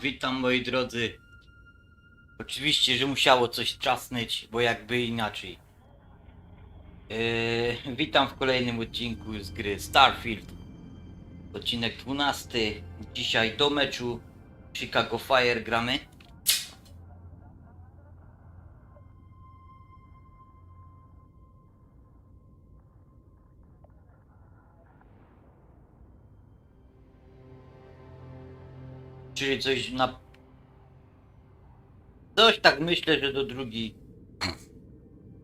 Witam moi drodzy. Oczywiście, że musiało coś trzasnąć, bo jakby inaczej. Witam w kolejnym odcinku z gry Starfield. Odcinek 12. Dzisiaj do meczu Chicago Fire gramy. Czyli coś tak myślę, że do drugiej.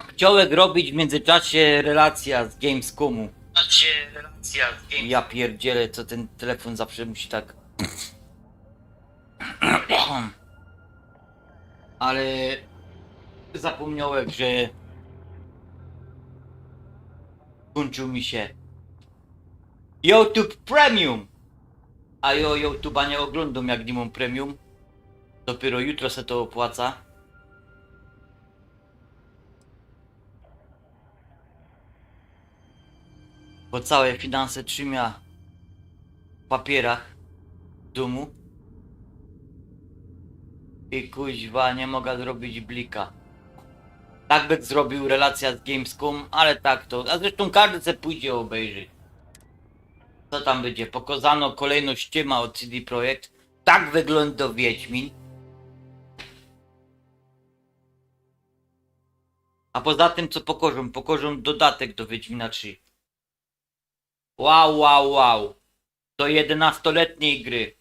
Chciałem robić w międzyczasie relacja z Gamescomu. Ja pierdzielę, co ten telefon zawsze musi tak. Ale zapomniałem, że kończył mi się YouTube Premium. A ja YouTube'a nie oglądam, jak nie mam premium. Dopiero jutro se to opłaca. Bo całe finanse trzyma w papierach w domu. I kuźwa, nie mogę zrobić blika. Tak by zrobił relacja z Gamescom, ale tak to. A zresztą każdy se pójdzie obejrzy. Co tam będzie? Pokazano kolejną ściema od CD Projekt. Tak wygląda Wiedźmin. A poza tym co pokażą? Pokażą dodatek do Wiedźmina 3. Wow. Do 11-letniej gry.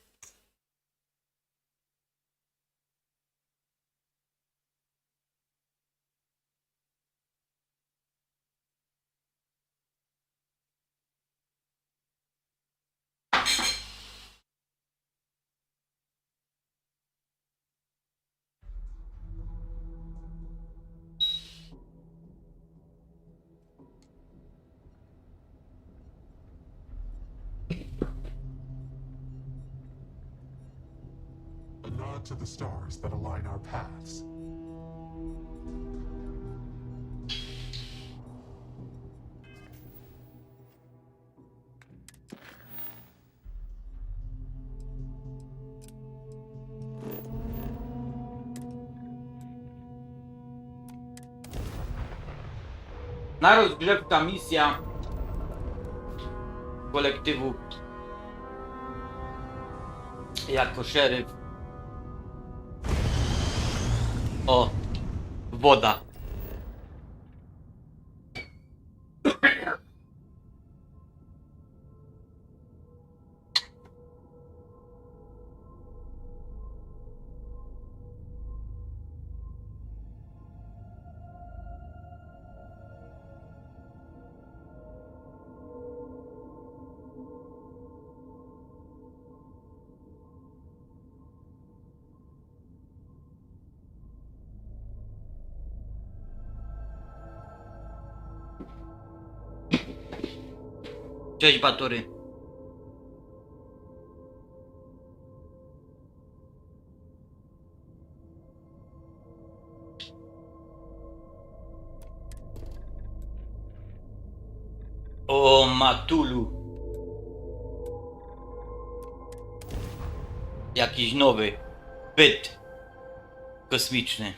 A nod to the stars that align our paths. Na rozgrzewka misja kolektywu jako szeryf. O, woda. Cześć Batory. O Matulu. Jakiś nowy byt kosmiczny.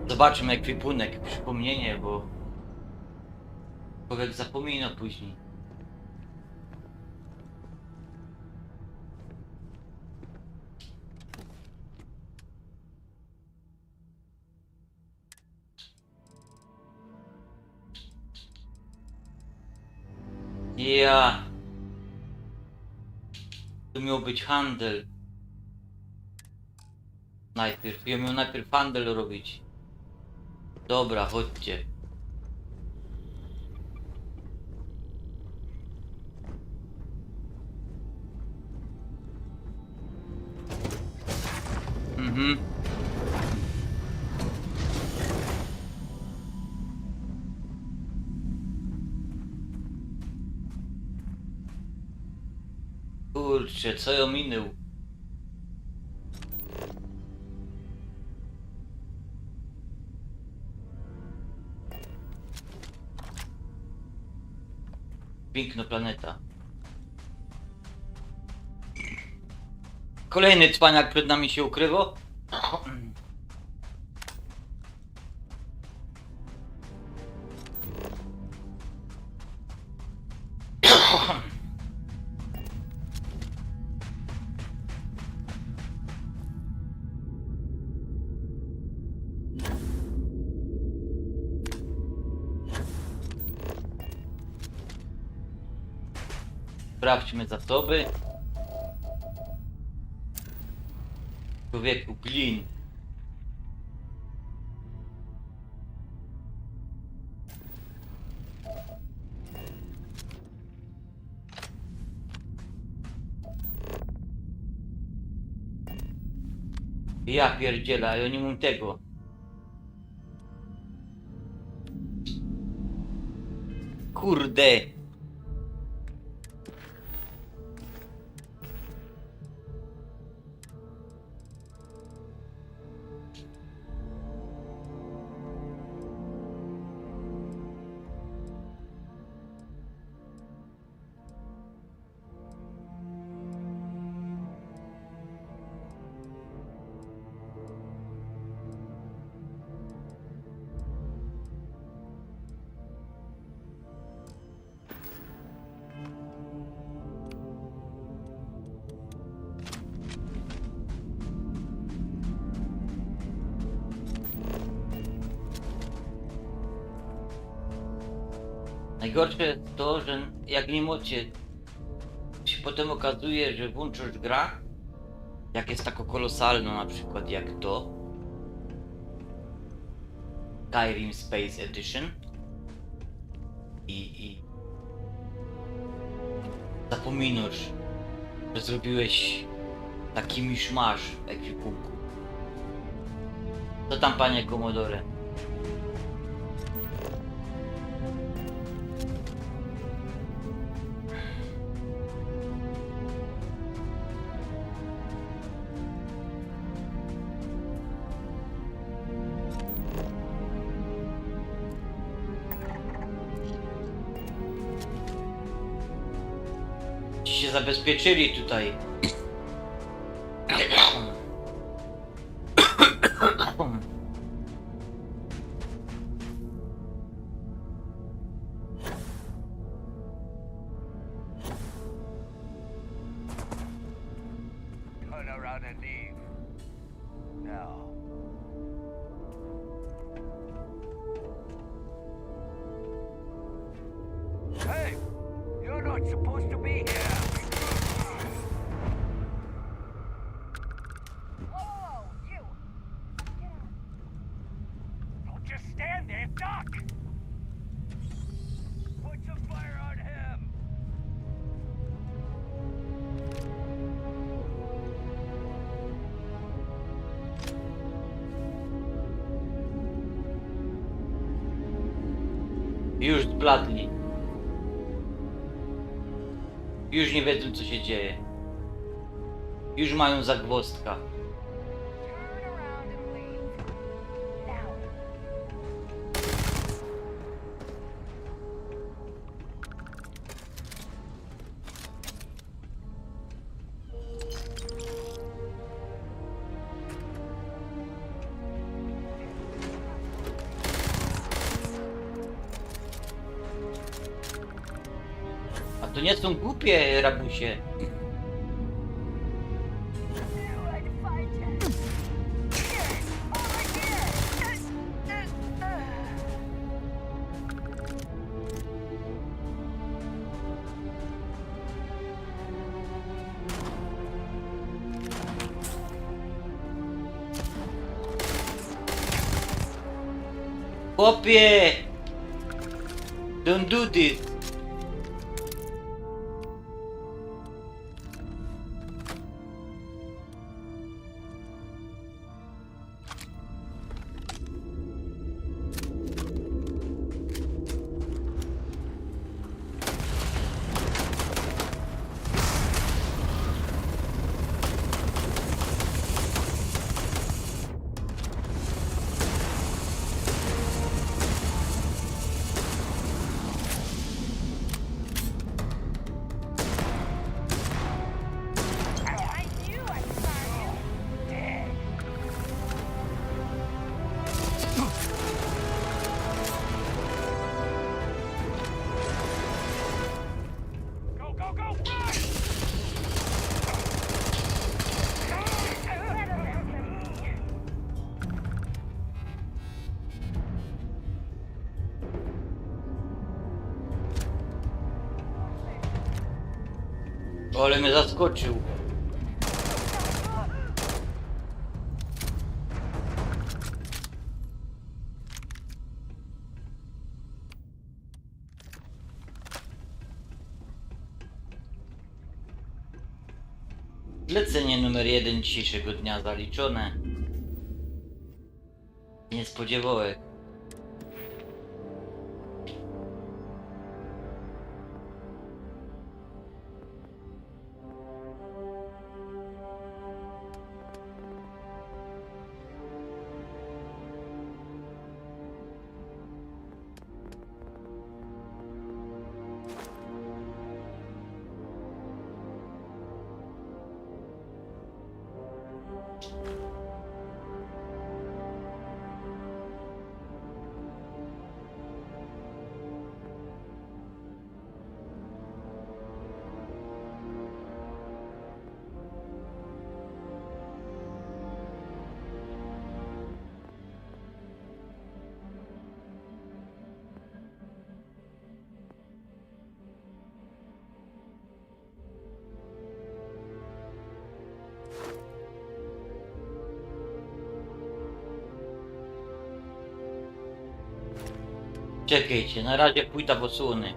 Zobaczymy ekwipunek, przypomnienie, bo człowiek zapomina później. Ja. Tu miał być handel. Najpierw. Ja miał najpierw handel robić. Dobra, chodźcie. Kurczę, co ja minął? Piękna planeta. Kolejny cwaniak przed nami się ukrywał. Sprawdźmy zasoby. Człowieku, glin. Ja pierdziela, ja nie mam tego. Kurde. Najgorsze jest to, że jak nie macie, się potem okazuje, że włączasz gra, jak jest tako kolosalna na przykład jak to Skyrim Space Edition i zapominasz, że zrobiłeś taki miszmasz w ekwipunku. Co tam, panie Komodore? Ci się zabezpieczyli tutaj. Turn around and leave. Now. Hey! You're not supposed to be here! Whoa! You! Get out. Don't just stand there, duck! Put some fire on him! Już zbladli. Już nie wiedzą, co się dzieje. Już mają zagwozdka. Turn around and leave. Now. A to nie są głupie rabusie. Chłopie! Don't do this! Ale mnie zaskoczył. Zlecenie numer 1 dzisiejszego dnia zaliczone. Niespodziewałek. Czekajcie, na razie pójdę w osłony.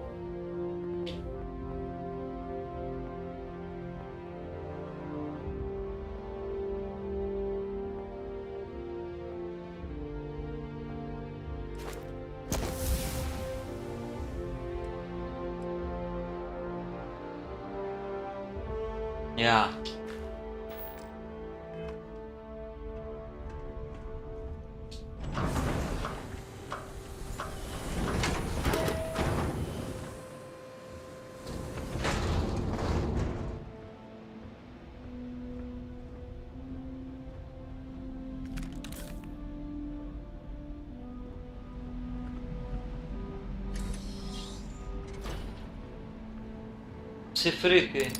Ja. Cyfrychy.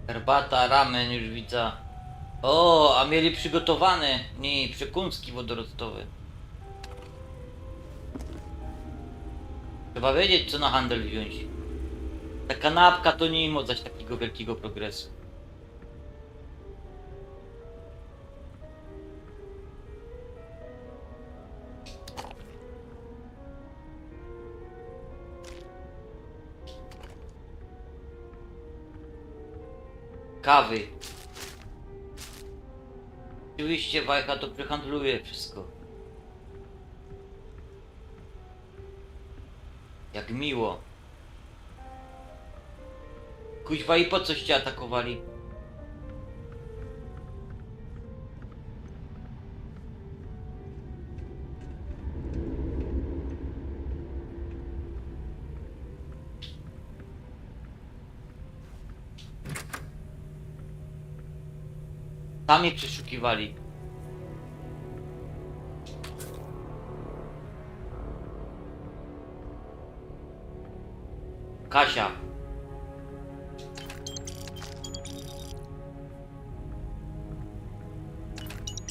Herbata, ramen już widzę. O, a mieli przygotowane, nie, przekąski wodorostowe. Trzeba wiedzieć, co na handel wziąć. Ta kanapka to nie im oddać takiego wielkiego progresu. Kawy. Oczywiście Wajcha to przehandluje wszystko. Jak miło. Kuźwa, i po coś cię atakowali? Sami przeszukiwali. Kasia.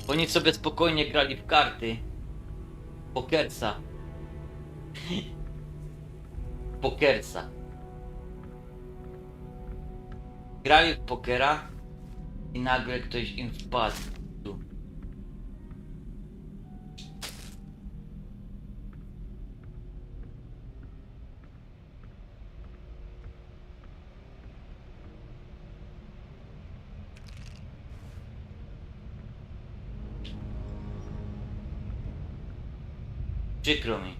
Oni sobie spokojnie grali w karty. Pokersa. Pokersa. Grali w pokera i nagle ktoś im wpadł. Przykro mi.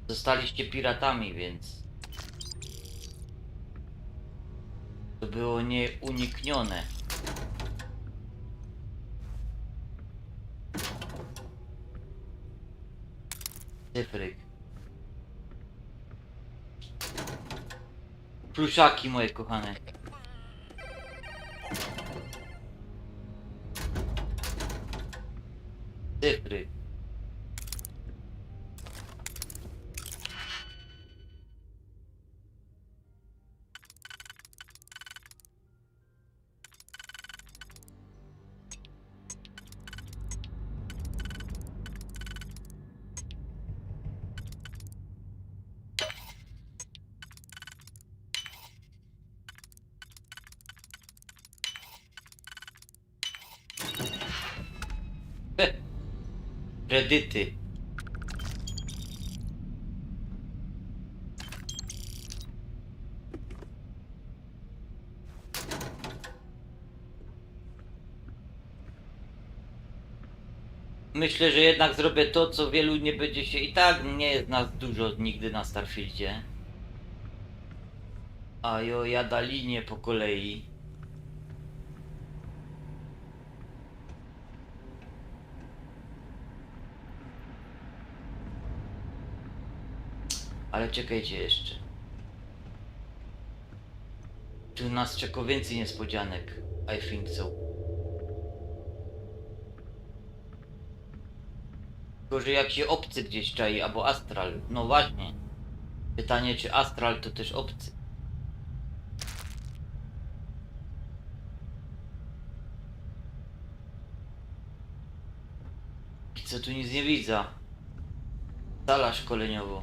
Zostaliście piratami, więc to było nieuniknione. Cyfryk. Pluszaki moje kochane. Kredyty. Myślę, że jednak zrobię to, co wielu nie będzie się... I tak nie jest nas dużo nigdy na Starfieldzie. A jo, jada linię po kolei. Ale czekajcie jeszcze. Tu nas czeka więcej niespodzianek. I think so. Tylko, że jak się obcy gdzieś czai, albo astral. No właśnie. Pytanie, czy astral to też obcy. I co tu nic nie widzę. Sala szkoleniowa.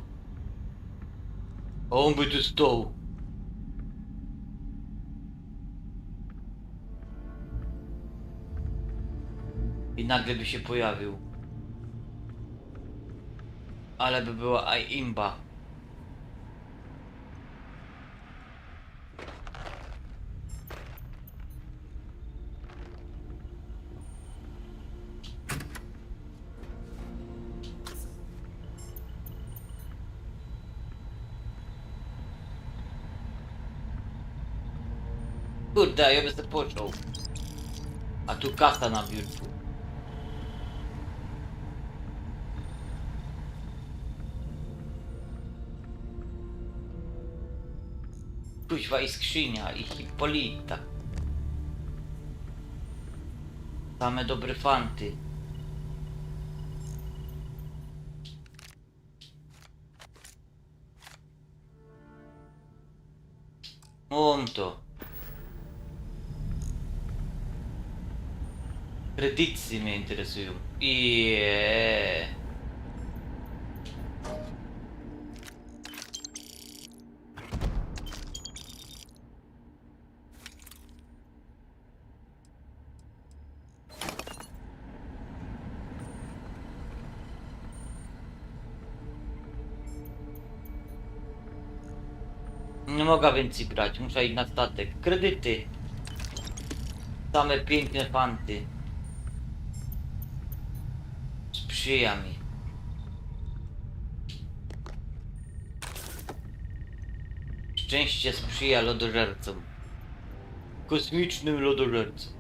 O, on by tu stał. I nagle by się pojawił. Ale by była imba. Kurde, ja bym se począł. A tu kasa na biurku. Kuźwa i skrzynia, i Hipolita. Same dobre fanty. On to. Kredyty mnie interesują. Jeee. Nie mogę więcej brać, muszę iść na statek. Kredyty. Same piękne fanty. Sprzyja mi. Szczęście sprzyja lodożercom. Kosmicznym lodożercom.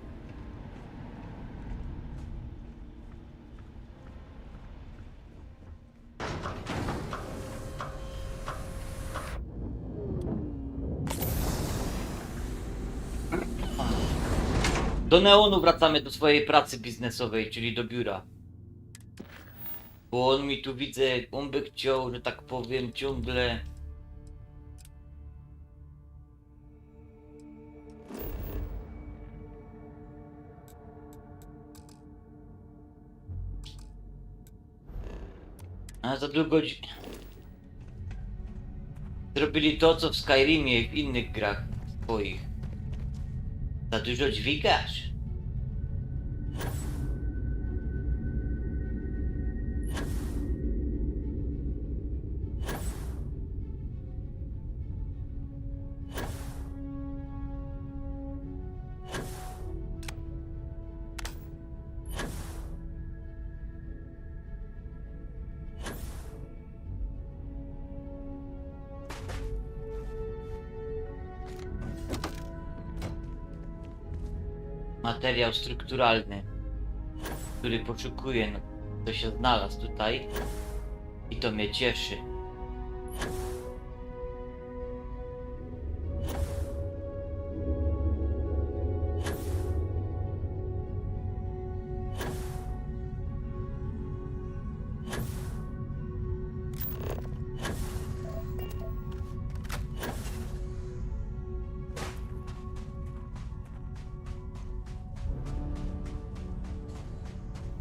Do Neonu wracamy do swojej pracy biznesowej, czyli do biura. Bo on mi tu widzę, on by chciał, że tak powiem, ciągle... A za długo... Zrobili to, co w Skyrimie i w innych grach swoich. Za dużo dźwigasz. Materiał strukturalny, który poszukuję, no, to się znalazł tutaj i to mnie cieszy.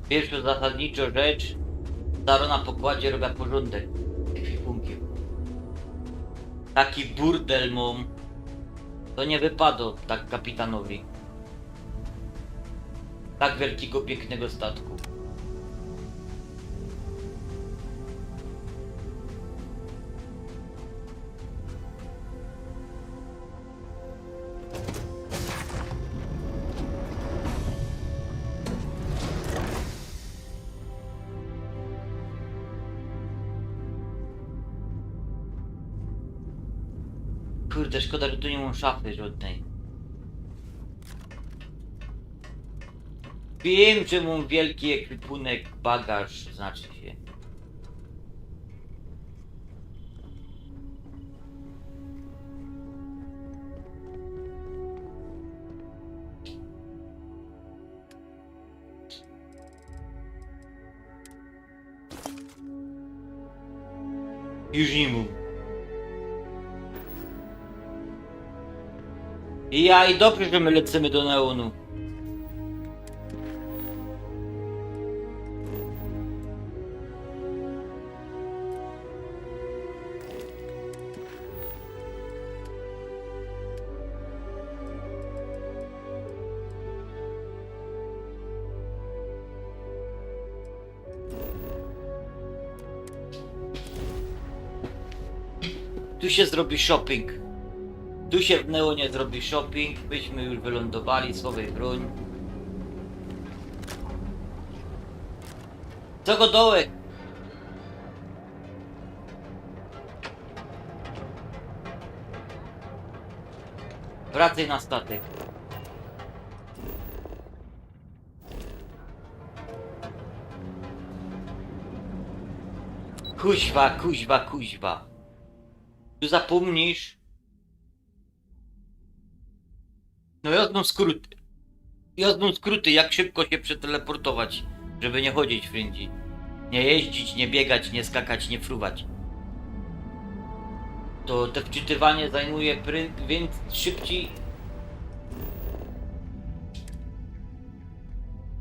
Pierwsza zasadniczo rzecz, Zaro na pokładzie robię porządek ekwipunkiem. Taki burdel mam, to nie wypadło tak kapitanowi. Tak wielkiego, pięknego statku. Kurde, szkoda, że tu nie mam szafy żadnej. Wiem, że mam wielki ekwipunek, bagaż, znaczy się. Już nie mów. I dobrze, że my lecimy do neonu. Tu się zrobi shopping. Tu się w neonie zrobi shopping. Byśmy już wylądowali, słowej broń. Co go dołek? Wracaj na statek. Kuźwa, kuźwa, kuźwa. Tu zapomnisz. No jazdą skróty, jak szybko się przeteleportować, żeby nie chodzić friendzi. Nie jeździć, nie biegać, nie skakać, nie fruwać. To te wczytywanie zajmuje więc szybciej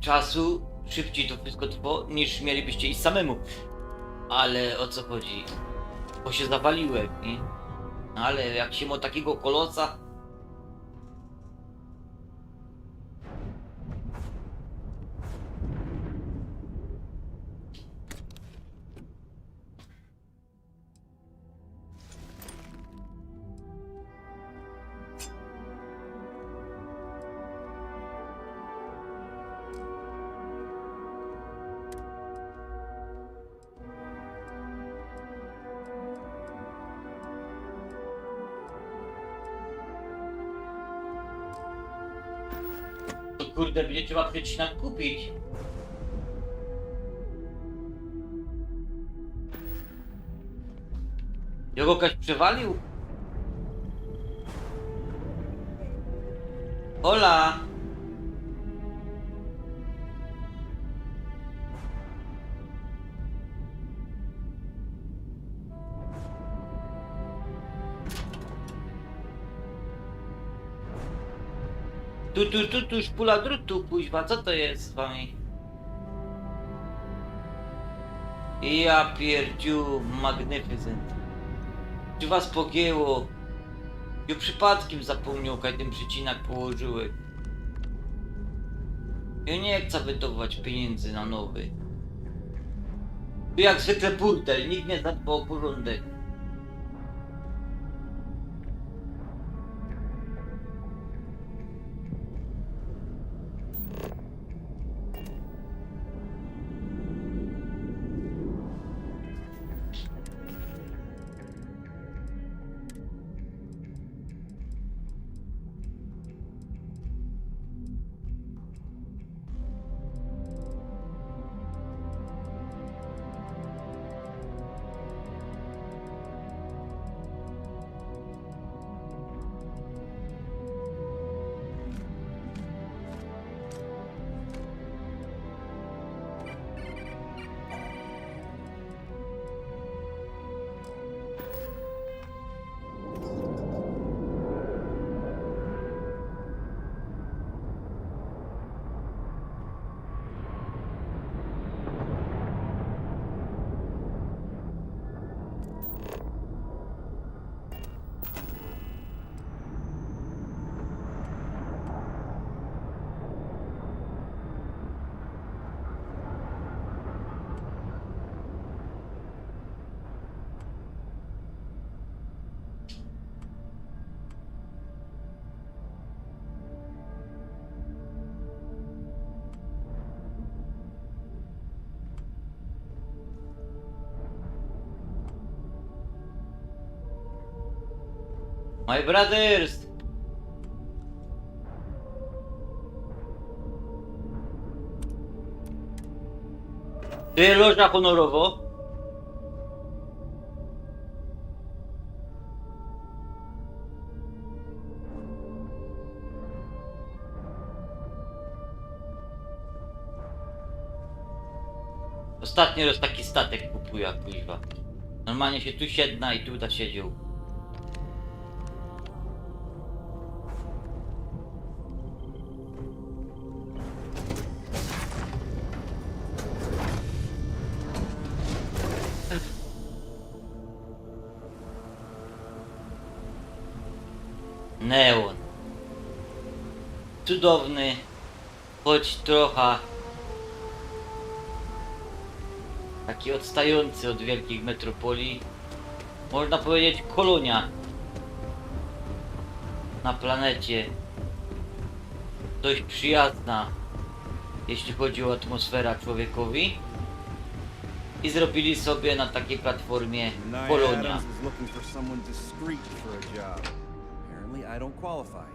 czasu, szybciej to wszystko trwa, niż mielibyście iść samemu. Ale o co chodzi? Bo się zawaliłem, nie? Ale jak się ma takiego kolosa. To kurde, będzie trzeba przecinak kupić. Jogokaś przewalił? Hola! Tu, szpula drutu, kuźwa, co to jest z wami? Ja pierdziu, magnificent. Czy was pogięło? Ja przypadkiem zapomniał, kaj ten przecinak położyły. Ja nie chcę wydobywać pieniędzy na nowy. Tu jak zwykle burdel, nikt nie zadba o porządek. My brothers! Tu jest loża honorowo. Ostatnio raz taki statek kupuję, kuźwa. Normalnie się tu siedna i tu siedział. Neon. Cudowny, choć trochę taki odstający od wielkich metropolii. Można powiedzieć kolonia na planecie. Dość przyjazna, jeśli chodzi o atmosferę człowiekowi. I zrobili sobie na takiej platformie kolonia. I don't qualify.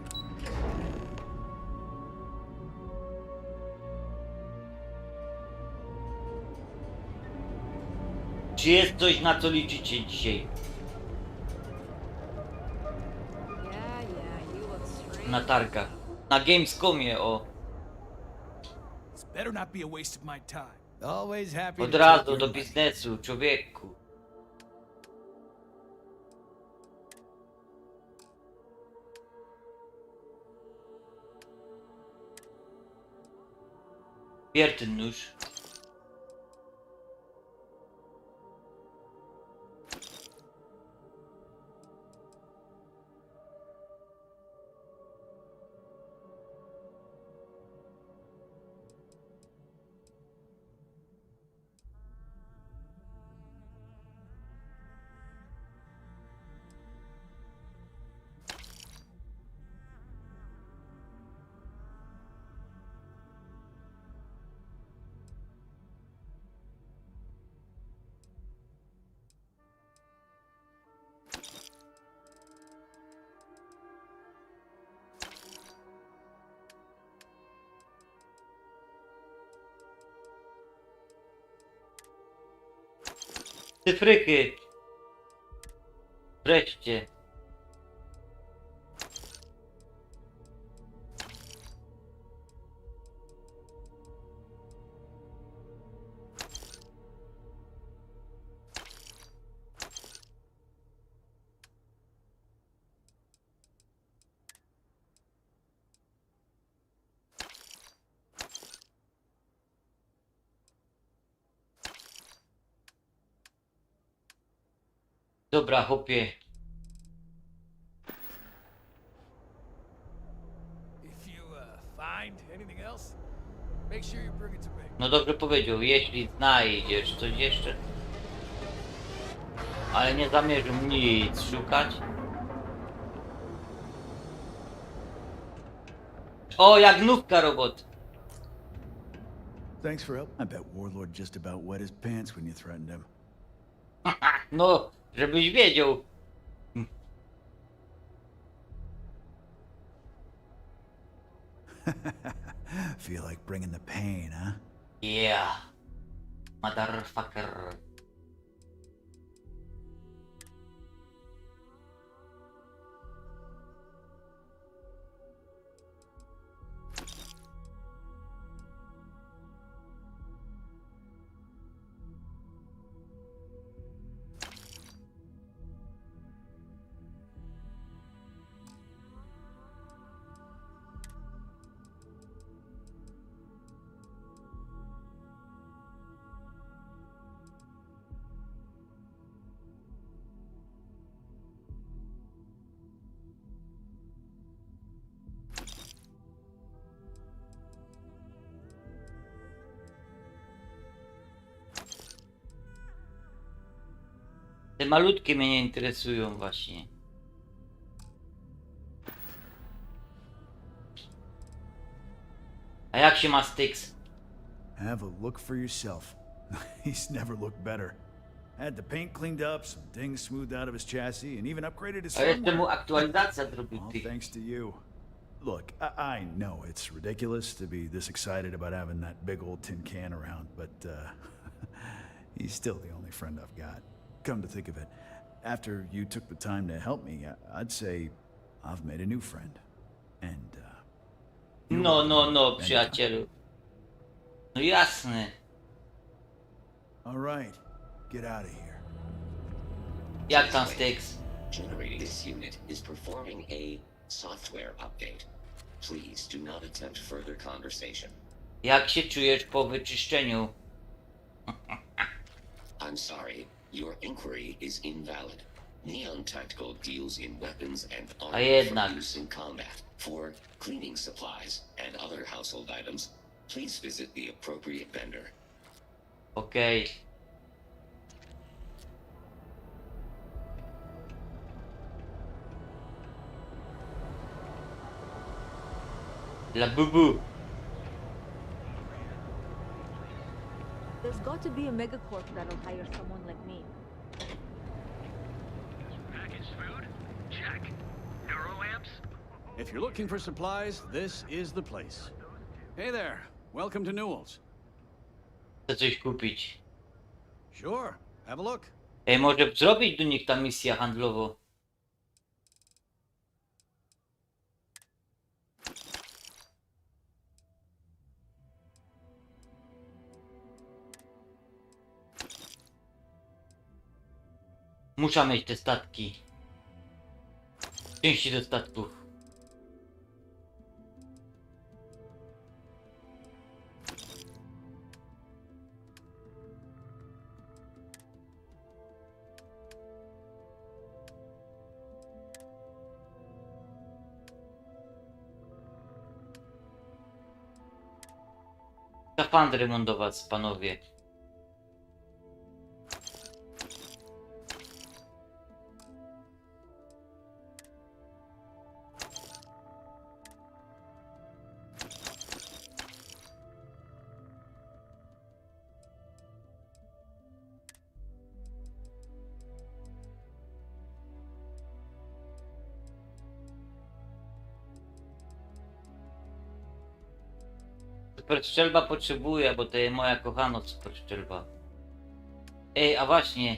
Czy jest coś, na co liczycie dzisiaj? Na targach. Na Gamescomie, o. Better not be a waste of my time. Always happy Od to razu take your do money. biznesu, człowieku. Bierz ten nóż. Cyfryky. Wreszcie. Dobra, chłopie. If you find anything else, make sure you bring it to me. No dobrze powiedział, jeśli znajdziesz coś jeszcze. Ale nie zamierzam nic szukać. O, jak gnówka robot. Thanks for help. I bet Warlord just about wet his pants when you threatened him. No, żebyś wiedział. Feel like bringing the pain, huh? Yeah. Motherfucker. Te malutkie mnie nie interesują właśnie. A jak się ma Styx? Have a look for yourself. He's never looked better. Had the paint cleaned up, some dings smoothed out of his chassis, and even upgraded his A jeszcze firmware. mu aktualizacja zrobił All tych. thanks to you. Look, I know it's ridiculous to be this excited about having that big old tin can around, but he's still the only friend I've got. Come to think of it, after you took the time to help me, I'd say I've made a new friend. And, No, przyjacielu. No jasne. all right, get out of here. Jak tam Styx? Generating this unit is performing a software update. Please do not attempt further conversation. Jak się czujesz po wyczyszczeniu? I'm sorry, your inquiry is invalid. Neon Tactical deals in weapons and A armor jednak. for use in combat. For cleaning supplies and other household items, please visit the appropriate vendor. Okej. Dla bubu. There's got to be a megacorp that'll hire someone like me. Packaged food? Check. Neuro lamps? If you're looking for supplies, this is the place. Hey there, welcome to Newell's. Chcę coś kupić. Sure, have a look. Ej, może zrobić do nich ta misja handlowo. Muszę mieć te statki. Części do statków. Skafandry remontować, panowie. Super strzelba potrzebuję, bo to jest moja kochana super strzelba. Ej, a właśnie.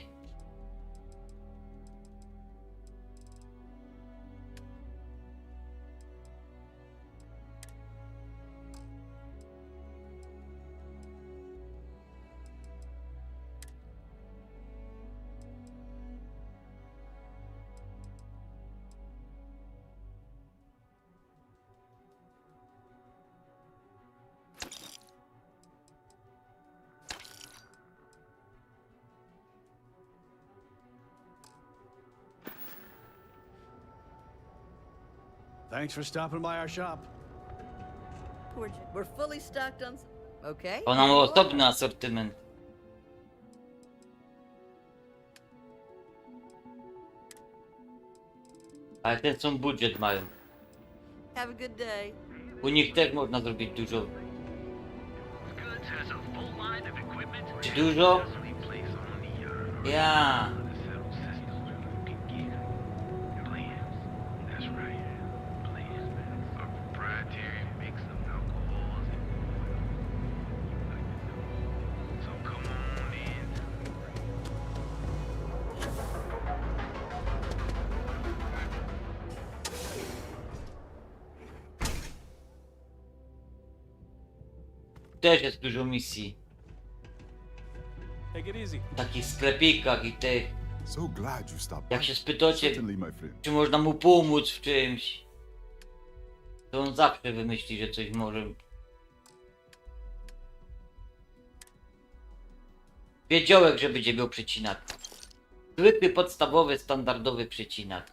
Thanks for stopping by our shop. We're fully stocked on. Okay. Ona ma osobny asortyment. Ale ten są budżet mają. Have a good day. U nich też można zrobić dużo. Goods has a full line of equipment. Czy dużo? Doesn't replace on the Ja. settled systems you can get. Plans. That's right. Plans. A proprietary mix of alcohols and so come on in. Też jest dużo misji. Take it easy. W takich sklepikach i tych. So glad you stopped Jak by. się spytacie, Certainly, my friend. czy można mu pomóc w czymś, to on zawsze wymyśli, że coś może. Wiedziałem, że będzie miał przecinak. Zwykły, podstawowy, standardowy przecinak.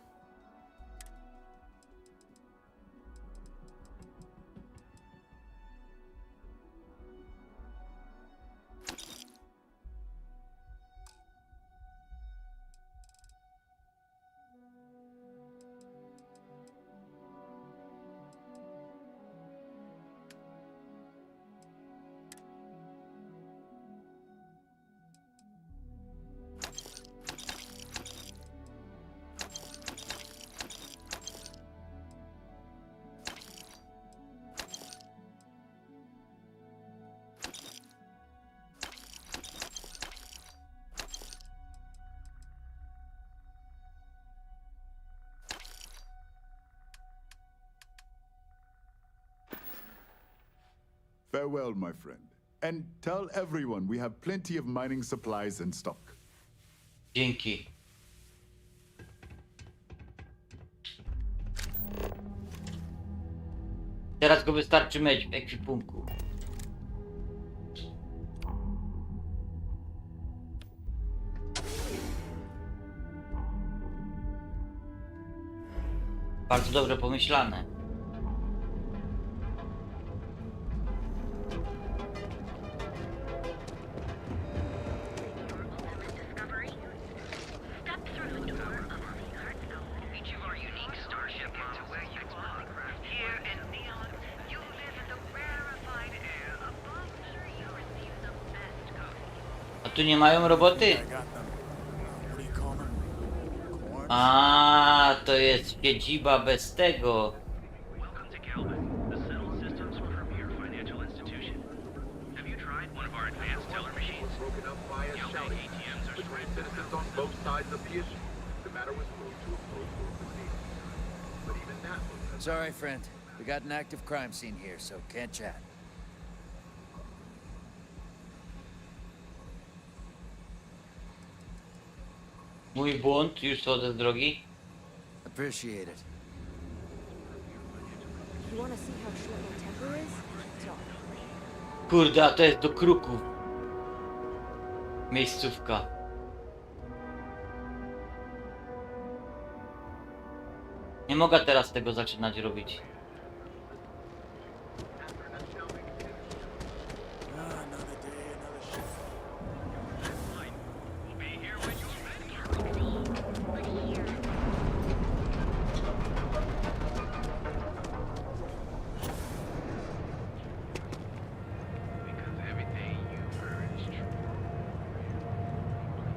Farewell, my friend. And tell everyone we have plenty of mining supplies in stock. Dzięki. Teraz go wystarczy mieć w ekwipunku. Bardzo dobrze pomyślane. A tu nie mają roboty? A, to jest siedziba bez tego. Welcome to Calvin, the settled systems premier financial institution. Have you tried one of our advanced teller machines? Broken up by a shouting. ATMs are between citizens on both sides of the issue. The matter was moved to a closed-door proceeding. But even that was... Sorry, friend. We got an active crime scene here, so can't chat. Mój błąd, już schodzę z drogi. Appreciate it. You wanna see how short my temper is? Talk. Kurde, a to jest do kruków. Miejscówka. Nie mogę teraz tego zaczynać robić.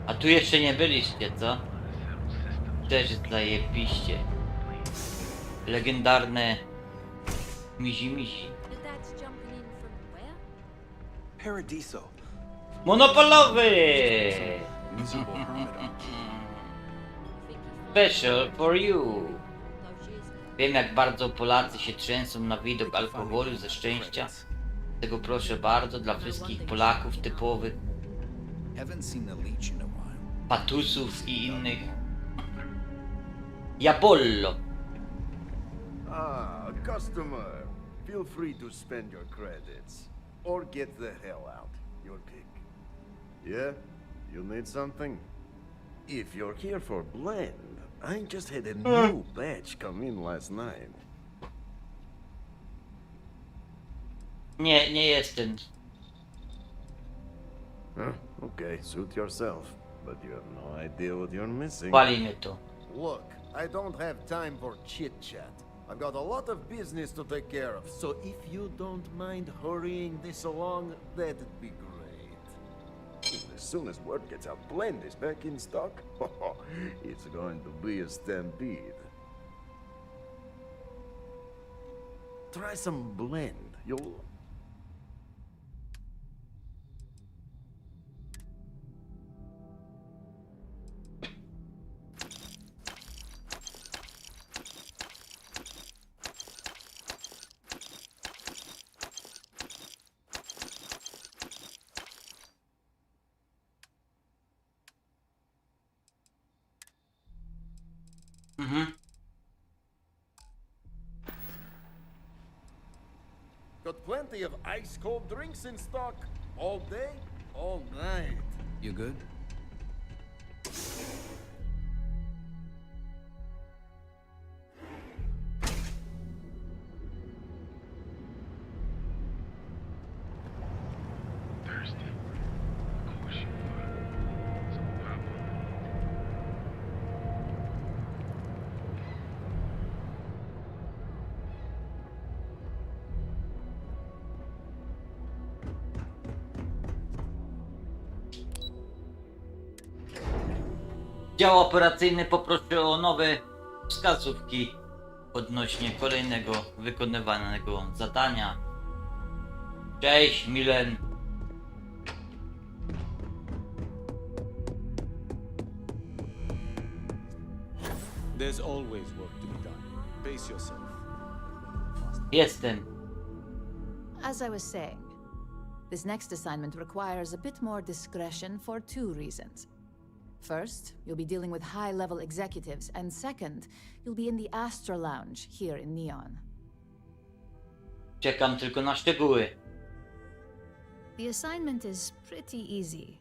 A tu jeszcze nie byliście, co? Też zajebiście. Legendarne mizi. The dad's jumping in from where? Paradiso. Monopolowy! Miserable hermit on Special for you. Those years ago. Wiem, jak bardzo Polacy się trzęsą na widok alkoholu ze szczęścia. Tego proszę bardzo dla wszystkich Polaków typowych, Haven't seen the leech in a while. patusów i innych. Jabollo. Ah, a customer. Feel free to spend your credits. Or get the hell out. Your pick. Yeah? You need something? If you're here for blend, I just had a new batch come in last night. Nie, nie jestem. Okay, suit yourself. But you have no idea what you're missing. Pali mnie to. Look, I don't have time for chit-chat. I've got a lot of business to take care of, so if you don't mind hurrying this along, that'd be great. As soon as word gets out Blend is back in stock, it's going to be a stampede. Try some Blend. You'll... Got plenty of ice-cold drinks in stock. All day, all night. You good? Thirsty. Of course you are. So pop one. Dział operacyjny, poproszę o nowe wskazówki odnośnie kolejnego wykonywanego zadania. Cześć, Milen. There's always work to be done. Pace yourself. Jestem. As I was saying, This next assignment requires a bit more discretion for 2 reasons. First, you'll be dealing with high-level executives, and second, you'll be in the Astro Lounge here in Neon. Czekam tylko na szczegóły. The assignment is pretty easy.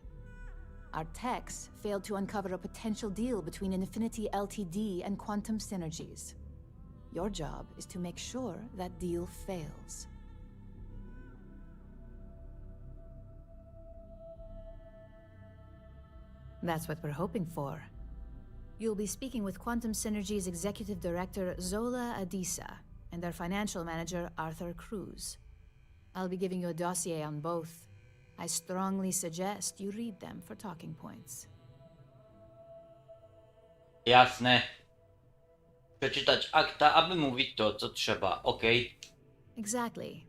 Our techs failed to uncover a potential deal between Infinity Ltd and Quantum Synergies. Your job is to make sure that deal fails. That's what we're hoping for. You'll be speaking with Quantum Synergy's Executive Director Zola Adisa and their Financial Manager Arthur Cruz. I'll be giving you a dossier on both. I strongly suggest you read them for talking points. Jasne. Przeczytać akta, aby mówić to, co trzeba, okej? Exactly.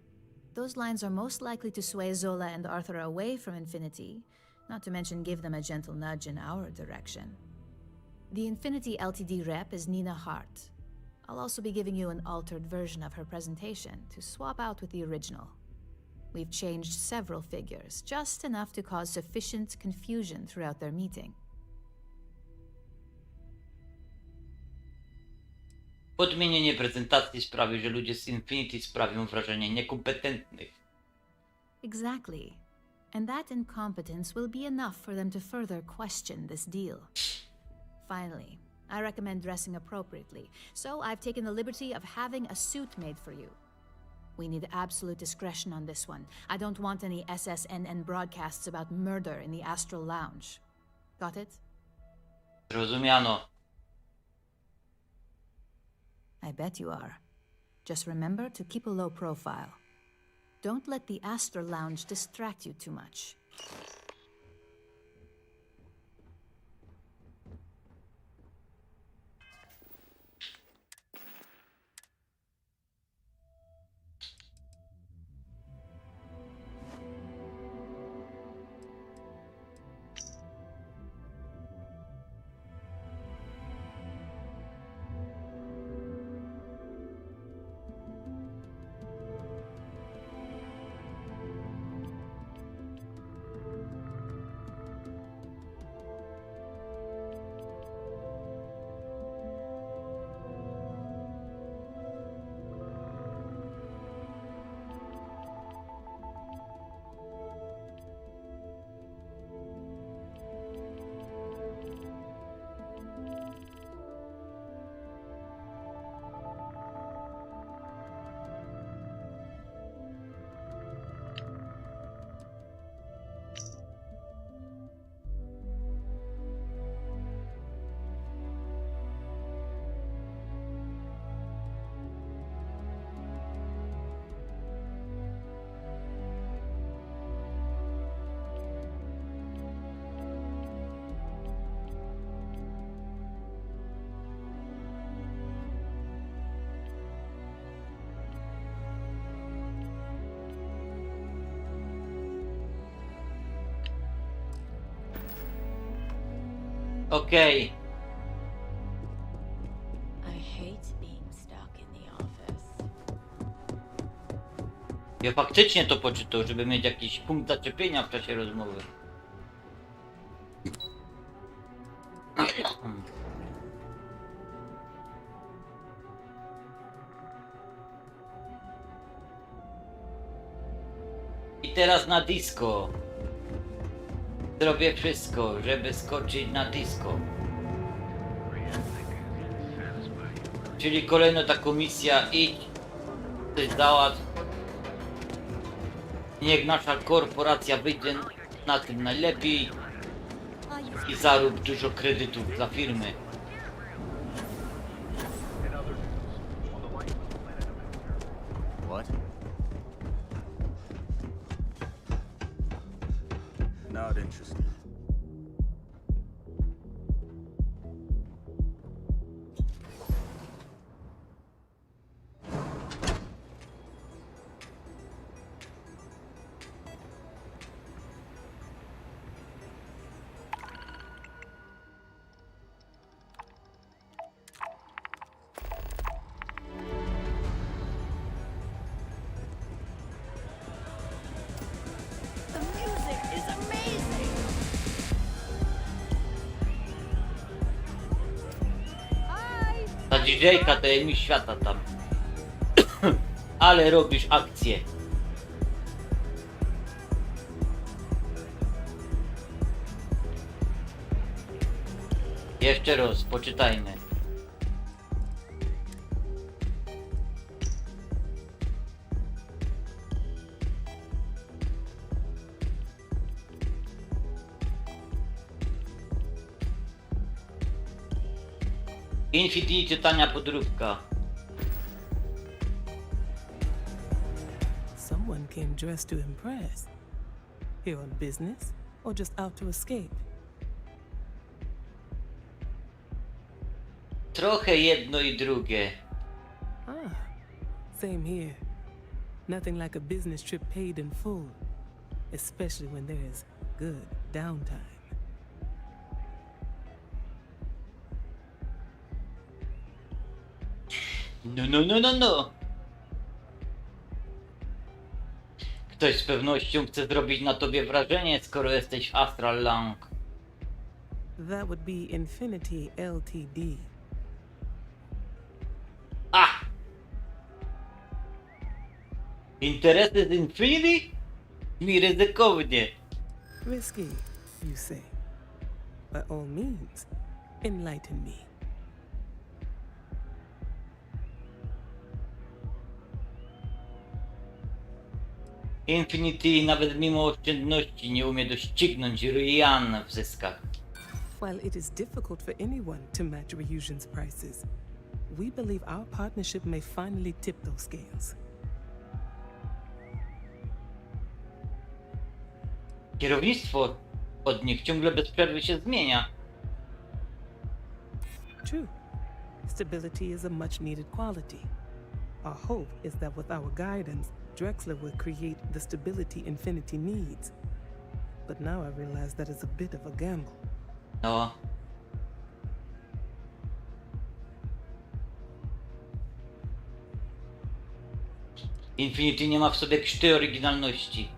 Those lines are most likely to sway Zola and Arthur away from Infinity, not to mention give them a gentle nudge in our direction. The Infinity Ltd rep is Nina Hart. I'll also be giving you an altered version of her presentation to swap out with the original. We've changed several figures, just enough to cause sufficient confusion throughout their meeting. Podmienienie prezentacji sprawi, że ludzie z Infinity sprawią wrażenie niekompetentnych. Exactly. And that incompetence will be enough for them to further question this deal. Finally, I recommend dressing appropriately, so I've taken the liberty of having a suit made for you. We need absolute discretion on this one. I don't want any SSNN broadcasts about murder in the Astral Lounge. Got it? Zrozumiano. I bet you are. Just remember to keep a low profile. Don't let the Astral Lounge distract you too much. Okej. I hate being stuck in the office. Ja faktycznie to poczytał, żeby mieć jakiś punkt zaczepienia w czasie rozmowy. I teraz na disco. Zrobię wszystko, żeby skoczyć na disco. Czyli kolejna ta misja, idź, coś załatw. Niech nasza korporacja wyjdzie na tym najlepiej i zarób dużo kredytów dla firmy. What? Not interested. robisz Jake'a, tajemnic świata tam. Ale robisz akcję. Jeszcze raz, poczytajmy. Infinity tania podróbka. Someone came dressed to impress. Here on business or just out to escape? Trochę jedno i drugie. Ah, same here. Nothing like a business trip paid in full, especially when there is good downtime. No. Ktoś z pewnością chce zrobić na tobie wrażenie, skoro jesteś w Astral Long. That would be Infinity Ltd. A! Interesy z Infinity? Mi ryzykownie. Risky, you say? By all means, enlighten me. Infinity nawet mimo oszczędności nie umie doścignąć Ryan w zyskach. While it is difficult for anyone to match Ryujin's prices, we believe our partnership may finally tip those scales. Kierownictwo od nich ciągle bez przerwy się zmienia. True. Stability is a much needed quality. Our hope is that with our guidance, Drexler will create the stability Infinity needs. But now I realize that is a bit of a gamble. No. Infinity nie ma w sobie krzty oryginalności.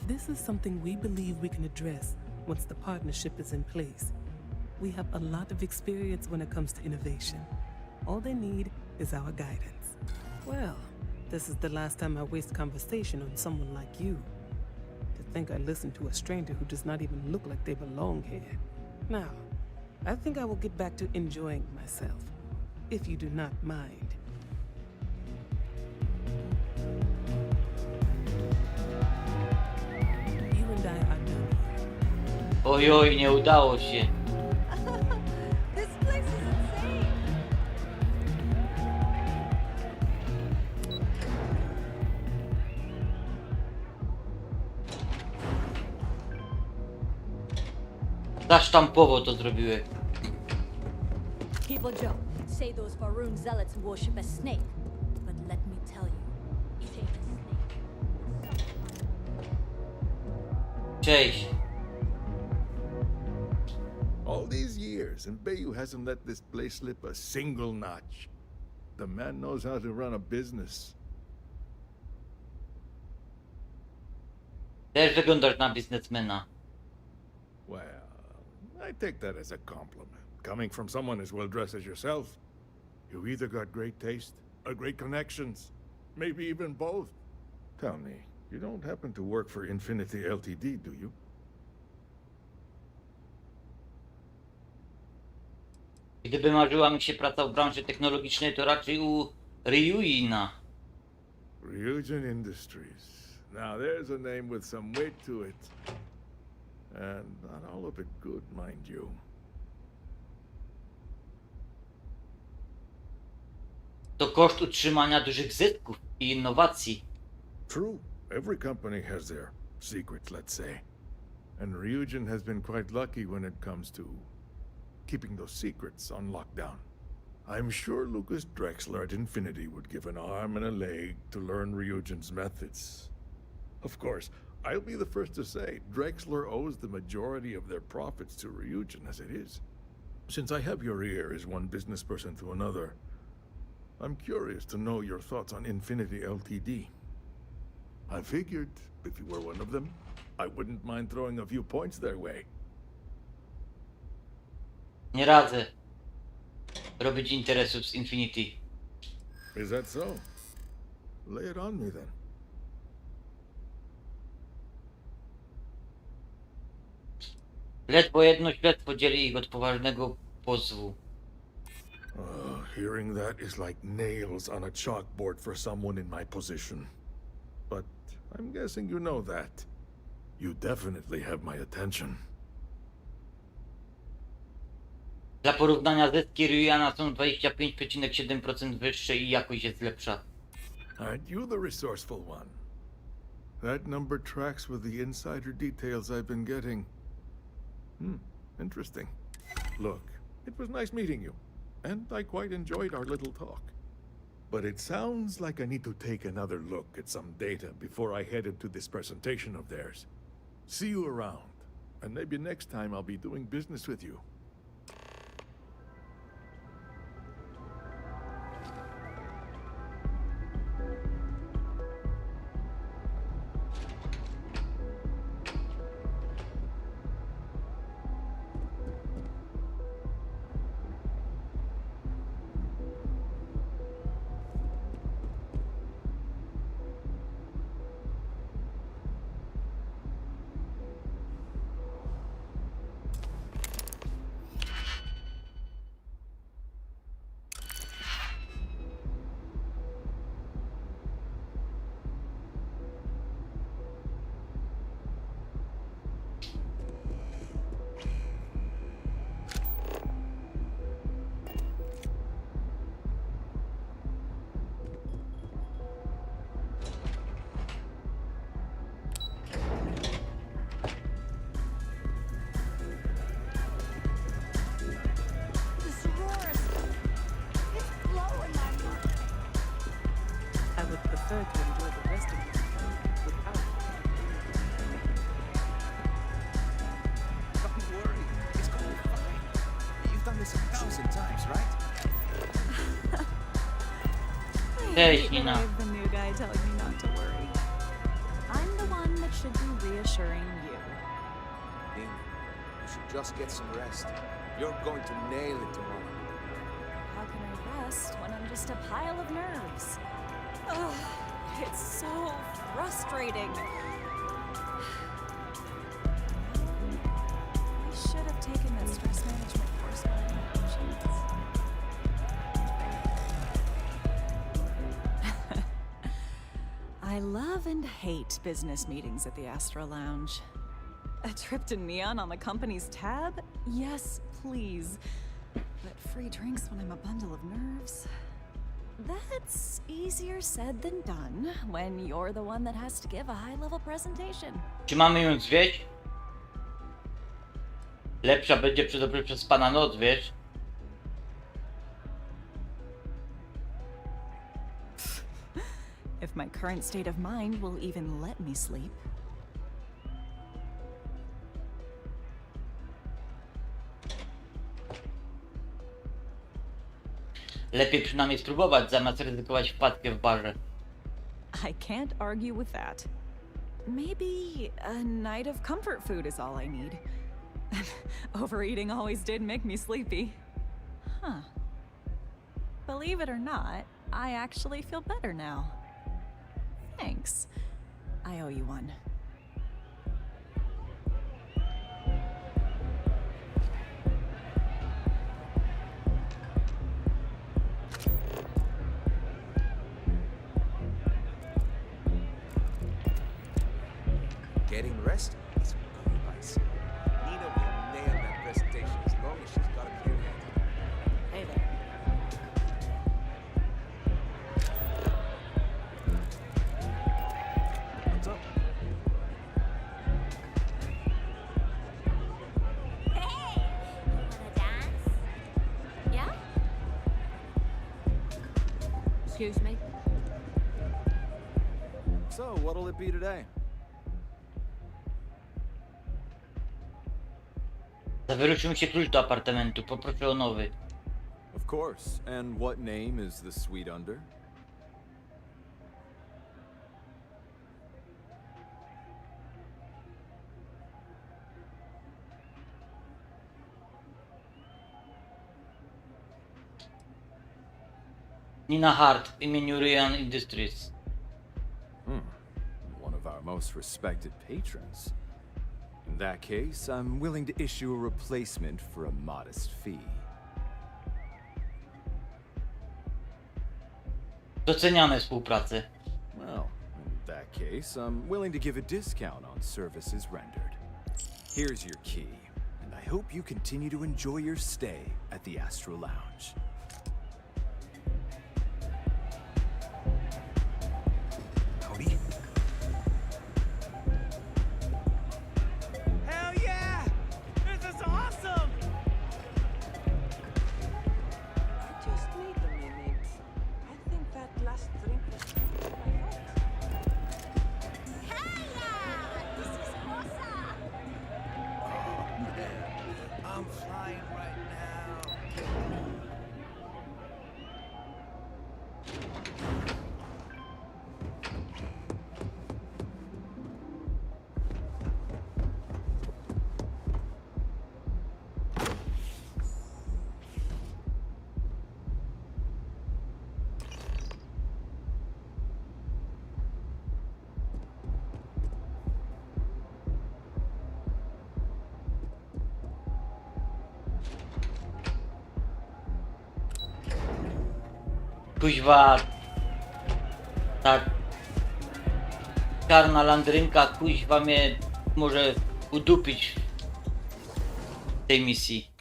This is something we believe we can address once the partnership is in place. We have a lot of experience when it comes to innovation. All they need is our guidance. Well, this is the last time I waste conversation on someone like you. To think I listen to a stranger who does not even look like they belong here. Now, I think I will get back to enjoying myself, if you do not mind. You and I are done. Ojoj, nie udało się. This place is insane. Zasztampowo to zrobiły. People joke, say those Faroon zealots worship a snake. But let me tell you, it ain't a snake. Cześć. All these years, and Bayou hasn't let this place slip a single notch. The man knows how to run a business. Też wyglądasz na biznesmena. Well, I take that as a compliment. Coming from someone as well dressed as yourself. You either got great taste or great connections. Maybe even both. Tell me, you don't happen to work for Infinity Ltd, do you? Gdyby marzyła mi się praca w branży technologicznej, to raczej u Ryujina. Ryujin Industries. Now there's a name with some weight to it. And not all of it good, mind you. To koszt utrzymania dużych zysków i innowacji. True. Every company has their secrets, let's say. And Ryujin has been quite lucky when it comes to keeping those secrets on lockdown. I'm sure Lucas Drexler at Infinity would give an arm and a leg to learn Ryujin's methods. Of course, I'll be the first to say Drexler owes the majority of their profits to Ryujin as it is. Since I have your ear as one business person to another, I'm curious to know your thoughts on Infinity Ltd. I figured if you were one of them, I wouldn't mind throwing a few points their way. Nie radzę. robić interesów z Infinity. Is that so? Lay it on me then. Ledwo jedno śledztwo dzieli ich od poważnego pozwu. Hearing that is like nails on a chalkboard for someone in my position. But I'm guessing you know that. You definitely have my attention. Dla porównania zyski Ryana są 25,7% wyższe i jakość jest lepsza. Aren't you the resourceful one? That number tracks with the insider details I've been getting. Interesting. Look, it was nice meeting you, and I quite enjoyed our little talk. But it sounds like I need to take another look at some data before I head into this presentation of theirs. See you around, and maybe next time I'll be doing business with you. Cześć, Nina. The new guy telling me not to worry. I'm the one that should be reassuring you. Nina, you should just get some rest. You're going to nail it tomorrow. How can I rest when I'm just a pile of nerves? Ugh, it's so frustrating. I should have taken that stress management course when I had a chance. I love and hate business meetings at the Astro Lounge. A trip to Neon on the company's tab? Yes, please. But free drinks when I'm a bundle of nerves? That's easier said than done when you're the one that has to give a high-level presentation. Czy mamy ją zwieść? Lepsza będzie przez pana noc, wiesz? If my current state of mind will even let me sleep. Lepiej przynajmniej spróbować, zamiast ryzykować wpadkę w barze. I can't argue with that. Maybe a night of comfort food is all I need. Overeating always did make me sleepy. Huh. Believe it or not, I actually feel better now. Thanks. I owe you one. Getting rest is good advice. Nina will nail that presentation as long as she's got a clear head. Hey there. What's up? Hey! You wanna dance? Yeah? Excuse me? So, what'll it be today? Zawieruszył mi się klucz do apartamentu, poproszę o nowy. Of course. And what name is the suite under? Nina Hart w imieniu Ryan Industries. One of our most respected patrons. In that case, I'm willing to issue a replacement for a modest fee. Doceniamy współpracę. Well, in that case, I'm willing to give a discount on services rendered. Here's your key, and I hope you continue to enjoy your stay at the Astro Lounge. Howdy. Hell yeah! This is awesome! Just wait a minute. I think that last drink was I'm flying right now. Kuźwa, ta czarna landrynka kuźwa mnie może udupić w tej misji.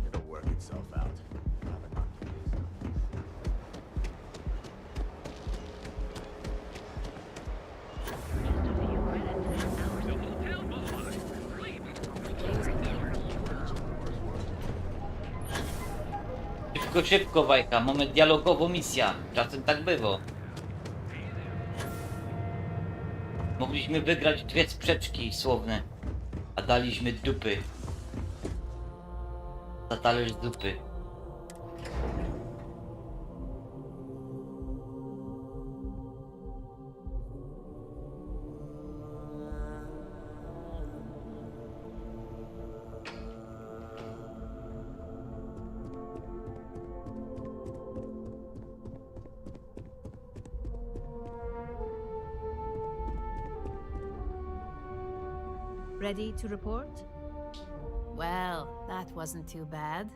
It'll work itself out. Szybko, szybko, Wajka, mamy dialogową misja. Czasem tak bywa. Mogliśmy wygrać 2 sprzeczki słowne, a daliśmy dupy. Za talerz dupy. Ready to report? Well, that wasn't too bad,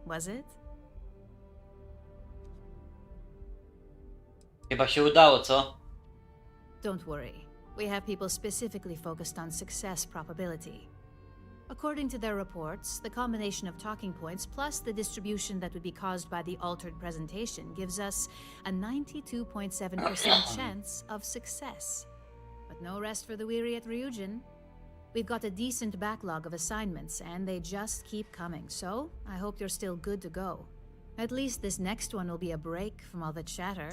was it? Chyba się udało, co? Don't worry. We have people specifically focused on success probability. According to their reports, the combination of talking points plus the distribution that would be caused by the altered presentation gives us a 92.7% chance of success. But no rest for the weary at Ryujin. We've got a decent backlog of assignments, and they just keep coming, so I hope you're still good to go. At least this next one will be a break from all the chatter.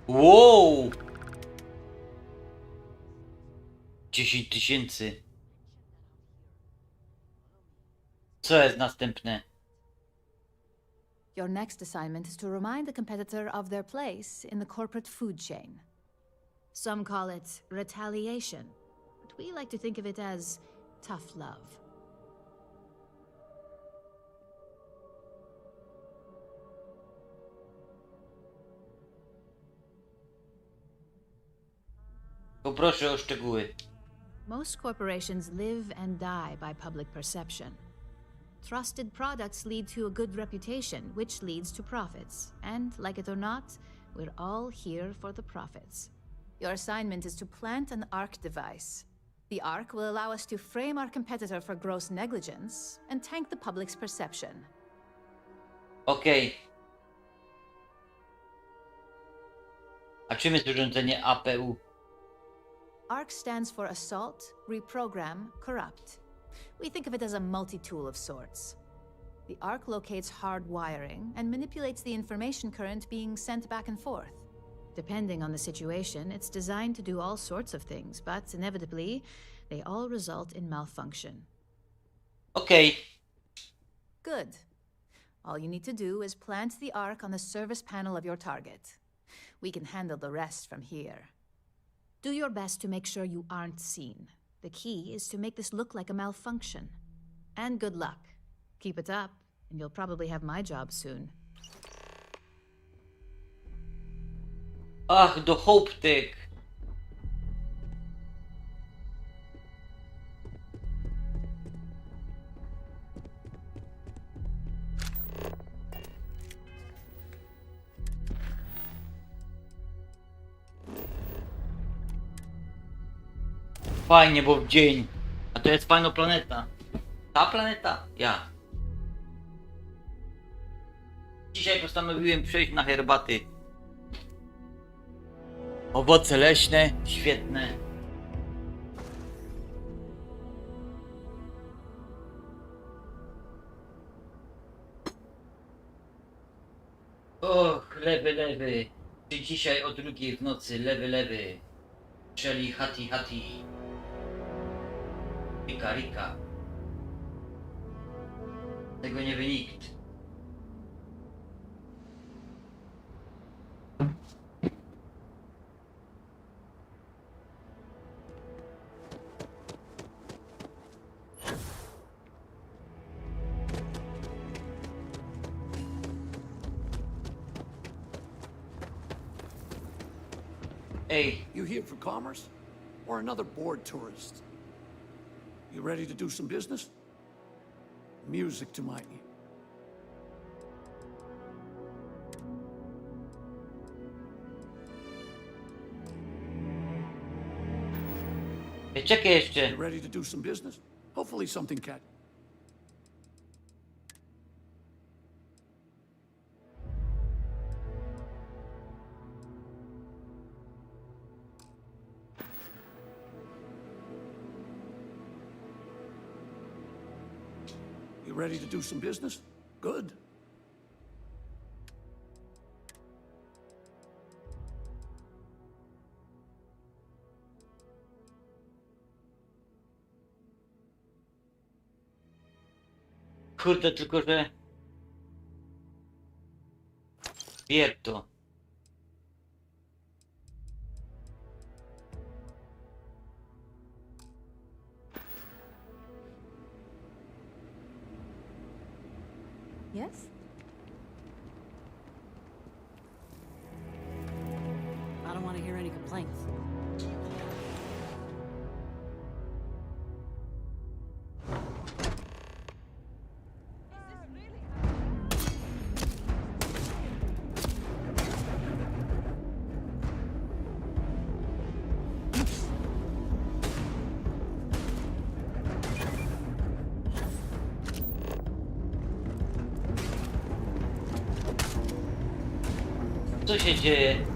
Wow! 10 000. Co jest następne? Your next assignment is to remind the competitor of their place in the corporate food chain. Some call it retaliation, but we like to think of it as tough love. Poproszę o szczegóły. Most corporations live and die by public perception. Trusted products lead to a good reputation, which leads to profits. And, like it or not, we're all here for the profits. Your assignment is to plant an ARC device. The ARC will allow us to frame our competitor for gross negligence and tank the public's perception. Okej. A czym jest urządzenie APU? ARC stands for Assault, Reprogram, Corrupt. We think of it as a multi-tool of sorts. The ARC locates hard wiring and manipulates the information current being sent back and forth. Depending on the situation, it's designed to do all sorts of things, but inevitably, they all result in malfunction. Okej. Good. All you need to do is plant the arc on the service panel of your target. We can handle the rest from here. Do your best to make sure you aren't seen. The key is to make this look like a malfunction. And good luck. Keep it up, and you'll probably have my job soon. Ach, do Hope-Tyk. Fajnie, bo w dzień. A to jest fajna planeta. Ta planeta? Ja. Dzisiaj postanowiłem przejść na herbaty. Owoce leśne, świetne. Och, lewy. Czy dzisiaj o 2 w nocy, lewy. Czyli hati. Rika. Tego nie wie nikt. Hey. You here for commerce? Or another bored tourist? You ready to do some business? Music to my ear. Czekaj jeszcze. You ready to do some business? Hopefully something cat. You ready to do some business? Good. Kurde, tylko że... Wier to. Yes? I don't want to hear any complaints. Co się dzieje?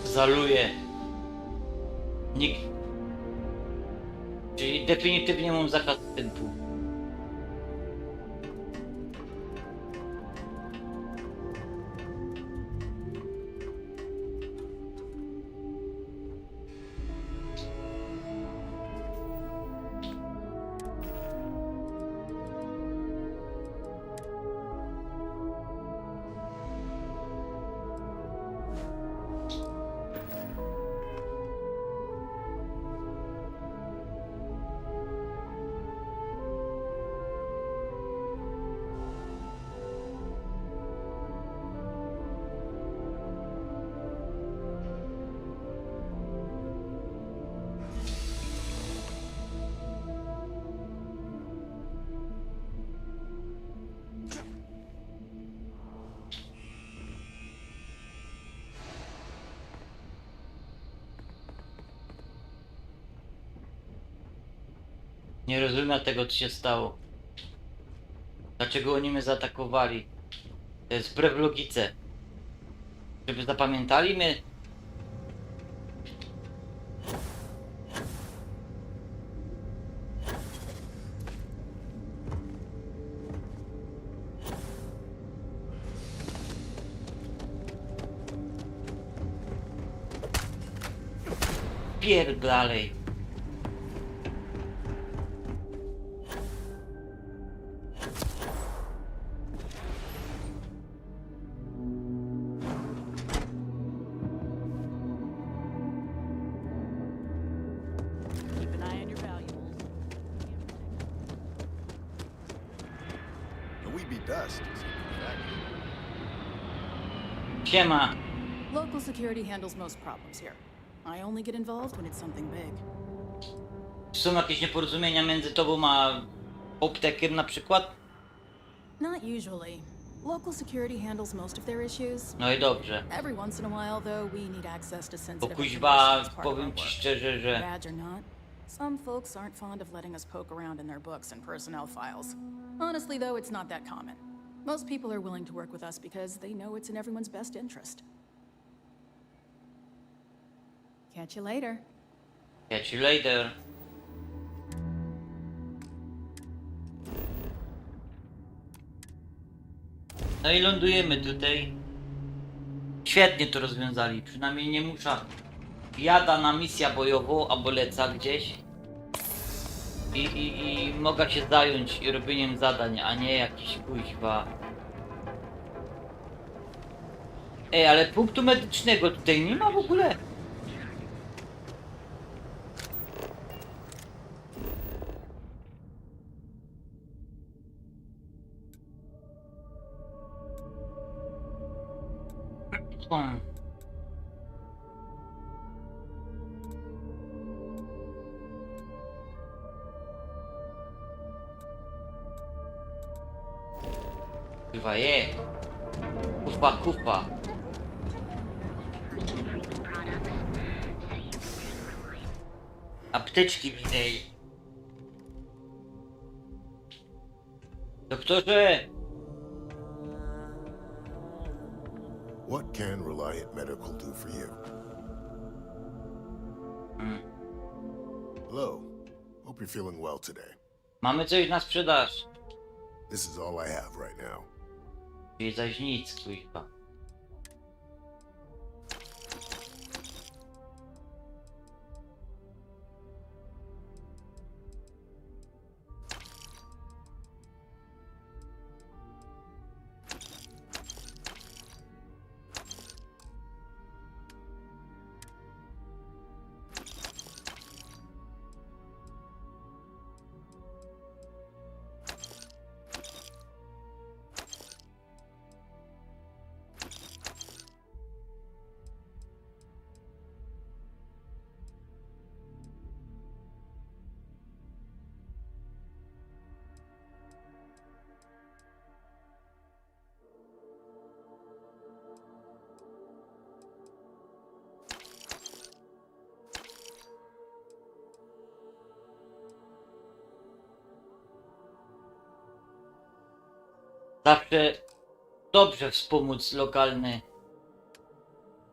Zaluje. Nikt. Czyli definitywnie mam zakaz wstępu. Nie rozumiem tego, co się stało. Dlaczego oni mnie zaatakowali? To jest wbrew logice. Żeby zapamiętali mnie. Pierdalej. Keep an eye on your valuables. We be dust. Siema. Local security handles most problems here. I only get involved when it's something big. Są jakieś nieporozumienia między tobą a Optekiem na przykład? Not usually. Local security handles most of their issues. No i dobrze. Every once in a while, though, we need access to Bo sensitive kuźwa, information as part of our powiem ci work. szczerze, że Badge or not, some folks aren't fond of letting us poke around in their books and personnel files. Honestly, though, it's not that common. Most people are willing to work with us because they know it's in everyone's best interest. Catch you later. catch you later. No i lądujemy tutaj. Świetnie to rozwiązali. Przynajmniej nie muszę. Jada na misję bojową albo leca gdzieś. I mogę się zająć robieniem zadań, a nie jakiś kuźwa. Ej, ale punktu medycznego tutaj nie ma w ogóle. Kurwa je. Kupa, kupa. Apteczki widzę. Doktorze! What can Reliant Medical do for you? Hello. Hope you're feeling well today. Mamy coś na sprzedaż. This is all I have right now. Nie zaś nic, kuźwa. Zawsze dobrze wspomóc lokalny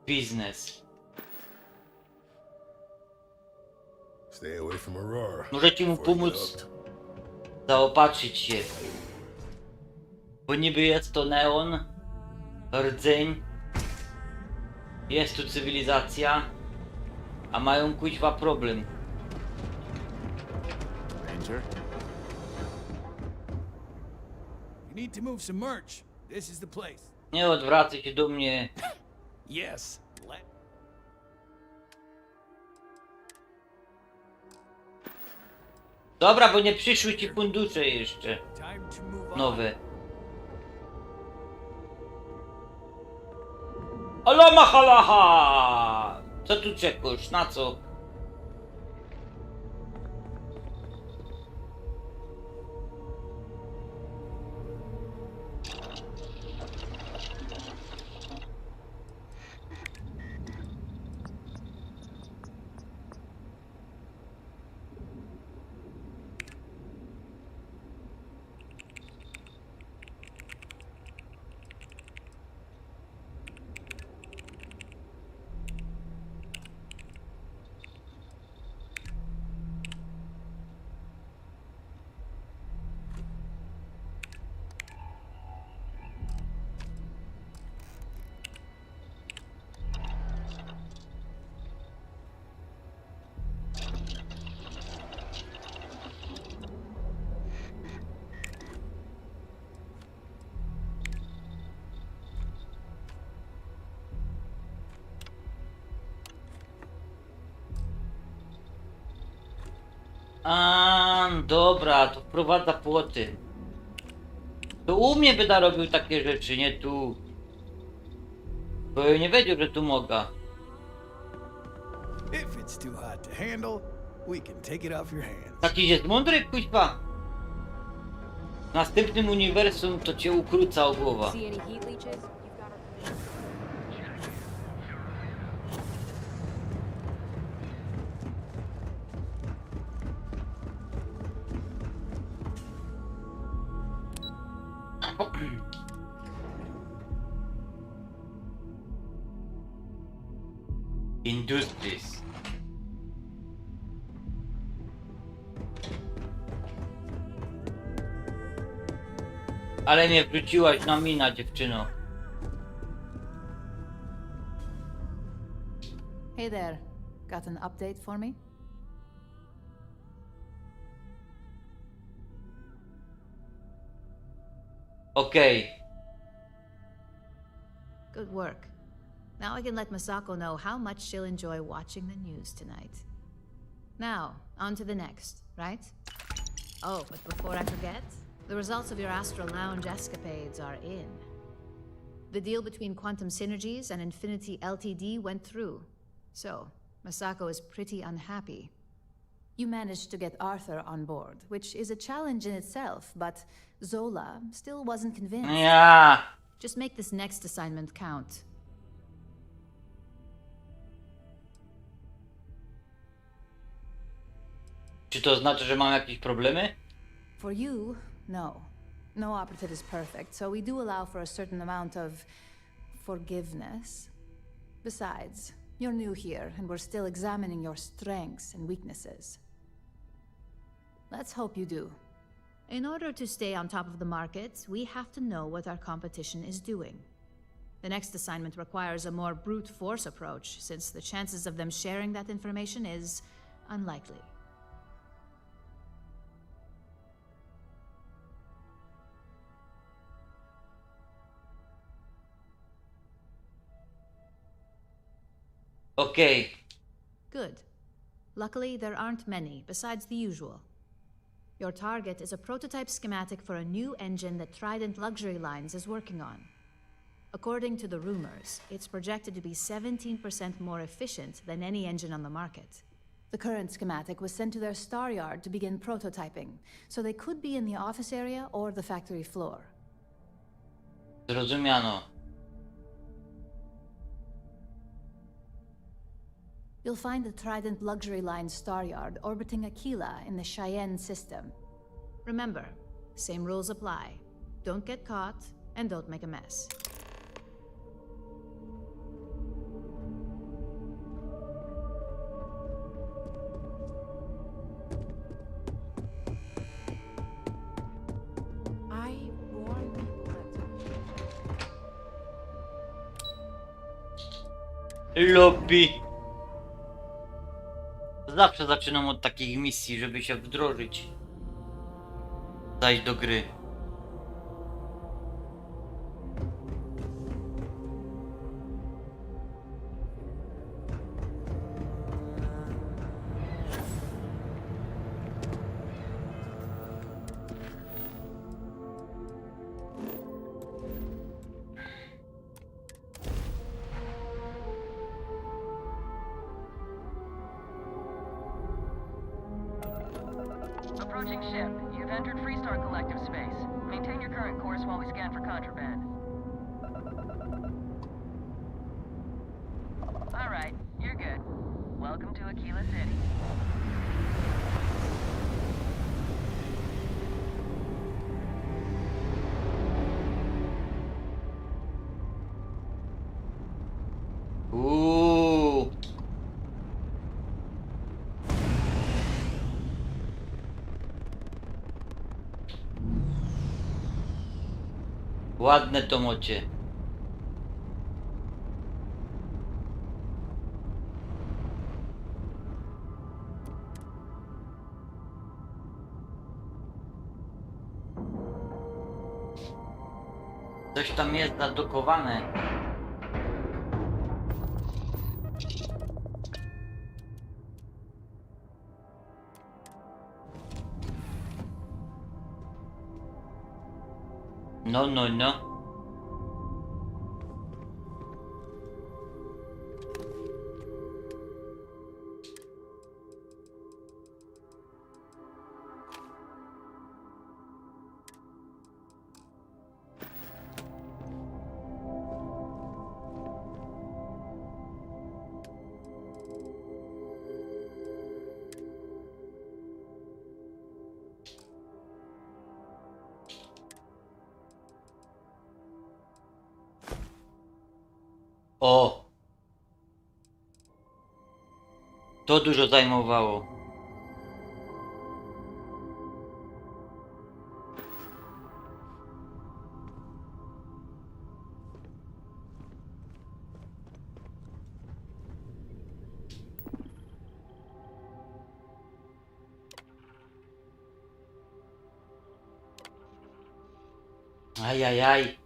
biznes. Stay away from Aurora. Możecie mu pomóc zaopatrzyć się. Bo niby jest to neon, rdzeń, jest tu cywilizacja, a mają kuźwa problem. Ranger? You need to move some merch. This is the place. Nie odwracaj się do mnie. Yes. Dobra, bo nie przyszły ci fundusze jeszcze. Nowe. Alama halaha! Co tu czekasz? Na co? A, dobra, to wprowadza płoty. To u mnie by robił takie rzeczy, nie tu. Bo ja nie wiedział, że tu mogę. If it's too hot to handle, we can take it off your hands. Taki jest mądry, kuźba. W następnym uniwersum to cię ukróca o głowa. See any heat leeches? You've got our Industries. Ale mnie wróciłaś na mina, dziewczyno. Hey there. Got an update for me? Okej. Good work. Now I can let Masako know how much she'll enjoy watching the news tonight. Now, on to the next, right? Oh, but before I forget, the results of your Astral Lounge escapades are in. The deal between Quantum Synergies and Infinity Ltd went through. So, Masako is pretty unhappy. You managed to get Arthur on board, which is a challenge in itself, but Zola still wasn't convinced. Yeah. Just make this next assignment count. Czy to znaczy, że mam jakieś problemy? For you, no. No operative is perfect, so we do allow for a certain amount of forgiveness. Besides, you're new here, and we're still examining your strengths and weaknesses. Let's hope you do. In order to stay on top of the market, we have to know what our competition is doing. The next assignment requires a more brute force approach, since the chances of them sharing that information is unlikely. Okay. Good. Luckily, there aren't many, besides the usual. Your target is a prototype schematic for a new engine that Trident Luxury Lines is working on. According to the rumors, it's projected to be 17% more efficient than any engine on the market. The current schematic was sent to their star yard to begin prototyping, so they could be in the office area or the factory floor. Zrozumiano. You'll find the Trident Luxury Line star yard orbiting Aquila in the Cheyenne system. Remember, same rules apply. Don't get caught, and don't make a mess. I warn people Lobby. Zawsze zaczynam od takich misji, żeby się wdrożyć. Zajść do gry. Approaching ship. You've entered Freestar Collective space. Maintain your current course while we scan for contraband. Alright, you're good. Welcome to Aquila City. Ładne to mocie. Coś tam jest zadokowane. No, no, no. O! To dużo zajmowało. Ajajaj.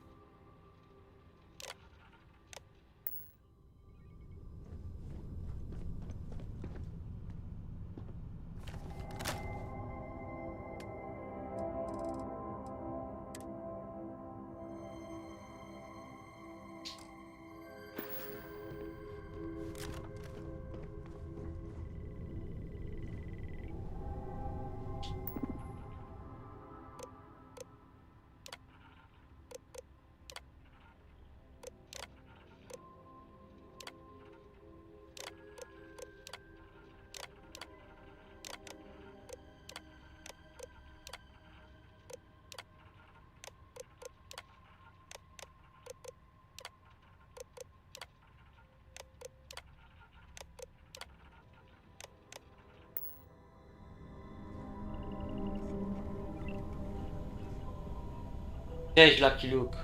Cześć Lucky Luke.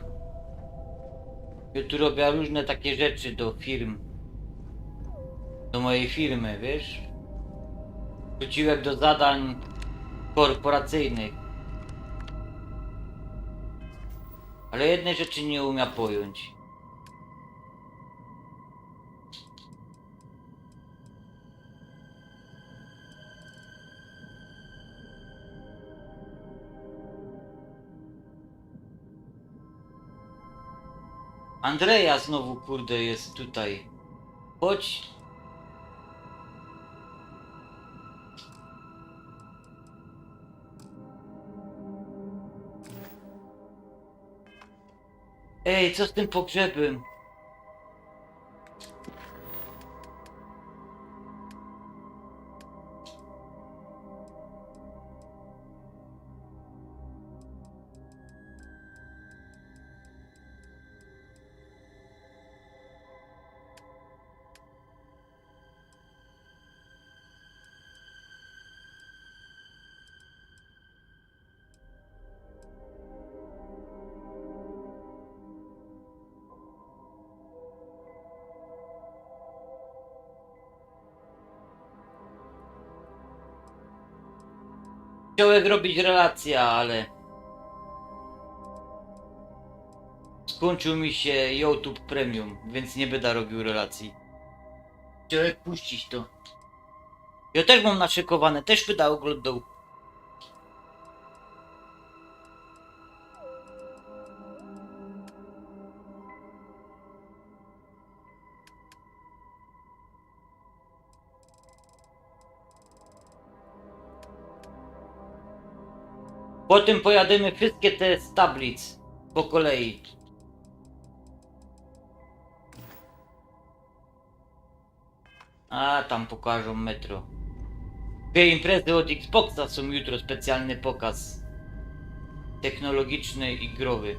Ja tu robię różne takie rzeczy do firm. Do mojej firmy, wiesz? Wróciłem do zadań korporacyjnych. Ale jednej rzeczy nie umiem pojąć. Andrea znowu, kurde, jest tutaj. Chodź. Ej, co z tym pogrzebem? Chciałem robić relację, ale skończył mi się YouTube Premium, więc nie będę robił relacji. Chciałem puścić to. Ja też mam naszykowane, też będę oglądał. Potem pojadymy wszystkie te z tablic po kolei. A tam pokażą metro. Dwie imprezy od Xboxa są jutro, specjalny pokaz technologiczny i growy.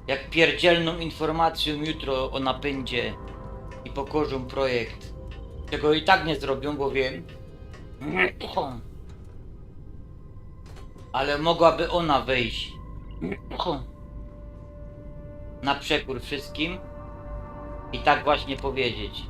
Jak pierdzielną informacją jutro o napędzie i pokorzą projekt, czego i tak nie zrobią, bo wiem. Ale mogłaby ona wejść na przekór wszystkim i tak właśnie powiedzieć.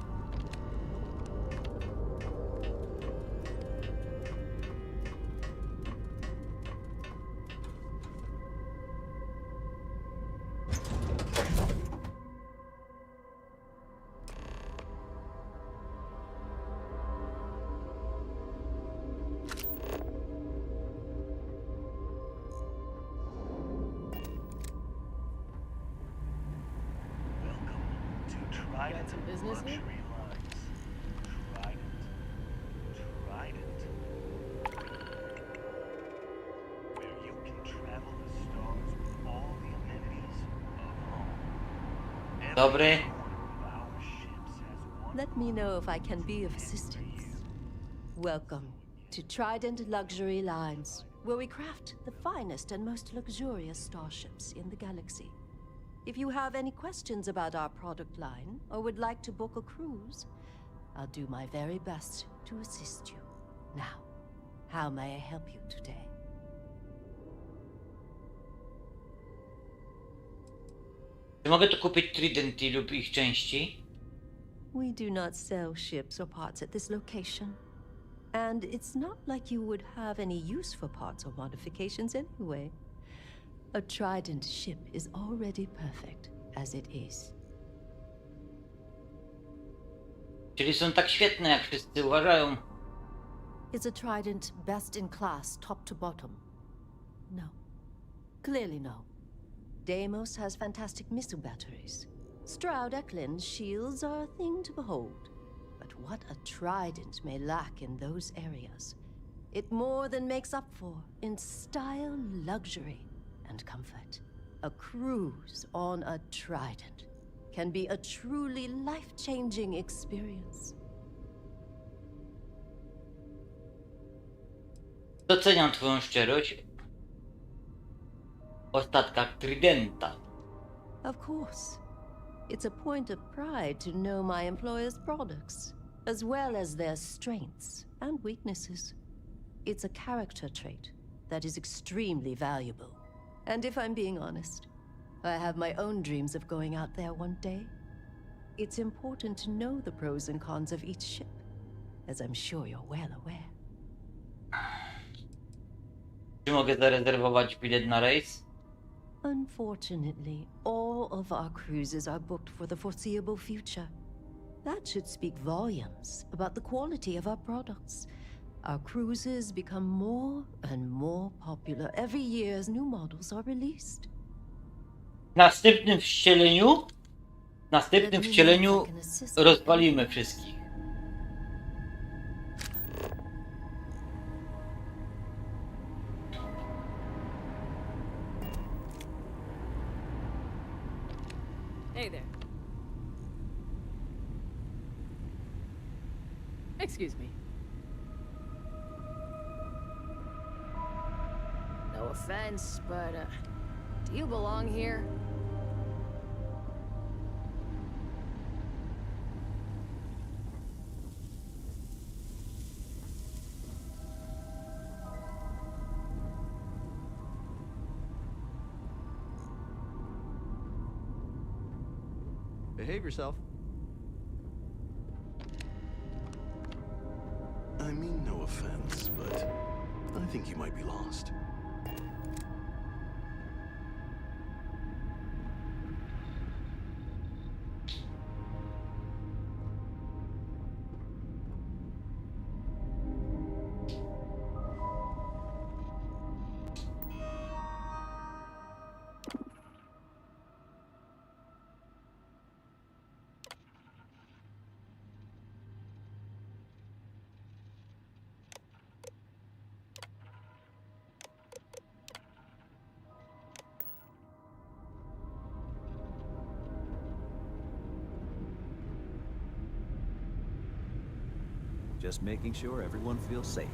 Got some business here? Dobry. Let me know if I can be of assistance. Welcome to Trident Luxury Lines, where we craft the finest and most luxurious starships in the galaxy. If you have any questions about our product line or would like to book a cruise, I'll do my very best to assist you. Now, how may I help you today? Czy mogę tu kupić Tridenty lub ich części? We do not sell ships or parts at this location. And it's not like you would have any use for parts or modifications anyway. A Trident ship is already perfect as it is. Czyli są tak świetne, jak wszyscy uważają. Is a Trident best in class, top to bottom? No. Clearly no. Deimos has fantastic missile batteries. Stroud Eklund's shields are a thing to behold. But what a Trident may lack in those areas, it more than makes up for in style, luxury, and comfort. A cruise on a Trident can be a truly life-changing experience. Doceniam twoją szczerość o statkach Tridenta. Of course. It's a point of pride to know my employer's products, as well as their strengths and weaknesses. It's a character trait that is extremely valuable. And if I'm being honest, I have my own dreams of going out there one day. It's important to know the pros and cons of each ship, as I'm sure you're well aware. Czy mogę zarezerwować bilet na rejs? Unfortunately, all of our cruises are booked for the foreseeable future. That should speak volumes about the quality of our products. Our cruises become more and more popular every year as new models are released. W następnym wcieleniu rozwalimy wszystkich. Hey there. Excuse me. No offense, but do you belong here? Behave yourself. I mean no offense, but I think you might be lost. Just making sure everyone feels safe.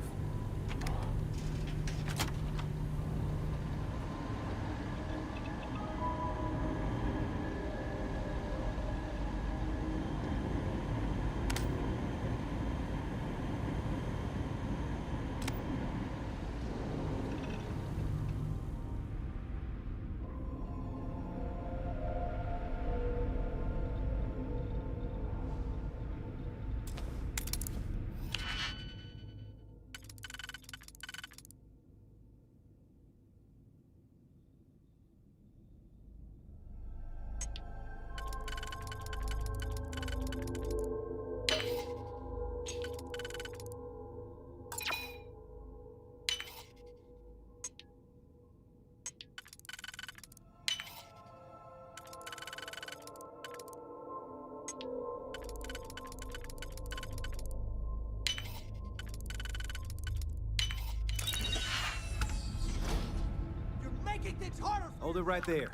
Hold it right there.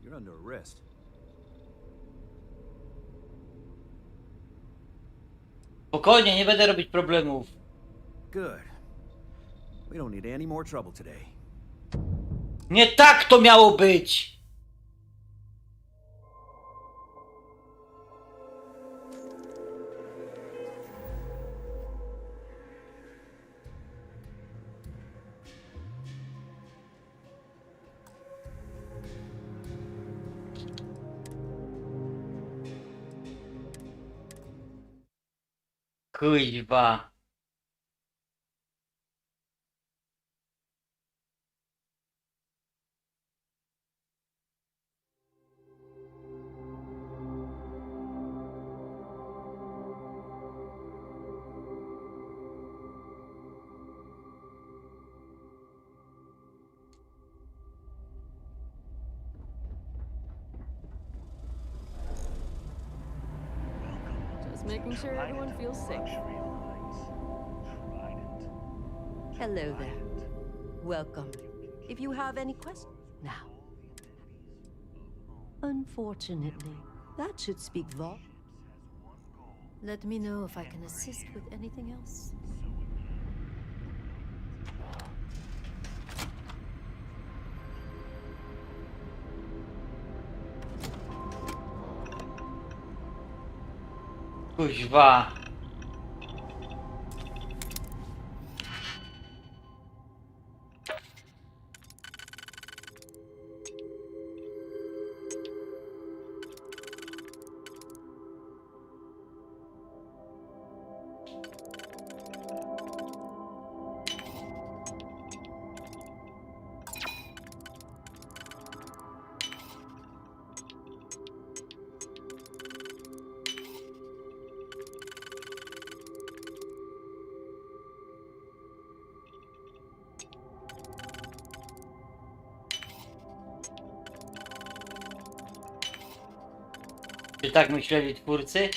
You're under arrest. Spokojnie, nie będę robić problemów. Good. We don't need any more trouble today. Nie tak to miało być! Kuźwa. Just making sure everyone feels safe. Hello there. Welcome. If you have any questions now. Unfortunately, that should speak volumes. Let me know if I can assist with anything else. Kuźwa. Czy tak myśleli twórcy?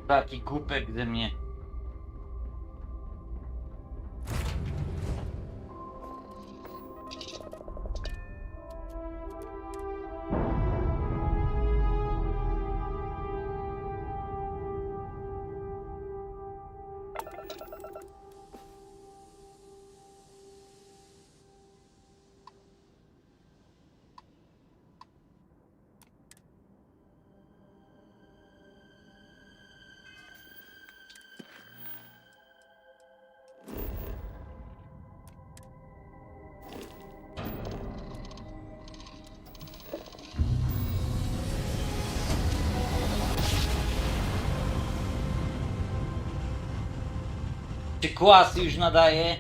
Taki głupek ze mnie. Czy kłas już nadaje?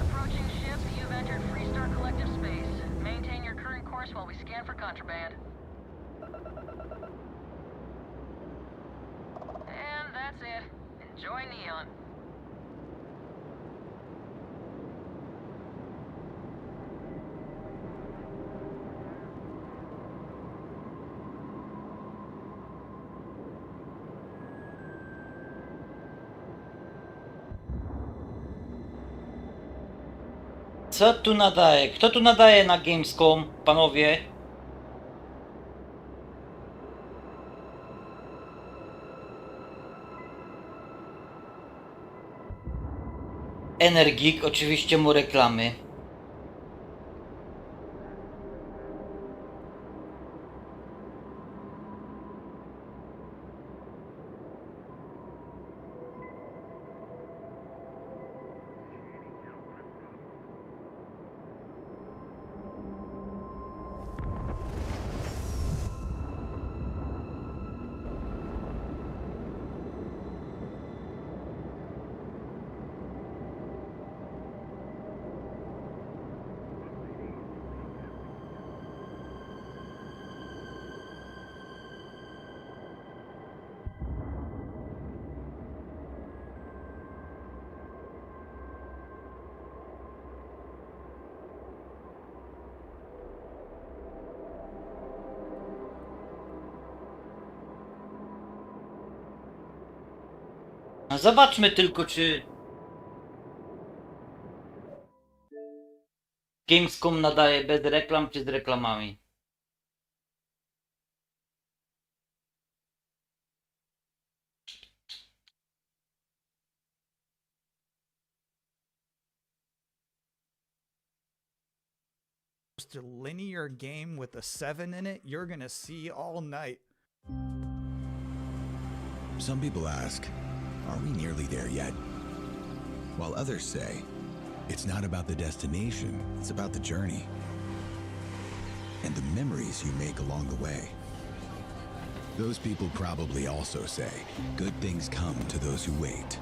Approaching ship, you've entered Freestar Collective space. Maintain your current course while we scan for contraband. And that's it. Enjoy Neon. Co tu nadaje? Kto tu nadaje na Gamescom, panowie? Energik, oczywiście mu reklamy. No zobaczmy tylko, czy Gamescom nadaje bez reklam, czy z reklamami. A linear game with a 7 in it, you're gonna see all night. Some people ask, are we nearly there yet? While others say, it's not about the destination, it's about the journey. And the memories you make along the way. Those people probably also say, good things come to those who wait.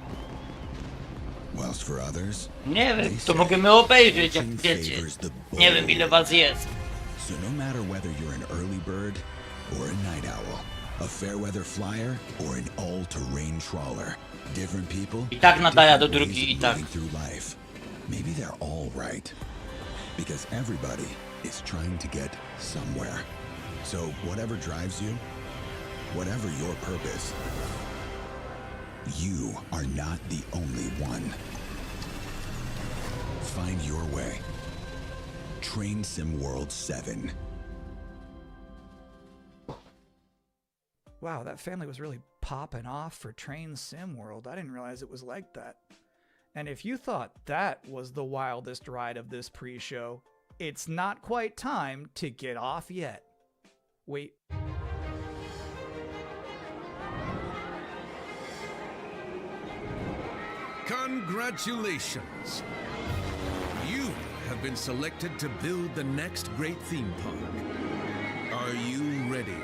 Whilst for others, nie wiem, to możemy obejrzeć, jak wiecie. Nie wiem, ile was jest. So no matter whether you're an early bird or a night owl, a fair weather flyer or an all-terrain trawler, different people, I tak nadaje do drugi, i tak. through life. Maybe they're all right. Because everybody is trying to get somewhere. So whatever drives you, whatever your purpose, you are not the only one. Find your way. Train Sim World 7. Wow, that family was really popping off for Train Sim World. I didn't realize it was like that. And if you thought that was the wildest ride of this pre-show, it's not quite time to get off yet. Wait. Congratulations! You have been selected to build the next great theme park. Are you ready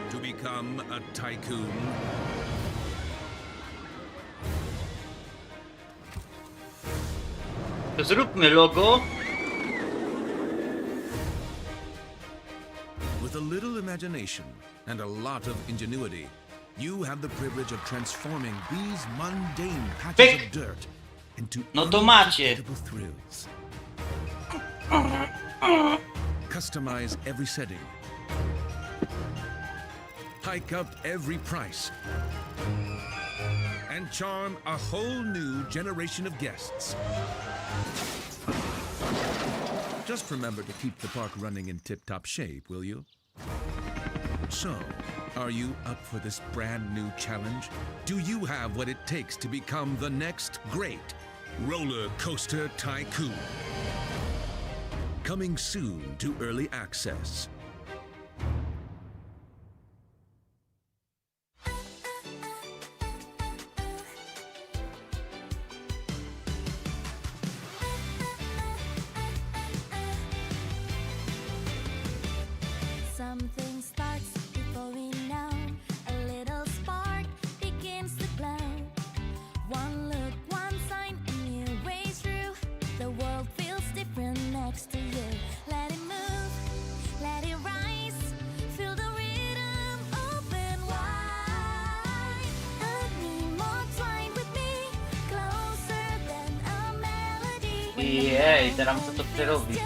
to become a tycoon? Zróbmy logo. With a little imagination and a lot of ingenuity, you have the privilege of transforming these mundane patches of dirt into unforgettable thrills. Customize every setting. Hike up every price. And charm a whole new generation of guests. Just remember to keep the park running in tip-top shape, will you? So, are you up for this brand new challenge? Do you have what it takes to become the next great roller coaster tycoon? Coming soon to early access. Something starts before we know. A little spark begins to glow. One look, one sign, a new way through. The world feels different next to you. Let it move, let it rise. Feel the rhythm, open wide. And more twine with me, closer than a melody. Jej, teraz muszę to przerobić.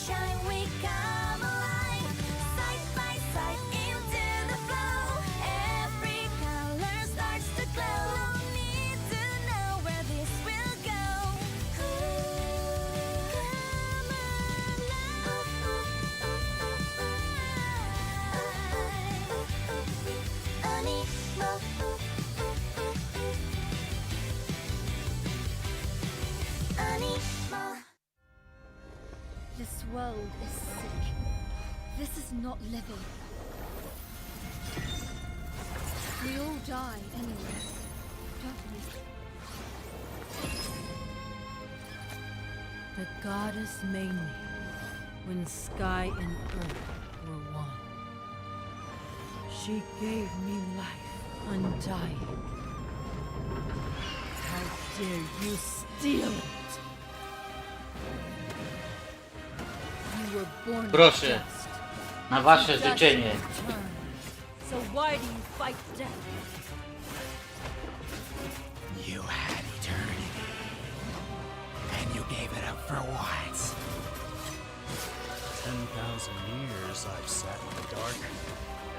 Shine, we come alive. Side by side, This world is sick. This is not living. We all die anyway, don't we? The goddess made me when sky and earth were one. She gave me life undying. How dare you steal it? You were born Proszę, just. na wasze Dust życzenie. return. So why do you fight death? You had eternity, and you gave it up for what? 10,000 years I've sat in the dark,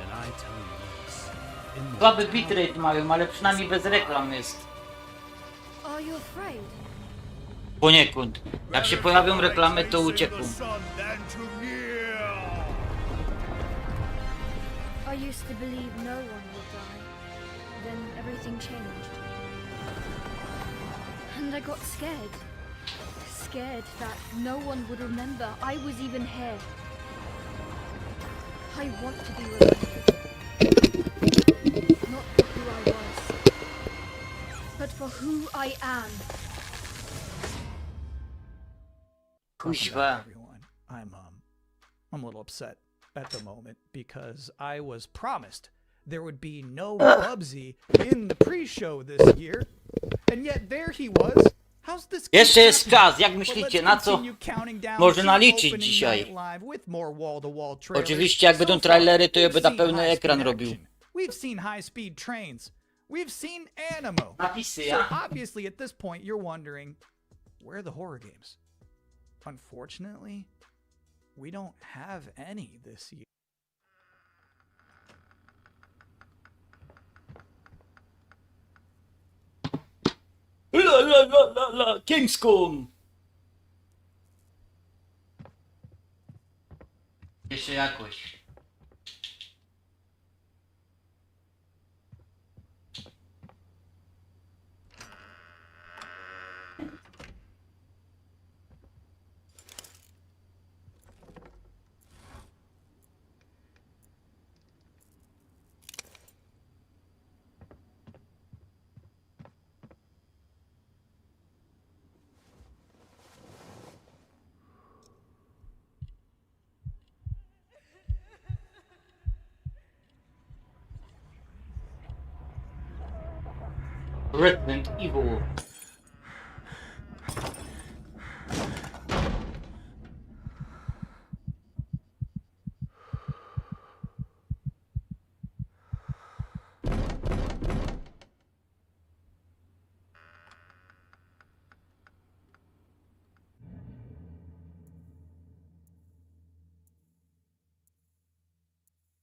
and I tell you this. In the Słaby bitrate mają, ale przynajmniej bez reklam jest. Are you afraid? Poniekąd. Jak się pojawią reklamy, to uciekną. I used to believe no one would die. Then everything changed. And I got scared. Scared that no one would remember I was even here. I want to be remembered. Not for who I was, but for who I am. Kuźwa. Everyone, I'm a little upset at the moment because I was promised there would be no Bubsy in the pre-show this year, and yet there he was. How's this? Jeszcze jest czas, jak myślicie, na co można liczyć dzisiaj? Oczywiście jak będą trailery, to ja będę pełny ekran robił. We've seen high-speed trains. We've seen Animo. Napisy, So ja? obviously at this point you're wondering, where are the horror games? Unfortunately, we don't have any this year. La, Gamescom! Jeszcze jakoś. Resident Evil.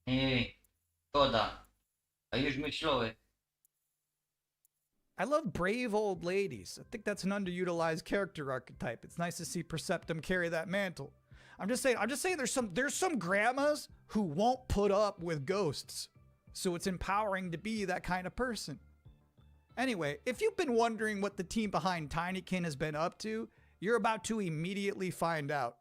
Ej, szkoda. A już myślałem. I love brave old ladies. I think that's an underutilized character archetype. It's nice to see Perceptum carry that mantle. I'm just saying there's some grandmas who won't put up with ghosts. So it's empowering to be that kind of person. Anyway, if you've been wondering what the team behind Tinykin has been up to, you're about to immediately find out.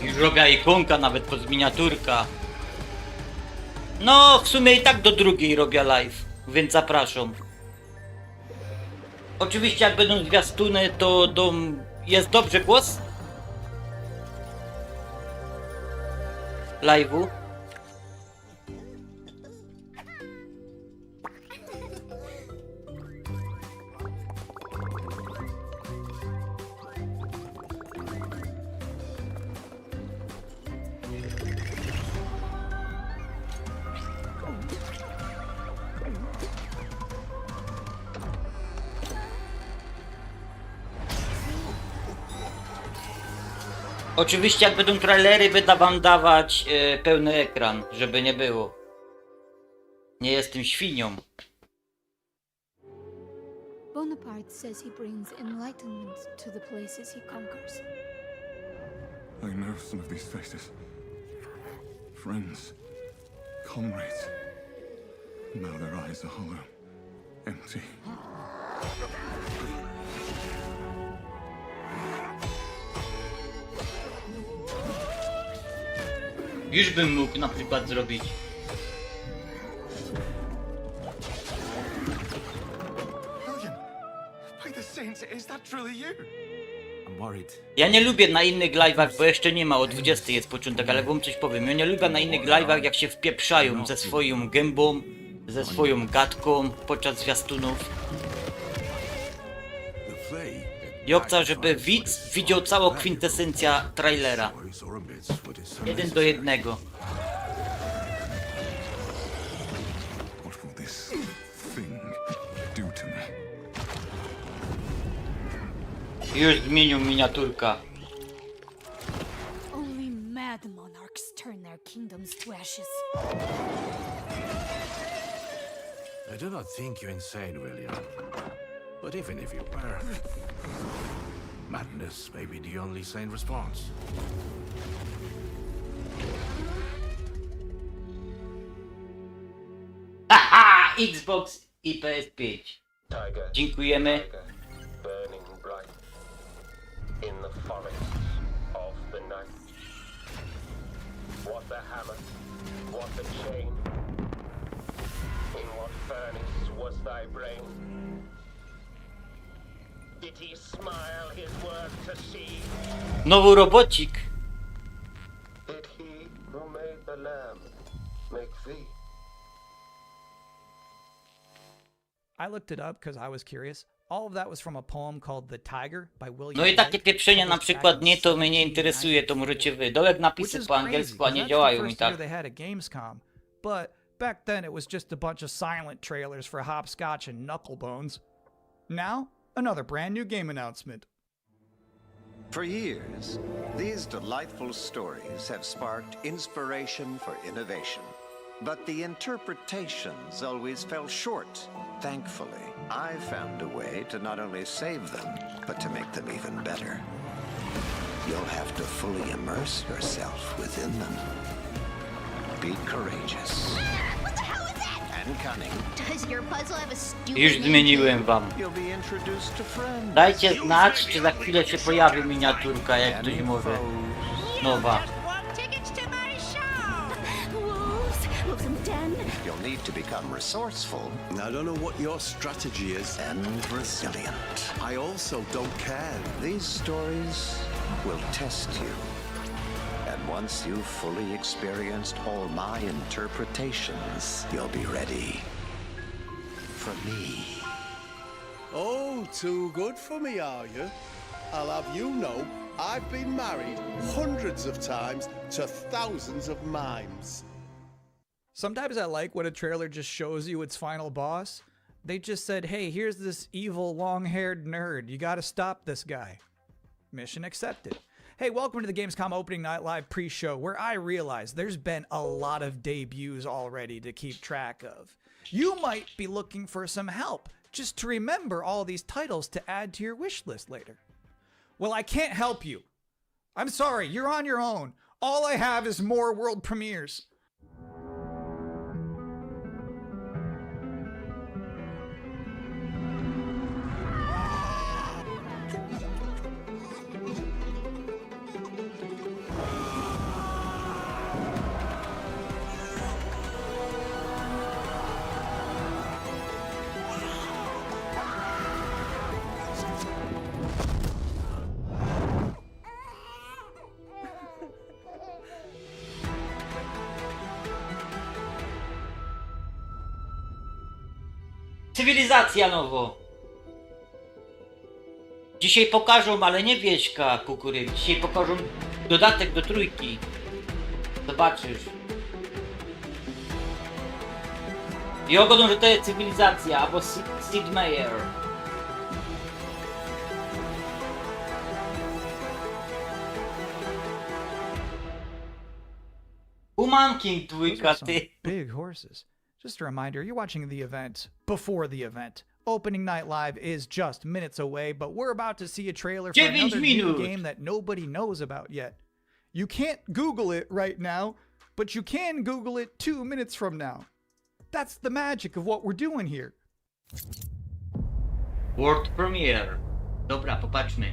Już robię ikonka nawet pod miniaturka. No, w sumie i tak do drugiej robię live, więc zapraszam. Oczywiście jak będą zwiastuny, to jest dobrze głos? Live'u. Oczywiście jak będą trailery, będę wam dawać pełny ekran, żeby nie było. Nie jestem świnią. Bonaparte says he brings enlightenment to the places he conquers. I know some of these faces. Friends, comrades. Now their eyes are hollow, empty. Już bym mógł na przykład zrobić. By the saints, is that truly you? I'm worried. Ja nie lubię na innych live'ach, bo jeszcze nie ma, o 20 jest początek, ale wam coś powiem. Ja nie lubię na innych live'ach, jak się wpieprzają ze swoją gębą, ze swoją gadką podczas zwiastunów. Ja chcę, żeby widz widział całą kwintesencja trailera. 1 do 1. What will this thing do to me? Już zmienił miniaturka. Only mad monarchs turn their kingdoms to ashes. I do not think you insane, William. But even if you were, madness may be the only sane response. Haha! Xbox i PS5. Dziękujemy. Burning bright in the forests of the night. What the hammer, what the chain, in what furnace was thy brain? Did he smile his work to see? Nowy robocik. Did he who made the lamb make thee? I looked it up because I was curious. All of that was from a poem called The Tiger by William. No i takie pieprzenia na przykład nie, to mnie nie interesuje, to możecie wy. Dołek napisy po angielsku, a nie działają i tak. They had a Gamescom, but back then it was just a bunch of silent trailers for Hopscotch and Knucklebones. Now, another brand new game announcement. For years, these delightful stories have sparked inspiration for innovation. But the interpretations always fell short. Thankfully, I found a way to not only save them, but to make them even better. You'll have to fully immerse yourself within them. Be courageous. What the hell is that? And cunning. Does your puzzle have a stupid Już zmieniłem wam. You'll be introduced to friends. Dajcie znać, czy za chwilę się pojawi miniaturka, jak ktoś może. Nowa. You'll need to become resourceful. I don't know what your strategy is. And resilient. I also don't care. These stories will test you. And once you've fully experienced all my interpretations, you'll be ready for me. Oh, too good for me, are you? I'll have you know, I've been married hundreds of times to thousands of mimes. Sometimes I like when a trailer just shows you its final boss. They just said, hey, here's this evil long-haired nerd. You gotta stop this guy. Mission accepted. Hey, welcome to the Gamescom Opening Night Live pre-show, where I realize there's been a lot of debuts already to keep track of. You might be looking for some help, just to remember all these titles to add to your wish list later. Well, I can't help you. I'm sorry, you're on your own. All I have is more world premieres. Cywilizacja nowo. Dzisiaj pokażą, ale nie wieśka kukuryk. Dzisiaj pokażą dodatek do trójki. Zobaczysz. I ogodą, że to jest cywilizacja, albo Sid Meier. Monkey Those dwójka, are some ty. big horses. Just a reminder, you're watching the event before the event. Opening Night Live is just minutes away, but we're about to see a trailer for 9 another new minut. game that nobody knows about yet. You can't Google it right now, but you can Google it 2 minutes from now. That's the magic of what we're doing here. World premiere. Dobra, popatrzmy.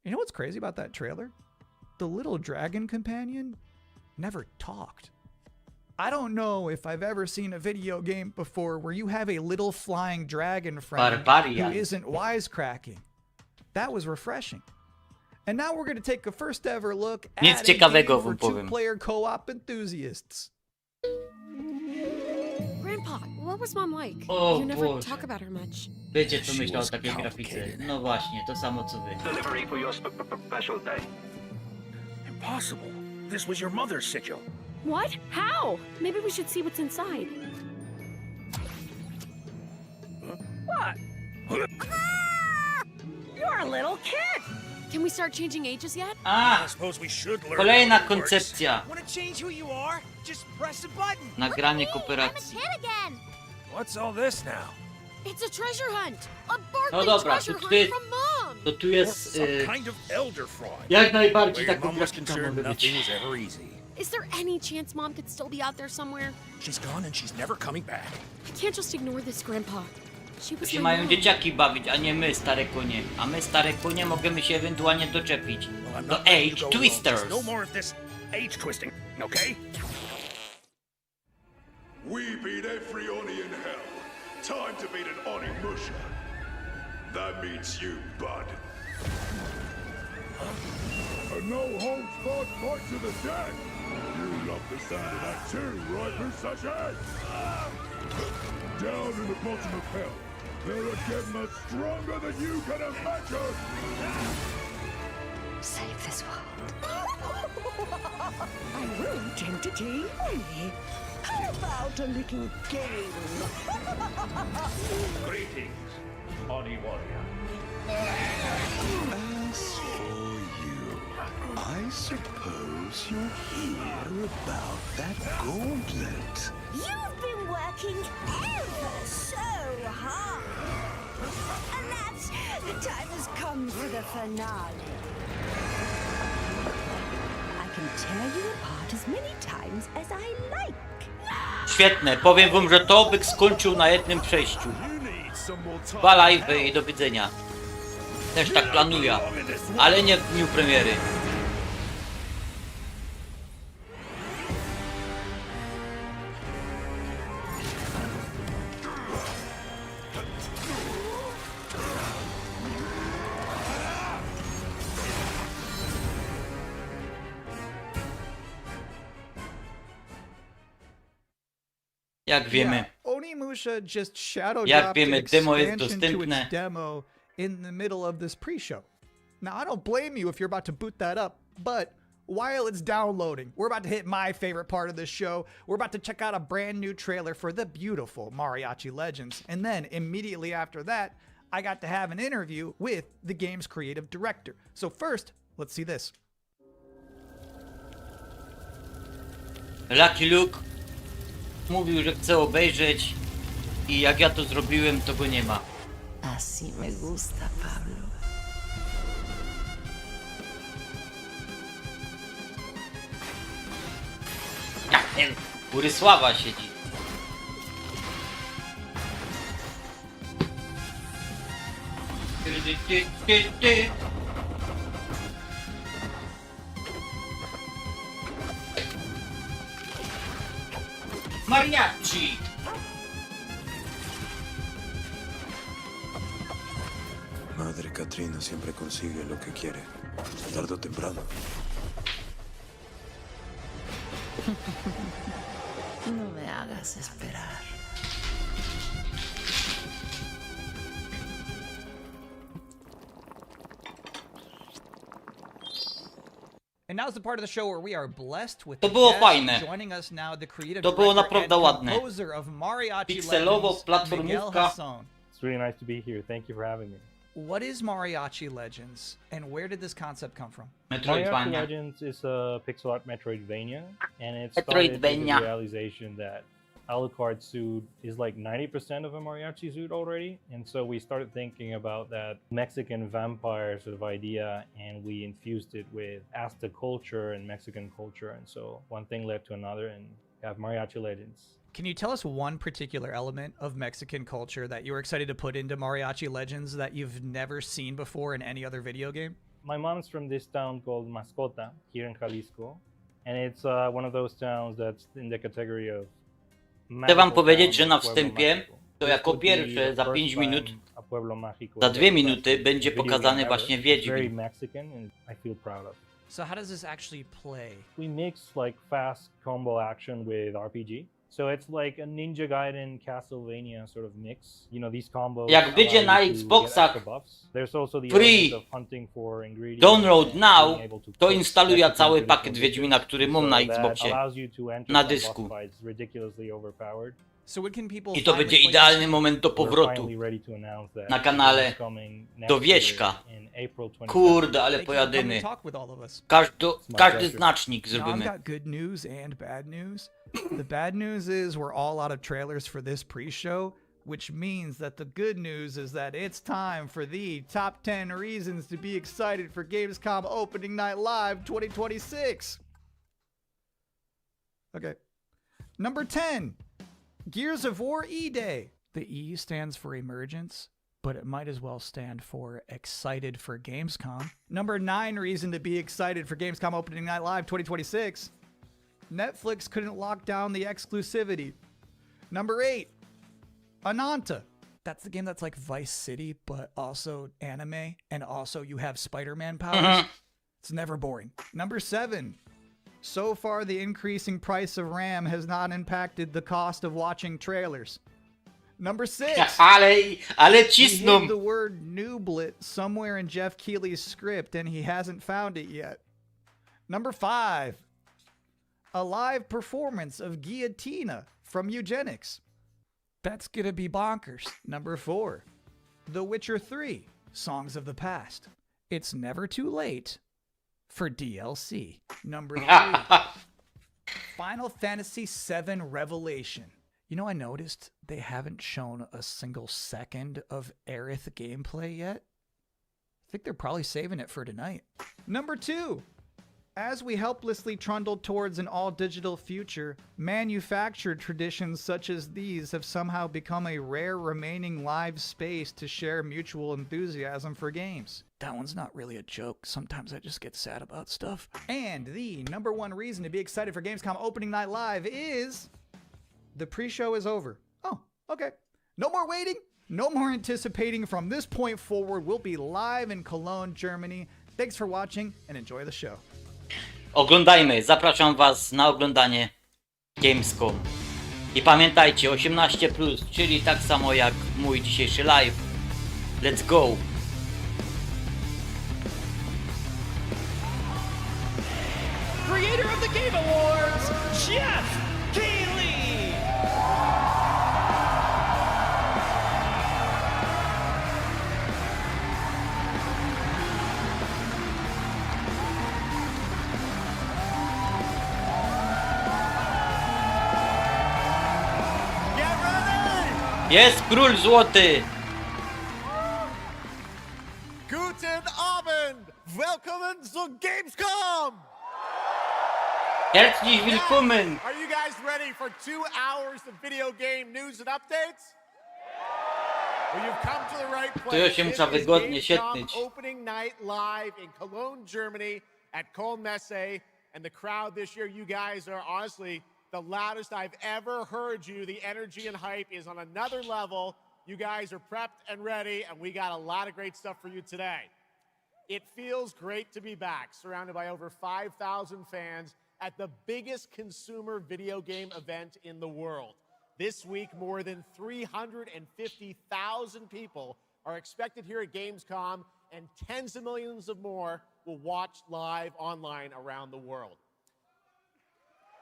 You know what's crazy about that trailer? The little dragon companion never talked. I don't know if I've ever seen a video game before where you have a little flying dragon friend who Barbarian. isn't wisecracking. That was refreshing. And now we're going to take a first ever look Nic at a ciekawego game for wam powiem. two-player co-op enthusiasts. Grandpa, what was Mom like? O You never Boże. talk about her much. Wiecie co myślał o takiej grafice? No właśnie, to samo co wy. Delivery for your special day. Impossible. This was your mother's sigil. What? How? Maybe we should see what's inside. What? You're a little kid! Can we start changing ages yet? A! I suppose we should learn Kolejna how it works. koncepcja. Want to change who you are? Just press a button. Nagranie kooperacji. again! What's all this now? It's a treasure hunt! A No birthday dobra, treasure to hunt tu jest, from Mom! to tu jest Some kind of elder fraud. jak najbardziej Where your taką mom was grafiką concerned, może być. nothing was ever easy. Is there any chance Mom could still be out there somewhere? She's gone and she's never coming back. I can't just ignore this, Grandpa. She Tu was się my mają mom. dzieciaki bawić, a nie my, stare konie. A my, stare konie, możemy się ewentualnie doczepić. Well, I'm Do not letting you Age go alone. Twisters. Just no more of this age twisting, okay? We beat every Oni in hell. Time to beat an Oni musher. That means you, bud. A no-holds-barred fight to the death. You love the sound of that too, right, Musashi? Down in the bottom of hell, there are Gemmas stronger than you can imagine. Save this world. I won't entertain me. How about a little game? Greetings, Oni warrior. As for you, I suppose you're here about that gauntlet. You've been working ever so hard. Alas, the time has come for the finale. I can tear you apart as many times as I like. Świetne, powiem wam, że to byk skończył na jednym przejściu. 2 live'y i do widzenia. Też tak planuję, ale nie w dniu premiery. Jak wiemy, Yeah, Onimusha just shadow Jak dropped wiemy, an demo jest expansion to dostępne. its demo in the middle of this pre-show. Now, I don't blame you if you're about to boot that up, but while it's downloading, we're about to hit my favorite part of this show. We're about to check out a brand new trailer for the beautiful Mariachi Legends. And then immediately after that, I got to have an interview with the game's creative director. So first, let's see this. Lucky Luke mówił, że chce obejrzeć i jak ja to zrobiłem, to go nie ma. Así me gusta, Pablo. Urysława siedzi. Mariachi! Madre Katrina siempre consigue lo que quiere, tarde o temprano. No me hagas esperar. And now's the part of the show where we are blessed with To było guest fajne. joining us now, the creative To było director naprawdę and ładne. composer of Mariachi Pikselowo, Legends, platformówka. Miguel Hasson. It's really nice to be here. Thank you for having me. What is Mariachi Legends, and where did this concept come from? Mariachi Legends is a pixel art Metroidvania, and it started with the realization that Alucard's suit is like 90% of a mariachi suit already, and so we started thinking about that Mexican vampire sort of idea, and we infused it with Aztec culture and Mexican culture, and so one thing led to another, and we have Mariachi Legends. Can you tell us one particular element of Mexican culture that you were excited to put into Mariachi Legends that you've never seen before in any other video game? My mom's from this town called Mascota here in Jalisco, and it's one of those towns that's in the category of Chcę wam powiedzieć, że na wstępie to jako pierwsze za 5 minut, za 2 minuty będzie pokazany właśnie Wiedźmin. So how does this actually play? We mix like fast combo action with RPG. So it's like a Ninja Gaiden Castlevania sort of mix. You know, these combos. Jak wyjdzie na Xboxach There's also the free of hunting for ingredients download now, to instaluję cały pakiet Wiedźmina, który mam na Xboxie, na dysku. So when can people I to będzie idealny moment do powrotu na kanale do Wieśka. Kurde, ale pojadymy. Każdy znacznik zrobimy. I've got good news and bad news. The bad news is we're all out of trailers for this pre-show, which means that the good news is that it's time for the top 10 reasons to be excited for Gamescom Opening Night Live 2026. Okay. Number 10, Gears of War E-Day. The E stands for emergence, but it might as well stand for excited for Gamescom. Number 9 reason to be excited for Gamescom Opening Night Live 2026. Netflix couldn't lock down the exclusivity. Number 8, Ananta. That's the game that's like Vice City, but also anime, and also you have Spider-Man powers. It's never boring. Number 7, so far the increasing price of RAM has not impacted the cost of watching trailers. Number 6, ale he cisną. hid the word nooblet somewhere in Jeff Keighley's script and he hasn't found it yet. Number 5, a live performance of Guillotina from Eugenics. That's gonna be bonkers. Number 4, The Witcher 3, Songs of the Past. It's never too late for DLC. Number 3, Final Fantasy VII Revelation. You know, I noticed they haven't shown a single second of Aerith gameplay yet. I think they're probably saving it for tonight. Number 2, as we helplessly trundle towards an all-digital future, manufactured traditions such as these have somehow become a rare remaining live space to share mutual enthusiasm for games. That one's not really a joke. Sometimes I just get sad about stuff. And the number 1 reason to be excited for Gamescom Opening Night Live is the pre-show is over. Oh, okay. No more waiting. No more anticipating. From this point forward, we'll be live in Cologne, Germany. Thanks for watching and enjoy the show. Oglądajmy, zapraszam was na oglądanie Gamescom. I pamiętajcie, 18+, czyli tak samo jak mój dzisiejszy live. Let's go! Game Awards, Jeff Keighley! Jest król złoty! Guten Abend! Welcome to Gamescom! Herzlich willkommen! Are you guys ready for 2 hours of video game news and updates? Well, you've come to the right place. To ja się muszę wygodnie Gamescom siednić. opening night live in Cologne, Germany at Kölnmesse, and the crowd this year, you guys are honestly the loudest I've ever heard you. The energy and hype is on another level. You guys are prepped and ready, and we got a lot of great stuff for you today. It feels great to be back, surrounded by over 5,000 fans at the biggest consumer video game event in the world. This week, more than 350,000 people are expected here at Gamescom, and tens of millions of more will watch live online around the world.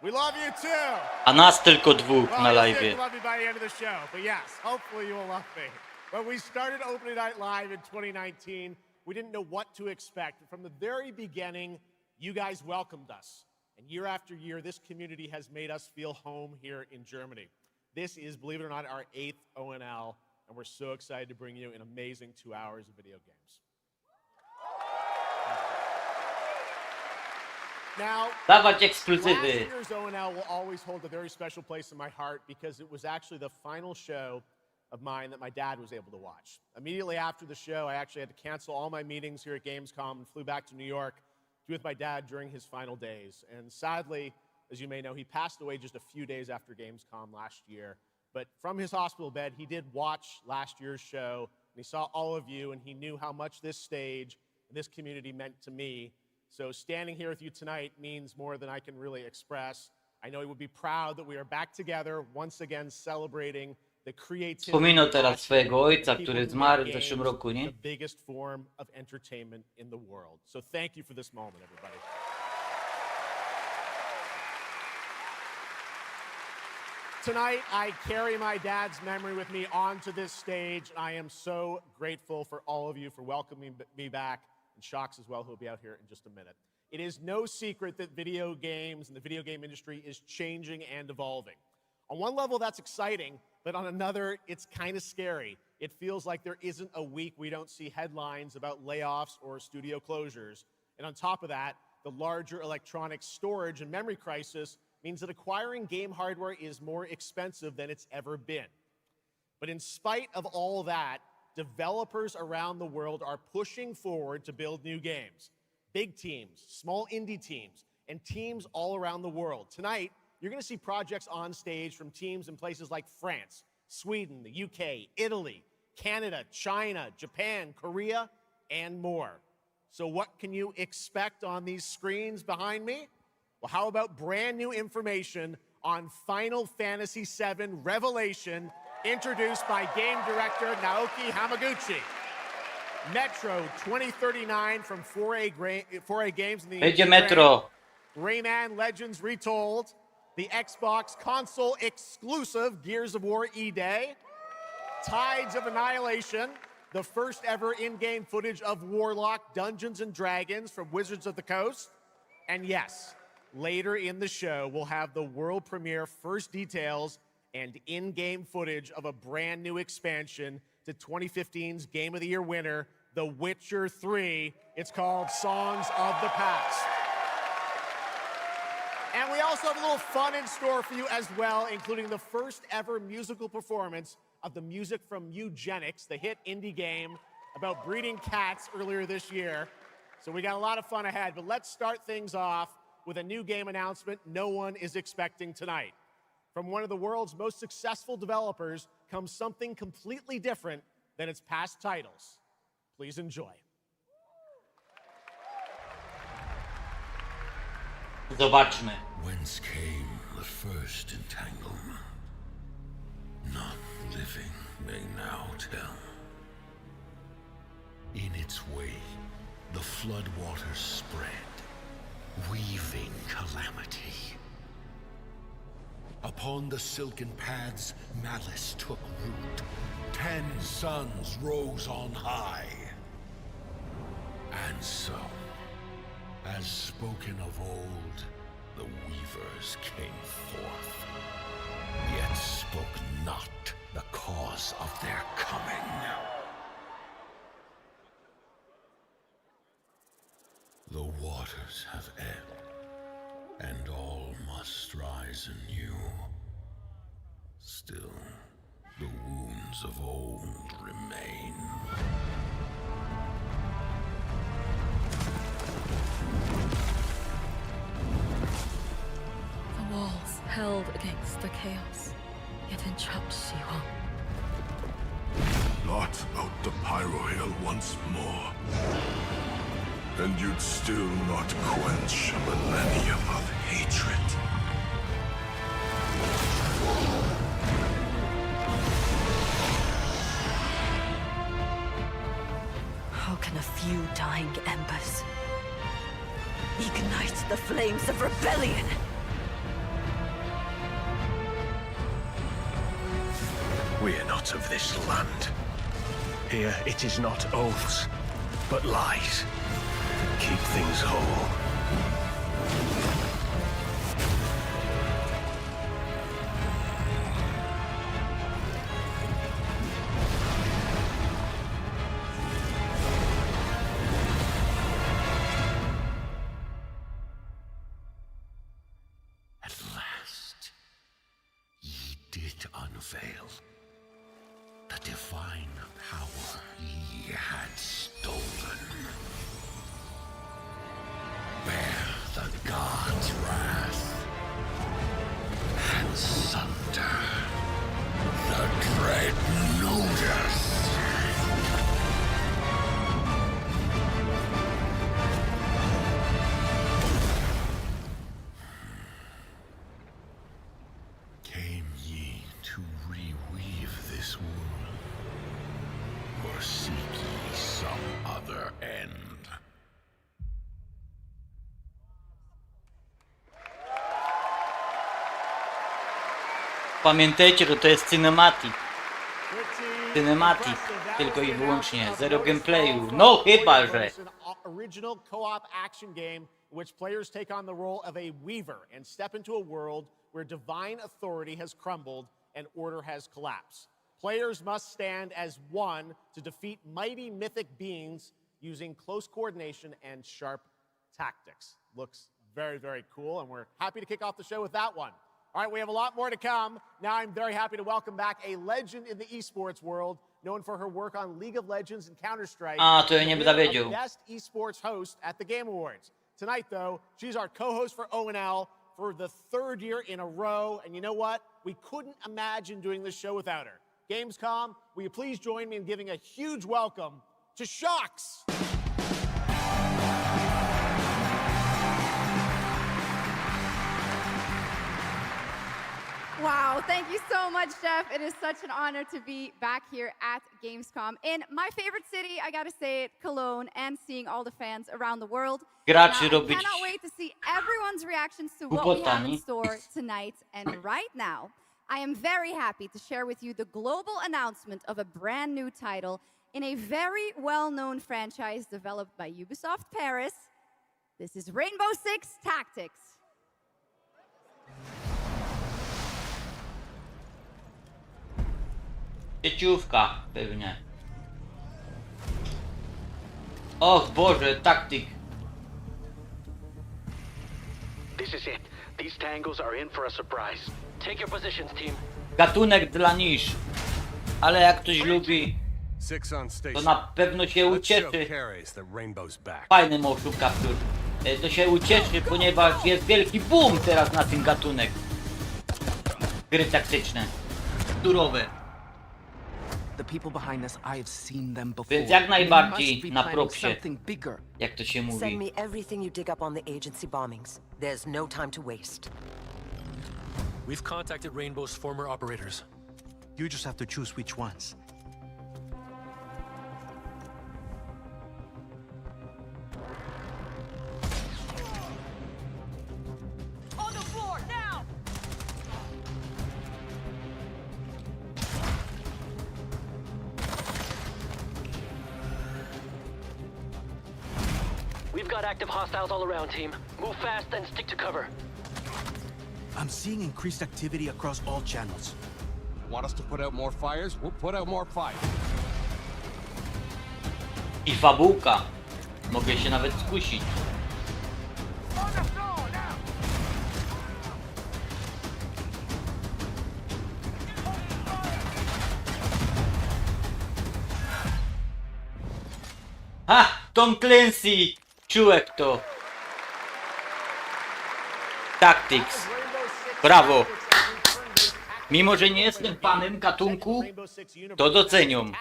We love you too. A nas tylko dwóch na Well, live. you'll love me by the end of the show, but yes, hopefully you will love me. When we started Opening Night Live in 2019, we didn't know what to expect. From the very beginning, you guys welcomed us. And year after year, this community has made us feel home here in Germany. This is, believe it or not, our 8th ONL, and we're so excited to bring you an amazing 2 hours of video games. Now, Dawać last ekskluzywy. year's ONL will always hold a very special place in my heart because it was actually the final show of mine that my dad was able to watch. Immediately after the show, I actually had to cancel all my meetings here at Gamescom and flew back to New York to be with my dad during his final days. And sadly, as you may know, he passed away just a few days after Gamescom last year. But from his hospital bed, he did watch last year's show, and he saw all of you, and he knew how much this stage and this community meant to me. So standing here with you tonight means more than I can really express. I know he would be proud that we are back together, once again celebrating the creativity. Wspominał teraz swojego ojca, people który who zmarł make w zeszłym games roku, nie? The biggest form of entertainment in the world. So thank you for this moment, everybody. Tonight, I carry my dad's memory with me onto this stage. I am so grateful for all of you for welcoming me back, and Shocks as well, who will be out here in just a minute. It is no secret that video games and the video game industry is changing and evolving. On one level, that's exciting, but on another, it's kind of scary. It feels like there isn't a week we don't see headlines about layoffs or studio closures. And on top of that, the larger electronic storage and memory crisis means that acquiring game hardware is more expensive than it's ever been. But in spite of all that, developers around the world are pushing forward to build new games. Big teams, small indie teams, and teams all around the world. Tonight, you're going to see projects on stage from teams in places like France, Sweden, the UK, Italy, Canada, China, Japan, Korea, and more. So what can you expect on these screens behind me? Well, how about brand new information on Final Fantasy VII Revelation, introduced by game director Naoki Hamaguchi. Metro 2039 from 4A Games in the Będzie Metro. Rayman Legends Retold, the Xbox console exclusive Gears of War E-Day, Tides of Annihilation, the first ever in-game footage of Warlock Dungeons & Dragons from Wizards of the Coast, and yes, later in the show, we'll have the world premiere first details and in-game footage of a brand new expansion to 2015's Game of the Year winner, The Witcher 3. It's called Songs of the Past. And we also have a little fun in store for you as well, including the first ever musical performance of the music from Eugenics, the hit indie game about breeding cats earlier this year. So we got a lot of fun ahead, but let's start things off with a new game announcement no one is expecting tonight. From one of the world's most successful developers comes something completely different than its past titles. Please enjoy. Zobaczmy. Whence came the first entanglement? None living may now tell. In its wake, the floodwaters spread, weaving calamity. Upon the silken paths, malice took root. 10 suns rose on high. And so, as spoken of old, the weavers came forth, yet spoke not the cause of their coming. The waters have ebbed, and all must rise anew. Still, the wounds of old remain. The walls held against the chaos, yet entrapped she hung. Blot out the Pyro Hill once more, and you'd still not quench a millennium of hatred. How can a few dying embers ignite the flames of rebellion? We are not of this land. Here it is not oaths, but lies that keep things whole. At last, ye did unveil the divine power ye had stolen. Bear the god's wrath, and sunder the dread Nodus. Came ye to reweave this world, or seek ye some other end? Pamiętajcie, że to jest cinematic. Cinematic, tylko i wyłącznie, zero gameplayu. No chyba, że... Original co-op action game in which players take on the role of a weaver and step into a world where divine authority has crumbled and order has collapsed. Players must stand as one to defeat mighty mythic beings using close coordination and sharp tactics. Looks very, very cool, and we're happy to kick off the show with that one. All right, we have a lot more to come. Now I'm very happy to welcome back a legend in the esports world, known for her work on League of Legends and Counter-Strike. To ja nie będę wiedział. Best esports host at the Game Awards. Tonight, though, she's our co-host for ONL for the 3rd year in a row. And you know what? We couldn't imagine doing this show without her. Gamescom, will you please join me in giving a huge welcome to Shox? Wow, thank you so much, Jeff. It is such an honor to be back here at Gamescom in my favorite city, I gotta say it, Cologne, and seeing all the fans around the world. I cannot wait to see everyone's reactions to what we have in store tonight. And right now, I am very happy to share with you the global announcement of a brand new title in a very well-known franchise developed by Ubisoft Paris. This is Rainbow Six Tactics. Sieciówka, pewnie. Och Boże, taktyk. This is it. These tangles are in for a surprise. Take your positions, team. Gatunek dla nisz. Ale jak ktoś lubi, to na pewno się ucieszy. Fajny motion capture. To się ucieszy, ponieważ jest wielki boom teraz na ten gatunek. Gry taktyczne. Turowe. Więc jak najbardziej na propsie, jak to się mówi. Send me everything you dig up on the agency bombings. There's no time to waste. We've contacted Rainbow's former operators. You just have to choose which ones. We've got active hostiles all around, team. Move fast and stick to cover. I'm seeing increased activity across all channels. Want us to put out more fires? We'll put out more fires. I fabułka. Mogę się nawet skusić. Ha! Tom Clancy! Czułek to. Tactics. Brawo. Mimo, że nie jestem fanem gatunku, to doceniam.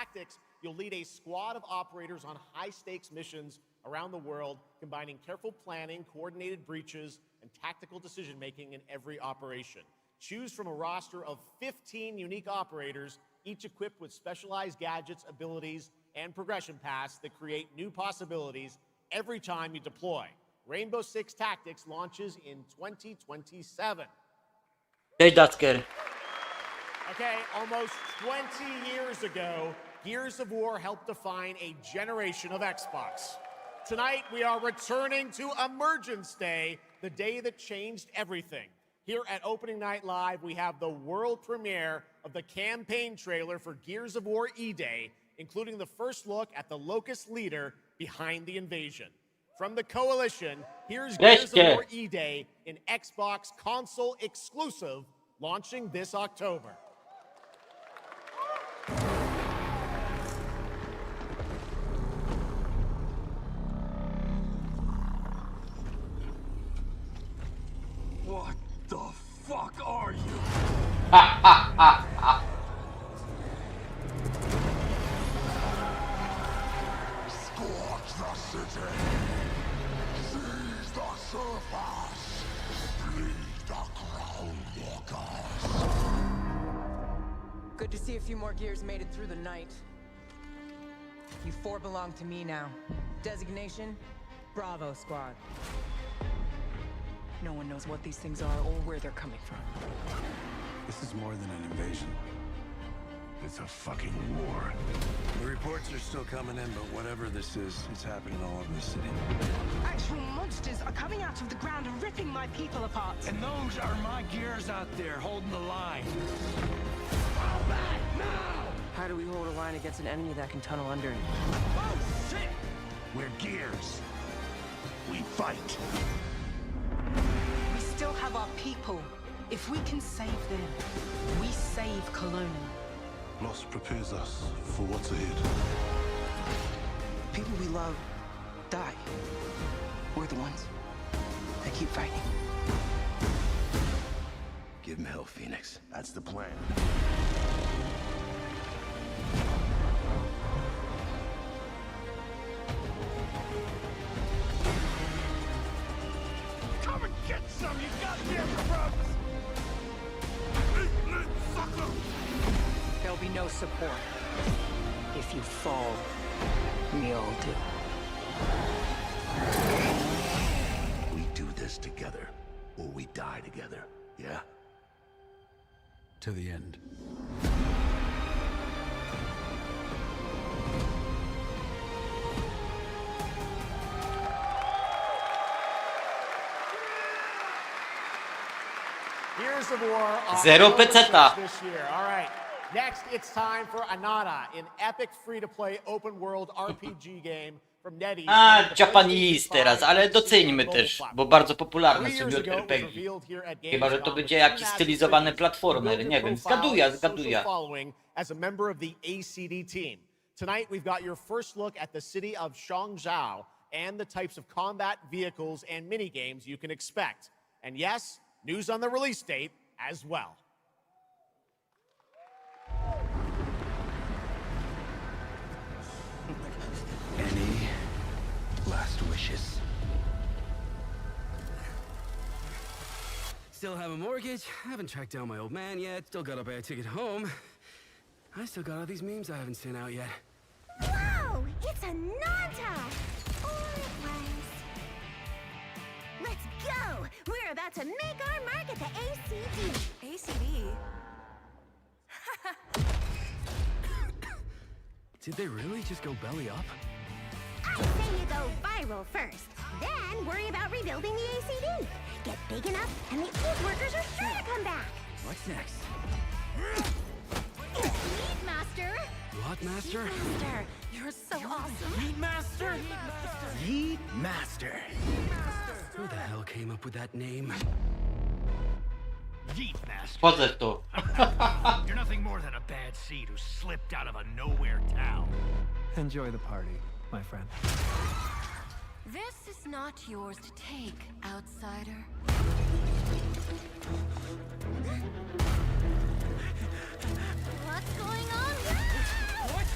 You'll lead a squad of operators on high-stakes missions around the world, combining careful planning, coordinated breaches, and tactical decision-making in every operation. Choose from a roster of 15 unique operators, each equipped with specialized gadgets, abilities, and progression paths that create new possibilities every time you deploy. Rainbow Six Tactics launches in 2027. Cześć, Dacker. Okay, almost 20 years ago, Gears of War helped define a generation of Xbox. Tonight, we are returning to Emergence Day, the day that changed everything. Here at Opening Night Live, we have the world premiere of the campaign trailer for Gears of War E-Day, including the first look at the Locust leader behind the invasion. From the Coalition, here's Gears of War E-Day, an Xbox console exclusive, launching this October. What the fuck are you? Ha ha ha ha. Scorch the city. Seize the surface. Bleed the ground walkers. Good to see a few more gears made it through the night. You four belong to me now. Designation, Bravo Squad. No one knows what these things are or where they're coming from. This is more than an invasion. It's a fucking war. The reports are still coming in, but whatever this is, it's happening all over the city. Actual monsters are coming out of the ground and ripping my people apart. And those are my gears out there holding the line. Fall back now! How do we hold a line against an enemy that can tunnel under it? Oh, shit! We're gears. We fight. We still have our people. If we can save them, we save Cologne. Loss prepares us for what's ahead. People we love die. We're the ones that keep fighting. Give him hell, Phoenix. That's the plan. Come and get some, you goddamn grubs! Eat it, sucker! There'll be no support. If you fall, we all do. We do this together, or we die together, yeah? To the end. Gears of War on Zero peceta. this year. All right. Next, it's time for Anada, an epic free-to-play open-world RPG game from NetEase. Japanese teraz, ale doceńmy też, bo bardzo popularne są JRPG. Chyba, że to będzie jakiś stylizowany platformer, nie wiem, zgaduję. As a member of the ACD team. Tonight, we've got your first look at the city of Shangzhou and the types of combat vehicles and minigames you can expect. And yes, news on the release date as well. Any last wishes? Still have a mortgage, haven't tracked down my old man yet, still got a bad ticket home. I still got all these memes I haven't sent out yet. Whoa! It's a Nanta! Or it was. Let's go! We're about to make our mark at the ACD. ACD? Did they really just go belly up? I say you go viral first. Then worry about rebuilding the ACD. Get big enough, and the old workers are sure to come back. What's next? Meat Master! What, Master? Master, you're so awesome. Heat Master! Heat Master! Who the hell came up with that name? Yeet Master. Wchodzę w to. You're nothing more than a bad seed who slipped out of a nowhere town. Enjoy the party, my friend. This is not yours to take, outsider. What's going on here? What?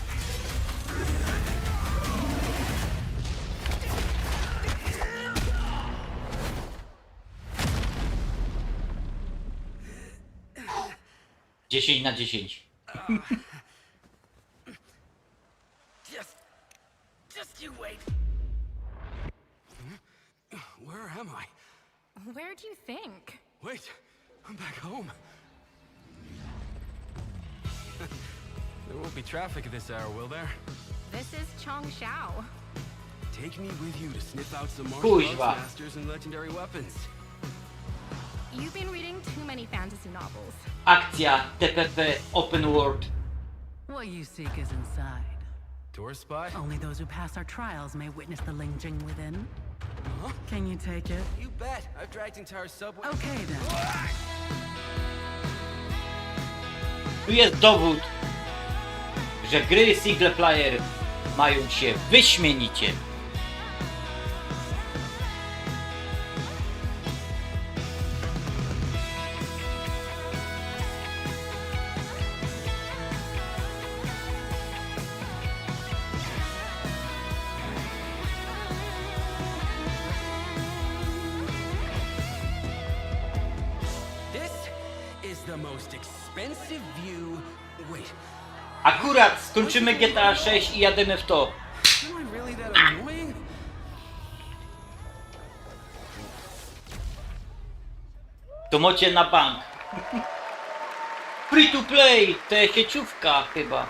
10 na 10. Just you wait. Where am I? Where do you think? Wait, I'm back home. There won't be traffic at this hour, will there? This is Chongshao. Take me with you to sniff out some martial arts Kuźwa. masters and legendary weapons. You've been reading too many fantasy novels. Akcja TPP Open World. What you seek is inside. Tourist spot? Only those who pass our trials may witness the Lingjing within. Huh? Can you take it? You bet. I've dragged entire subway. Okay then. Tu jest dowód, że gry single player mają się wyśmienicie. The most expensive view. Wait. Akurat skończymy GTA 6 i jademy w to. Am I really that annoying? To macie na bank. Free to play, to jest sieciówka chyba.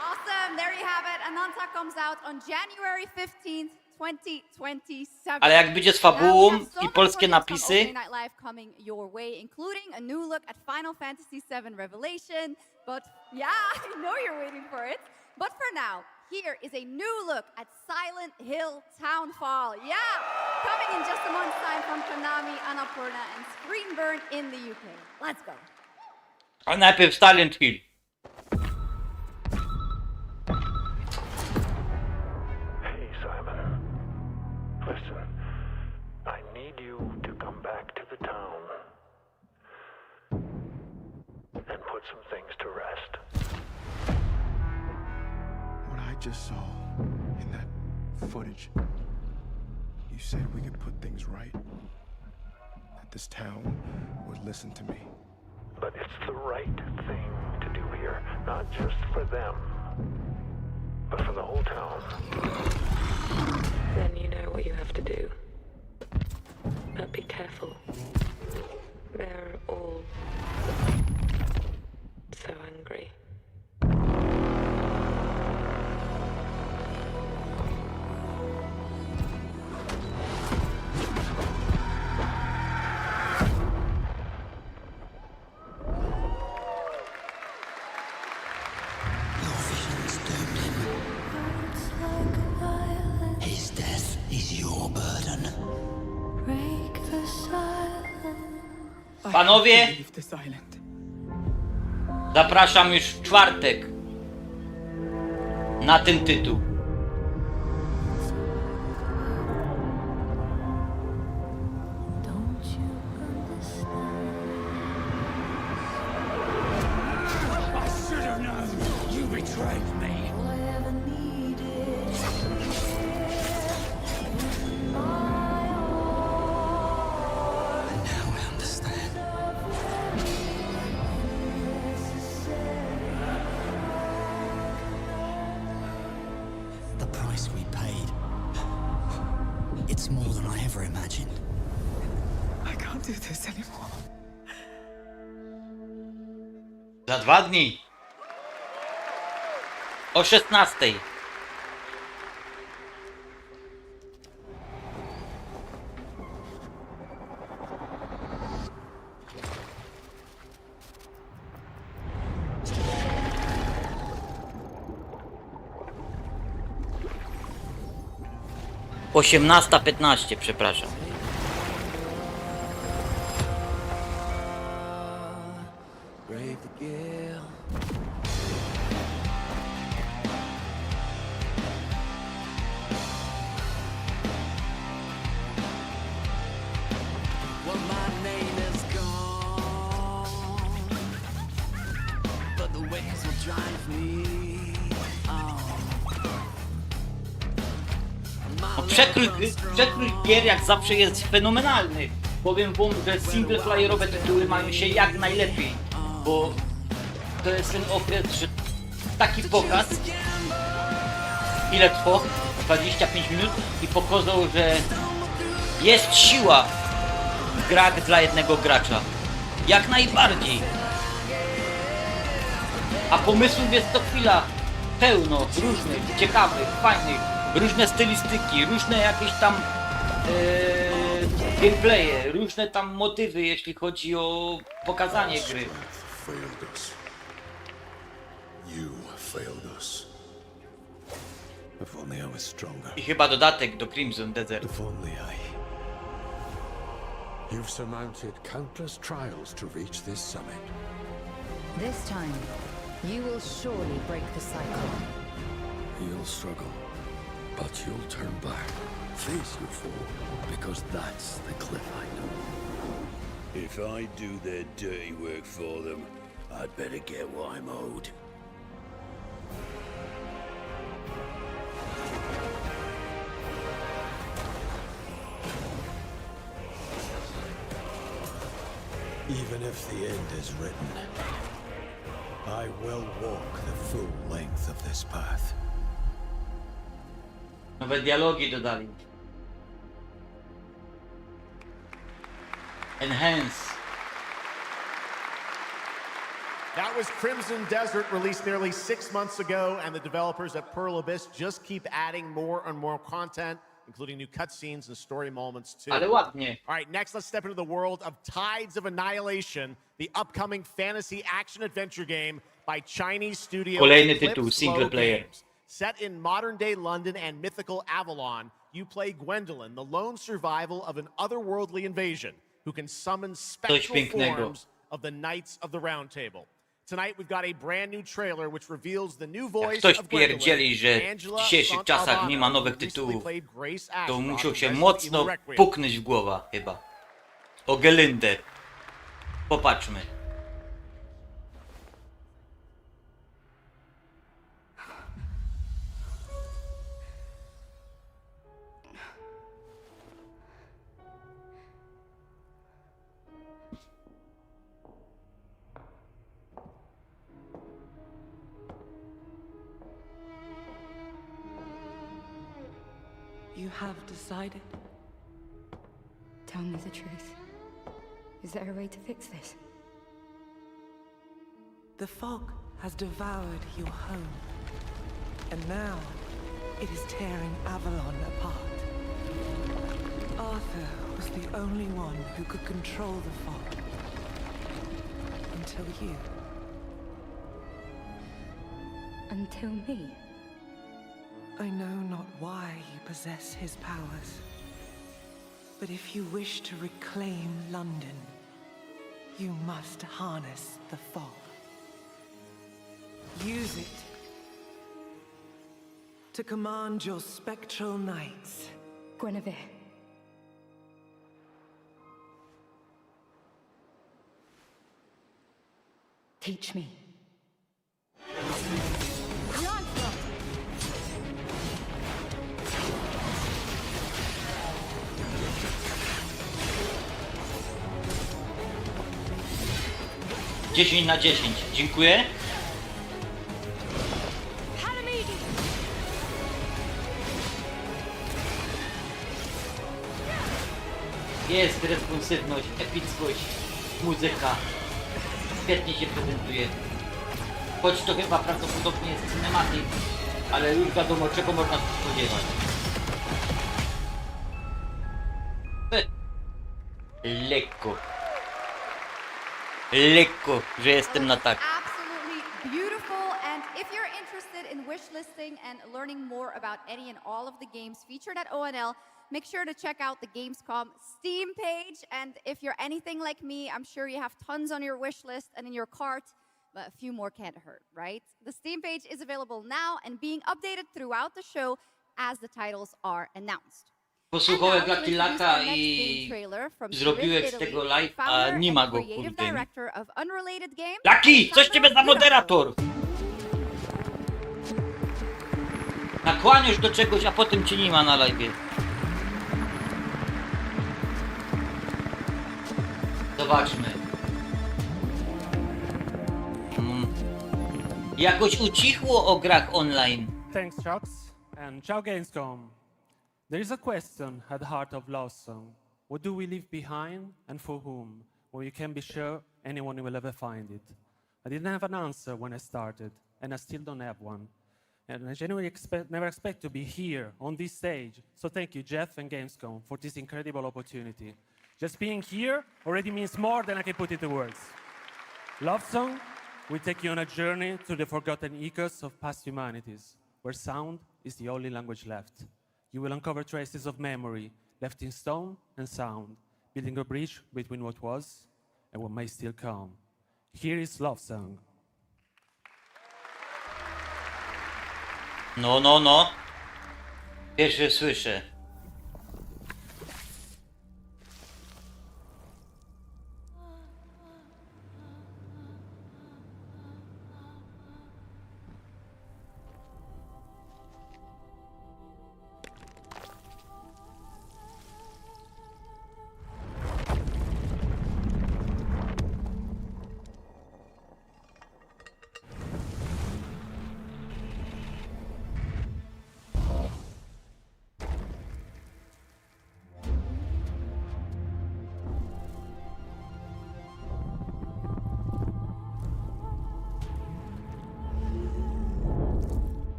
Awesome, there you have it. Ananta comes out on January 15th, 2027. Ale jak będzie z fabułą i polskie napisy, coming your way, including a new look at Final Fantasy VII Revelation. But yeah, I know you're waiting for it. But for now, here is a new look at Silent Hill Townfall. Yeah, coming in just a month's time from Konami, Annapurna, and Screenburn in the UK. Let's go. a najpierw Silent Hill. Hey, Simon. Listen, I need you to come back to the town and put some things to rest. What I just saw in that footage, you said we could put things right. That this town would listen to me. But it's the right thing to do here, not just for them, but for the whole town. Then you know what you have to do. But be careful. They're all so angry. His death is your burden. Panowie, zapraszam już w czwartek na ten tytuł. I should have known. You betrayed me. Now I understand. The price we paid. It's more than I ever imagined. I can't do this anymore. Za 2 dni. O 16:00. 18:15, przepraszam. Przekrój gier jak zawsze jest fenomenalny. Powiem wam, że singleplayerowe tytuły mają się jak najlepiej, bo to jest ten okres, że taki pokaz, ile trwa? 25 minut i pokazał, że jest siła w grach dla jednego gracza. Jak najbardziej. A pomysłów jest to chwila pełno, różnych, ciekawych, fajnych, różne stylistyki, różne jakieś tam gameplaye, różne tam motywy, jeśli chodzi o pokazanie gry. I chyba dodatek do Crimson Desert. You've surmounted countless trials to reach this summit. This time, you will surely break the cycle. You'll struggle, but you'll turn back, face your foe, because that's the cliff I know. If I do their dirty work for them, I'd better get what I'm owed. Even if the end is written, I will walk the full length of this path. Nowe dialogi dodali. Enhance. That was Crimson Desert, released nearly 6 months ago, and the developers at Pearl Abyss just keep adding more and more content, including new cutscenes and story moments too. Ale ładnie. All right, next let's step into the world of Tides of Annihilation, the upcoming fantasy action-adventure game by Chinese studio Kolejny Eclipse tytuł, single Flow player. Games. Set in modern-day London and mythical Avalon, you play Gwendolyn, the lone survival of an otherworldly invasion, who can summon spectral forms of the Knights of the Round Table. Tonight we've got a brand new trailer which reveals the new voice Ktoś of Gwendolyn, pierdzieli, że w Angela dzisiejszych czasach nie ma nowych recently tytułów, played Grace to Ashcroft musiał in się Resident mocno Evil Requiem. puknąć w głowę chyba. O Gelindę. Popatrzmy. You have decided? Tell me the truth. Is there a way to fix this? The fog has devoured your home, and now it is tearing Avalon apart. Arthur was the only one who could control the fog. Until you. Until me? I know not why you possess his powers, but if you wish to reclaim London, you must harness the fog. Use it to command your spectral knights. Guinevere. Teach me. Dziesięć na 10. Dziękuję. Jest responsywność, epickość, muzyka. Świetnie się prezentuje. Choć to chyba prawdopodobnie jest cinematic, ale już wiadomo czego można się spodziewać. Lekko. Lekko, że jestem na tak. Absolutely beautiful And if you're interested in wish listing and learning more about any and all of the games featured at ONL, make sure to check out the Gamescom Steam page. And if you're anything like me, I'm sure you have tons on your wish list and in your cart, but a few more can't hurt, right? The Steam page is available now and being updated throughout the show as the titles are announced. Posłuchałem Galaktyka i zrobiłem z tego live, a nie ma go kurde. Laki, coś ciebie za moderator! Nakłaniasz do czegoś, a potem cię nie ma na live. Zobaczmy. Jakoś ucichło o grach online. Thanks, Chucks, and ciao Gamescom. There is a question at the heart of Love Song. What do we leave behind and for whom? Well, you can be sure anyone will ever find it. I didn't have an answer when I started, and I still don't have one. And I genuinely never expect to be here on this stage. So thank you, Jeff and Gamescom, for this incredible opportunity. Just being here already means more than I can put into words. Love Song will take you on a journey through the forgotten echoes of past humanities, where sound is the only language left. You will uncover traces of memory left in stone and sound, building a bridge between what was and what may still come. Here is Love Song. No. Pierwszy słyszę.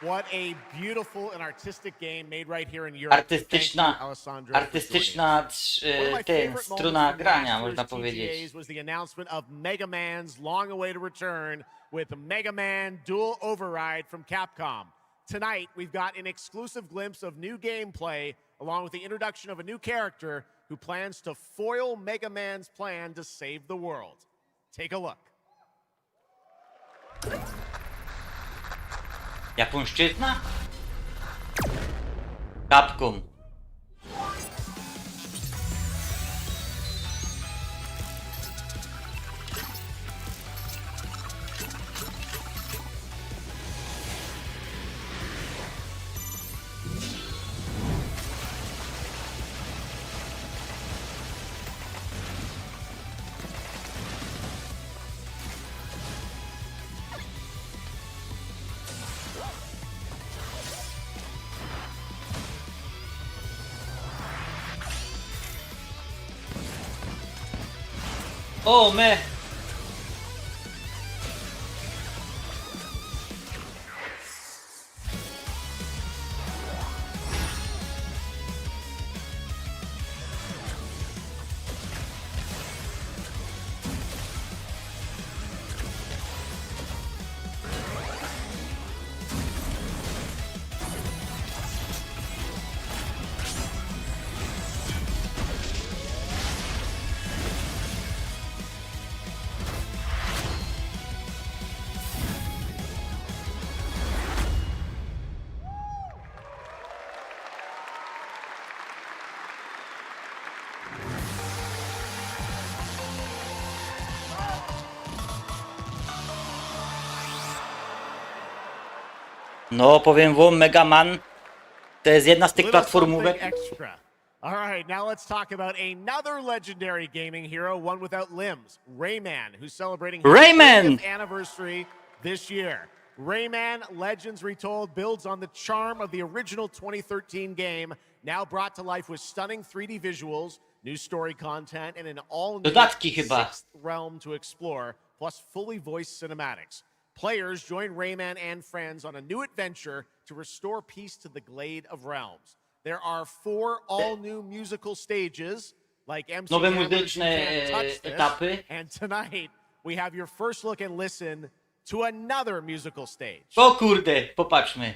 What a beautiful and artistic game made right here in Europe. Artystyczna struna grania, można powiedzieć. Was the announcement of Mega Man's long-awaited return with Mega Man Dual Override from Capcom. Tonight, we've got an exclusive glimpse of new gameplay, along with the introduction of a new character who plans to foil Mega Man's plan to save the world. Take a look. Japońszczyzna? Capcom. Oh man. No, powiem wam, Mega Man to jest jedna z tych platformówek. All right, now let's talk about another legendary gaming hero, one without limbs, Rayman, who's celebrating his 30th anniversary this year. Rayman Legends Retold builds on the charm of the original 2013 game, now brought to life with stunning 3D visuals, new story content, and an all-new sixth realm to explore, plus fully voiced cinematics. Players join Rayman and friends on a new adventure to restore peace to the Glade of Realms. There are 4 all-new musical stages, like MC Nowe Hammer's You muzyczne Can't Touch This, etapy. and tonight we have your first look and listen to another musical stage. O kurde, popatrzmy.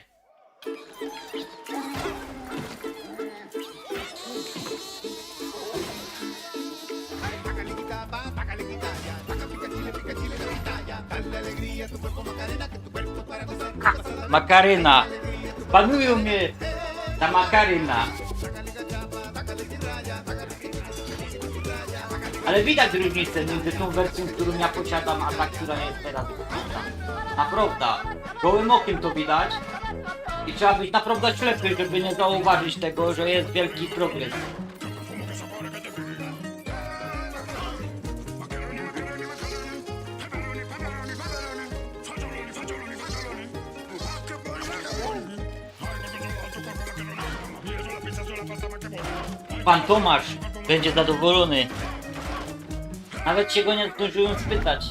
Makaryna. Panują mnie ta makaryna. Ale widać różnicę między tą wersją, którą ja posiadam, a ta, która jest teraz dostępna. Naprawdę. Gołym okiem to widać. I trzeba być naprawdę ślepy, żeby nie zauważyć tego, że jest wielki progres. Pan Tomasz będzie zadowolony. Nawet się go nie zdążyłem spytać,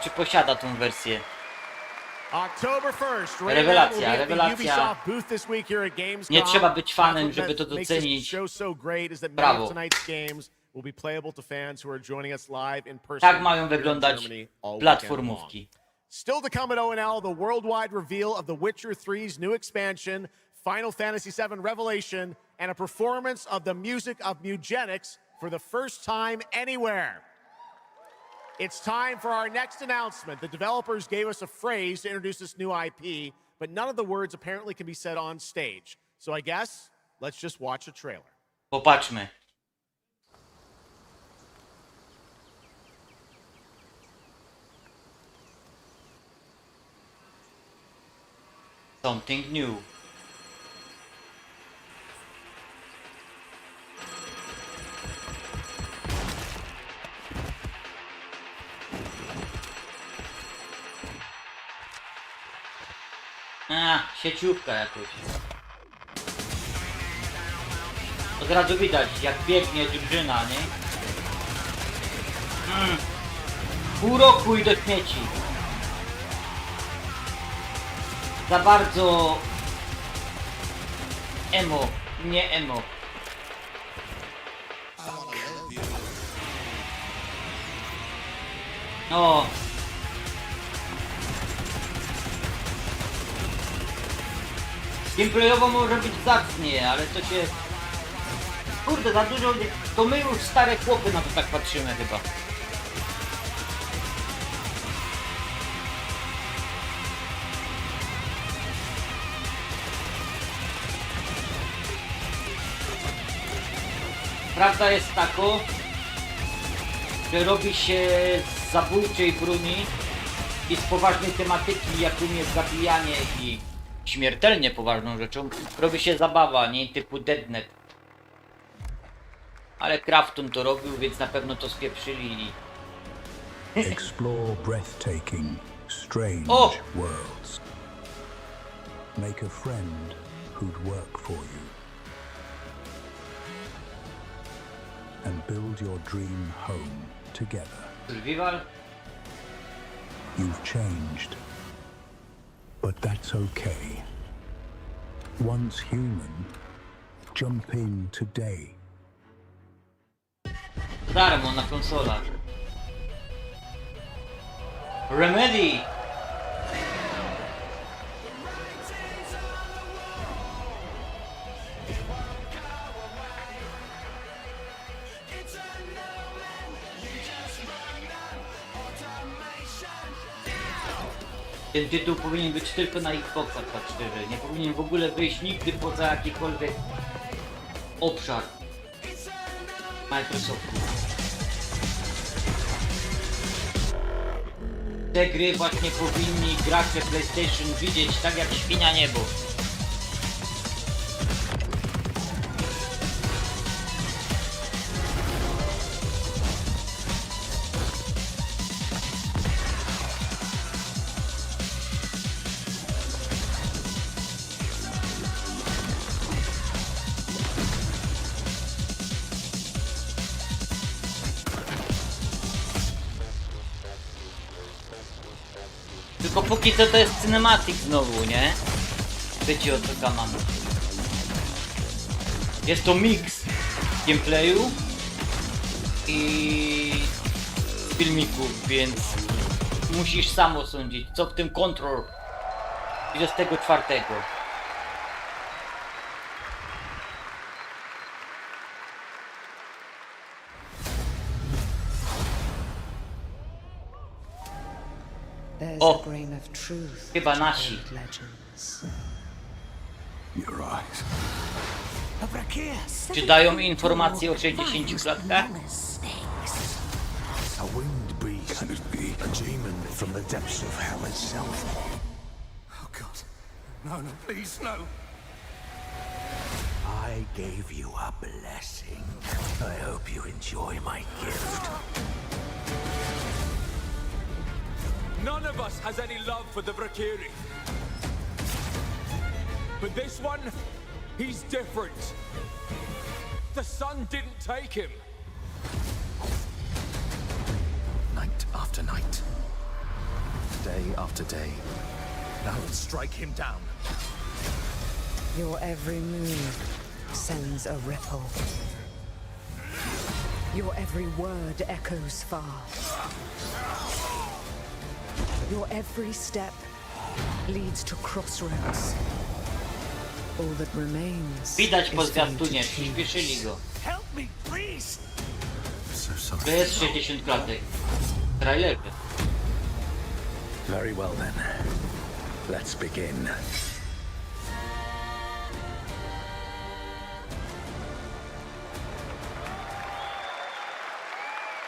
czy posiada tą wersję. Rewelacja, rewelacja. Nie trzeba być fanem, żeby to docenić. Brawo. Tak mają wyglądać platformówki. Still to come at ONL, the worldwide reveal of The Witcher 3's new expansion, Final Fantasy VII Revelation, and a performance of the music of Mugenics for the first time anywhere. It's time for our next announcement. The developers gave us a phrase to introduce this new IP, but none of the words apparently can be said on stage. So I guess, let's just watch a trailer. Popatrzmy. Something new. Sieciówka jakoś. Od razu widać, jak biegnie drużyna, nie? Pół roku i do śmieci. Za bardzo emo, nie emo. No. Gameplayowo może być zacnie, ale to się... Kurde, za dużo... To my już stare chłopy na to tak patrzymy chyba. Prawda jest taka, że robi się z zabójczej broni i z poważnej tematyki, jaką jest zabijanie i śmiertelnie poważną rzeczą, robi się zabawa, nie typu Deadnet. Ale Krafton to robił, więc na pewno to spieprzyli i... Explore breathtaking, strange worlds. Make a friend who'd work for you. And build your dream home together. Survival? You've changed. But that's okay. Once human, jump in today. Darmo na konsolach. Remedy! Ten tytuł powinien być tylko na Xboxach, tak szczerze. Nie powinien w ogóle wyjść nigdy poza jakikolwiek obszar Microsoftu. Te gry właśnie powinni gracze PlayStation widzieć tak jak świnia niebo. Tylko póki co to jest cinematic znowu, nie? Wiecie o co gamam. Jest to miks gameplayu i filmików, więc musisz sam osądzić, co w tym Control 24. There's a grain of truth. Chyba nasi. Your eyes. Czy dają informacje o 60 klatkach? A winged beast. Can it be? A demon from the depths of hell itself. Oh God. No, please, no. I gave you a blessing. I hope you enjoy my gift. None of us has any love for the Valkyrie. But this one, he's different. The sun didn't take him. Night after night. Day after day. Now strike him down. Your every move sends a ripple. Your every word echoes far. Your every step leads to crossroads. All that remains. Widać po zwiastunie, przyspieszyli go. Help me, please. So sorry. To jest 60 klatek. Trailerze. Very well then. Let's begin.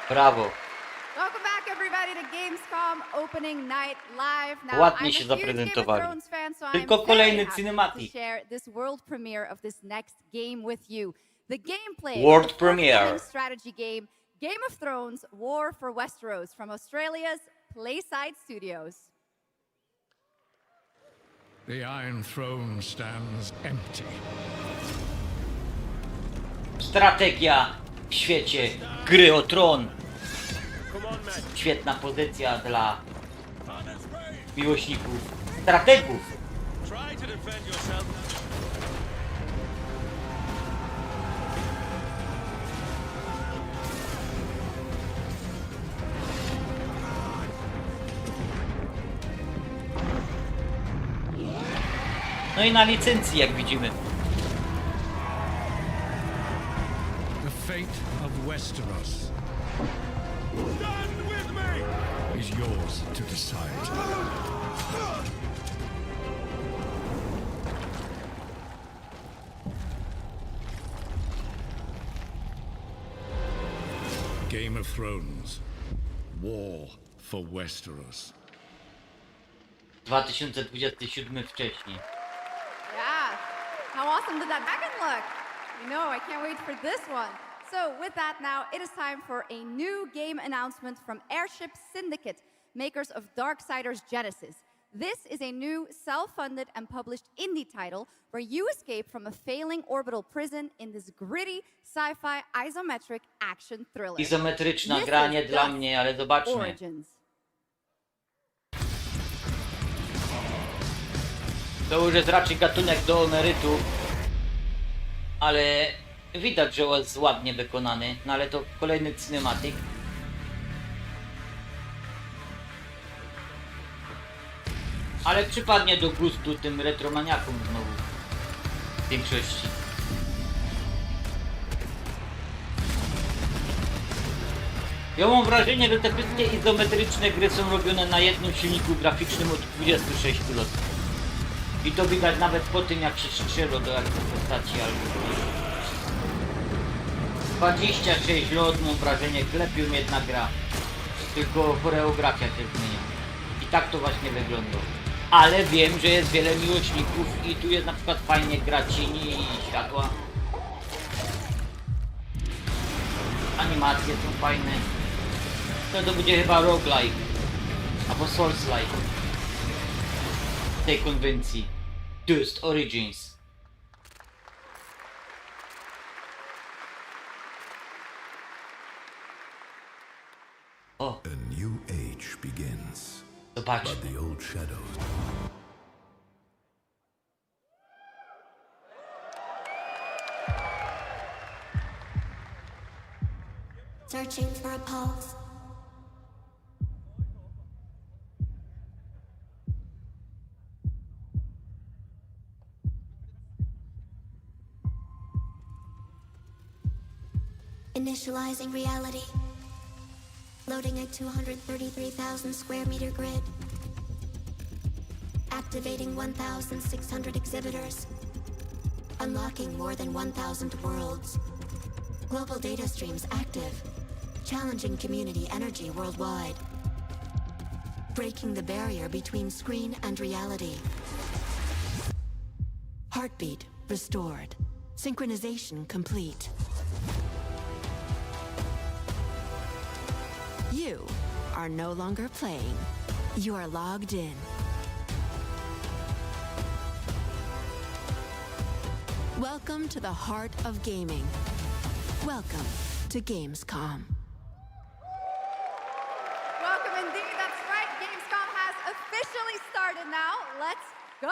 Brawo. Welcome back, everybody, to Gamescom opening night live. Now, Ładnie I'm się a huge Game of zaprezentowali. Thrones fan, so Tylko I'm kolejny very happy cinematic. to share this world premiere of this next game with you. The gameplay World of the premiere. forthcoming strategy game, Game of Thrones: War for Westeros, from Australia's Playside Studios. The Iron Throne stands empty. Strategia w świecie gry o tron. Świetna pozycja dla miłośników strategów. No i na licencji, jak widzimy. The fate of Westeros is yours to decide. Game of Thrones. War for Westeros. 2027 wcześniej. Yeah, how awesome did that backend look? You know, I can't wait for this one. So with that now, it is time for a new game announcement from Airship Syndicate, makers of Darksiders Genesis. This is a new self-funded and published indie title where you escape from a failing orbital prison in this gritty sci-fi isometric action thriller. Izometryczna This gra is nie dla Dust mnie, ale zobaczmy. Origins. To już jest raczej gatunek do emerytu, ale widać, że jest ładnie wykonany, no ale to kolejny cinematic. Ale przypadnie do gustu tym retromaniakom znowu, w większości. Ja mam wrażenie, że te wszystkie izometryczne gry są robione na jednym silniku graficznym od 26 lat. I to widać nawet po tym, jak się strzelo do jakiejś postaci albo 26 lat, mam wrażenie, klepią jedna gra. Tylko choreografia się zmienia. I tak to właśnie wygląda. Ale wiem, że jest wiele miłośników i tu jest na przykład fajnie gra cieni i światła. Animacje są fajne. To będzie chyba roguelike. Albo souls-like. W tej konwencji. Dust Origins. A new age begins. Zobacz. But the old shadows. Searching for a pulse. Initializing reality. Loading a 233,000 square meter grid. Activating 1,600 exhibitors. Unlocking more than 1,000 worlds. Global data streams active. Challenging community energy worldwide. Breaking the barrier between screen and reality. Heartbeat restored. Synchronization complete. You are no longer playing. You are logged in. Welcome to the heart of gaming. Welcome to Gamescom. Welcome indeed, that's right. Gamescom has officially started now. Let's go!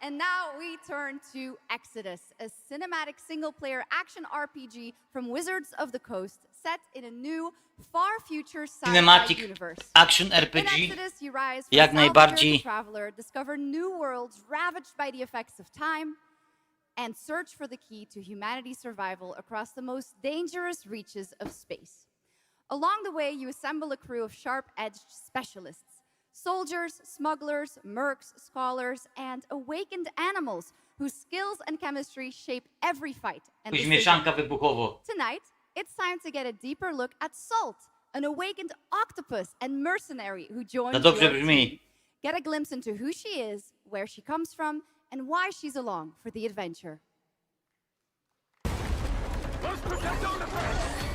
And now we turn to Exodus, a cinematic single-player action RPG from Wizards of the Coast, set in a new, far future sci-fi Cinematic universe. Action RPG. In Exodus, you rise from Jak Salvador najbardziej. the Traveler, discover new worlds ravaged by the effects of time, and search for the key to humanity's survival across the most dangerous reaches of space. Along the way, you assemble a crew of sharp-edged specialists. Soldiers, smugglers, mercs, scholars, and awakened animals whose skills and chemistry shape every fight and decision. Mieszanka wybuchowo. Tonight, it's time to get a deeper look at Salt, an awakened octopus and mercenary who joins To dobrze your brzmi. team. Get a glimpse into who she is, where she comes from, and why she's along for the adventure. Let's protect our defense!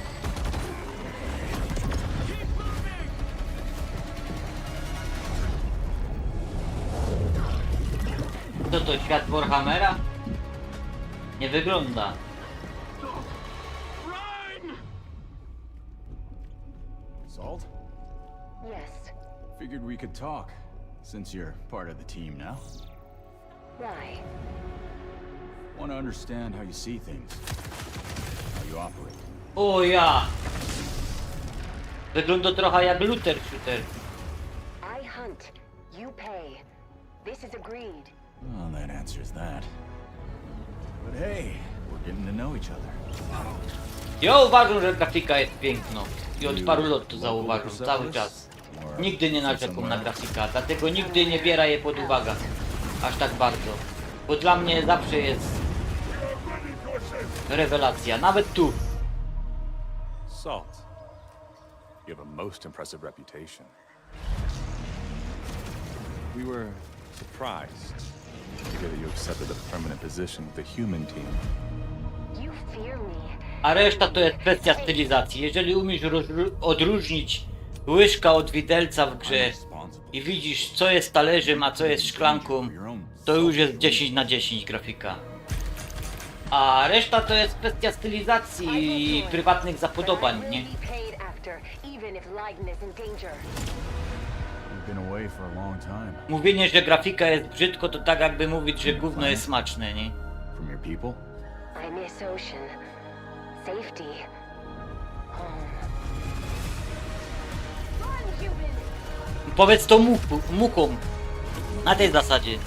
Co to, świat Warhammera? Nie wygląda. Salt? Yes. Figured we could talk, since you're part of the team now. Why? Want to understand how you see things, how you operate. O ja! Wygląda trochę jak looter shooter. I hunt. You pay. This is agreed. Well, that answers that. But hey, we're getting to know each other. Ja uważam, że grafika jest piękna. I od paru lat to zauważam, cały czas. Nigdy nie narzekam na grafika, dlatego nigdy nie biorę je pod uwagę. Aż tak bardzo. Bo dla mnie zawsze jest rewelacja, nawet tu. Salt, you have a most impressive reputation. We were surprised to hear that you accepted a permanent position with the human team. You fear me. A reszta to jest kwestia stylizacji. Jeżeli umiesz odróżnić łyżka od widelca w grze i widzisz, co jest talerzem, a co jest szklanką, to już jest 10 na 10 grafika. A reszta to jest kwestia stylizacji i prywatnych zapodobań, nie? Mówienie, że grafika jest brzydko, to tak jakby mówić, że gówno jest smaczne, nie? From your people? I miss ocean. Safety. Home. Run, human! Powiedz to mukom. Na tej zasadzie.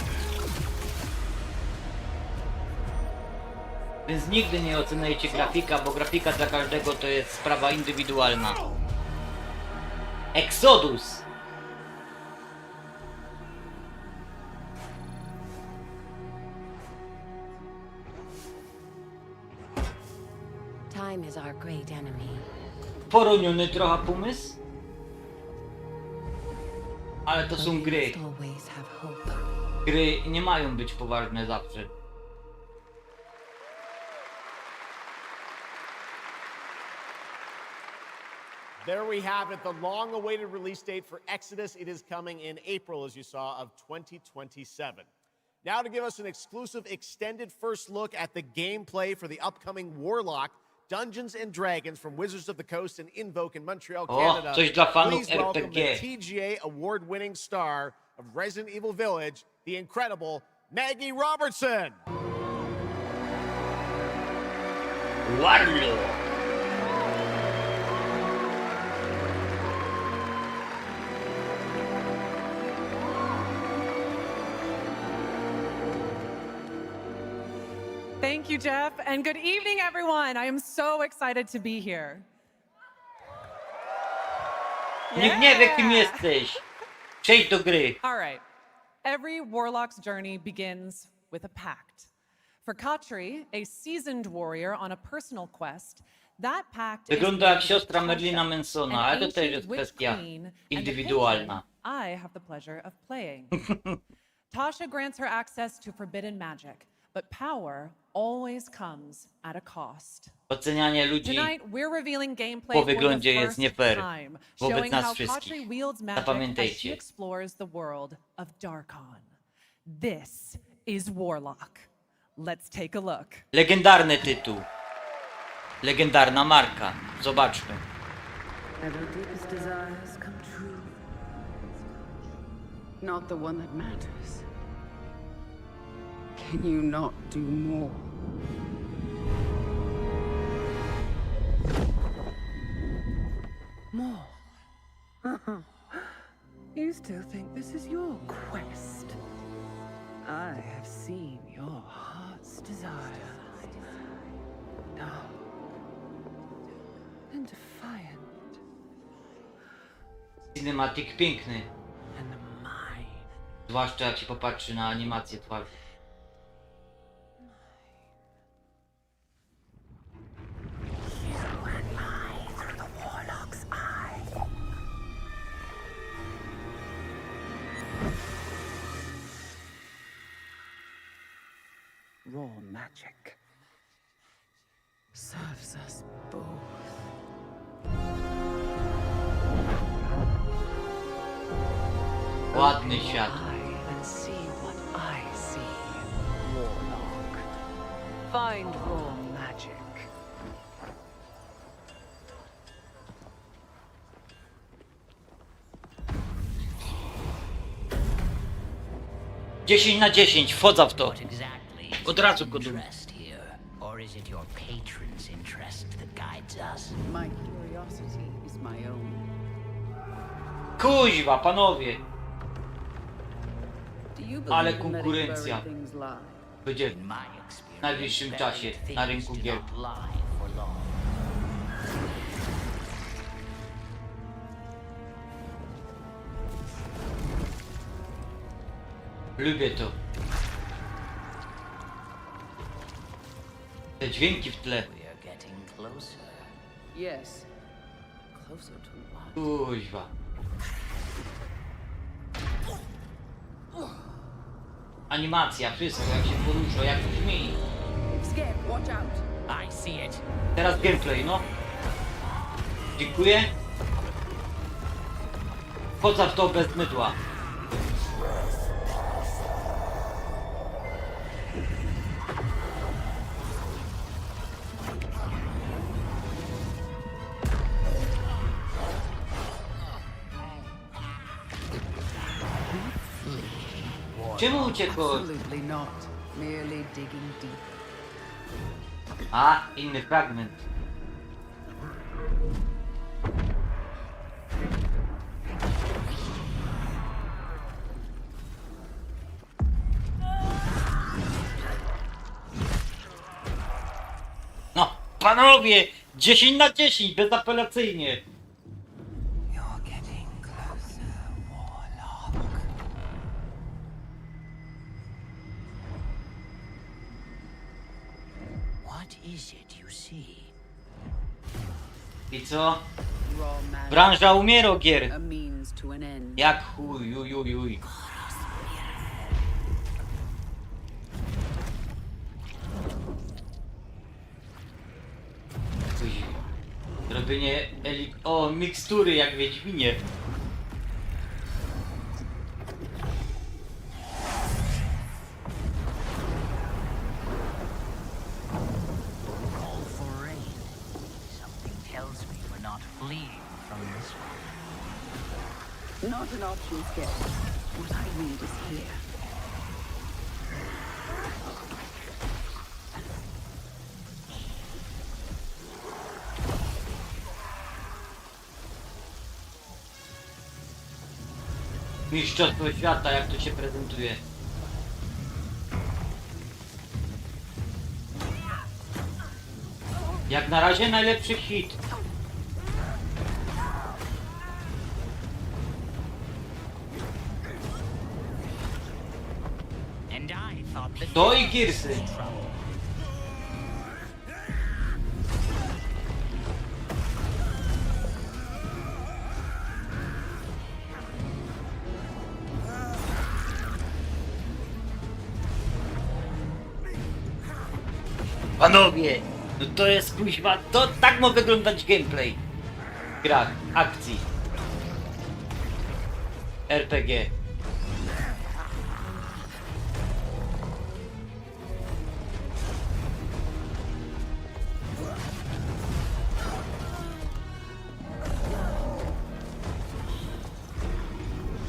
Więc nigdy nie oceniajcie grafika, bo grafika dla każdego to jest sprawa indywidualna. Exodus! Time is our great enemy. Poroniony trochę pomysł. Ale to są gry. Gry nie mają być poważne zawsze. There we have it, the long-awaited release date for Exodus. It is coming in April, as you saw, of 2027. Now to give us an exclusive extended first look at the gameplay for the upcoming Warlock Dungeons and Dragons from Wizards of the Coast and Invoke in Montreal, O, Canada. coś dla fanów Please welcome the RPG. TGA award-winning star of Resident Evil Village, the incredible Maggie Robertson. Warlock. Thank you, Jeff, and good evening, everyone. I am so excited to be here. Nikt nie wie, kim jesteś. Przejdź do gry. All right. Every warlock's journey begins with a pact. For Katri, a seasoned warrior on a personal quest, that pact Wygląda jak siostra Merlina Mansona, ale to też jest kwestia indywidualna. I have the pleasure of playing. Tasha grants her access to forbidden magic, but power always comes at a cost. Ocenianie ludzi Tonight we're revealing gameplay po for the wyglądzie jest first nie fair time, wobec showing nas how wszystkich. Katri wields magic as she Zapamiętajcie. explores the world of Darkon. This is Warlock. Let's take a look. Legendarny tytuł. Legendarna marka. Zobaczmy. Ever deepest desires come true. Not the one that matters. Can you not do more? More? You still think this is your quest? I have seen your heart's desire. Dark and defiant. Cinematic piękny. Zwłaszcza jak się popatrzy na animację twarzy. Raw magic serves us both. Ładny świat. And see what I see, Warlock. Find raw magic. Dziesięć na 10, wchodza w to. Od razu go dum. Or is it your patron's interest that guides us? My curiosity is my own. Kuźwa, panowie. Do you Ale believe in letting konkurencja buried things lie? będzie w najbliższym czasie na rynku gier. Lubię to. Te dźwięki w tle. Yes. Closer to what? Kuźwa. Animacja, wszystko, jak się porusza, jak to brzmi. Scared, watch out. I see it. Teraz gameplay, no. Dziękuję. Wchodza w to bez mydła. Czemu uciekł? Absolutely not. Merely digging deep. A, inny fragment. No, panowie! 10 na 10, bezapelacyjnie. What is it you see? I co? Raw magic. Branża umiera gier. A means to an end. Jak chuj, uj, uj, uj. Robienie o, mikstury jak w Wiedźminie. Not an option skip. What I need is here. Mistrzostwo świata, jak to się prezentuje. Jak na razie najlepszy hit. To i Gearsy. Panowie, no to jest kuźwa, to tak ma wyglądać gameplay w grach, akcji, RPG.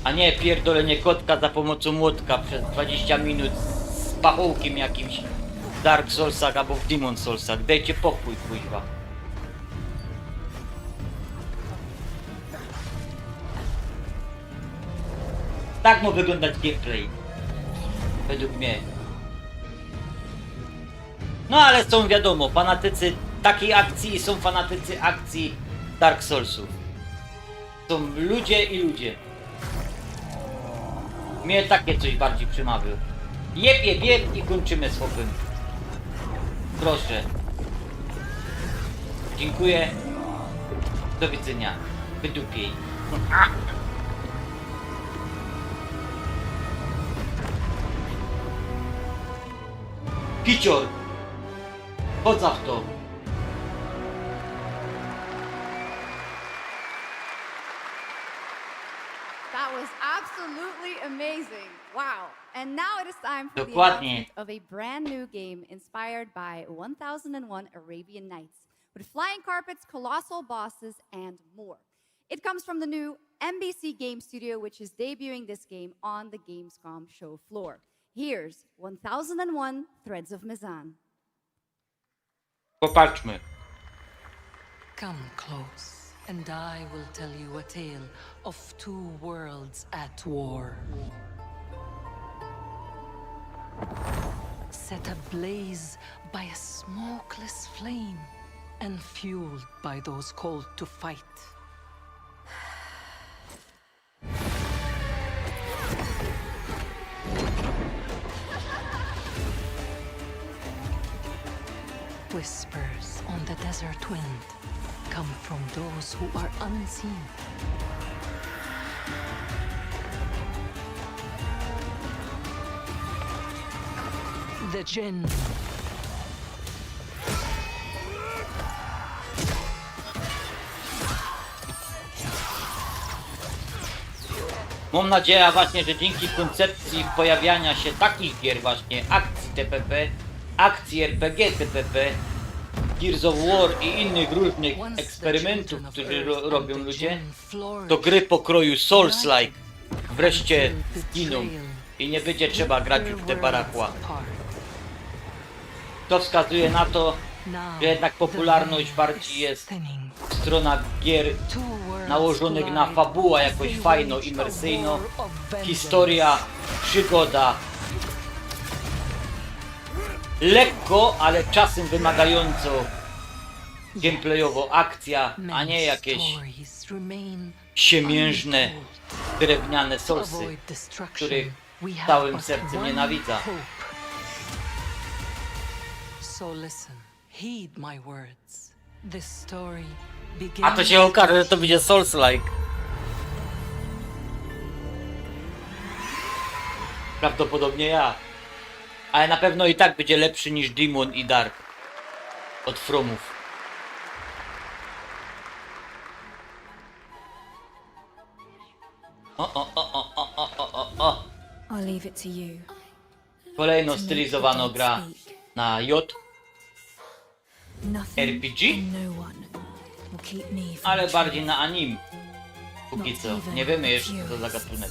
A nie pierdolenie kotka za pomocą młotka przez 20 minut z pachołkiem jakimś w Dark Soulsach albo w Demon Soulsach. Dajcie pokój, kuźwa. Tak ma wyglądać gameplay. Według mnie. No ale są wiadomo, fanatycy takiej akcji i są fanatycy akcji Dark Soulsów. Są ludzie i ludzie. Mnie takie coś bardziej przemawia. Jeb i kończymy słowem. Proszę. Dziękuję. Do widzenia. Wydupiej. Kicior. Chodza w to. That was absolutely amazing. Wow. And now it is time for the Dokładnie. announcement of a brand new game inspired by 1001 Arabian Nights with flying carpets, colossal bosses, and more. It comes from the new NBC Game Studio, which is debuting this game on the Gamescom show floor. Here's 1001 Threads of Mizan. Popatrzmy. Come close, and I will tell you a tale of two worlds at war. Set ablaze by a smokeless flame, and fueled by those called to fight. Whispers on the desert wind come from those who are unseen. The Jinn. Mam nadzieję właśnie, że dzięki koncepcji pojawiania się takich gier właśnie, akcji TPP, akcji RPG TPP, Gears of War i innych różnych eksperymentów, które robią ludzie, to gry pokroju Souls-like wreszcie zginą i nie będzie trzeba grać już w te barakła. To wskazuje na to, że jednak popularność bardziej jest w stronach gier nałożonych na fabułę jakoś fajną, imersyjną, historia, przygoda. Lekko, ale czasem wymagająco gameplayowo akcja, a nie jakieś siemiężne, drewniane solsy, których całym sercem nienawidzę. A to się okaże, że to będzie Souls-like. Prawdopodobnie ja. Ale na pewno i tak będzie lepszy niż Demon i Dark. Od Fromów. O. I'll leave it to you. Kolejno stylizowana gra na J. Nothing RPG, and no one will keep me from ale the bardziej truth. na anime. Póki co. Nie wiemy jeszcze co to za gatunek.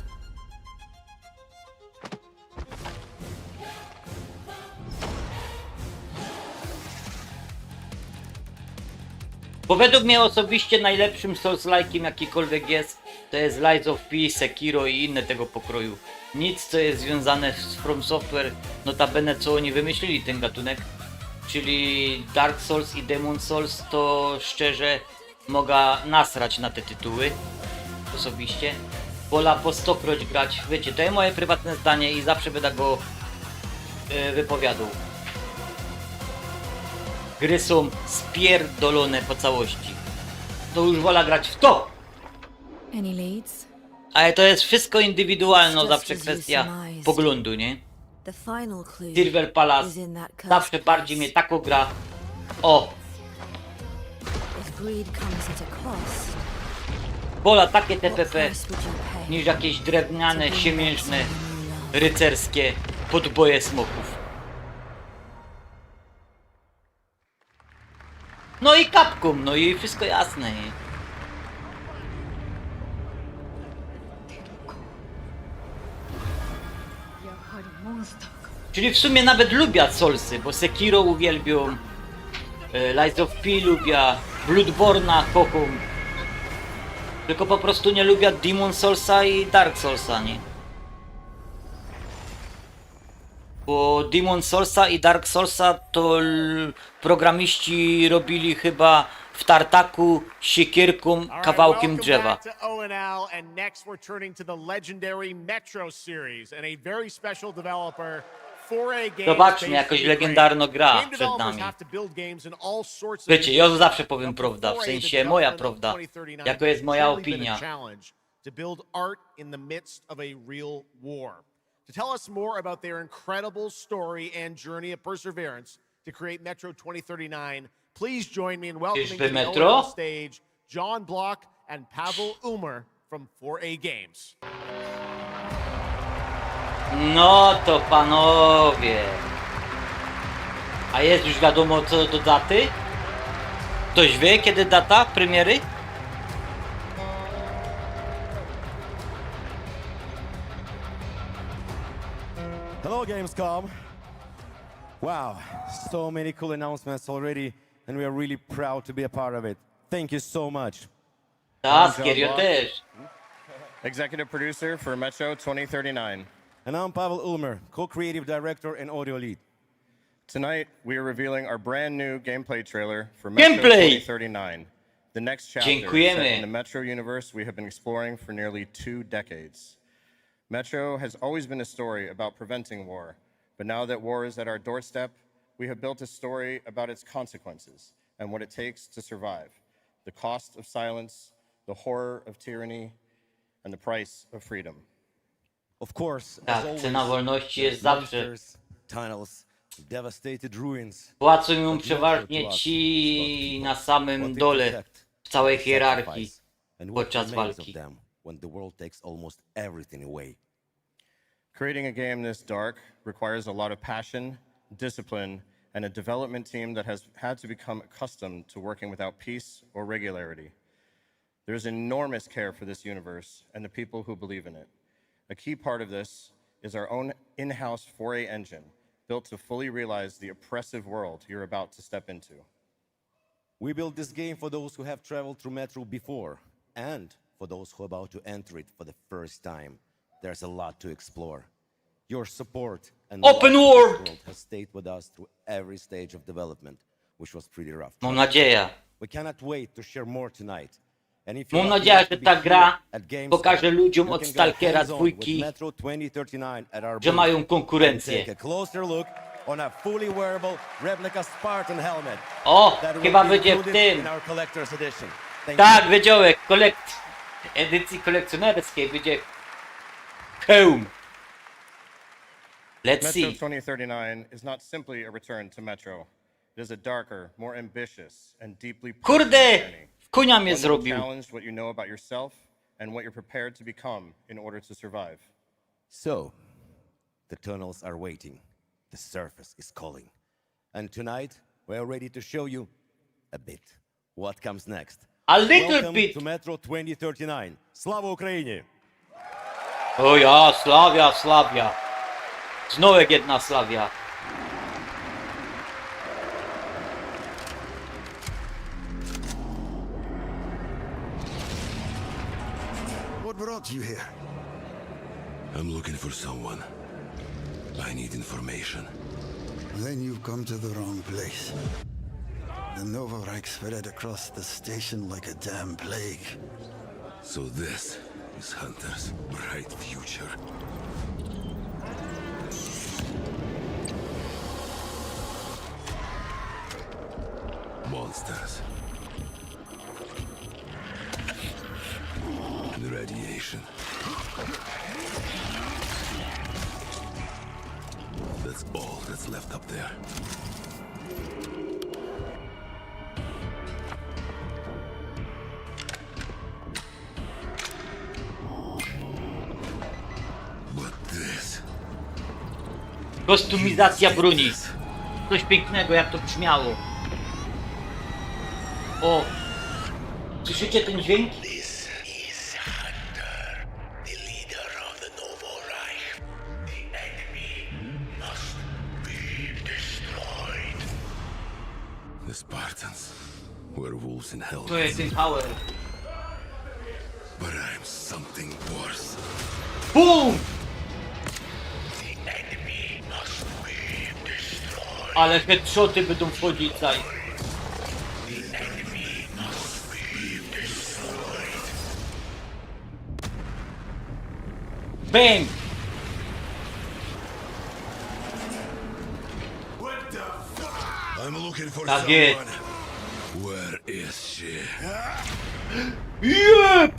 Bo według mnie osobiście najlepszym Souls-like'iem jakikolwiek jest, to jest Lies of P, Sekiro i inne tego pokroju. Nic co jest związane z From Software, notabene co oni wymyślili ten gatunek, czyli Dark Souls i Demon Souls, to szczerze mogę nasrać na te tytuły osobiście. Wola po 100-kroć grać, wiecie, to jest moje prywatne zdanie i zawsze będę go wypowiadał. Gry są spierdolone po całości. To już wolę grać w to! Any leads? Ale to jest wszystko indywidualne, zawsze kwestia poglądu, nie? The final clue Silver Palace is in that cursed zawsze bardziej mnie tako gra. O! If greed comes at a cost, Wola takie what TPP price would you pay? niż jakieś drewniane, siemiężne, rycerskie podboje smoków. No i Capcom, no i wszystko jasne. Nie? Czyli w sumie nawet lubię Soulsy, bo Sekiro uwielbiam, Lies of P lubię, Bloodborne'a kocham. Tylko po prostu nie lubię Demon Soulsa i Dark Soulsa, nie? Bo Demon Soulsa i Dark Soulsa to programiści robili chyba w tartaku siekierką kawałkiem drzewa. Zobaczmy, jakoś legendarna gra przed nami. Wiecie, ja zawsze powiem prawda, w sensie moja prawda, jako jest moja opinia. To tell us more about their incredible story and journey of perseverance to create Metro 2039, please join me in welcoming to the ONL stage John Block and Pavel Umer from 4A Games. No to panowie. A jest już wiadomo co do daty? Ktoś wie kiedy data premiery? Hello, Gamescom. Wow, so many cool announcements already, and we are really proud to be a part of it. Thank you so much. Executive producer for Metro 2039. And I'm Pavel Ulmer, co-creative director and audio lead. Tonight, we are revealing our brand new gameplay trailer for Metro 2039. The next chapter set in the Metro universe we have been exploring for nearly 2 decades. Metro has always been a story about preventing war, but now that war is at our doorstep, we have built a story about its consequences and what it takes to survive. The cost of silence, the horror of tyranny, and the price of freedom. Of course, tak, cena wolności jest zawsze. Tunnels, devastated ruins. Płacą ją przeważnie ci na samym dole w całej hierarchii podczas walki. When the world takes almost everything away. Creating a game this dark requires a lot of passion, discipline, and a development team that has had to become accustomed to working without peace or regularity. There's enormous care for this universe and the people who believe in it. A key part of this is our own in-house 4A engine, built to fully realize the oppressive world you're about to step into. We built this game for those who have traveled through Metro before, and for those who are about to enter it for the first time. There's a lot to explore. Your support and open world has stayed with us through every stage of development, which was pretty rough. Mam nadzieję. We cannot wait to share more tonight. Mam nadzieję, że ta gra pokaże ludziom od Stalkera 2, że mają konkurencję. O, chyba będzie w tym. Tak, wiedziałem, edycji kolekcjonerskiej będzie hełm. Let's see. Metro 2039 is not simply a return to Metro. It is a darker, more ambitious and deeply kurde, kunia mnie zrobił. Challenge what you know about yourself and what you're prepared to become in order to survive. So, the tunnels are waiting. The surface is calling. And tonight, we are ready to show you a bit what comes next. A little Welcome bit. to Metro 2039. Slava Ukraini! O ja, Slavia, Slavia. Znowu jedna Slavia. What brought you here? I'm looking for someone. I need information. Then you've come to the wrong place. The Nova Reich spread across the station like a damn plague. So this is Hunter's bright future. Monsters. And radiation. That's all that's left up there. But this... Kostumizacja broni. Coś pięknego, jak to brzmiało. O! Słyszycie ten dźwięk? The Spartans were wolves in hell. To jest ten power. But I'm something worse. BOOM! Ale headshoty będą wchodzić tutaj. Bang! I'm looking for Tak jest. someone. Where is she? Yep!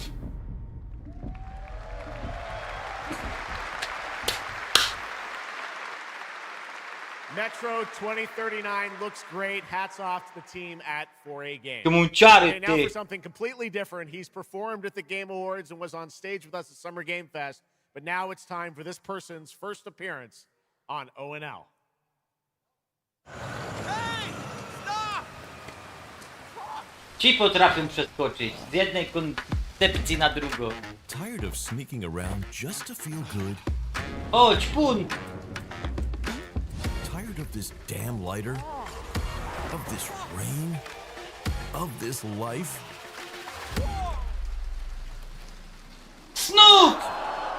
Metro 2039 looks great. Hats off to the team at 4A Games. Comunciare, Okay, now te. for something completely different. He's performed at the Game Awards and was on stage with us at Summer Game Fest. But now it's time for this person's first appearance on ONL. Ci potrafią przeskoczyć z jednej koncepcji na drugą. Tired of sneaking around just to feel good? O, ćpun! Tired of this damn lighter? Of this rain? Of this life? Snoop!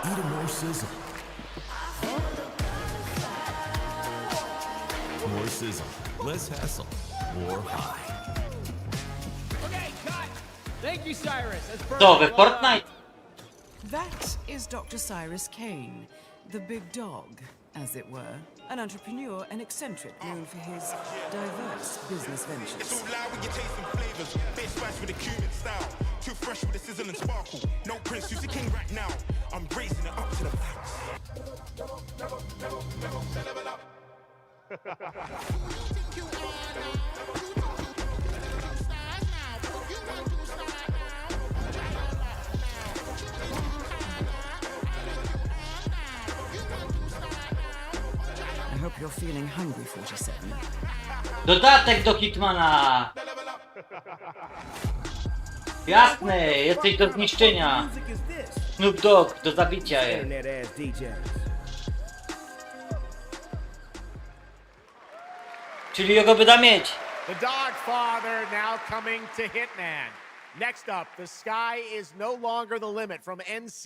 Eat a more sizzle. More sizzle, less hassle, more high. Thank you, Cyrus. That's perfect. Co, we Fortnite? That is Dr. Cyrus Kane, the big dog, as it were. An entrepreneur and eccentric known for his diverse business ventures. It's all loud when you're tasting flavors. Face spice with a cumin style. Too fresh with a sizzle and sparkle. No prince, who's the king right now? I'm raising it up to the max. I hope you're feeling hungry, 47. Dodatek do Hitmana! Jasne, jesteś do zniszczenia. Snoop Dogg, do zabicia je. Czyli jego wyda mieć. The Dog Father now coming to Hitman. Next up, the sky is no longer the limit from NC.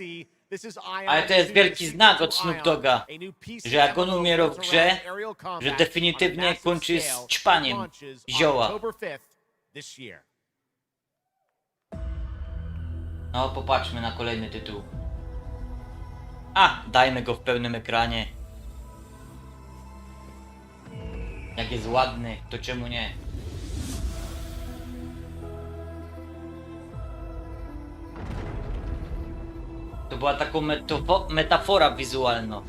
This is Ion. Ale to jest wielki znak od Snoop Dogga, że jak on umiera w grze, że definitywnie kończy z ćpaniem zioła. No, popatrzmy na kolejny tytuł. A, dajmy go w pełnym ekranie. Jak jest ładny, to czemu nie? To była taką metafora wizualna.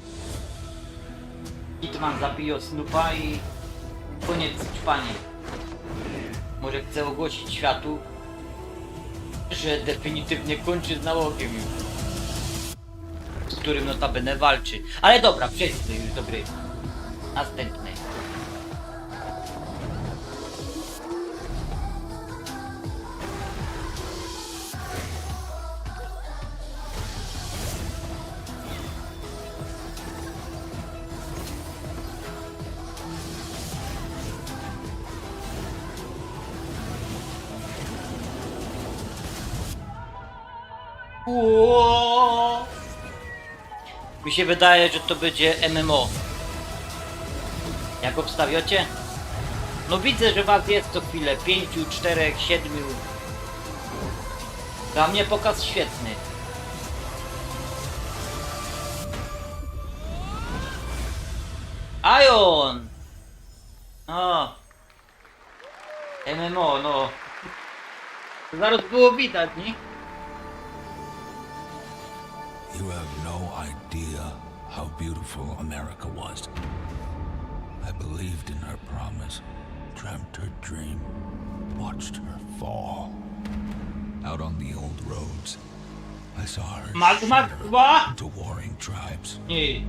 Hitman zabija Snoopa i koniec ćpanie. Może chce ogłosić światu, że definitywnie kończy z nałogiem już, z którym notabene walczy. Ale dobra, przejdźmy już do gry. Następnej. Uuu. Mi się wydaje, że to będzie MMO. Jak obstawiacie? No widzę, że was jest co chwilę. 5, 4, 7. Dla mnie pokaz świetny. Ion! O! MMO, no. To zaraz było widać, nie? You have no idea how beautiful America was. I believed in her promise, dreamt her dream, watched her fall. Out on the old roads, I saw her shatter into warring tribes. Nie.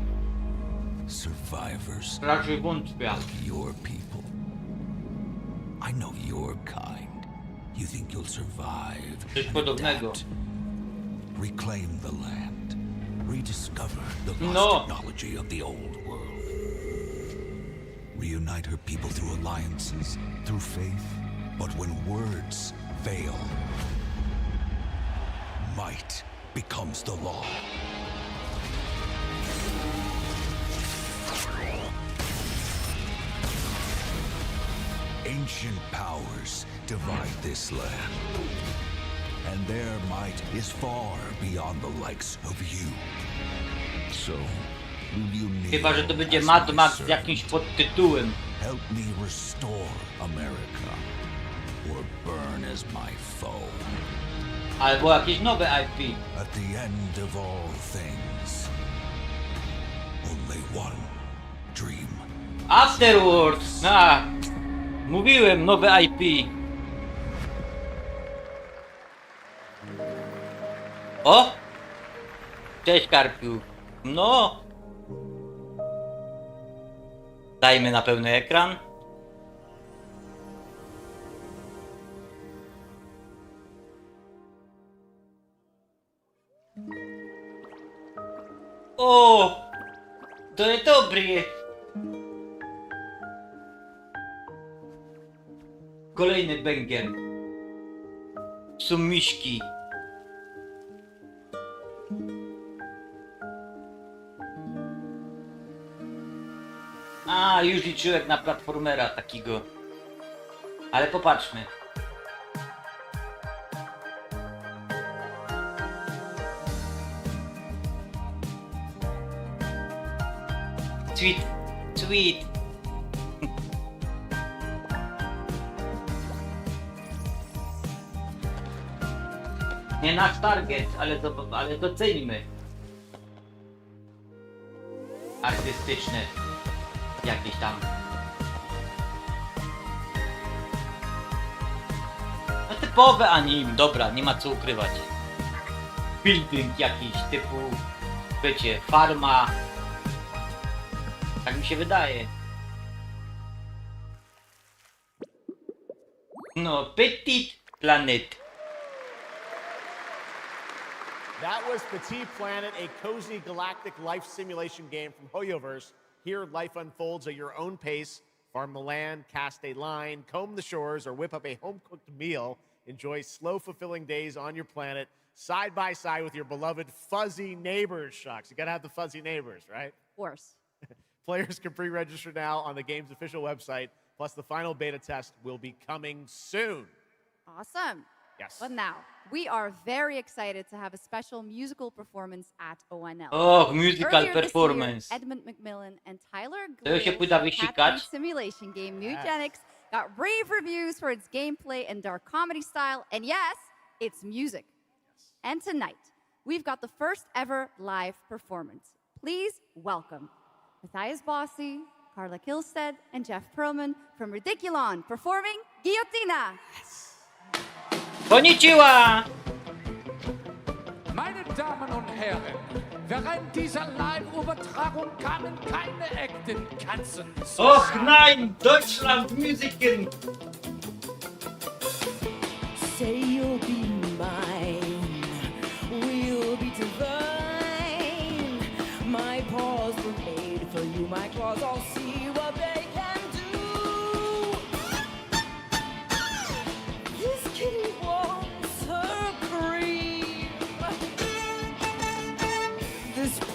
Survivors Raczej wątpię. of your people. I know your kind. You think you'll survive Coś and podobnego. adapt. Reclaim the land. Rediscover the lost No. technology of the old world. Reunite her people through alliances, through faith. But when words fail, might becomes the law. Ancient powers divide this land, and their might is far beyond the likes of you. So, will you kneel Chyba, że to będzie as Mad my Max z servant? jakimś podtytułem. Help me restore America, or burn as my foe. Albo jakieś nowe IP. At the end of all things, only one dream. Afterwards! Mówiłem, nowe IP. O! Cześć, Karpiu. No! Dajmy na pełny ekran. O! To jest dobry. Kolejny banger. Są miśki. A, już liczyłem na platformera takiego. Ale popatrzmy. Sweet, sweet. Nie nasz target, ale doceńmy. Artystyczne. Jakieś tam. No typowe anime, dobra, nie ma co ukrywać. Building jakiś typu, wiecie, farma. Tak mi się wydaje. No, Petit Planet. That was Petit Planet, a cozy galactic life simulation game from Hoyoverse. Here, life unfolds at your own pace. Farm the land, cast a line, comb the shores, or whip up a home-cooked meal. Enjoy slow, fulfilling days on your planet, side by side with your beloved fuzzy neighbors, Shucks. You gotta have the fuzzy neighbors, right? Of course. Players can pre-register now on the game's official website. Plus, the final beta test will be coming soon. Awesome. Yes. But now, we are very excited to have a special musical performance at ONL. Oh, musical Earlier this performance. year, Edmund McMillan and Tyler To się Glow's pójdę wysikać. simulation game Mutagenics got rave reviews for its gameplay and dark comedy style, and yes, it's music. And tonight, we've got the first ever live performance. Please welcome Matthias Bossi, Carla Kilstead, and Jeff Perlman from Ridiculon performing Guillotina. Konnichiwa! Meine Damen und Herren, während dieser Live-Übertragung kamen keine echten Katzen zu. Och nein, Deutschland Musiken! Say you'll be mine, we'll be divine. My paws were made for you, my claws all see what they can do. This kitty wants her cream.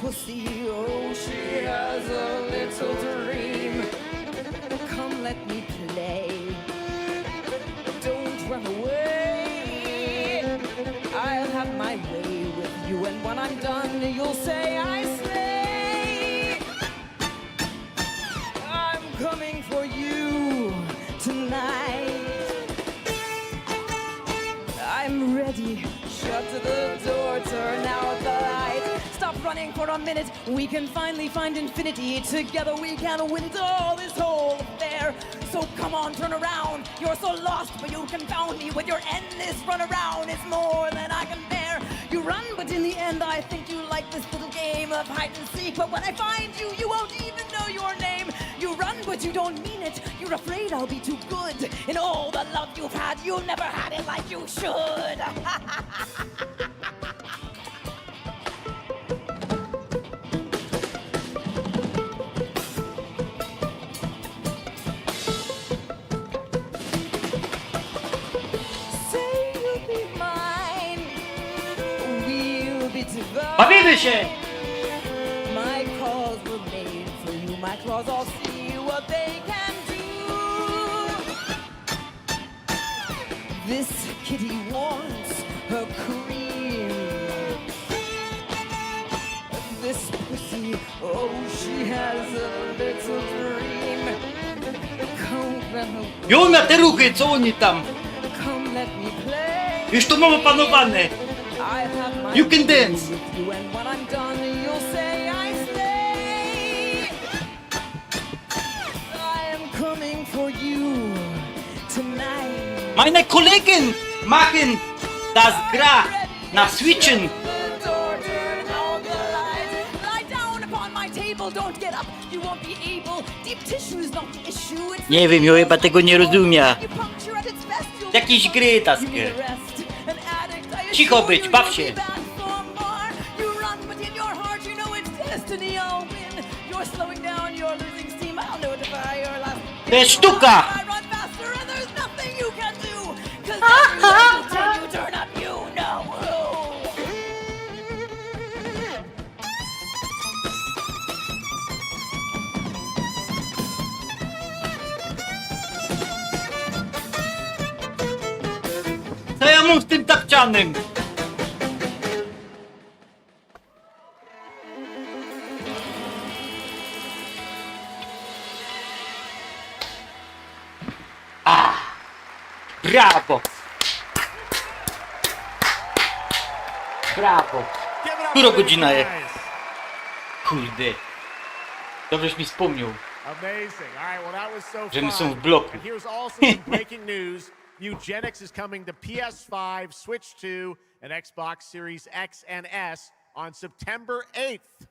pussy, oh, she has a little dream. Come, let me play. Don't run away. I'll have my way with you, and when I'm done, you'll say I slay. I'm coming for you tonight. I'm ready. Shut the door, turn out the light. Stop running for a minute. We can finally find infinity. Together we can win it all, this whole affair. So come on, turn around. You're so lost, but you confound me with your endless run around. It's more than I can bear. You run, but in the end I think you like this little game of hide and seek. But when I find you, you won't even know your name. You run, but you don't mean it. You're afraid I'll be too good. In all the love you've had, you never had it like you should. Say you'll be mine. We'll be divine. Bawimy się! My claws were made for you. My claws all see what they can do. This kitty wants her cream. This pussy, oh, she has a little dream. Come, run away. Jo, na te ruchy, co oni tam? Come, let me play. Już to mam opanowane. You can dance. And when I'm done, you'll say I slay. I am coming for you tonight. Meine Kollegen machen das Gra na Switchen. Lie down upon my table, don't get up. You won't be able. Deep tissue is not the issue. It's Nie wiem, jo chyba tego nie rozumie. you puncture at its best, you'll Jakieś gry taskie. need a rest. An addict, I Cicho assure być, you, baw you'll się. be back for more. You run, but in your heart you know it's destiny. I'll win. You're slowing down, you're losing steam. I'll notify your last. To jest sztuka! I run faster and there's nothing you can do. 'Cause every you turn up, you know who. Co ja mam z tym tapcianym? Brawo! Brawo! Która godzina jest? Kurde. Dobrześ mi wspomniał. Amazing. All right, well that was so Że my fun. są w bloku. And here's also some breaking news. Eugenics is coming to PS5, Switch 2, and Xbox Series X and S on September 8th.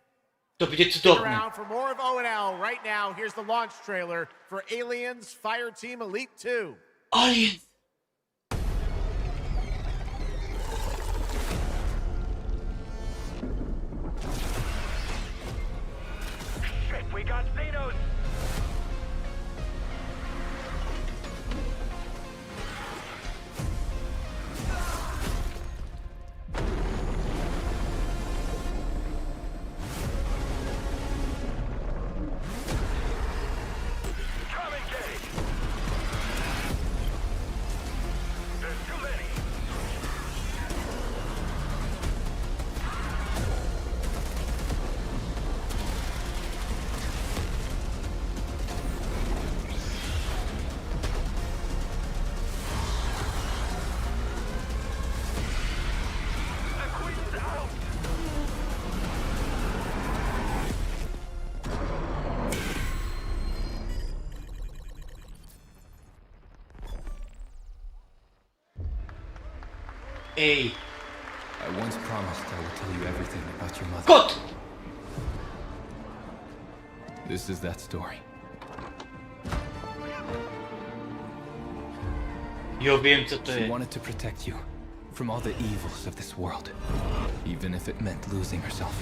To będzie Stick cudowne. around for more of O&L. Right now, here's the launch trailer for Aliens Fireteam Elite 2. Aliens! Shit, we got Xenos! Come engage! There's too many! Ej, I once promised I would tell you everything about your mother. kot! This is that story. Jo wiem co to She jest. wanted to protect you from all the evils of this world, even if it meant losing herself.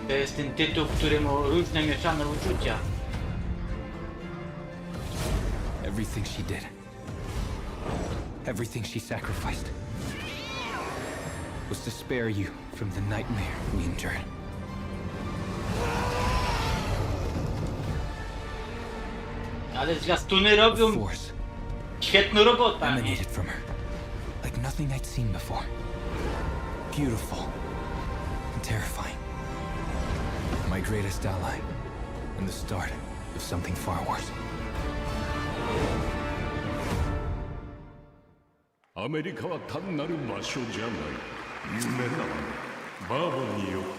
To jest ten tytuł, w którym ma różne mieszane uczucia. Everything she did, everything she sacrificed, was to spare you from the nightmare we endured. Ale zwiastuny robią świetną robotę, nie? Emanated from her, like nothing I'd seen before. Beautiful and terrifying. My greatest ally, and the start of something far worse. アメリカは単なる場所じゃない夢だ。バーボンによって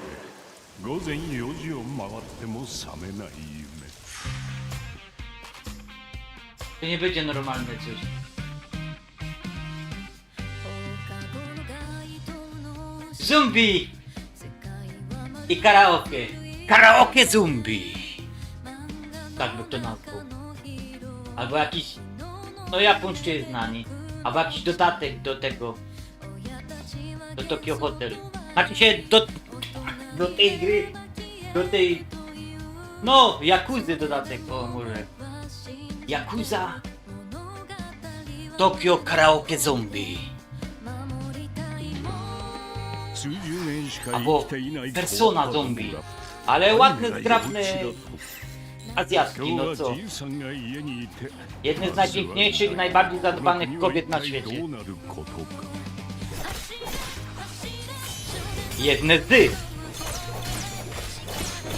午前4時を回っても覚めない夢。 To nie będzie normalne coś. Zombie! I karaoke. Karaoke zombie! Tak by to nazwał. Albo jakiś... No japońszczyzna znani. Albo jakiś dodatek do tego. Do Tokyo Hotel. Znaczy się do tej gry. Do tej... No, Yakuzy dodatek, o może. Yakuza Tokyo Karaoke Zombie albo Persona Zombie, ale ładne, zgrabne Azjatki, no co? Jedne z najpiękniejszych i najbardziej zadbanych kobiet na świecie. Jedne z tych.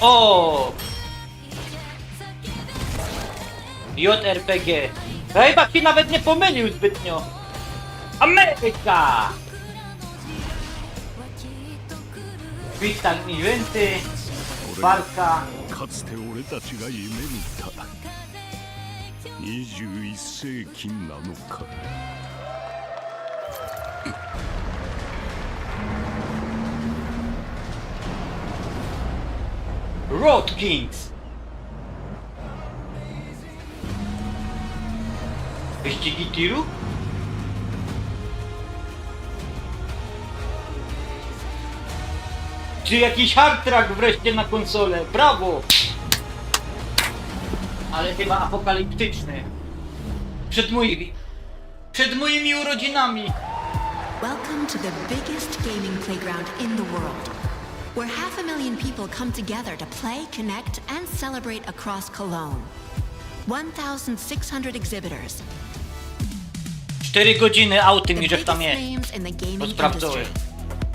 O! JRPG. Chyba się nawet nie pomylił zbytnio. Ameryka! Witam eventy, walka. かつて俺たちが夢見た21世紀なのか。 Road Kings. Wyścigi tiru? Czy jakiś hard track wreszcie na konsolę? Brawo! Ale chyba apokaliptyczny. Przed moimi urodzinami. Welcome to the biggest gaming playground in the world, where 500,000 people come together to play, connect, and celebrate across Cologne. 1,600 exhibitors. 4 godziny autem i że tam jest. Bo sprawdzałem.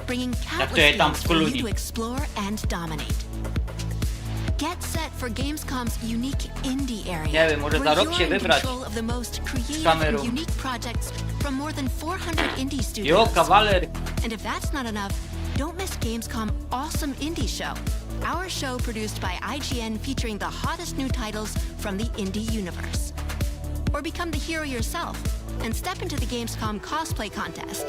Bringing Jak to je countless tam games w for you Kolonii. to explore and dominate. Get set for Gamescom's unique indie area, Nie wiem, może za where rok you're się in wybrać control of the most creative kamerą. and unique projects from more than 400 indie studios. Jo, kawaler. And if that's not enough, don't miss Gamescom Awesome Indie Show, our show produced by IGN featuring the hottest new titles from the indie universe. Or become the hero yourself and step into the Gamescom cosplay contest,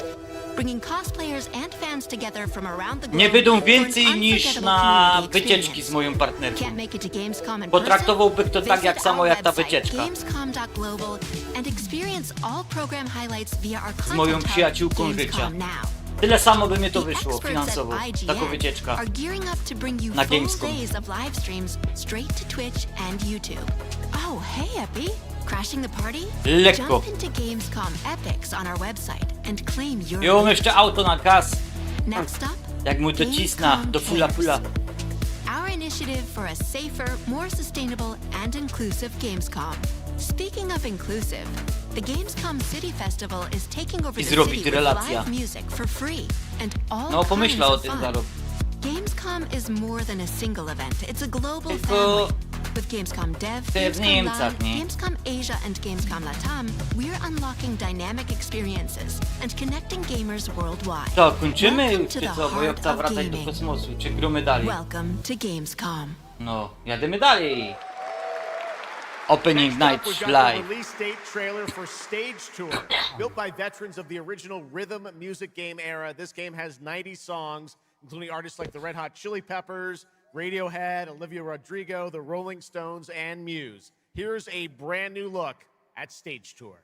bringing cosplayers and fans together from around the globe. Nie będą for an więcej niż unforgettable na community wycieczki experience. z moją partnerką. Can't make it to Gamescom in Potraktowałbym to tak jak Visit samo our jak ta website, wycieczka. Gamescom.global, and experience all program highlights via our Z moją content hub, przyjaciółką życia. Gamescom Now. Tyle samo by mnie to The wyszło experts finansowo. at IGN Taka wycieczka. are gearing up to bring you Na full Gamescom. days of live streams straight to Twitch and YouTube. Oh, hey, Epi. Crashing the party? Lekko. Jump into Gamescom Epics on our website and claim your I on jeszcze auto na gaz. Next up, Jak mu to cisna do fula pula. our initiative for a safer, more sustainable, and inclusive Gamescom. Speaking of inclusive, the Gamescom City Festival is taking over I the zrobi city with relacja. live music for free and all No, pomyślał o kinds tym of zaraz. fun. Gamescom is more than a single event. It's a global Tylko family. With Gamescom Dev, te w Gamescom Niemcach, Live, nie? Gamescom Asia, and Gamescom Latam, we're unlocking dynamic experiences and connecting gamers worldwide. Co, kończymy Welcome już to czy the co? Bo ja heart chcę of wracać do gaming. kosmosu. Czy gromy dalej? Welcome to Gamescom. No, jadymy dalej. Opening Next up, Night we've got the Live. release date trailer for Stage Tour. Built by veterans of the original rhythm music game era, this game has 90 songs, including artists like the Red Hot Chili Peppers, Radiohead, Olivia Rodrigo, the Rolling Stones, and Muse. Here's a brand new look at Stage Tour.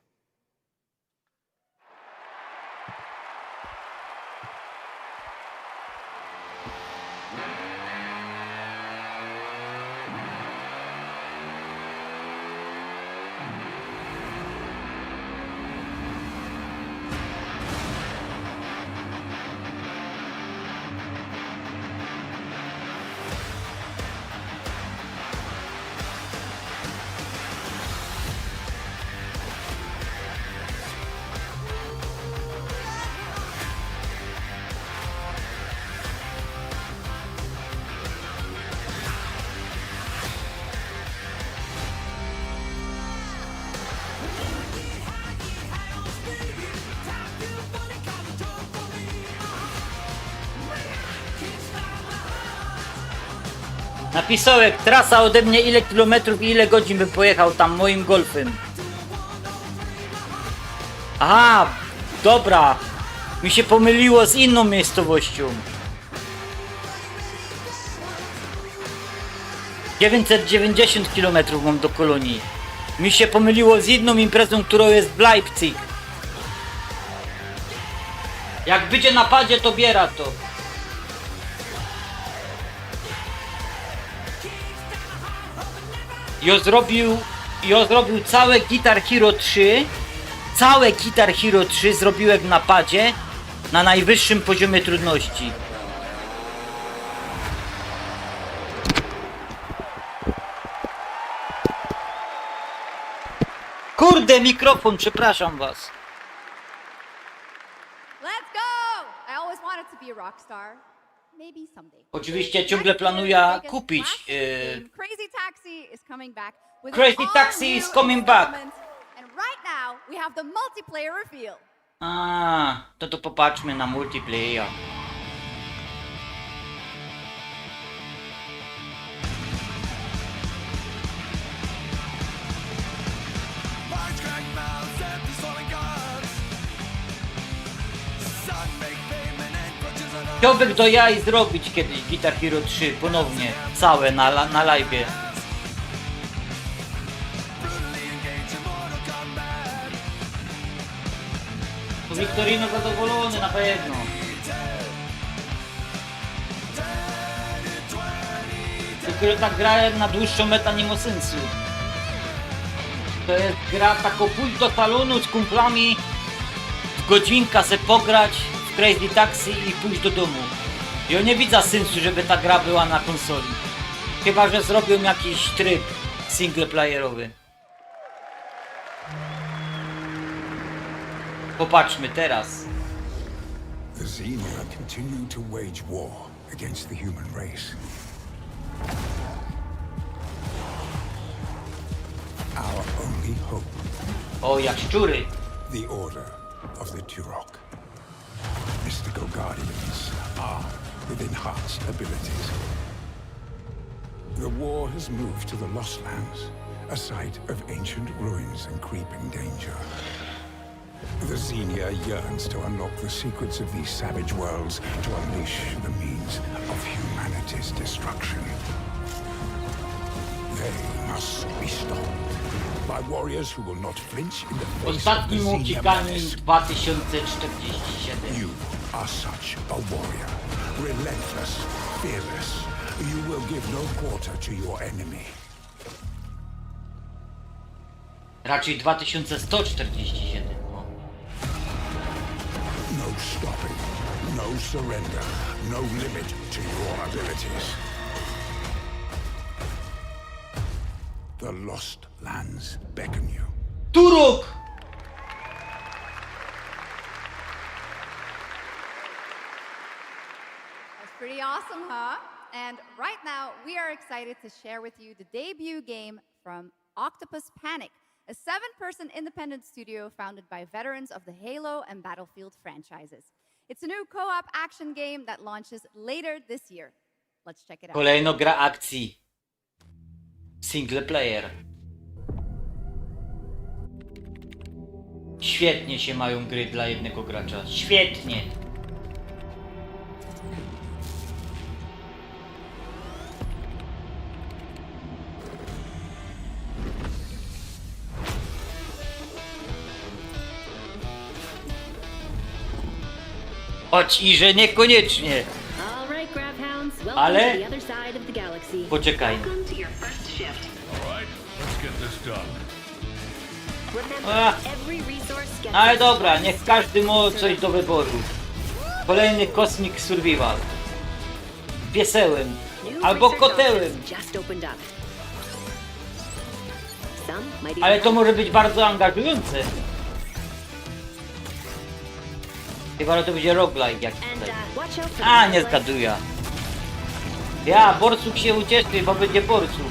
Napisałek, trasa ode mnie, ile kilometrów i ile godzin bym pojechał tam moim golfem. Aha, dobra. Mi się pomyliło z inną miejscowością. 990 km mam do Kolonii. Mi się pomyliło z inną imprezą, którą jest w Leipzig. Jak będzie na padzie, to biera to. Ja zrobił całe Guitar Hero 3. Całe Guitar Hero 3 zrobiłem w napadzie na najwyższym poziomie trudności. Kurde, mikrofon, przepraszam was. Let's go! I always wanted to be a rock star. Maybe someday. Oczywiście ciągle planuję kupić Crazy Taxi is coming back. Crazy Taxi is coming back. And right now we have the multiplayer reveal. A, to popatrzmy na multiplayer. Chciałbym do jaj zrobić kiedyś Guitar Hero 3 ponownie, całe na live'ie. To Wiktorino zadowolony na pewno. Tylko ta gra na dłuższą metę nie ma sensu. To jest gra taką pójść do salonu z kumplami, w godzinkę se pograć w Crazy Taxi i pójść do domu. Ja nie widzę sensu, żeby ta gra była na konsoli. Chyba że zrobią jakiś tryb singleplayerowy. Popatrzmy teraz. The Xenia continue to wage war against the human race. Our only hope. O, jak szczury. The Order of the Turok. Mystical guardians armed with enhanced abilities. The war has moved to the Lost Lands, a site of ancient ruins and creeping danger. The Xenia yearns to unlock the secrets of these savage worlds to unleash the means of humanity's destruction. They must be stopped by warriors who will not flinch in the face of the Ostatnim Xenia uciekaniem menace. 2047. You are such a warrior, relentless, fearless. You will give no quarter to your enemy. Raczej 2147. O. No stopping, no surrender, no limit to your abilities. The Lost Lands beckon you. Turok! That's pretty awesome, huh? And right now, we are excited to share with you the debut game from Octopus Panic, a 7-person independent studio founded by veterans of the Halo and Battlefield franchises. It's a new co-op action game that launches later this year. Let's check it out. Kolejno gra akcji. Single player. Świetnie się mają gry dla jednego gracza. Świetnie. Choć i że niekoniecznie. Ale poczekaj. Ale dobra, niech każdy ma coś do wyboru. Kolejny Cosmic Survival. Piesełem. Albo kotełem. Ale to może być bardzo angażujące. Chyba że to będzie roguelike jakiś tutaj. A, nie zgaduję. Ja, Borsuk się ucieszy, bo będzie Borsuk.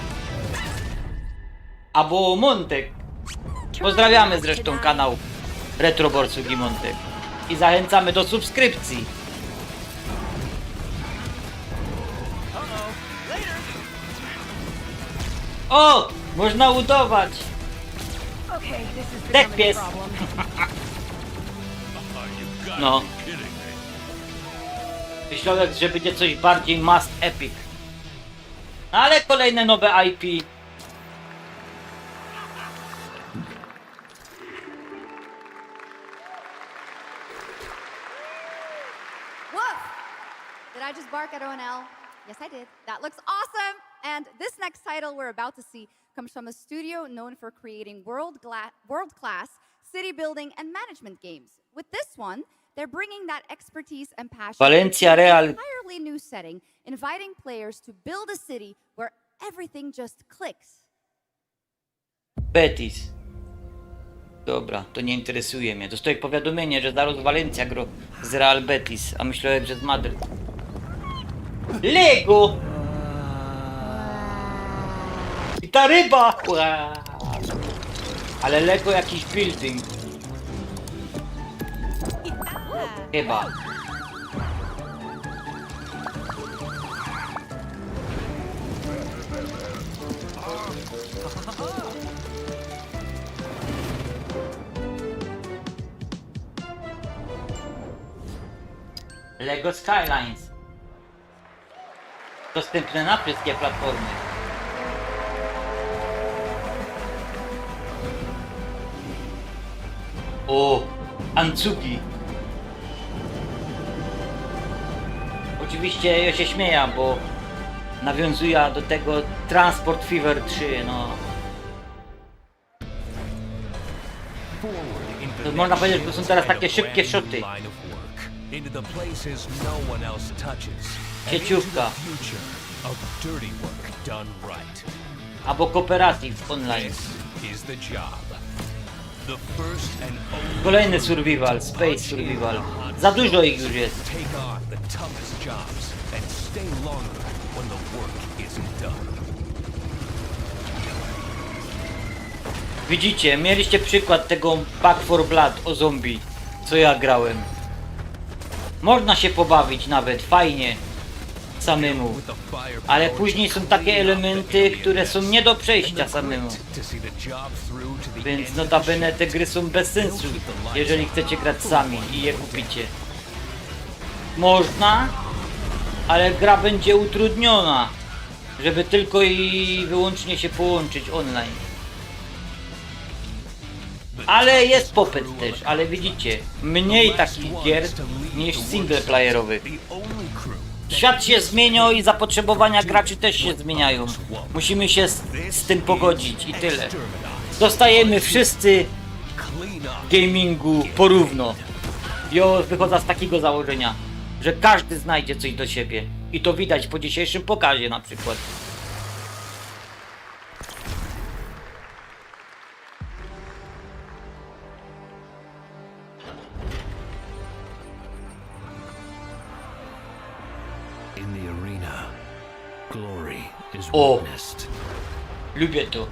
Albo Montek. Pozdrawiamy zresztą kanał Retro Borsuk i Montek. I zachęcamy do subskrypcji. O! Można łudować! Okay, this is Dek becoming a pies! problem. No. Myślałem, że będzie coś bardziej must epic. Ale kolejne nowe IP. Woof! Did I just bark at ONL? Yes, I did. That looks awesome! And this next title we're about to see comes from a studio known for creating world-class city building and management games. With this one, they're bringing that expertise and passion Valencia into Real. an entirely new setting, inviting players to build a city where everything just clicks. Betis. Dobra, to nie interesuje mnie. Dostaję powiadomienie, że zaraz Valencia gro z Real Betis, a myślałem, że z Madryt. Lego! I ta ryba! Ua. Ale Lego jakiś building. Chyba. Lego Skylines. Dostępne na wszystkie platformy. O, Ancugi. Oczywiście ja się śmieję, bo nawiązuje do tego Transport Fever 3, no. To można powiedzieć, że to są teraz takie szybkie shoty. Sieciówka. Albo kooperatyw online. Kolejny survival, space survival. Za dużo ich już jest. Widzicie, mieliście przykład tego Back 4 Blood o zombie, co ja grałem. Można się pobawić nawet, fajnie, samemu. Ale później są takie elementy, które są nie do przejścia samemu. Więc notabene te gry są bez sensu, jeżeli chcecie grać sami i je kupicie. Można, ale gra będzie utrudniona, żeby tylko i wyłącznie się połączyć online. Ale jest popyt też, ale widzicie, mniej takich gier niż singleplayerowych. Świat się zmieniał i zapotrzebowania graczy też się zmieniają. Musimy się z tym pogodzić i tyle. Dostajemy wszyscy gamingu porówno. Ja wychodzę z takiego założenia, że każdy znajdzie coś do siebie. I to widać po dzisiejszym pokazie na przykład. O! Lubię to.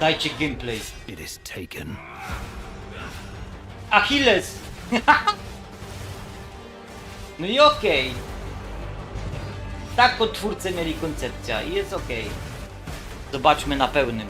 Dajcie gameplay. Achilles! No i okej. Tak twórcy mieli koncepcja i jest okej. Zobaczmy na pełnym.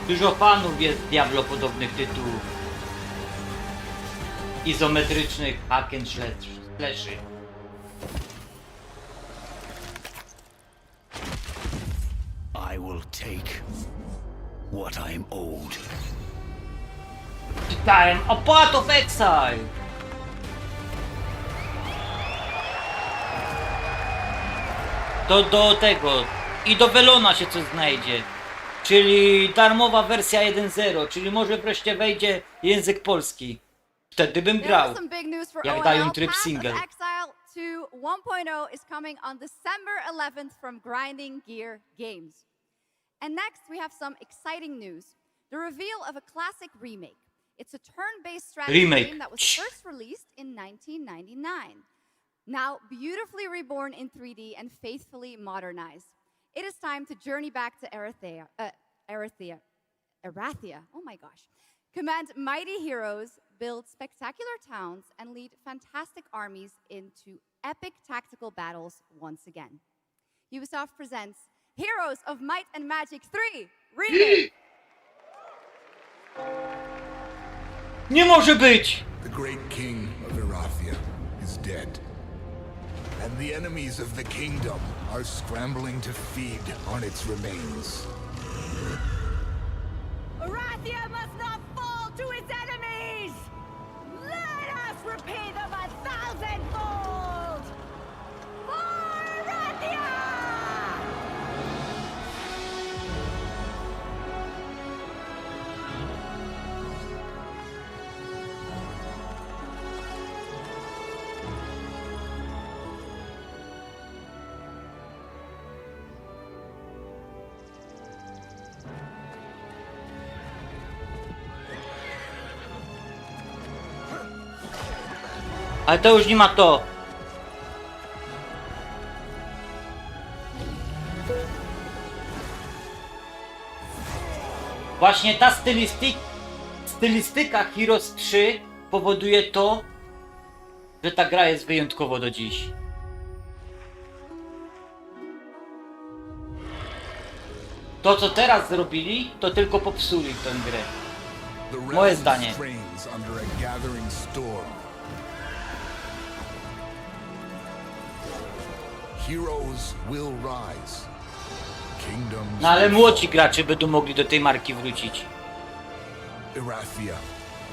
Dużo fanów jest Diablo-podobnych tytułów. Izometrycznych hack and slashy. I will take what I am owed. Time a part of exile. To do tego i do Welona się coś znajdzie. Czyli darmowa wersja 1.0, czyli może wreszcie wejdzie język polski. Wtedy bym grał, jak dają tryb single. Exile 2 1.0 is coming on December 11th from Grinding Gear Games. And next, we have some exciting news. The reveal of a classic remake. It's a turn-based strategy game that was first released in 1999. Now beautifully reborn in 3D and faithfully modernized. It is time to journey back to Erathia. Oh my gosh. Command mighty heroes, build spectacular towns, and lead fantastic armies into epic tactical battles once again. Ubisoft presents Heroes of Might and Magic 3 Remake! Nie może być! The great king of Erathia is dead. And the enemies of the kingdom are scrambling to feed on its remains. Erathia must not fall to its enemies! Let us repay them 1,000-fold! For Erathia! Ale to już nie ma to. Właśnie ta stylistyka Heroes 3 powoduje to, że ta gra jest wyjątkowo do dziś. To co teraz zrobili, to tylko popsuli tę grę. Moje zdanie. No ale młodzi gracze będą mogli do tej marki wrócić. Erathia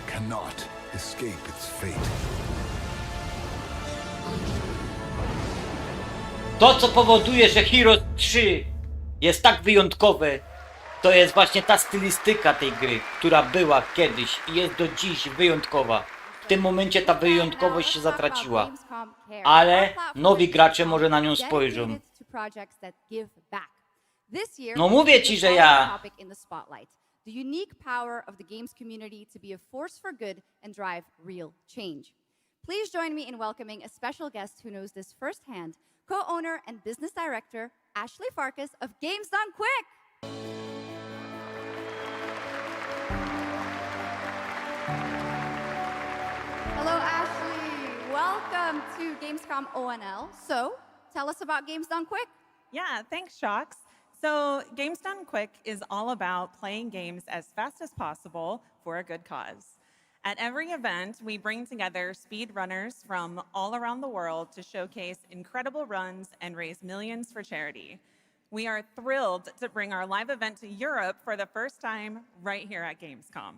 cannot escape its fate. To co powoduje, że Heroes 3 jest tak wyjątkowe, to jest właśnie ta stylistyka tej gry, która była kiedyś i jest do dziś wyjątkowa. W tym momencie ta wyjątkowość się zatraciła, ale nowi gracze może na nią spojrzą. No mówię ci, że ja... The unique power of the games community to be a force for good and drive real change. Please join me in welcoming a special guest who knows this firsthand, co-owner and business director, Ashley Farkas of Games Done Quick! Hello, Ashley. Welcome to Gamescom ONL. So, tell us about Games Done Quick. Yeah, thanks, Shocks. So, Games Done Quick is all about playing games as fast as possible for a good cause. At every event, we bring together speedrunners from all around the world to showcase incredible runs and raise millions for charity. We are thrilled to bring our live event to Europe for the first time right here at Gamescom.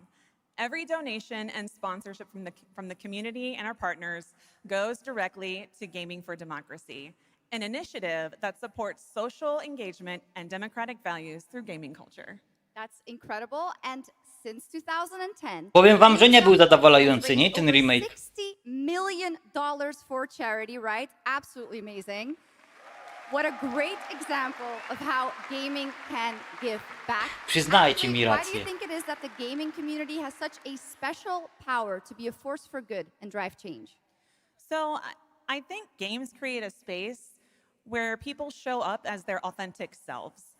Every donation and sponsorship from the community and our partners goes directly to Gaming for Democracy, an initiative that supports social engagement and democratic values through gaming culture. That's incredible, and since 2010, powiem wam, że nie był zadowalający, nie, ten remake. $60 million for charity, right? Absolutely amazing. What a great example of how gaming can give back. Przyznajcie mi Why do rację. you think it is that the gaming community has such a special power to be a force for good and drive change? So I think games create a space where people show up as their authentic selves,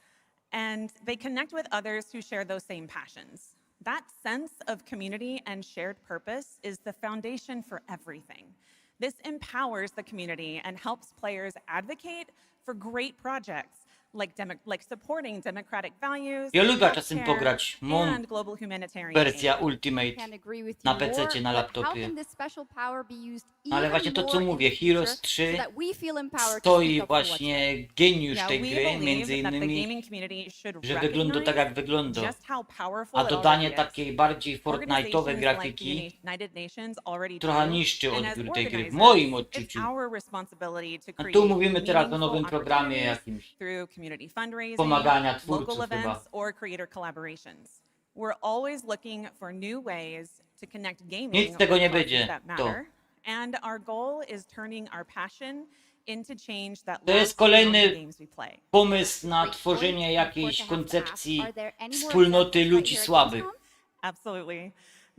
and they connect with others who share those same passions. That sense of community and shared purpose is the foundation for everything. This empowers the community and helps players advocate for great projects like supporting democratic values, Ja lubię czasem pograć and global humanitarian wersja aid. Ultimate na PC-cie, na laptopie. No ale właśnie to co mówię, Heroes 3 stoi właśnie geniusz tej gry, między innymi, że wygląda tak jak wygląda. A dodanie takiej bardziej Fortnite'owej grafiki trochę niszczy odbiór tej gry, w moim odczuciu. A tu mówimy teraz o nowym programie jakimś. Pomagania twórców chyba. Nic z tego nie będzie. To. And our goal is turning our passion into change that To jest lasts beyond the kolejny games we play. pomysł na tworzenie jakiejś koncepcji wspólnoty ludzi słabych, Absolutely.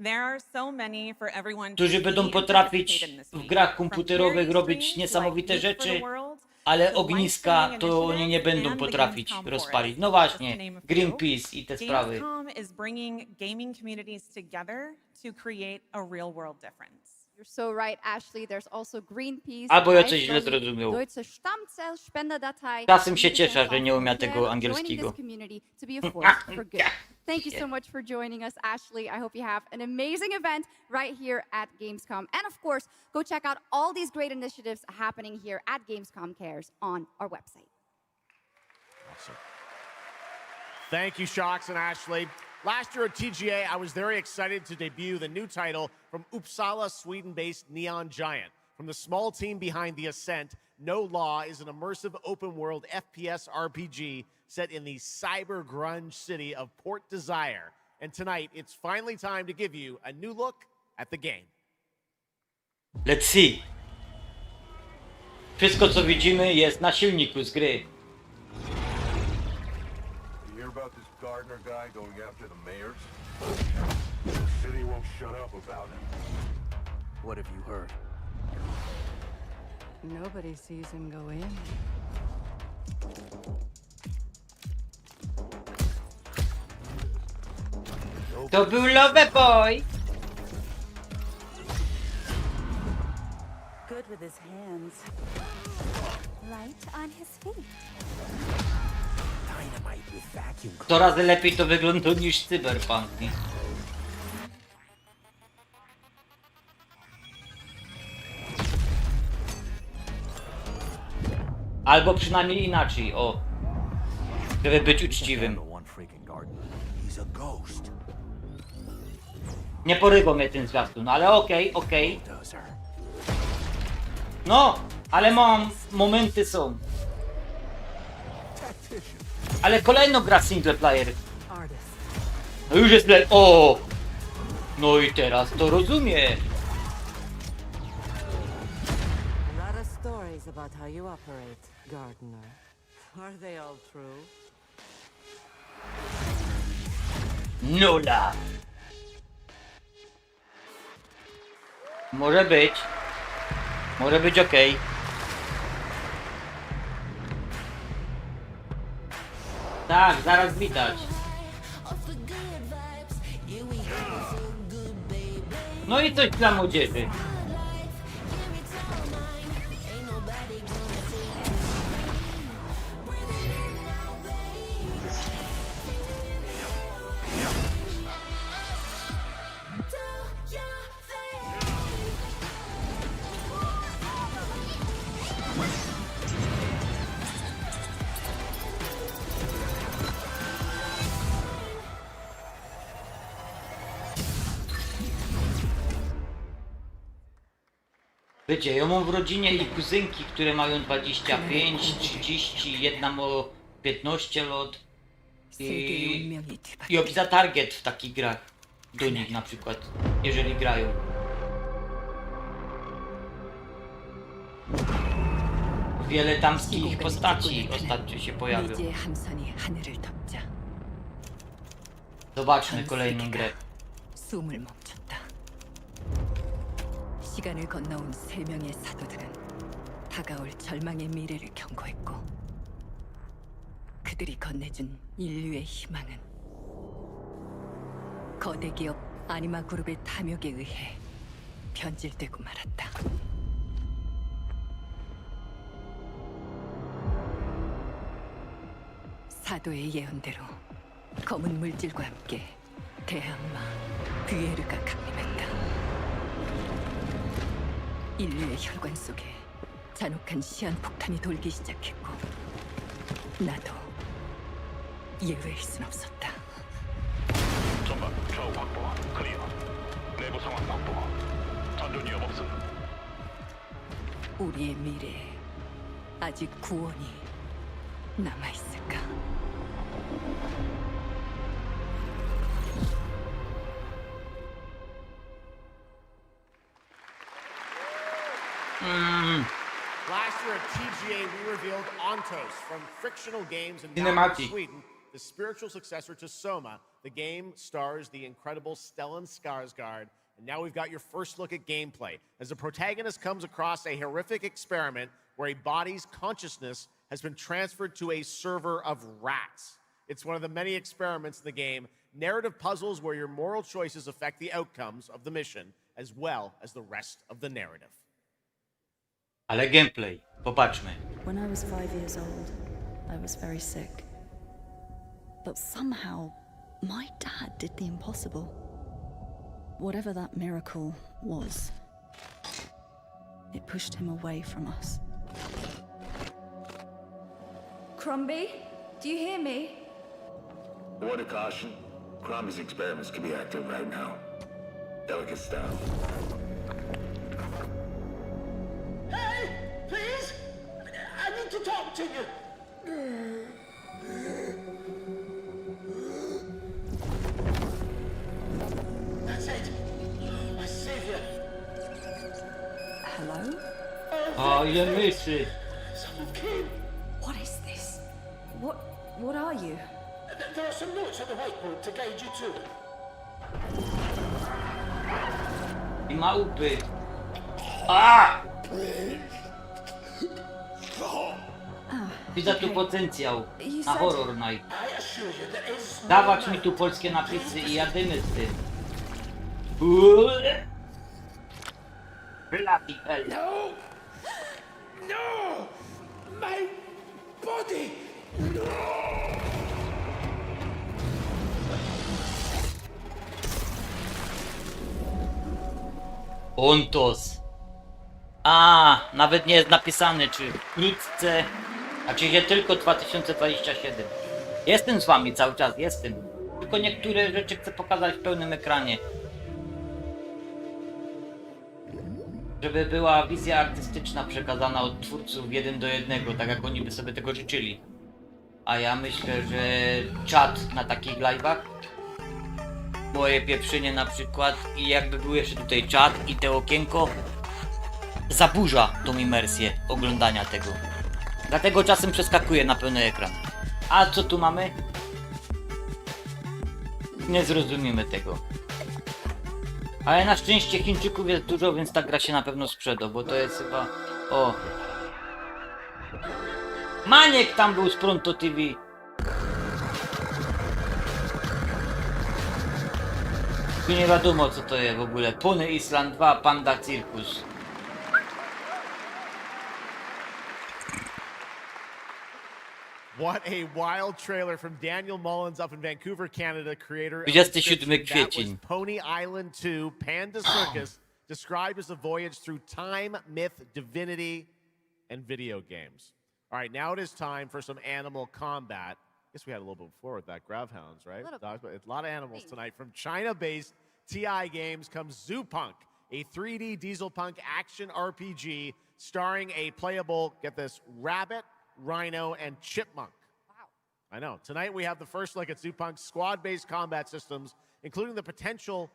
There are so many for everyone to którzy będą see and potrafić participate in this w week. grach From komputerowych charity robić streams niesamowite like Youth for the rzeczy, World, ale to ogniska life-saving to oni nie initiatives będą and the potrafić Gamescom rozpalić. Forest, No just to właśnie, name a few. Greenpeace i te sprawy. Gamescom is bringing gaming communities together to create a real world difference. You're so right, Ashley. There's also Greenpeace. Albo ja coś źle zrozumiał. Deutsche Stammzellspenderdatei. Czasem się cieszę, że nie umiem tego angielskiego. Thank you so much for joining us, Ashley. I hope you have an amazing event right here at Gamescom. And of course, go check out all these great initiatives happening here at Gamescom Cares on our website. Awesome. Thank you, Shocks and Ashley. Last year at TGA, I was very excited to debut the new title from Uppsala, Sweden-based Neon Giant. From the small team behind The Ascent, No Law is an immersive open-world FPS RPG set in the cyber grunge city of Port Desire. And tonight, it's finally time to give you a new look at the game. Let's see. Wszystko co widzimy jest na silniku z gry. You hear about this Gardner guy going after the mayors? The city won't shut up about him. What have you heard? Nobody sees him go in. To był Loveboy! Good with his hands. Light on his feet. Dynamite with vacuum. Coraz lepiej to wygląda niż Cyberpunk. Nie? Albo przynajmniej inaczej, o. Żeby być uczciwym. Nie porywał mnie ten zwiastun, ale okej. No, ale momenty są. Ale kolejno gra single player. No już jest o! No i teraz to rozumiem. A lot of stories about how you operate, Gardner. Are they all true? Nula. Może być. Może być okej. Tak, zaraz widać. No i coś dla młodzieży. Wiecie, ja mam w rodzinie i kuzynki, które mają 25, 30, jedna ma 15 lat. I obisa target w takich grach do nich na przykład, jeżeli grają. Wiele damskich postaci ostatnio się pojawią. Zobaczmy kolejną grę. 시간을 건너온 세 명의 사도들은 다가올 절망의 미래를 경고했고 그들이 건네준 인류의 희망은 거대 기업 아니마 그룹의 탐욕에 의해 변질되고 말았다. 사도의 예언대로 검은 물질과 함께 대항마 귀에르가 강림했다. 인류의 혈관 속에 잔혹한 시한폭탄이 돌기 시작했고 나도 예외일 순 없었다. 전방 좌우 확보 클리어. 내부 상황 확보. 전전 위험 없음. 우리의 미래에 아직 구원이 남아있을까? Last year at EGA, we revealed Ontos from Frictional Games in Cinematic. Sweden, the spiritual successor to Soma. The game stars the incredible Stellan Skarsgård, and now we've got your first look at gameplay as the protagonist comes across a horrific experiment where a body's consciousness has been transferred to a server of rats. It's one of the many experiments in the game, narrative puzzles where your moral choices affect the outcomes of the mission, as well as the rest of the narrative. Ale gameplay, popatrzmy. When I was 5 years old, I was very sick. But somehow, my dad did the impossible. Whatever that miracle was, it pushed him away from us. Crumby, do you hear me? Word of caution. Cromby's experiments could be active right now. Delicate style. Hey, please! I need to talk to you. That's it. My savior. Hello? O, ile myszy. Someone came. What is this? What are you? There are some notes on the whiteboard to guide you to it. I małpy. A! Widzę tu potencjał na Horror Night. Dawać mi tu polskie napisy i jadymy z tym. Bloody hell. No! No! My body! No! Ontos. A, nawet nie jest napisane, czy wkrótce, a czy się tylko 2027. Jestem z wami cały czas, jestem. Tylko niektóre rzeczy chcę pokazać w pełnym ekranie. Żeby była wizja artystyczna przekazana od twórców 1:1, tak jak oni by sobie tego życzyli. A ja myślę, że czat na takich live'ach, moje pieprzynie na przykład, i jakby był jeszcze tutaj czat i te okienko, zaburza tą imersję oglądania tego. Dlatego czasem przeskakuję na pełny ekran. A co tu mamy? Nie zrozumiemy tego. Ale na szczęście Chińczyków jest dużo, więc ta gra się na pewno sprzeda, bo to jest chyba... O! Maniek tam był z Pronto TV! Tu nie wiadomo co to jest w ogóle. Pony Island 2, Panda Circus. What a wild trailer from Daniel Mullins up in Vancouver, Canada, creator of 27 that was kwiecień. Pony Island 2, Panda Circus, described as a voyage through time, myth, divinity, and video games. All right, now it is time for some animal combat. I guess we had a little bit before with that. Gravhounds, right? A lot of animals tonight. From China-based TI Games comes Zoopunk, a 3D diesel punk action RPG starring a playable, get this, rabbit, rhino, and chipmunk. Wow. I know. Tonight we have the first look at Zoopunk's squad-based combat systems, including the potential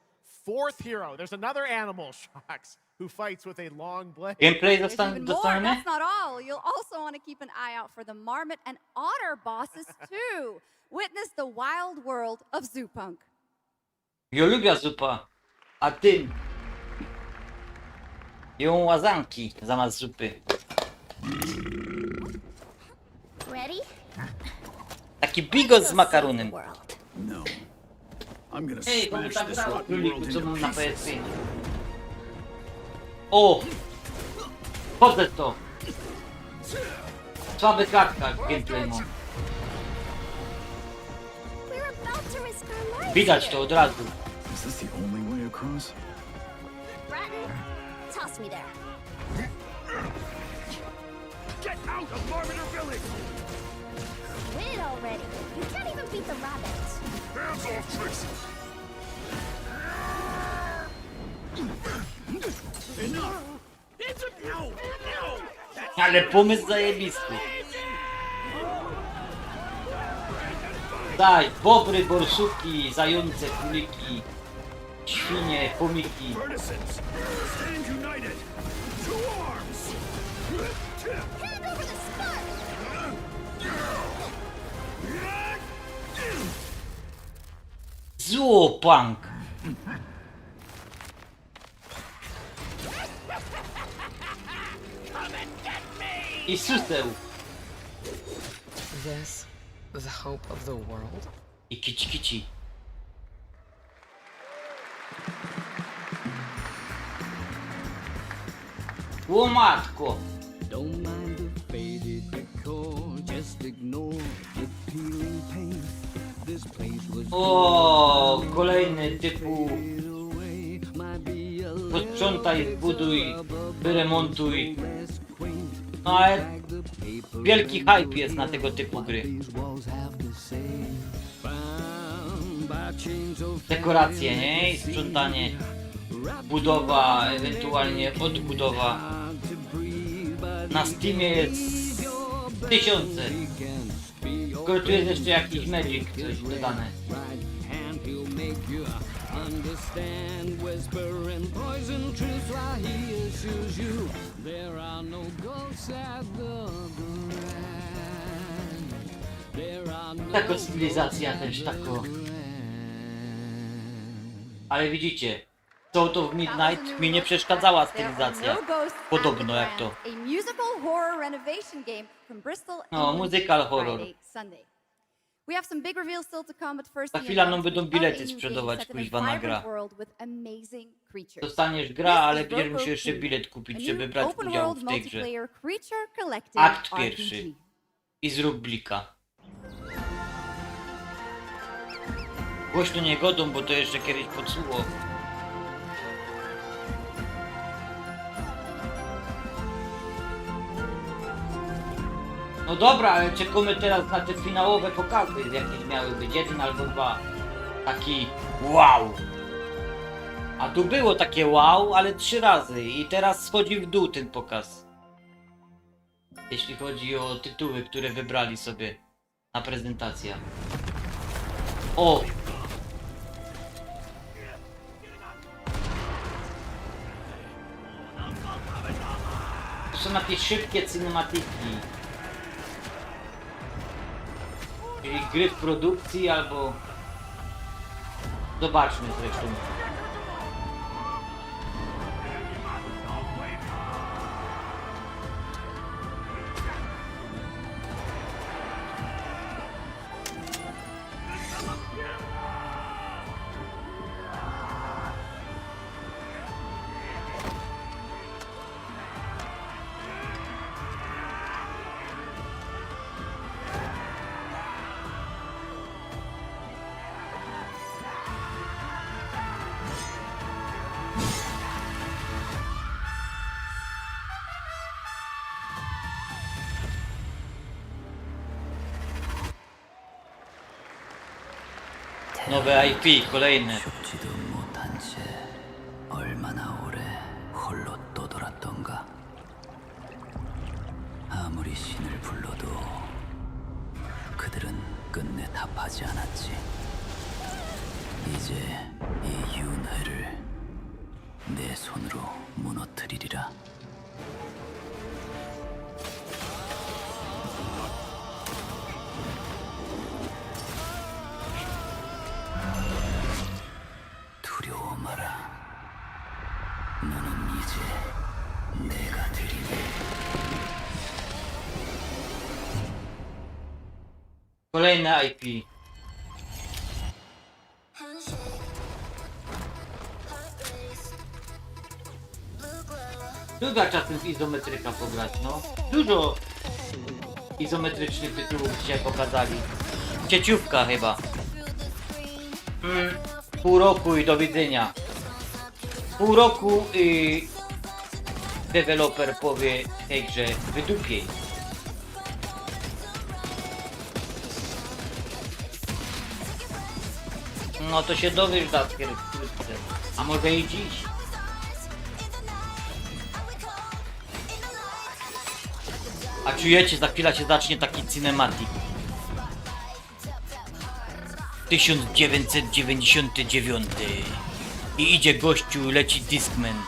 fourth hero. There's another animal, Shocks, who fights with a long blade. Gameplay There's even more. That's not all. You'll also want to keep an eye out for the marmot and otter bosses too. Witness the wild world of Zoopunk. Ja lubię zupa, a ty ją łazanki zamiast zupy. Ready? Taki bigos z makaronem. No. I'm gonna Ej, bo mi smash tak this grało rotten world króliku, co into mam na pieces. PS5. O! Chodzę to! Słaby kratka gameplay mam. Widać to od razu. Is this the only way across? Bratton, toss me there. Get out of Marmiter Village! Quit already. You can't even beat the rabbits. Hands off, Trixie! Enough! It's a no! Ale pomysł zajebisty. Daj, bobry, borsuki, zające, króliki, świnie, chomiki. Stand united! To arms! Hand over the Złopunk. I suseł. This, the hope of the world? I kici kici. O matko. Don't mind the faded decor, just ignore the peeling paint. This place was O, kolejny typu posprzątaj, zbuduj, wyremontuj. No ale wielki hype jest na tego typu gry. Dekoracje, nie? I sprzątanie, budowa, ewentualnie odbudowa. Na Steamie jest tysiące. Tylko tu jest jeszcze jakiś magic, coś dodane. Taka stylizacja też, tako. Ale widzicie, to w Midnight mi nie przeszkadzała stylizacja. Podobno jak to. No, musical horror. Za chwilę nam będą bilety sprzedawać, kuźwa na gra. Dostaniesz gra, ale będziesz musiał jeszcze bilet kupić, żeby brać udział w tej grze. Akt pierwszy. I zrób blika. Głośno nie godą, bo to jeszcze kiedyś podsłuło. No dobra, ale czekamy teraz na te finałowe pokazy, jakieś miały być, jeden albo dwa. Taki wow. A tu było takie wow, ale 3 razy i teraz schodzi w dół ten pokaz. Jeśli chodzi o tytuły, które wybrali sobie na prezentację. O! To są jakieś szybkie cinematyki. Czyli gry w produkcji albo... Zobaczmy zresztą. Nowe IP, kolejne. 죽지도 못한 채 얼마나 오래 홀로 떠돌았던가. 아무리 신을 불러도 그들은 끝내 답하지 않았지. 이제 이 윤회를 내 손으로 무너뜨리리라. 두려워 마라. 너는 이제 내가 되리니. Kolejne IP. Dużo czasem w izometryka pograć, no. Dużo izometrycznych tytułów dzisiaj pokazali. Cieciówka chyba. Pół roku i do widzenia. Pół roku i deweloper powie tej grze wydupiej. No to się dowiesz wkrótce. A może i dziś. A czujecie, za chwilę się zacznie taki cinematic. 1999 i idzie gościu, leci Discman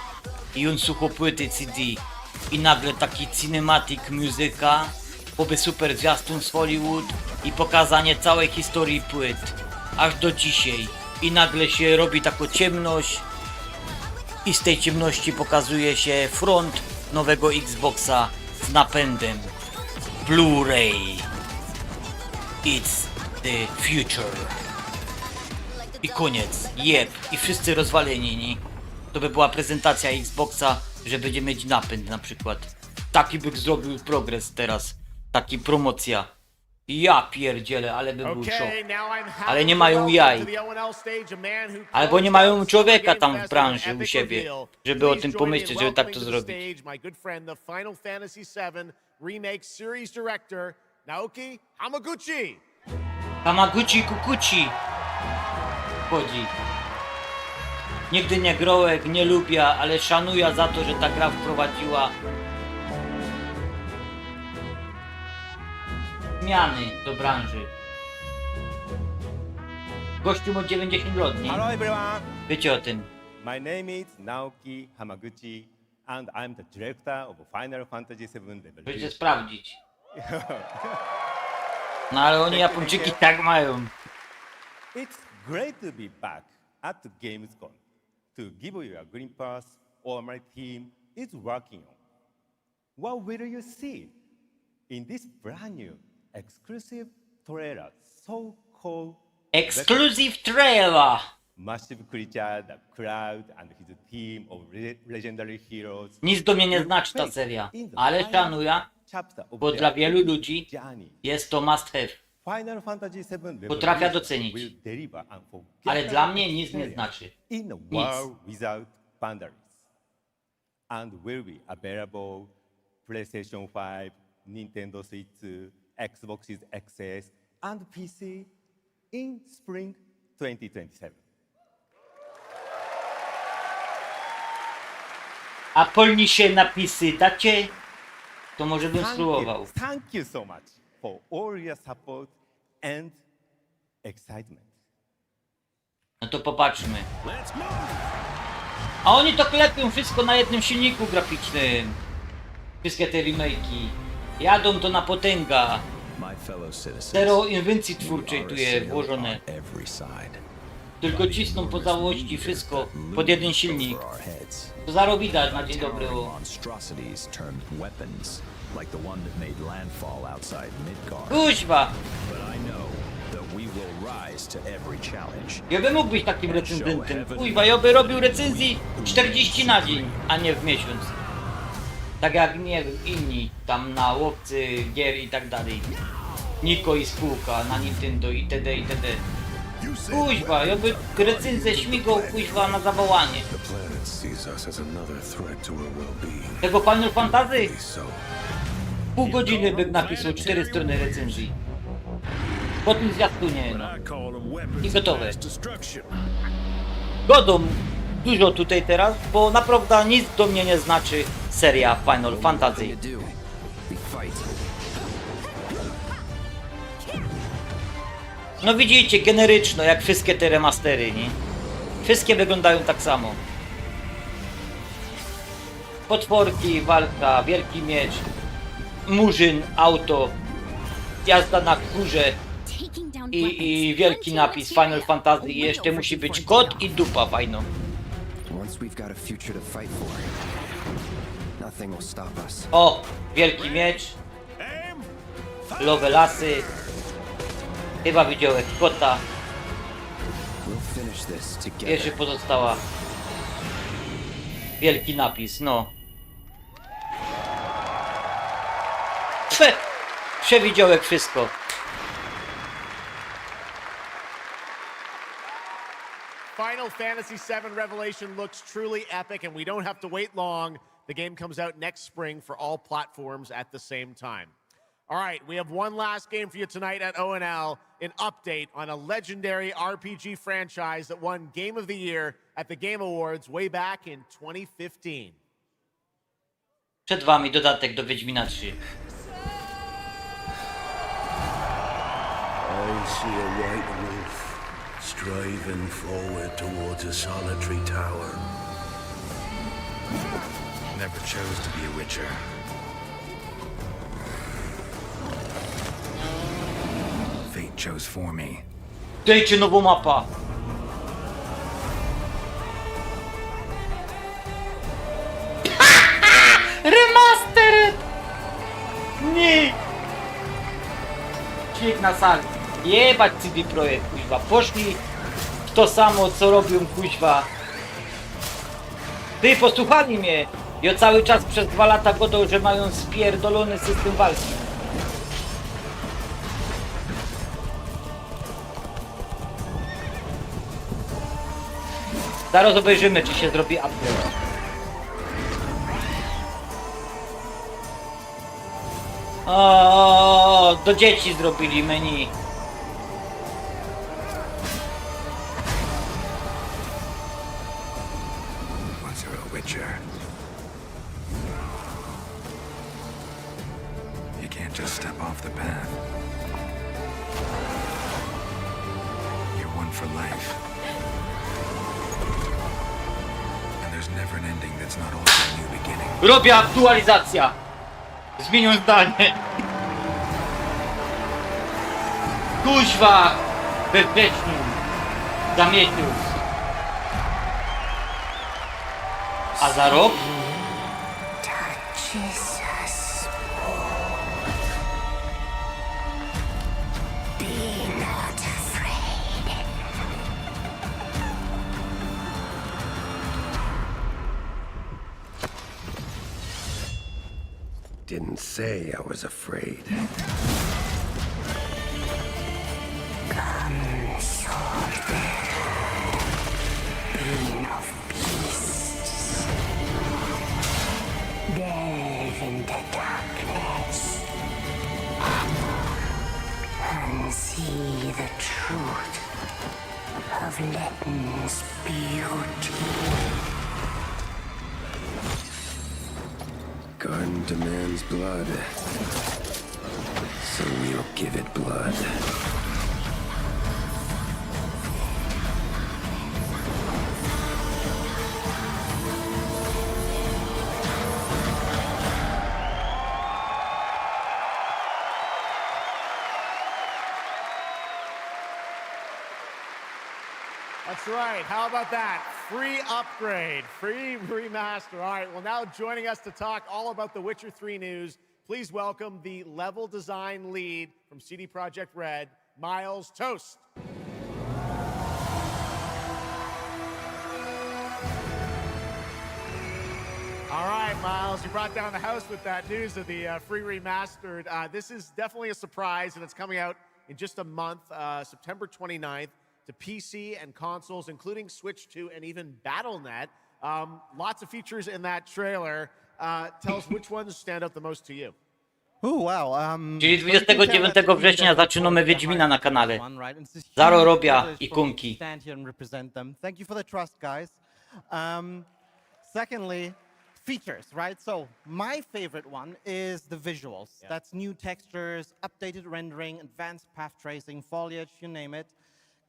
i on słucha płyty CD i nagle taki cinematic muzyka, poby super zwiastun z Hollywood i pokazanie całej historii płyt aż do dzisiaj i nagle się robi taką ciemność i z tej ciemności pokazuje się front nowego Xboxa z napędem Blu-ray. It's the future. I koniec. Jeb. I wszyscy rozwaleni, nie? To by była prezentacja Xboxa, że będzie mieć napęd na przykład. Taki by zrobił progres teraz. Taki promocja. Ja pierdzielę, ale by był szok. Ale nie mają jaj. Albo nie mają człowieka tam w branży u siebie, żeby o tym pomyśleć, żeby tak to zrobić. Hamaguchi Kukuchi chodzi. Nigdy nie grałek, nie lubię, ale szanuję za to, że ta gra wprowadziła zmiany do branży. Gościu ma 90 lat, nie? Hello everyone. Wiecie o tym. My name is Naoki Hamaguchi and I'm the director of Final Fantasy VII Revolution. Chcecie sprawdzić. No ale oni Japończyki tak mają. It's great to be back at the Gamescom to give you a green pass all my team is working on. What will you see in this brand new exclusive trailer so-called Exclusive trailer! Massive creature, the crowd and his team of legendary heroes. Nic do mnie nie znaczy ta seria, ale szanuję, bo dla wielu ludzi jest to must have. Potrafię docenić, ale dla mnie nic nie znaczy. Nic. Without boundaries. And will be available PlayStation 5, Nintendo Switch 2, Xbox XS and PC in spring 2027. A polnisie napisy dacie? To może bym spróbował. Thank you so much for all your support and excitement. No to popatrzmy. A oni to klepią wszystko na jednym silniku graficznym. Wszystkie te remake'i. Jadą to na potęga. Zero inwencji twórczej tu jest włożone. Tylko cisną po całości wszystko pod jeden silnik. To zaro widać na dzień dobry. Kuźwa! Ja bym mógł być takim recenzentem. Kuźwa, ja by robił recenzji 40 na dzień, a nie w miesiąc. Tak jak, nie wiem, inni tam na łowcy gier i tak dalej. Niko i spółka na Nintendo itd. itd. Kuźwa, ja by recenzję śmigał, kuźwa, na zawołanie. Tego Final Fantasy? Pół godziny by napisał 4 strony recenzji. Po tym zwiastunie, no. I gotowe. Godą dużo tutaj teraz, bo naprawdę nic do mnie nie znaczy seria Final Fantasy. No widzicie, generyczno, jak wszystkie te remastery, nie? Wszystkie wyglądają tak samo. Potworki, walka, wielki miecz, murzyn, auto, jazda na kurze i wielki napis Final Fantasy i jeszcze musi być kot i dupa fajną. O, wielki miecz, lowe lasy, chyba widziałeś kota. Jeszcze pozostała wielki napis, no. Przewidziałeś wszystko. Final Fantasy VII Revelation looks truly epic, and we don't have to wait long. The game comes out next spring for all platforms at the same time. All right, we have one last game for you tonight at ONL, an update on a legendary RPG franchise that won Game of the Year at the Game Awards way back in 2015. Przed wami dodatek do Wiedźmina 3. I see a white wolf striving forward towards a solitary tower. Never chose to be a witcher. Fate chose for me. Dajcie nową mapa. śmiech na sali. Jebać CD Projekt, kuźwa. Poszli w to samo, co robią, kuźwa. Ty, posłuchali mnie. Ja cały czas przez 2 lata godą, że mają spierdolony system walki. Zaraz obejrzymy, czy się zrobi upgrade. O, do dzieci zrobili menu. Once you're a Witcher, you can't just step off the path. You're one for life. And there's never an ending that's not also a new beginning. Robię aktualizacja. Zmienią zdanie. Kuźwa! We wrześniu. Za miesiąc. A za rok? Didn't say I was afraid. Come, sword-bearer, being of beasts. Delve into darkness and see the truth of Letton's beauty. Garden demands blood, so we'll give it blood. That's right. How about that? Free upgrade, free remaster. All right, well, now joining us to talk all about the Witcher 3 news, please welcome the level design lead from CD Projekt Red, Miles Toast. All right, Miles, you brought down the house with that news of the free remastered. This is definitely a surprise, and it's coming out in just a month, September 29th. To PC and consoles, including Switch 2 and even Battle.net. Lots of features in that trailer. Tell us which ones stand out the most to you. Czyli 29 września zaczynamy Wiedźmina na kanale. Zaro robię ikonki. Thank you for the trust, guys. Secondly, features, right? So my favorite one is the visuals. That's new textures, updated rendering, advanced path tracing, foliage, you name it.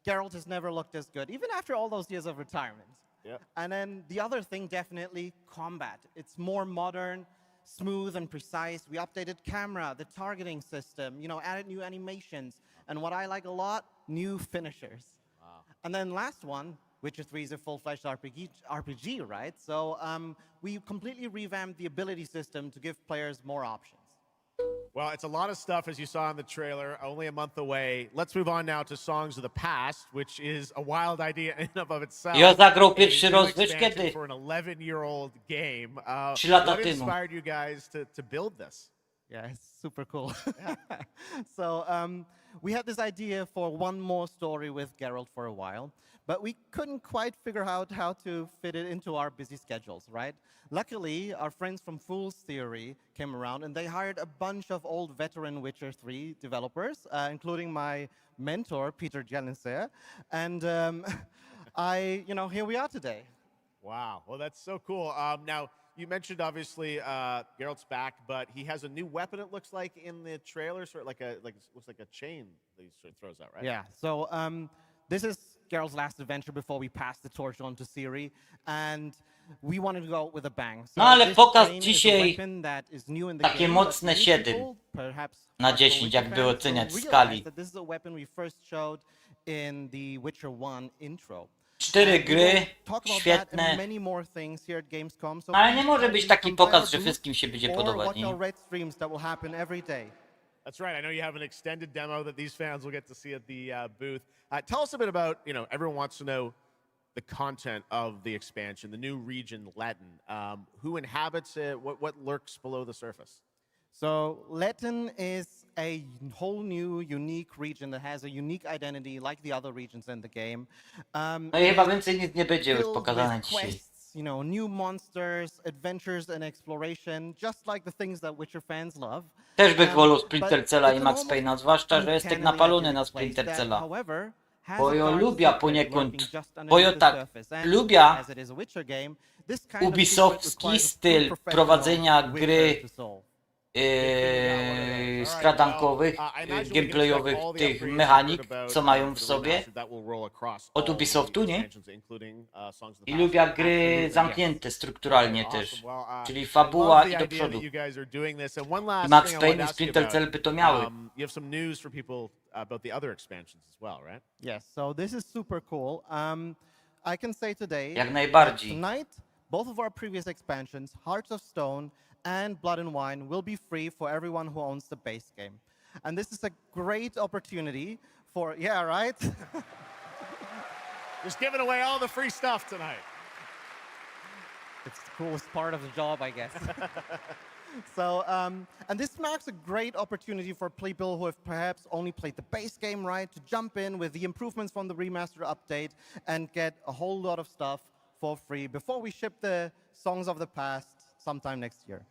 Geralt has never looked as good, even after all those years of retirement. Yeah. And then the other thing, definitely combat. It's more modern, smooth and precise. We updated camera, the targeting system, you know, added new animations. And what I like a lot, new finishers. Wow. And then last one, Witcher 3 is a full-fledged RPG, right? So we completely revamped the ability system to give players more options. Well, it's a lot of stuff, as you saw in the trailer, only a month away. Let's move on now to Songs of the Past, which is a wild idea in and of itself. Ja zagrał pierwszy rozwój kiedy? For an 11-year-old game. 3 lata What temu. inspired you guys to build this? Yeah, it's super cool. So we had this idea for one more story with Geralt for a while, but we couldn't quite figure out how to fit it into our busy schedules, right? Luckily, our friends from Fool's Theory came around and they hired a bunch of old veteran Witcher 3 developers, including my mentor, Peter Jelenser. And here we are today. Wow, well, that's so cool. Now, you mentioned, obviously, Geralt's back, but he has a new weapon, it looks like, in the trailer, sort of looks like a chain that he sort of throws out, right? Yeah, so this is Geralt's last adventure before we pass the torch on to Ciri, and we wanted to go out with a bang. So no ale pokaz chain dzisiaj takie mocne 7 na 10, jakby oceniać w skali. This is a weapon we first showed in the Witcher 1 intro. 4 gry, świetne. Ale nie może być taki pokaz, że wszystkim się będzie podobać, nie? That's right. I know you have an extended demo that these fans will get to see at the booth. Tell us a bit about, everyone wants to know the content of the expansion, the new region, Letten. Who inhabits it? What lurks below the surface? So Letten is a whole new, unique region that has a unique identity like the other regions in the game. No i chyba więcej nic nie będzie już filled pokazane with dzisiaj. quests, new monsters, adventures and exploration, just like the things that Witcher fans love. Też bych wolał Splinter But Cella it's i an Max almost Payne'a, zwłaszcza, że jestem uncannily napalony accurate na place Splinter that, Cella. however, has Bo a ja dark lubię secret poniekąd, lurking just bo ja underneath the tak, surface. And lubię as it is a Witcher game, this kind of secret Ubisoftski requires a styl true professional prowadzenia Witcher gry to solve. skradankowych, gameplayowych, tych mechanik, co mają w sobie od Ubisoftu, nie? I lubię gry zamknięte strukturalnie też, czyli fabuła i do przodu. I Max Payne i Splinter Cell by to miały. Yes, so this is super cool. I can say today Jak najbardziej. tonight, both of our previous expansions, Hearts of Stone and Blood and Wine, will be free for everyone who owns the base game. And this is a great opportunity for, yeah, right? Just giving away all the free stuff tonight. It's the coolest part of the job, I guess. So, and this marks a great opportunity for people who have perhaps only played the base game, right, to jump in with the improvements from the remaster update and get a whole lot of stuff for free before we ship the Songs of the Past sometime next year.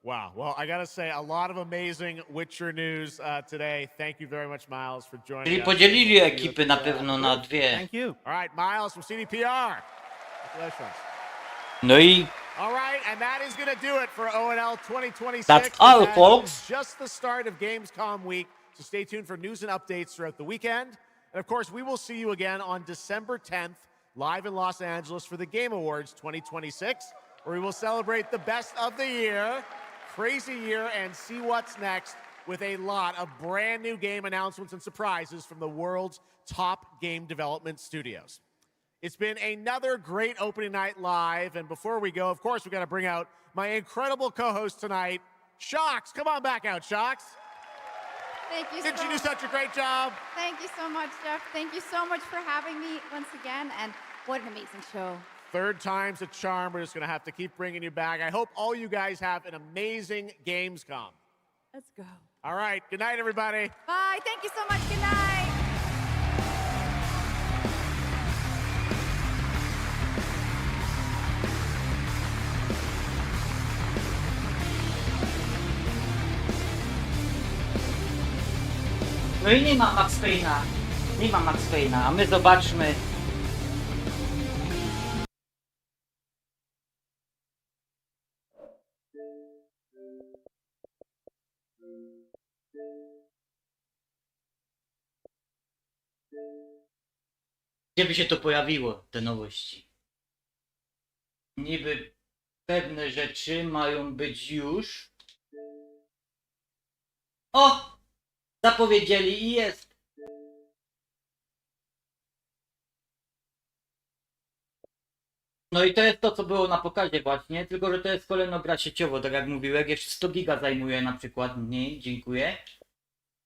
Wow. Well, I got to say, a lot of amazing Witcher news today. Thank you very much, Miles, for joining Czyli us. podzielili ekipy na pewno na dwie. Thank you. All right, Miles from CDPR. Congratulations. No i All right, and that is going to do it for ONL 2026. That's all, That folks. is just the start of Gamescom week, so stay tuned for news and updates throughout the weekend. And of course, we will see you again on December 10th, live in Los Angeles for the Game Awards 2026, where we will celebrate the best of the year, crazy year, and see what's next with a lot of brand new game announcements and surprises from the world's top game development studios. It's been another great opening night live, and before we go, of course, we've got to bring out my incredible co-host tonight, Shocks. Come on back out, Shocks. Thank you Didn't so you do such a great job? Thank you so much, Jeff. Thank you so much for having me once again, and what an amazing show. Third time's a charm. We're just going to have to keep bringing you back. I hope all you guys have an amazing Gamescom. Let's go. All right. Good night, everybody. Bye. Thank you so much. Good night. No i nie ma Max Payne'a. Nie ma Max Payne'a, a my zobaczmy. Gdzie by się to pojawiło, te nowości? Niby pewne rzeczy mają być już. O! Zapowiedzieli i jest. No i to jest to, co było na pokazie właśnie, tylko że to jest kolejna gra sieciowo, tak jak mówiłem, jeszcze 100 giga zajmuje na przykład mniej, dziękuję.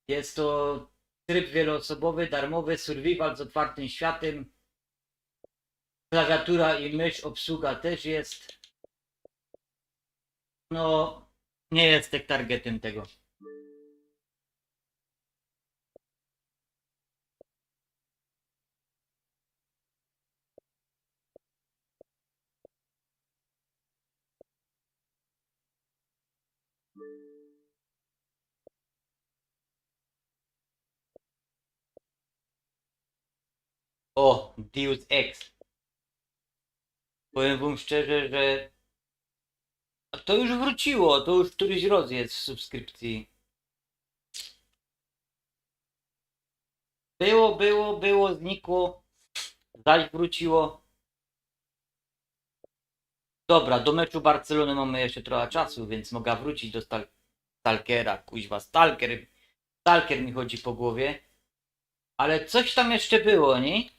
Jest to tryb wieloosobowy, darmowy, survival z otwartym światem. Klawiatura i mysz, obsługa też jest. No, nie jestem targetem tego. O, Deus Ex. Powiem wam szczerze, że to już wróciło, to już któryś roz jest w subskrypcji. Było, znikło, zaś wróciło. Dobra, do meczu Barcelony mamy jeszcze trochę czasu, więc mogę wrócić do Stalkera, kuźwa, Stalker mi chodzi po głowie. Ale coś tam jeszcze było, nie?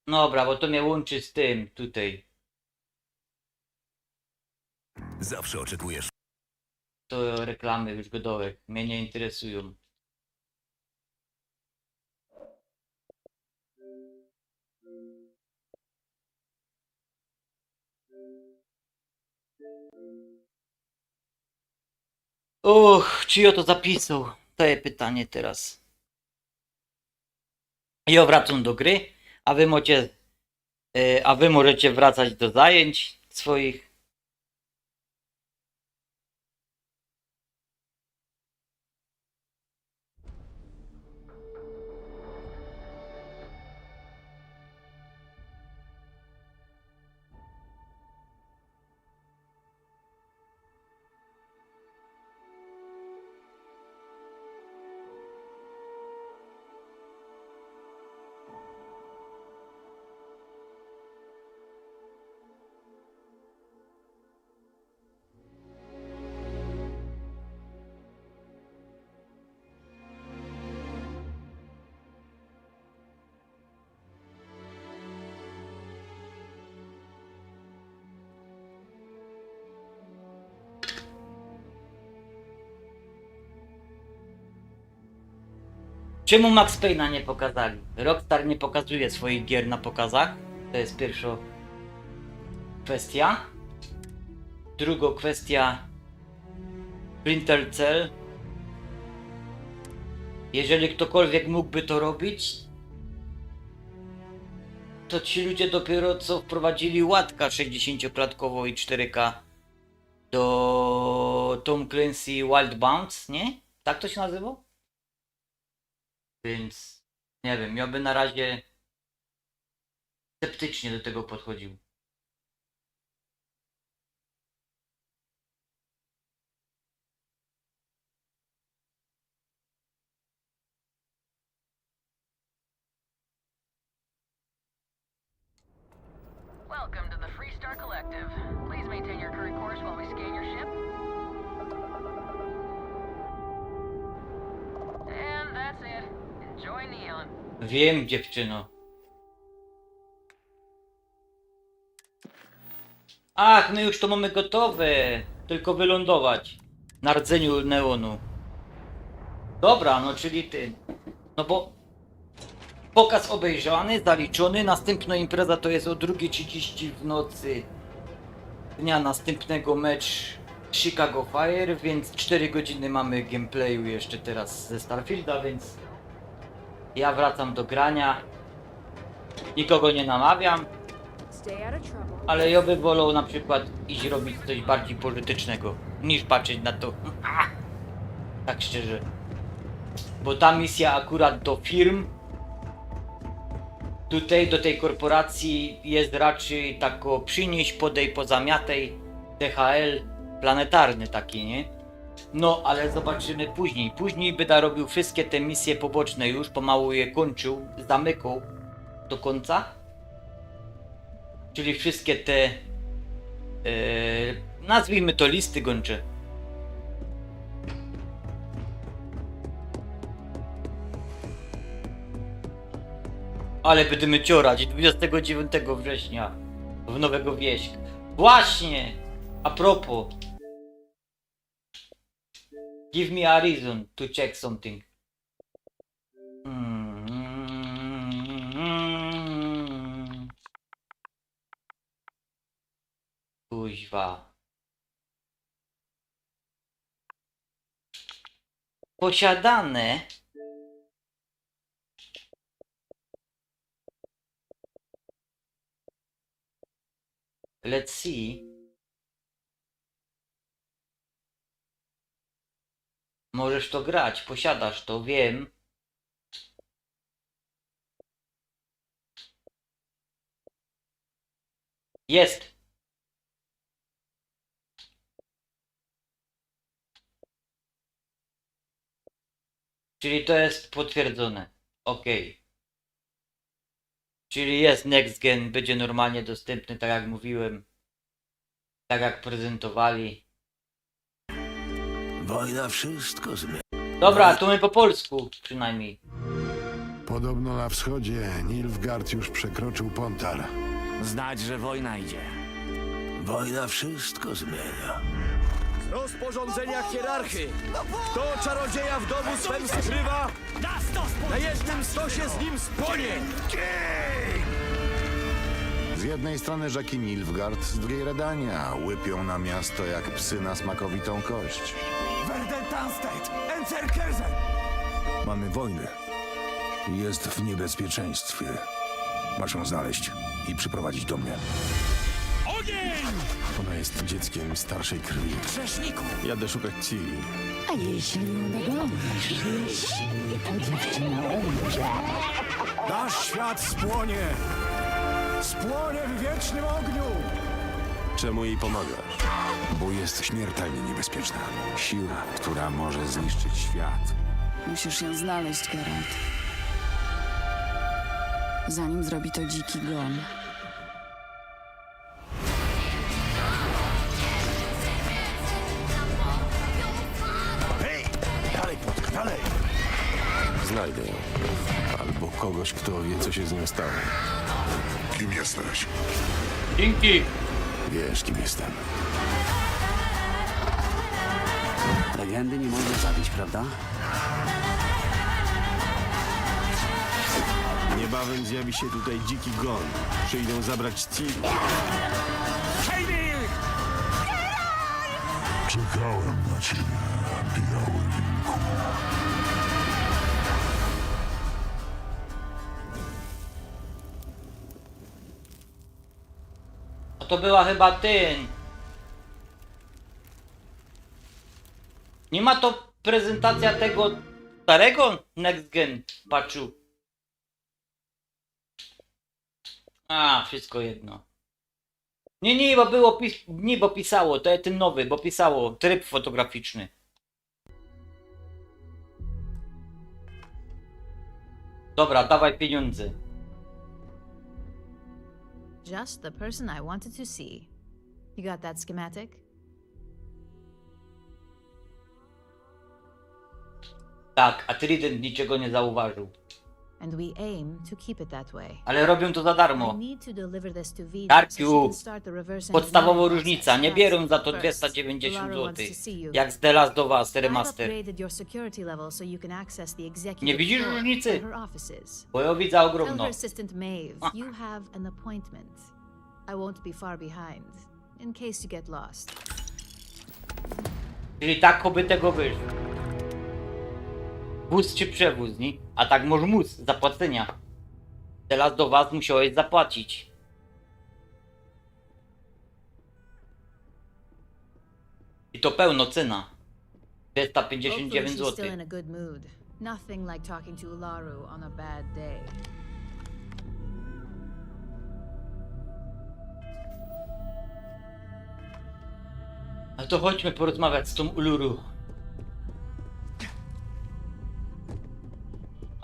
Dobra, bo to mnie łączy z tym, tutaj. Zawsze oczekujesz To reklamy wygodowe mnie nie interesują. Czy ja to zapisał? To jest pytanie teraz. Ja wracam do gry, a wy możecie wracać do zajęć swoich. Czemu Max Payne'a nie pokazali? Rockstar nie pokazuje swoich gier na pokazach. To jest pierwsza kwestia. Druga kwestia. Splinter Cell. Jeżeli ktokolwiek mógłby to robić, to ci ludzie dopiero co wprowadzili łatka 60-klatkową i 4K do Tom Clancy Wild Bounce, nie? Tak to się nazywa? Więc nie wiem, ja bym na razie sceptycznie do tego podchodził. Welcome to the Freestar Collective. Please maintain your current course while we scan your ship. And that's it. Enjoy Neon. Wiem, dziewczyno. Ach, my już to mamy gotowe. Tylko wylądować na rdzeniu neonu. Dobra, no czyli ty. No bo pokaz obejrzany, zaliczony. Następna impreza to jest o 2:30 w nocy dnia następnego mecz Chicago Fire, więc 4 godziny mamy gameplayu jeszcze teraz ze Starfielda, więc ja wracam do grania. Nikogo nie namawiam, ale ja bym wolał na przykład iść robić coś bardziej politycznego niż patrzeć na to. Tak szczerze. Bo ta misja akurat do firm, tutaj do tej korporacji jest raczej tako przynieść, podej, pozamiataj, DHL planetarny taki, nie? No, ale zobaczymy później. Później będę robił wszystkie te misje poboczne już, pomału je kończył, zamykał do końca. Czyli wszystkie te, nazwijmy to listy gończe. Ale będziemy ciorać 29 września w Nowego Wieśka. Właśnie! A propos. Give me a reason to check something. Kuźwa. Posiadane. Let's see. Możesz to grać, posiadasz to, wiem. Jest. Czyli to jest potwierdzone. Ok. Czyli jest Next Gen, będzie normalnie dostępny, tak jak mówiłem. Tak jak prezentowali. Wojna wszystko zmienia. Dobra, to my po polsku przynajmniej. Podobno na wschodzie Nilfgaard już przekroczył Pontar. Znać, że wojna idzie. Wojna wszystko zmienia. rozporządzenia hierarchy. Kto czarodzieja w domu swym skrywa, na jednym stosie z nim spłonie. Z jednej strony rzeki Nilfgaard, z drugiej Redania. Łypią na miasto jak psy na smakowitą kość. Mamy wojnę. Jest w niebezpieczeństwie. Masz ją znaleźć i przyprowadzić do mnie. Ogień! Ona jest dzieckiem starszej krwi. Grzeszniku! Jadę szukać Ciri. A jeśli udowodnisz, jeśli to dziewczyna umrze? Nasz świat spłonie! Spłonie w wiecznym ogniu! Czemu jej pomagasz? Bo jest śmiertelnie niebezpieczna. Siła, która może zniszczyć świat. Musisz ją znaleźć, Geralt. Zanim zrobi to dziki gon. Hej! Dalej, płotka, dalej! Znajdę ją. Albo kogoś, kto wie, co się z nią stało. Kim jesteś? Dzięki. Wiesz, kim jestem. Legendy nie można zabić, prawda? Niebawem zjawi się tutaj dziki gon. Przyjdą zabrać Ciri. Czekałem na ciebie, biały wilku. No to była chyba ten. Nie ma to prezentacja tego starego Next Gen patchu. A, wszystko jedno. Nie, bo było bo pisało, to jest ten nowy, bo pisało tryb fotograficzny. Dobra, dawaj pieniądze. Just the person I wanted to see. You got that schematic? Tak, a Trident niczego nie zauważył. And we aim to keep it that way. Ale robią to za darmo. I need to deliver this to Vida, so she Karpiu, can start the reverse podstawowa engineering różnica, process. nie biorą za to First, 290 Lara wants zł. to see you. Jak z The Last of Us I've Remaster. upgraded your security level so you can access the executive Nie widzisz floor różnicy? and her offices. Bo ja widzę Tell ogromną. her assistant Maeve, you have an appointment. I won't be far behind, in case you get lost. Czyli tak by tego wyszło. Wóz czy przewóz, nie? A tak może móc, zapłacenia. Teraz do was musiałeś zapłacić. I to pełno cena. 259 Hopefully she's still zł. in a good mood. Nothing like talking to Ularu on a bad day. A to chodźmy porozmawiać z tą Uluru.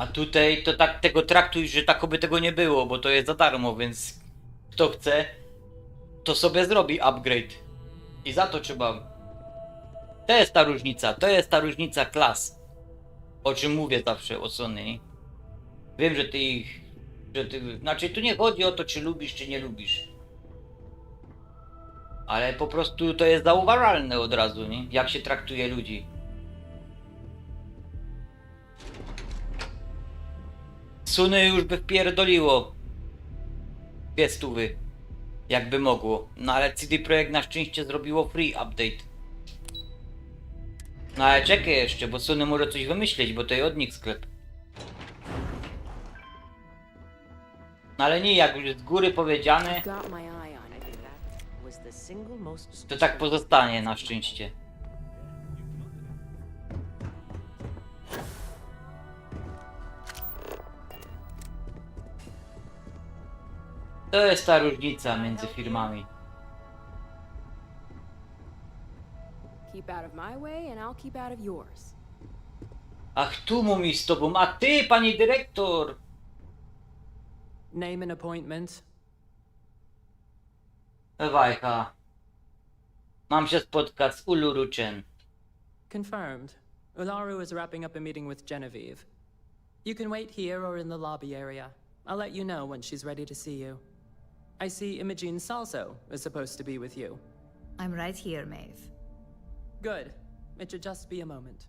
A tutaj to tak tego traktuj, że tak by tego nie było, bo to jest za darmo, więc kto chce, to sobie zrobi upgrade. I za to trzeba... To jest ta różnica klas. O czym mówię zawsze, o Sony, nie? Wiem, że ty... Znaczy tu nie chodzi o to, czy lubisz, czy nie lubisz. Ale po prostu to jest zauważalne od razu, nie? Jak się traktuje ludzi. Sony już by wpierdoliło 200, jakby mogło. No ale CD Projekt na szczęście zrobiło free update. No ale czekaj jeszcze, bo Sony może coś wymyślić, bo to jest od nich sklep. No ale nie, jak już z góry powiedziane, to tak pozostanie na szczęście. To jest ta różnica między firmami. Keep out of my way and I'll keep out of yours. Ach, tu mi z tobą, a ty, pani dyrektor! Name an appointment. Wajcha. Mam się spotkać z Uluru-chen. Confirmed. Ularu is wrapping up a meeting with Genevieve. You can wait here or in the lobby area. I'll let you know when she's ready to see you. I see Imogene Salso is supposed to be with you. I'm right here, Maeve. Good. It should just be a moment.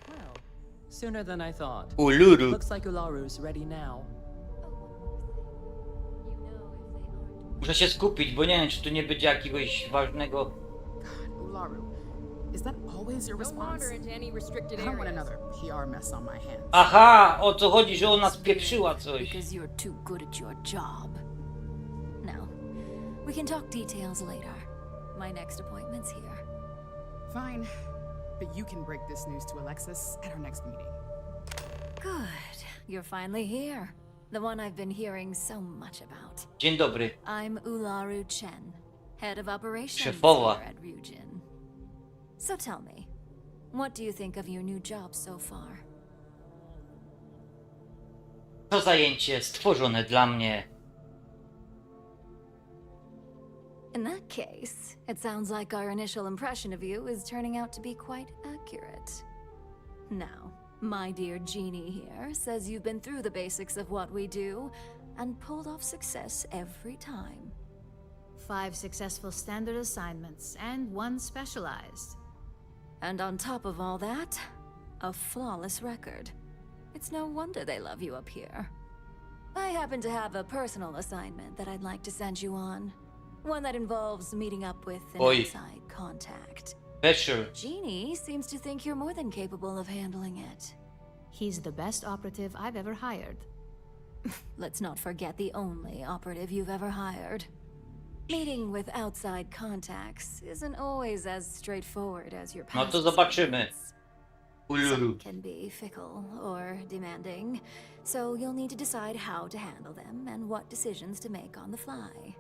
Well, sooner than I thought. Uluru. Looks like Ularu's ready now. Muszę się skupić, bo nie wiem, czy tu nie będzie jakiegoś ważnego... Ularu, is that always your response? I don't want another PR mess on my hands. Aha, o co chodzi, że ona spieprzyła coś. Because you're too good at your job. No, we can talk details later. My next appointment's here. Fine, but you can break this news to Alexis at our next meeting. Good, you're finally here. The one I've been hearing so much about. Dzień dobry. I'm Ularu Chen, head of operations Szefowa. here at Ryujin. So tell me, what do you think of your new job so far? To zajęcie stworzone dla mnie. In that case, it sounds like our initial impression of you is turning out to be quite accurate. Now, my dear Jeannie here says you've been through the basics of what we do and pulled off success every time. 5 successful standard assignments and 1 specialized. And on top of all that, a flawless record. It's no wonder they love you up here. I happen to have a personal assignment that I'd like to send you on. One that involves meeting up with an outside contact. Sure. Jeannie seems to think you're more than capable of handling it. He's the best operative I've ever hired. Let's not forget the only operative you've ever hired. Meeting with outside contacts isn't always as straightforward as your No past to zobaczymy. Uluru. Some can be fickle or demanding, so you'll need to decide how to handle them and what decisions to make on the fly.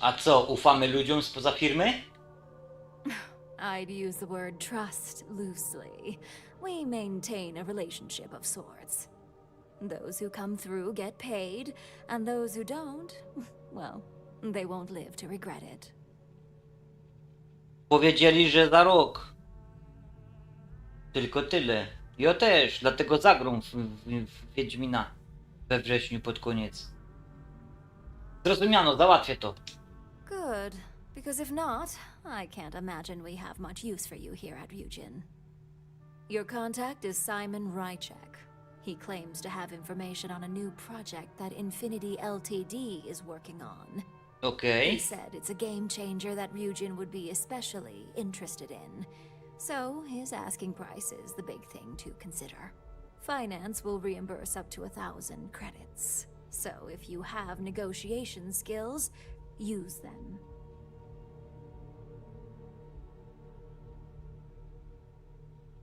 A co, ufamy ludziom spoza firmy? I'd use the word trust loosely. We maintain a relationship of sorts. Those who come through get paid, and those who don't, well, they won't live to regret it. Powiedzieli, że za rok. Tylko tyle. Ja też, dlatego zagram w Wiedźmina we wrześniu pod koniec. Zrozumiano, załatwię to. Good, because if not, I can't imagine we have much use for you here at Ryujin. Your contact is Simon Rychek. He claims to have information on a new project that Infinity Ltd is working on. Okay. He said it's a game changer that Ryujin would be especially interested in. So his asking price is the big thing to consider. Finance will reimburse up to 1,000 credits. So if you have negotiation skills, use them.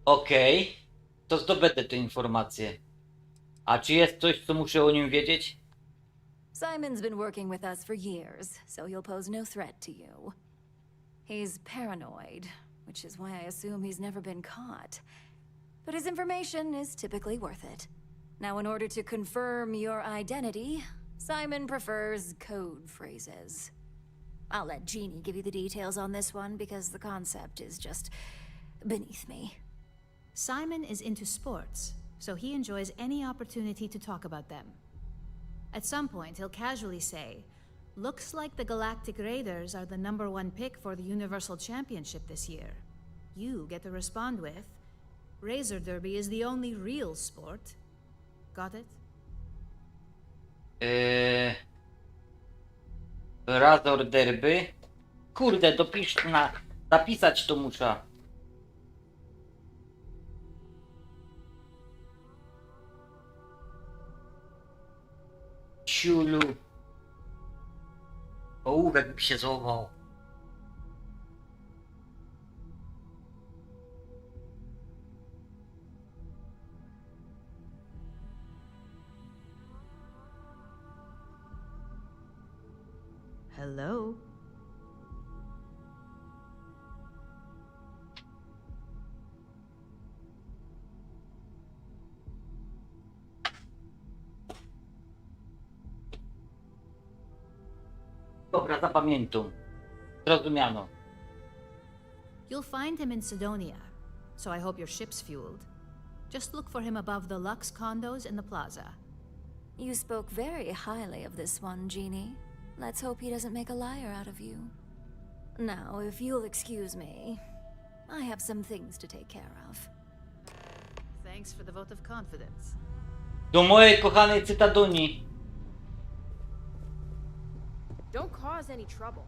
Okej. To zdobędę te informacje. A czy jest coś, co muszę o nim wiedzieć? Simon's been working with us for years, so he'll pose no threat to you. He's paranoid, which is why I assume he's never been caught. But his information is typically worth it. Now, in order to confirm your identity, Simon prefers code phrases. I'll let Jeannie give you the details on this one because the concept is just beneath me. Simon is into sports, so he enjoys any opportunity to talk about them. At some point, he'll casually say, "Looks like the Galactic Raiders are the #1 pick for the Universal Championship this year." You get to respond with, "Razor Derby is the only real sport." Got it? Razor Derby. Kurde, zapisać to muszę. Ciulu. Ołówek mi się złamał. Hello? Dobra, zapamiętam. Zrozumiano. You'll find him in Sidonia, so I hope your ship's fueled. Just look for him above the Lux condos in the plaza. You spoke very highly of this one, Jeannie. Let's hope he doesn't make a liar out of you. Now, if you'll excuse me, I have some things to take care of. Thanks for the vote of confidence. Do mojej kochanej Cytadonii. Don't cause any trouble.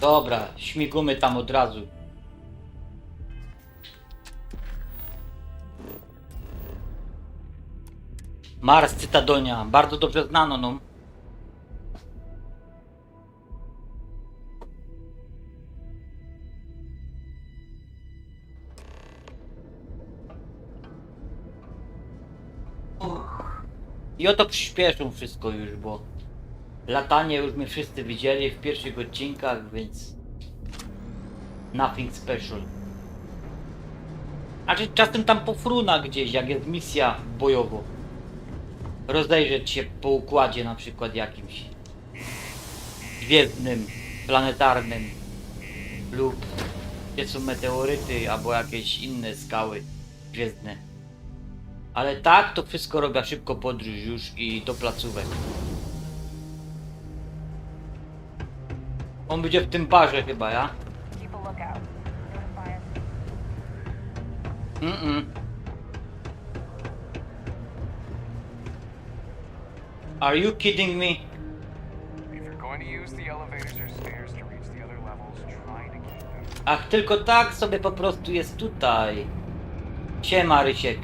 Dobra, śmigumy tam od razu. Mars Cytadonia, bardzo dobrze znano, no. I oto przyspieszą wszystko już, bo latanie już my wszyscy widzieli w pierwszych odcinkach, więc nothing special. Znaczy czasem tam pofruna gdzieś, jak jest misja bojowo. Rozejrzeć się po układzie na przykład jakimś gwiezdnym, planetarnym lub gdzie są meteoryty albo jakieś inne skały gwiezdne. Ale tak to wszystko robię szybko podróż już i do placówek. On będzie w tym barze chyba, ja? Are you kidding me? Ach, tylko tak sobie po prostu jest tutaj. Siema, Rysiek.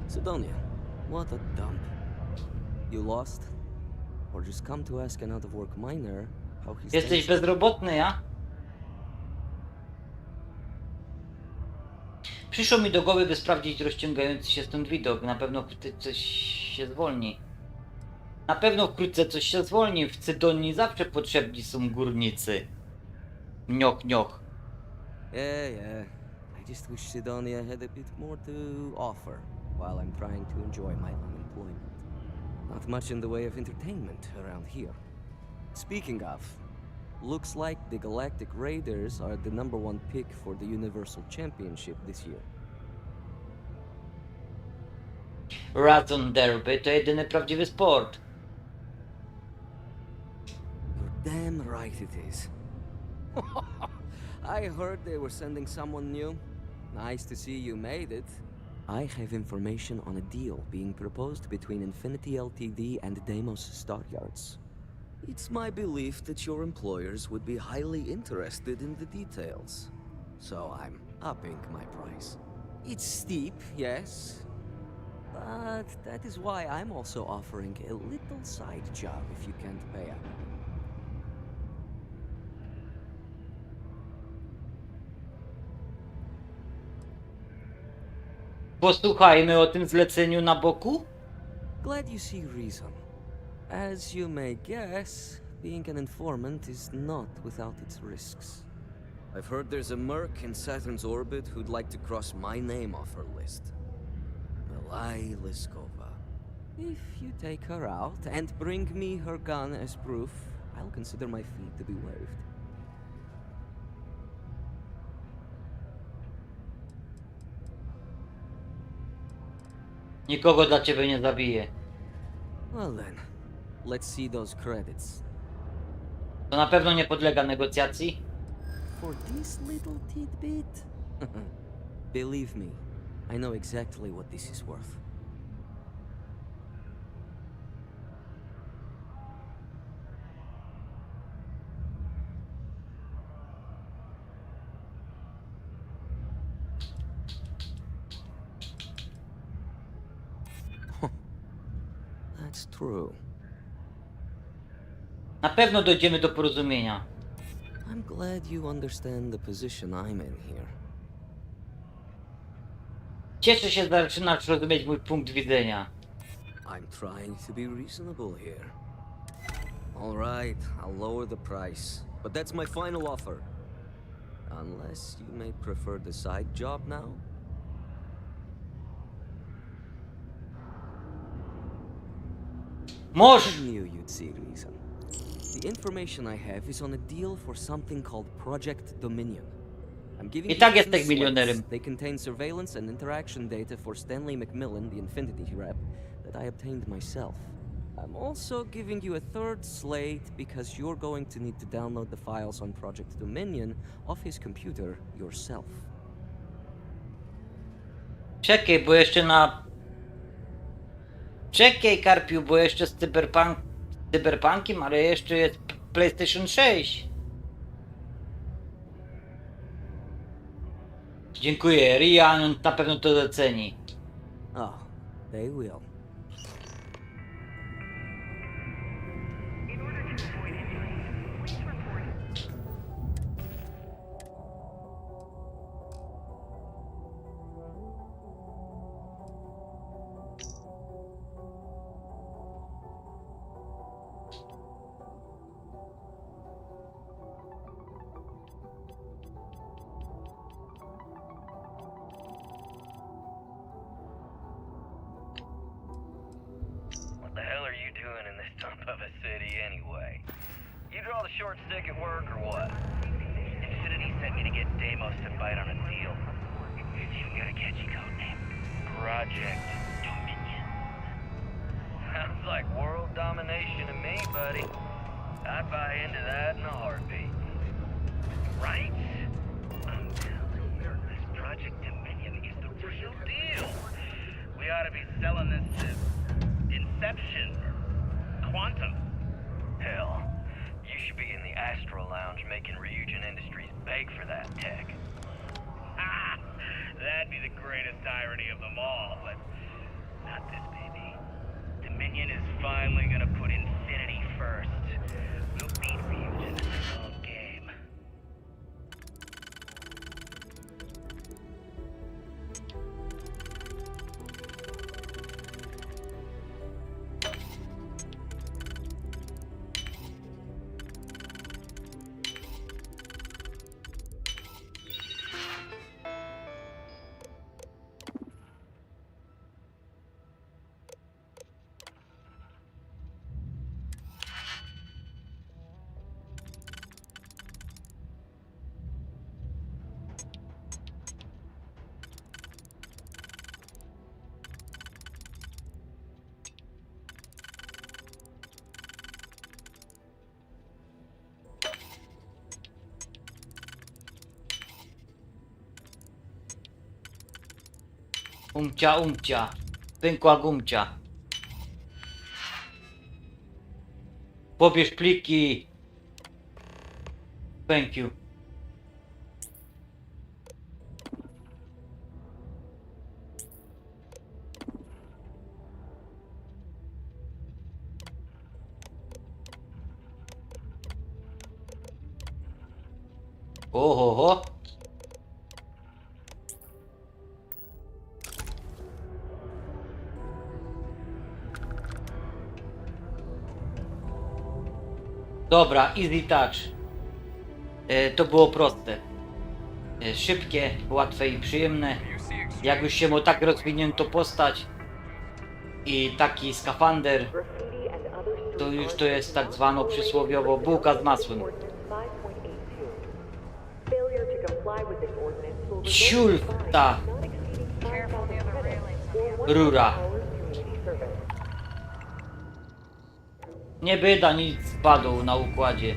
Sidonia, what a dump. You lost? Or just come to ask an out-of-work miner how he's... Jesteś bezrobotny, ja? Przyszło mi do głowy, by sprawdzić rozciągający się stąd widok. Na pewno wkrótce coś się zwolni. Na pewno wkrótce coś się zwolni. W Cydonii zawsze potrzebni są górnicy. Nioch, nioch. Yeah. I just wish Sidonia had a bit more to offer while I'm trying to enjoy my unemployment. Not much in the way of entertainment around here. Speaking of, looks like the Galactic Raiders are the #1 pick for the Universal Championship this year. Razon Derby to jedyny prawdziwy sport. You're damn right it is. I heard they were sending someone new. Nice to see you made it. I have information on a deal being proposed between Infinity Ltd and Deimos Stockyards. It's my belief that your employers would be highly interested in the details. So I'm upping my price. It's steep, yes, but that is why I'm also offering a little side job if you can't pay up. Posłuchajmy o tym zleceniu na boku. Glad you see reason. As you may guess, being an informant is not without its risks. I've heard there's a merc in Saturn's orbit who'd like to cross my name off her list. Malai Liskova. If you take her out and bring me her gun as proof, I'll consider my fee to be waived. Nikogo dla ciebie nie zabiję. Well then, let's see those credits. To na pewno nie podlega negocjacji. For this little tidbit? Believe me, I know exactly what this is worth. That's true. Na pewno dojdziemy do porozumienia. I'm glad you understand the position I'm in here. Cieszę się, że zaczynasz rozumieć mój punkt widzenia. I'm trying to be reasonable here. All right, I'll lower the price, but that's my final offer. Unless you may prefer the side job now? Możesz! I knew you'd see reason. The information I have is on a deal for something called Project Dominion. I'm giving I tak you jesteś two milionerem. slips. They contain surveillance and interaction data for Stanley McMillan, the Infinity rep, that I obtained myself. I'm also giving you a third slate because you're going to need to download the files on Project Dominion off his computer yourself. Czekaj, bo jeszcze na... Czekaj, Karpiu, bo jeszcze z Cyberpunkiem, ale jeszcze jest PlayStation 6. Dziękuję, Rian na pewno to doceni. Oh, they will. What the hell are you doing in this dump of a city anyway? You draw the short stick at work or what? Infinity sent me to get Deimos to bite on a deal. Even got a catchy code name. Project Dominion. Sounds like world domination to me, buddy. I'd buy into that in a heartbeat. Right? I'm telling you, this Project Dominion is the real deal. We ought to be selling this to Inception, Quantum. Hell, you should be in the Astro Lounge making Ryujin Industries beg for that tech. Ha! That'd be the greatest irony of them all, but not this, baby. Dominion is finally gonna put Infinity first. We'll beat Ryujin in the long game. Umcia. Pękła gumcia. Pobierz pliki. Thank you. Oho. Dobra, easy touch. To było proste. Szybkie, łatwe i przyjemne. Jak już się ma tak rozwiniętą postać i taki skafander, to już to jest tak zwaną przysłowiowo bułka z masłem. Ciulta rura. Nie byda nic spadł na układzie.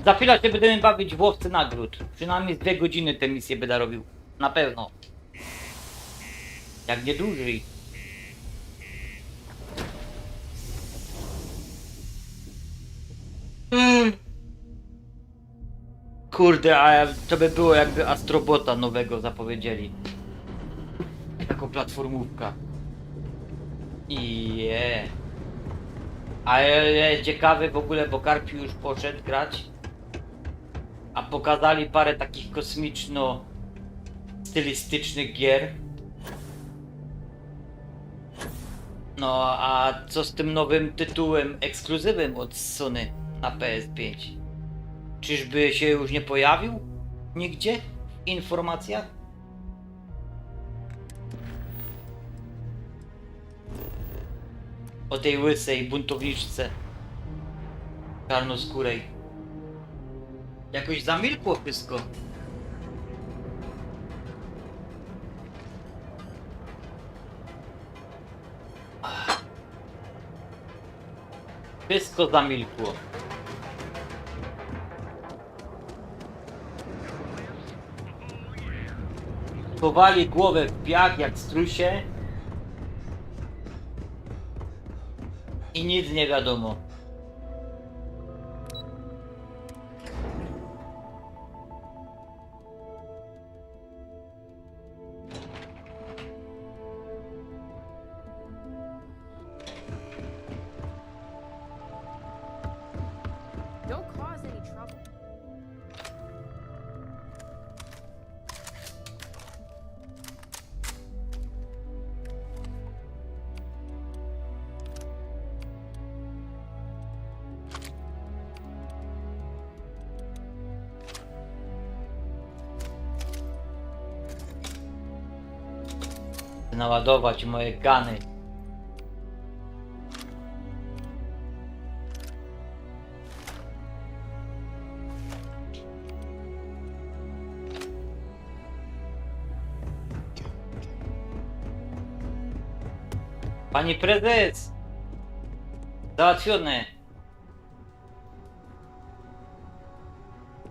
Za chwilę się będziemy bawić w łowcy nagród. Przynajmniej z 2 godziny tę misję będę robił. Na pewno. Jak nie dłużej. Kurde, a to by było jakby Astrobota nowego zapowiedzieli. Taką platformówka. Ale ciekawy w ogóle, bo Karpi już poszedł grać. A pokazali parę takich kosmiczno-stylistycznych gier. No a co z tym nowym tytułem ekskluzywem od Sony na PS5? Czyżby się już nie pojawił? Nigdzie? W informacjach? O tej łysej buntowniczce czarnoskórej. Jakoś zamilkło wszystko. Wszystko zamilkło. Chowali głowę w piach jak strusie i nic nie wiadomo. Don't cause any trouble. Naładować moje gany. Pani prezes! Załatwione.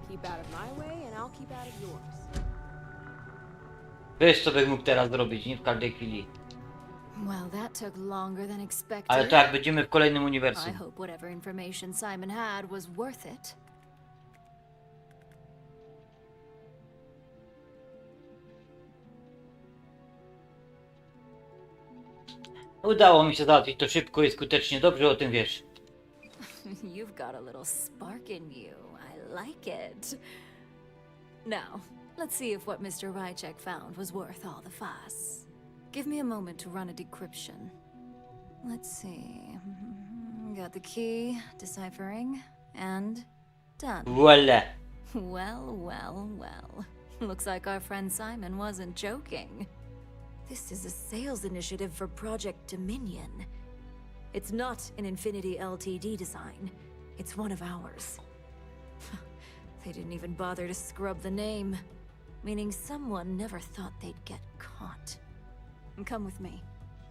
Keep out of my way and I'll keep out of yours. Wiesz, co bym mógł teraz zrobić, nie w każdej chwili. Well, that took longer than expected. Ale to jak będziemy w kolejnym I uniwersum. hope whatever information Simon had was worth it. Udało mi się załatwić to szybko i skutecznie. Dobrze o tym wiesz. You've got a little spark in you. I like it. Now, let's see if what Mr. Rychek found was worth all the fuss. Give me a moment to run a decryption. Let's see. Got the key, deciphering, and done. Voila. Well, well, well. Looks like our friend Simon wasn't joking. This is a sales initiative for Project Dominion. It's not an Infinity Ltd design. It's one of ours. They didn't even bother to scrub the name, meaning someone never thought they'd get caught. Come with me.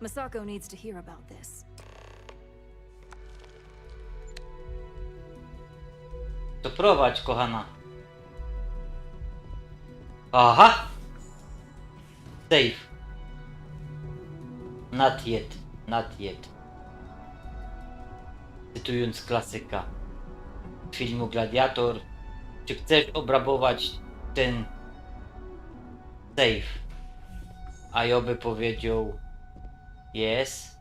Masako needs to hear about this. To prowadź, kochana. Aha! Safe. Not yet. Not yet. Cytując klasyka filmu Gladiator. Czy chcesz obrabować ten safe? A Joby powiedział yes,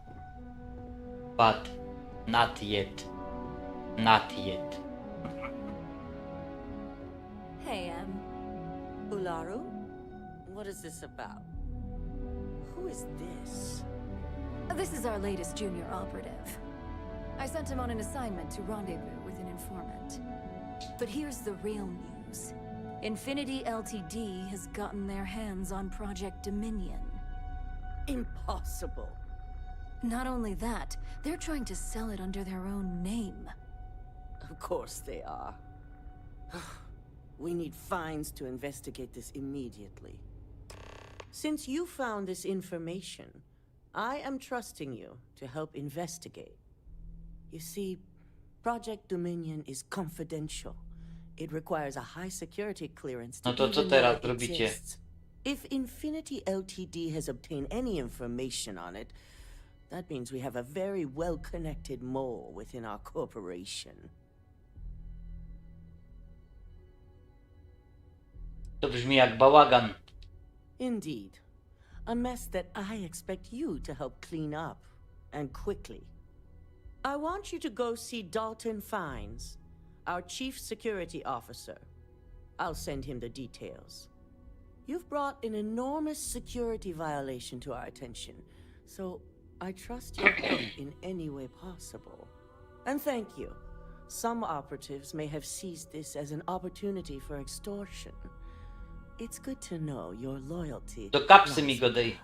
but not yet. Not yet. Hey, Ularu? What is this about? Who is this? This is our latest junior operative. I sent him on an assignment to rendezvous with an informant. But here's the real news. Infinity Ltd has gotten their hands on Project Dominion. Impossible. Not only that, they're trying to sell it under their own name. Of course they are. We need fines to investigate this immediately. Since you found this information, I am trusting you to help investigate. You see, Project Dominion is confidential. It requires a high security clearance to No to co even teraz know it robicie? exists. If Infinity Ltd has obtained any information on it, that means we have a very well-connected mole within our corporation. To brzmi jak bałagan. Indeed. A mess that I expect you to help clean up, and quickly. I want you to go see Dalton Fines, our chief security officer. I'll send him the details. You've brought an enormous security violation to our attention, so I trust your help in any way possible. And thank you. Some operatives may have seized this as an opportunity for extortion. It's good to know your loyalty. Do kapsy mi go dej.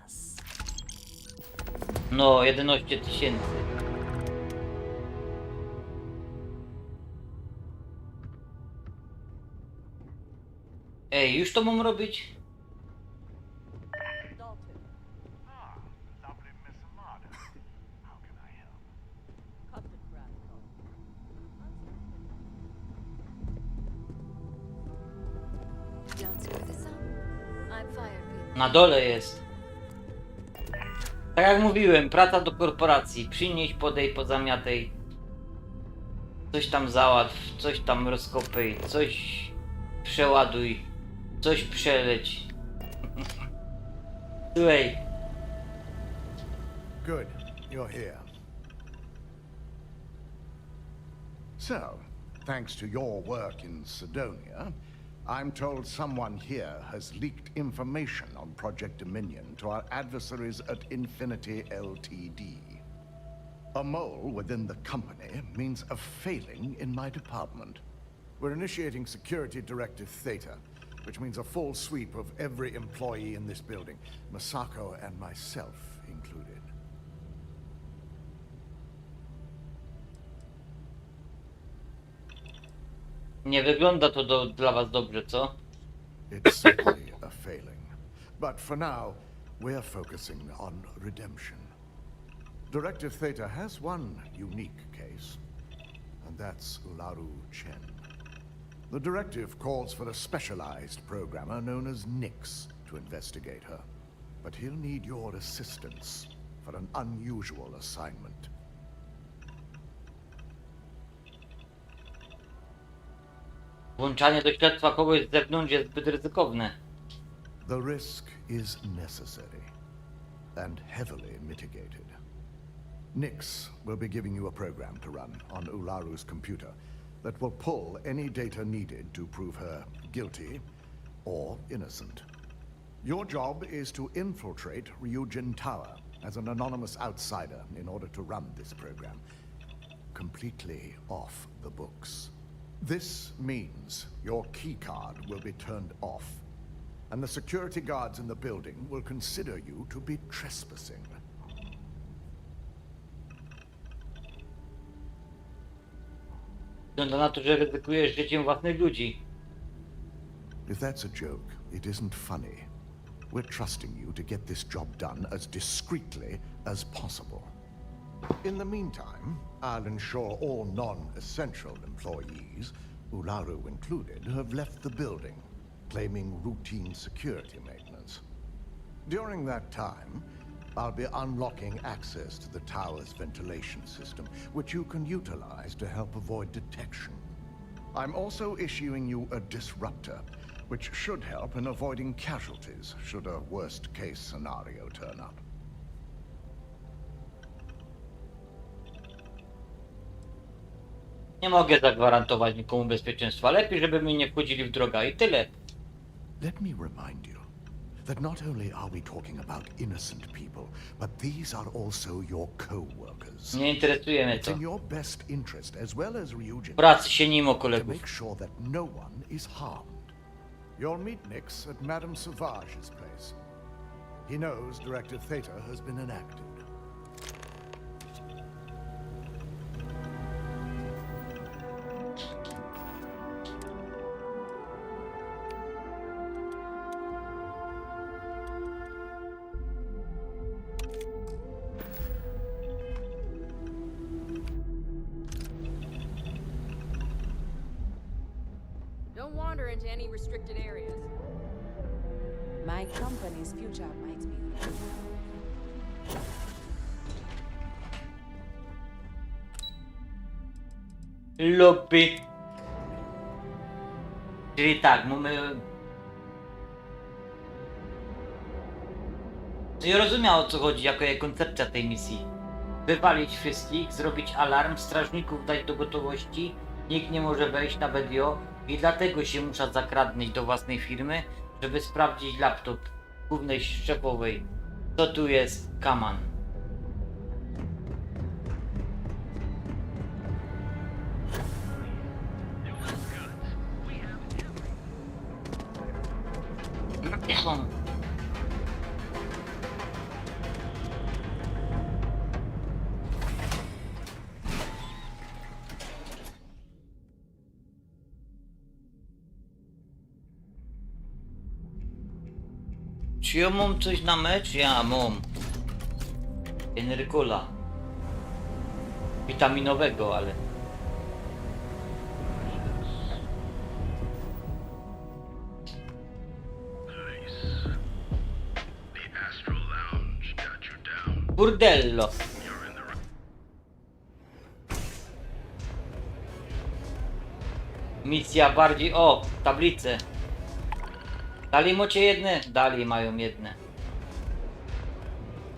No, 11 000. Ej, już to mam robić? Na dole jest. Tak jak mówiłem, praca do korporacji. Przynieś, podej, pozamiataj. Coś tam załatw, coś tam rozkopej, coś przeładuj, coś przeleć. Słuchaj. Good, you're here. So, thanks to your work in Sidonia, I'm told someone here has leaked information on Project Dominion to our adversaries at Infinity Ltd. A mole within the company means a failing in my department. We're initiating Security Directive Theta, which means a full sweep of every employee in this building, Masako and myself included. Nie wygląda to dla was dobrze, co? It's certainly a failing. But for now, we're focusing on redemption. Directive Theta has one unique case, and that's Ularu Chen. The directive calls for a specialized programmer known as Nix to investigate her. But he'll need your assistance for an unusual assignment. Włączanie do śledztwa kogoś z zewnątrz jest zbyt ryzykowne. The risk is necessary and heavily mitigated. Nix will be giving you a program to run on Ularu's computer that will pull any data needed to prove her guilty or innocent. Your job is to infiltrate Ryujin Tower as an anonymous outsider in order to run this program completely off the books. This means your keycard will be turned off, and the security guards in the building will consider you to be trespassing. Wygląda na to, że ryzykujesz życiem własnych ludzi. If that's a joke, it isn't funny. We're trusting you to get this job done as discreetly as possible. In the meantime, I'll ensure all non-essential employees, Ularu included, have left the building, claiming routine security maintenance. During that time, I'll be unlocking access to the tower's ventilation system, which you can utilize to help avoid detection. I'm also issuing you a disruptor, which should help in avoiding casualties should a worst-case scenario turn up. Nie mogę zagwarantować nikomu bezpieczeństwa. Lepiej, żeby mi nie wchodzili w drogę i tyle. Let me remind you that not only are we talking about innocent people, but these are also your co-workers. Nie interesuje mnie It's to. in your best interest, as well as Ryujin, Pracy się nim o to kolegów. make sure that no one is harmed. You'll meet Nix at Madame Sauvage's place. He knows Directive Theta has been enacted. Don't wander into any restricted areas. My company's future might be. Lobby. Czyli tak, mamy... Nie rozumiał, o co chodzi, jaka jest koncepcja tej misji. Wywalić wszystkich, zrobić alarm, strażników dać do gotowości, nikt nie może wejść, nawet ja. I dlatego się muszę zakradnąć do własnej firmy, żeby sprawdzić laptop głównej szefowej. Co tu jest? Kaman. Czy ja mam coś na mecz? Ja mam. Energola. Witaminowego, ale... Burdello. Misja bardziej... O! Tablice. Dali macie jedne? Dali mają jedne.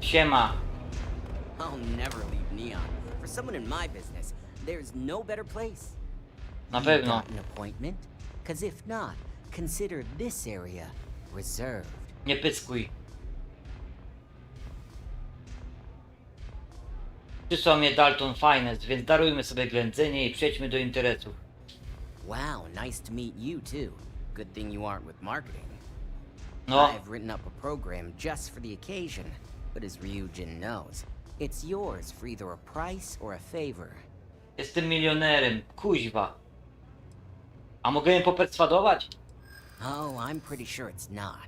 Siema. I'll never leave Neon. For someone in my business, there's no better place. Na You pewno. got an appointment? 'Cause if not, consider this area reserved. Nie pyskuj. Przysłał mnie Dalton Finance, więc darujmy sobie ględzenie i przejdźmy do interesów. Wow, nice to meet you too. Good thing you aren't with marketing. No. I've written up a program just for the occasion, but as Ryujin knows, it's yours for either a price or a favor. Jestem milionerem, kuźwa. A mogę je poperswadować? Oh, I'm pretty sure it's not.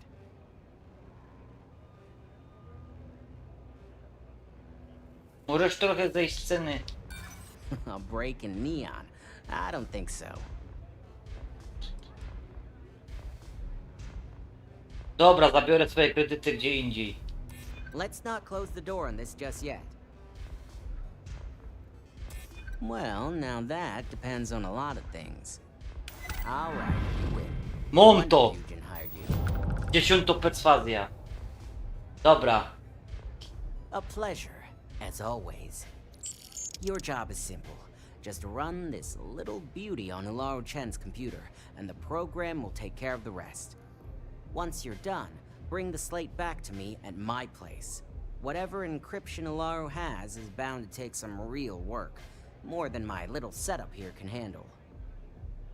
Możesz trochę zejść z sceny. A break in Neon? I don't think so. Dobra, zabiorę swoje kredyty gdzie indziej. Let's not close the door on this just yet. Well, now that depends on a lot of things. All right, you win. Mam to! Ryujin hired you. 10 perswazja. Dobra. A pleasure, as always. Your job is simple. Just run this little beauty on Ularu Chen's computer, and the program will take care of the rest. Once you're done, bring the slate back to me at my place. Whatever encryption Ularu has is bound to take some real work. More than my little setup here can handle.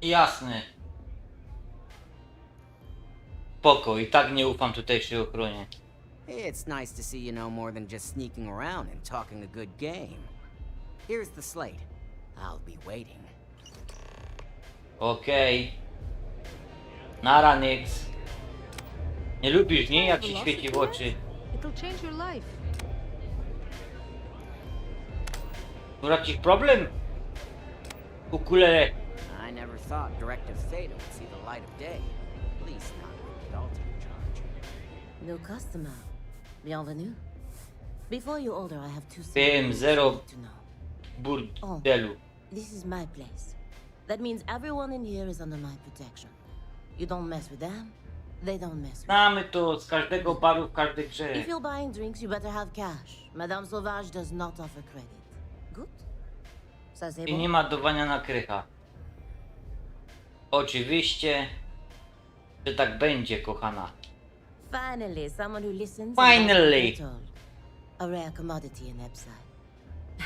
Jasne. Spoko, i tak nie ufam tutejszej ochronie. It's nice to see you know more than just sneaking around and talking a good game. Here's the slate. I'll be waiting. Okej. Nara Nix. Nie lubisz, nie? Jak się świeci w oczy. It'll change your life. Jakiś problem? Ukulele. I never thought Directive Theta would see the light of day. At least not with Dalton in charge. New customer. Bienvenue. Before you order, I have two PM things zero you need to know. burdelu. This is my place. That means everyone in here is under my protection. You don't mess with them, they don't mess with Znamy to z każdego baru w każdej grze. you. If you're buying drinks, you better have cash. Madame Sauvage does not offer credit. Good? Ça c'est I bon? nie ma dawania na krycha. Oczywiście, że tak będzie, kochana. Finally, someone who listens. Finally. And doesn't get told. A rare commodity in Epside.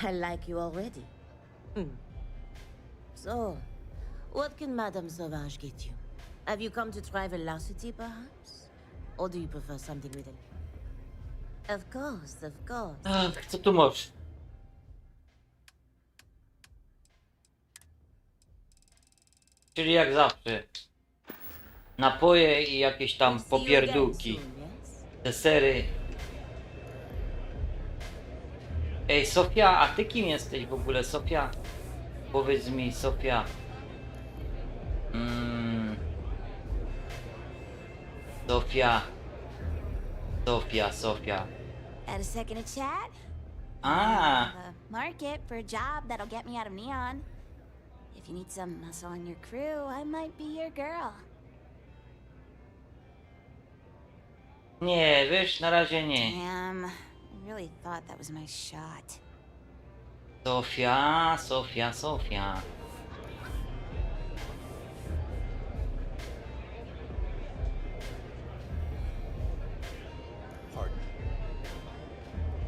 I like you already. So, what can Madame Sauvage get you? Have you come to try velocity, perhaps? Or do you prefer something with it? Of course, of course. Ach, co tu masz? Czyli jak zawsze. Napoje i jakieś tam popierdółki. Desery. Ej, Sofia, a ty kim jesteś w ogóle, Sofia? Powiedz mi, Sofia. Sofia. Sofia. Had a second to chat? Ah. Market for a job that'll get me out of Neon. If you need some muscle on your crew, I might be your girl. Nie, wiesz, na razie nie. Damn, I really thought that was my shot. Sofia.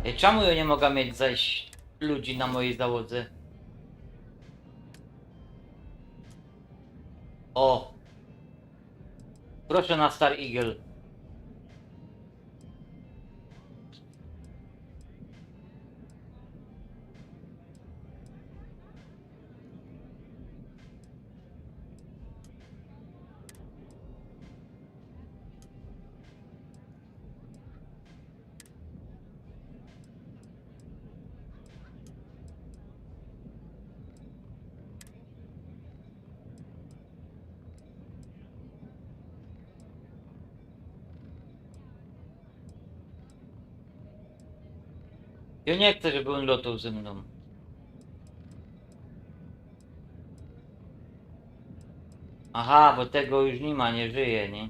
Ej, czemu ja nie mogę mieć zaś ludzi na mojej załodze? O! Proszę na Star Eagle. Ja nie chcę, żeby on latał ze mną. Aha, bo tego już nie ma, nie żyje, nie?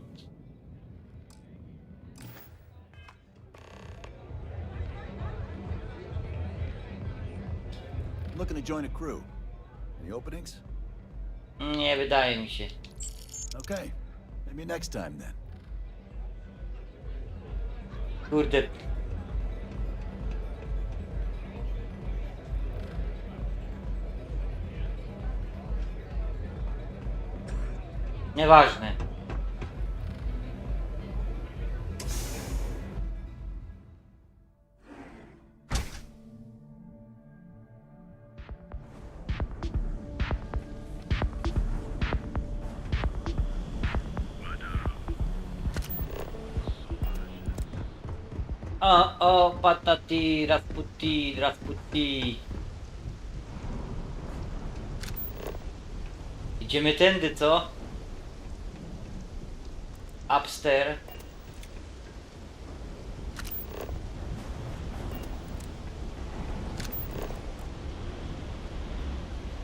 Looking to join a crew. Any openings? Nie wydaje mi się. Okay. Maybe next time then. Kurde. Nieważne. O, patati, rasputi, rasputi. Idziemy tędy, co? Upstairs.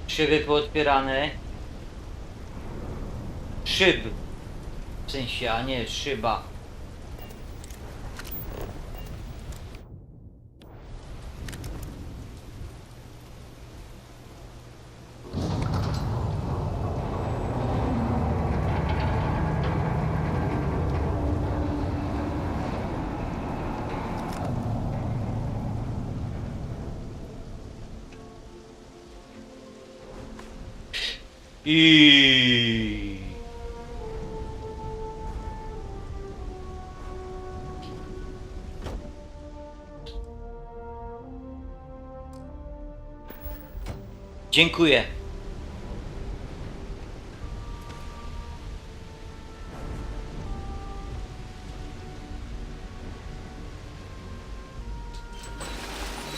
Szyby pootwierane. Szyb. W sensie, a nie szyba. I dziękuję.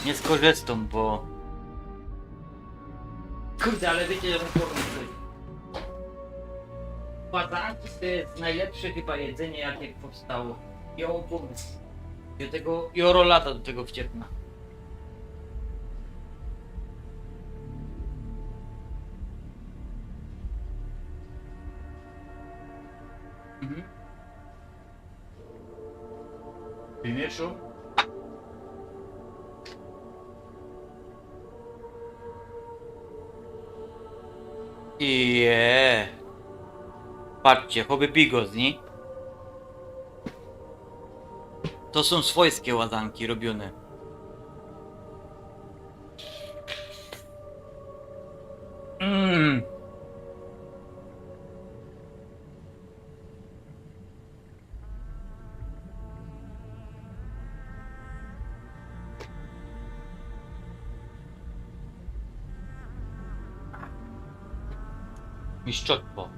Nie skorzystam, bo... Kurde, ale wiecie, że muszę coś. Pazanki to jest najlepsze chyba jedzenie, jakie powstało. I on pomysł. I oro lata do tego wciepna. Mhm. Finiszu? Patrzcie, choby bigos, nie? To są swojskie łazanki robione. Mistrzostwo.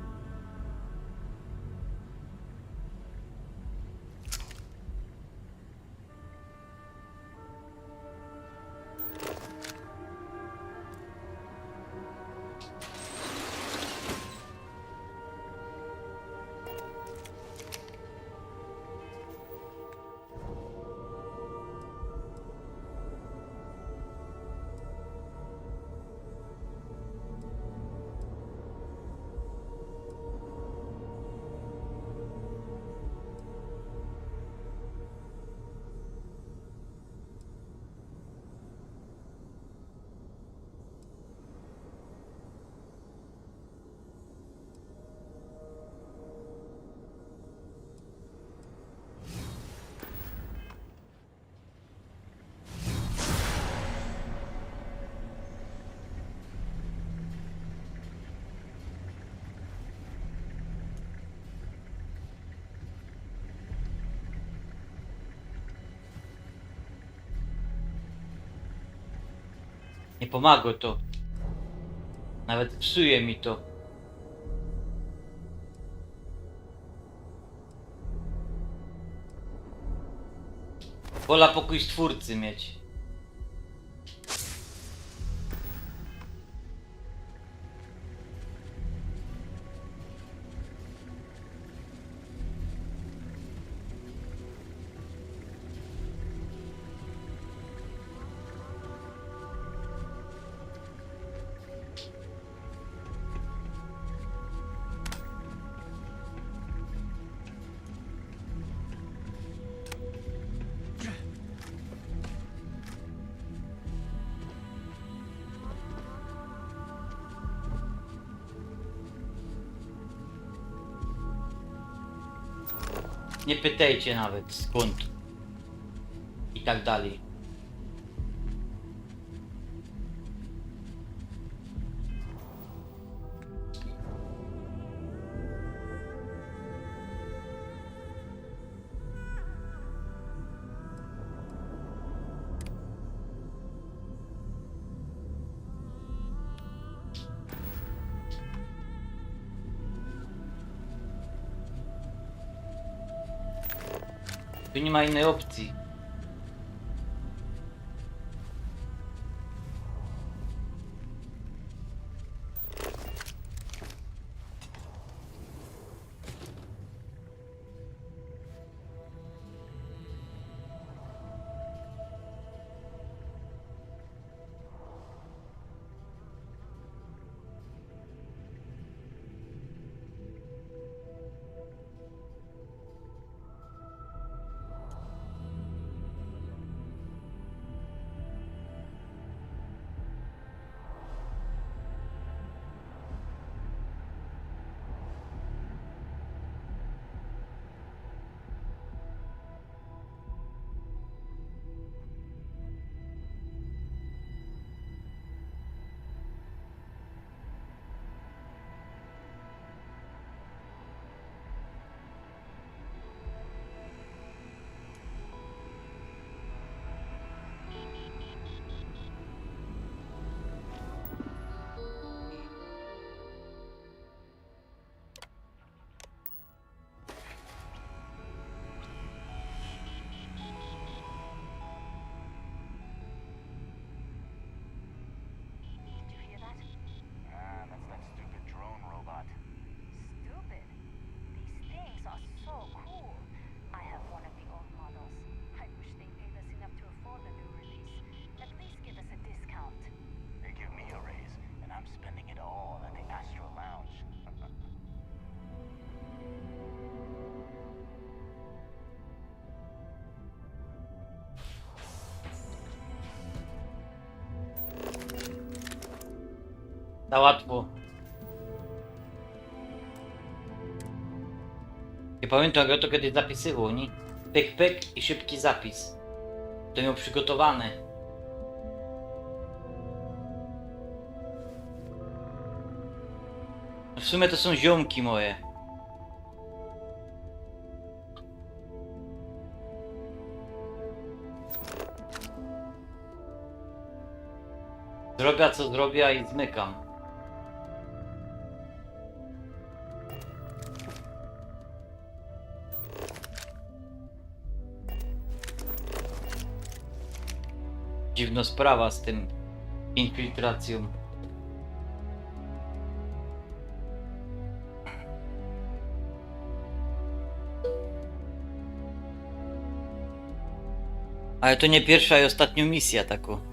Nie pomaga to. Nawet psuje mi to. Wola pokój stwórcy mieć. Nie pytajcie nawet skąd. I tak dalej. Tu nie ma innej opcji. Za łatwo. Nie pamiętam, jak ja to kiedyś zapisywał, nie? Pyk, pyk i szybki zapis. To miał przygotowane. W sumie to są ziomki moje. Zrobię co zrobię i zmykam. Dziwna sprawa z tym infiltracją. Ale to nie pierwsza i ostatnia misja taką.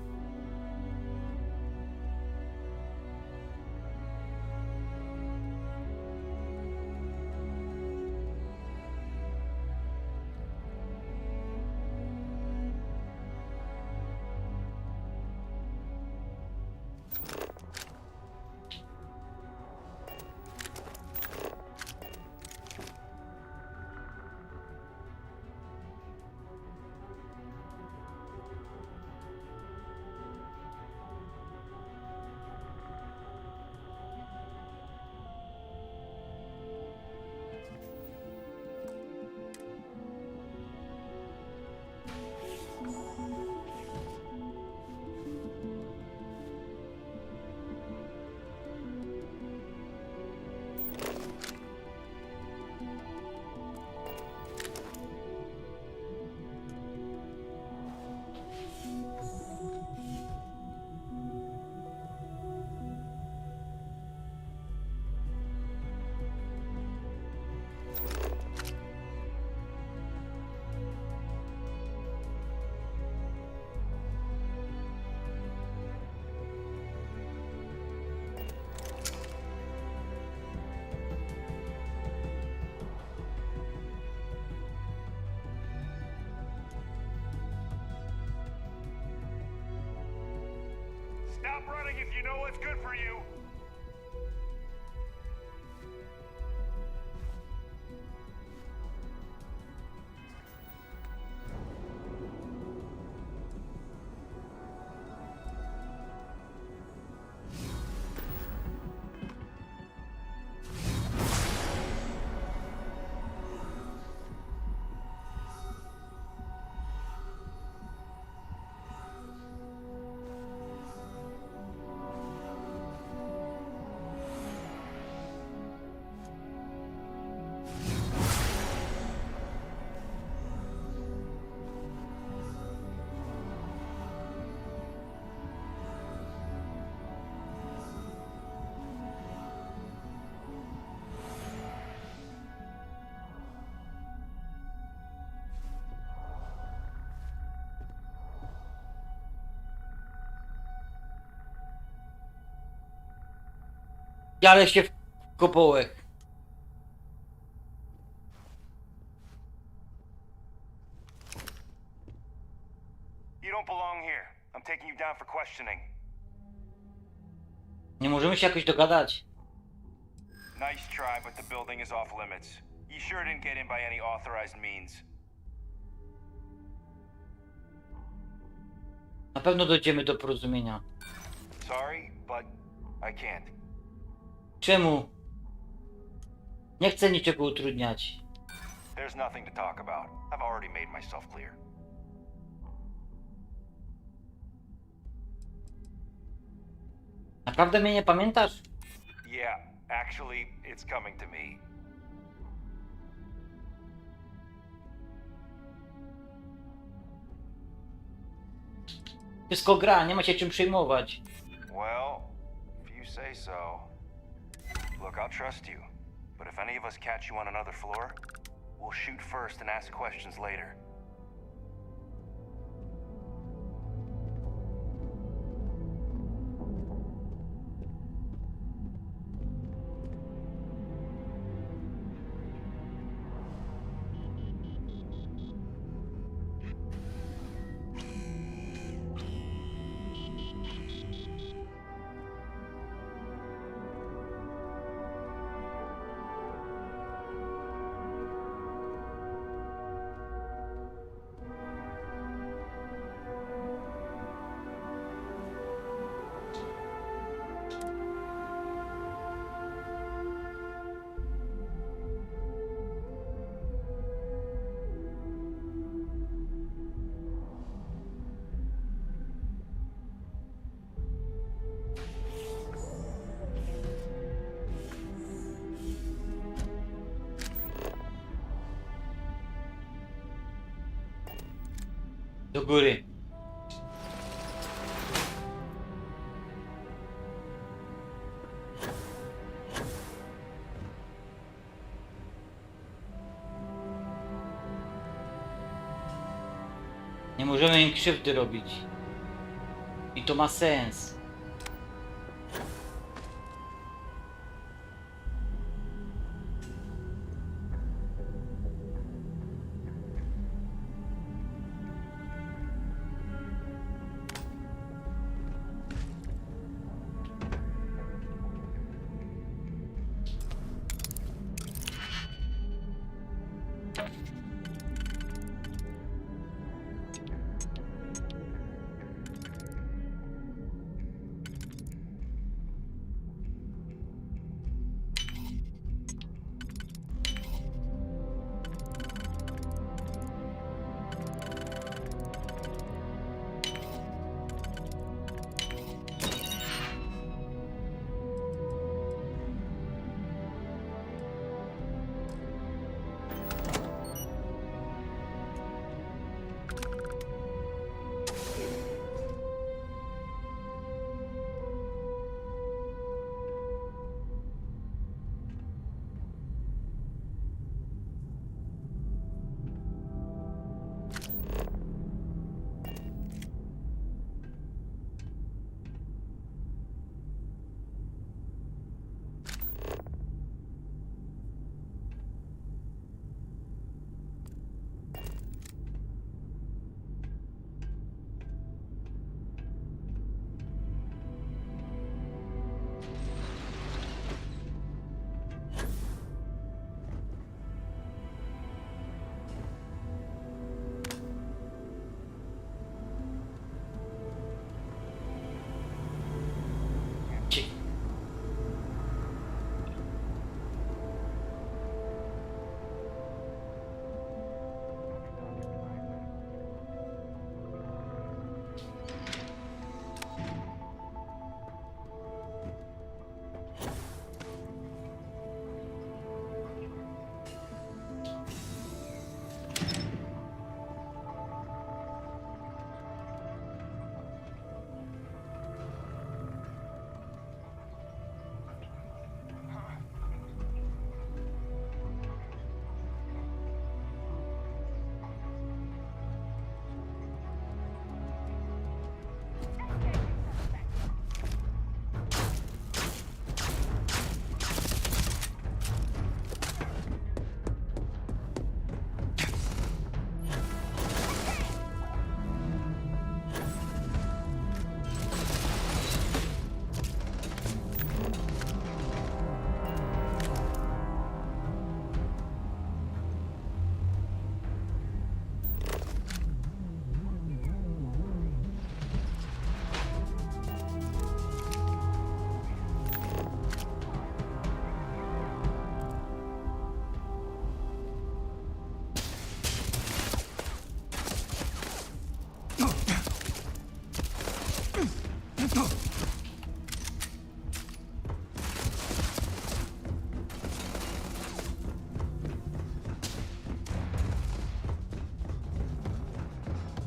Stop running if you know what's good for you. Ale się w kopołek. You don't belong here. I'm taking you down for questioning. Nie możemy się jakoś dogadać. Nice try, but the building is off limits. You sure didn't get in by any authorized means. Na pewno dojdziemy do porozumienia. Sorry, but I can't. Czemu? Nie chcę niczego utrudniać. There's nothing to talk about. I've already made myself clear. Naprawdę mnie nie pamiętasz? Yeah, actually, it's coming to me. Wszystko gra, nie ma się czym przejmować. Well, if you say so. Look, I'll trust you. But if any of us catch you on another floor, we'll shoot first and ask questions later. Do góry. Nie możemy im krzywdy robić. I to ma sens.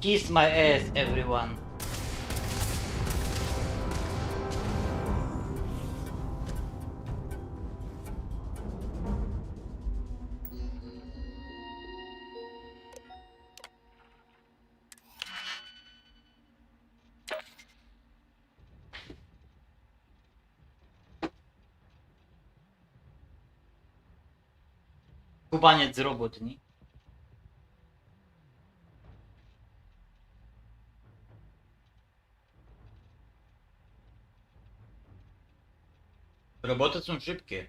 Kiss my ass, everyone. Kubaniec z robotni. Roboty są szybkie,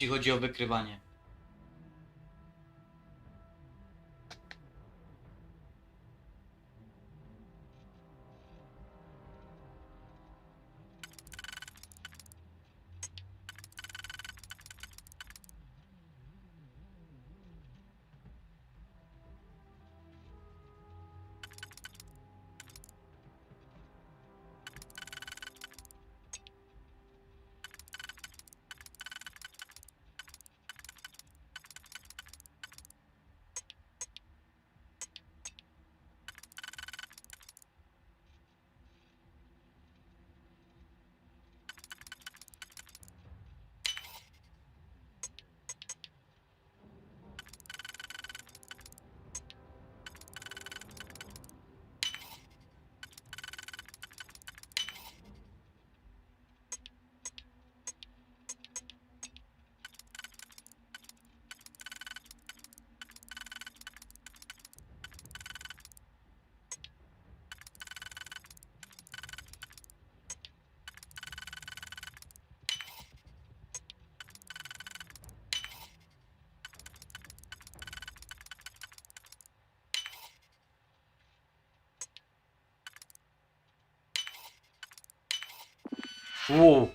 jeśli chodzi o wykrywanie. Wow.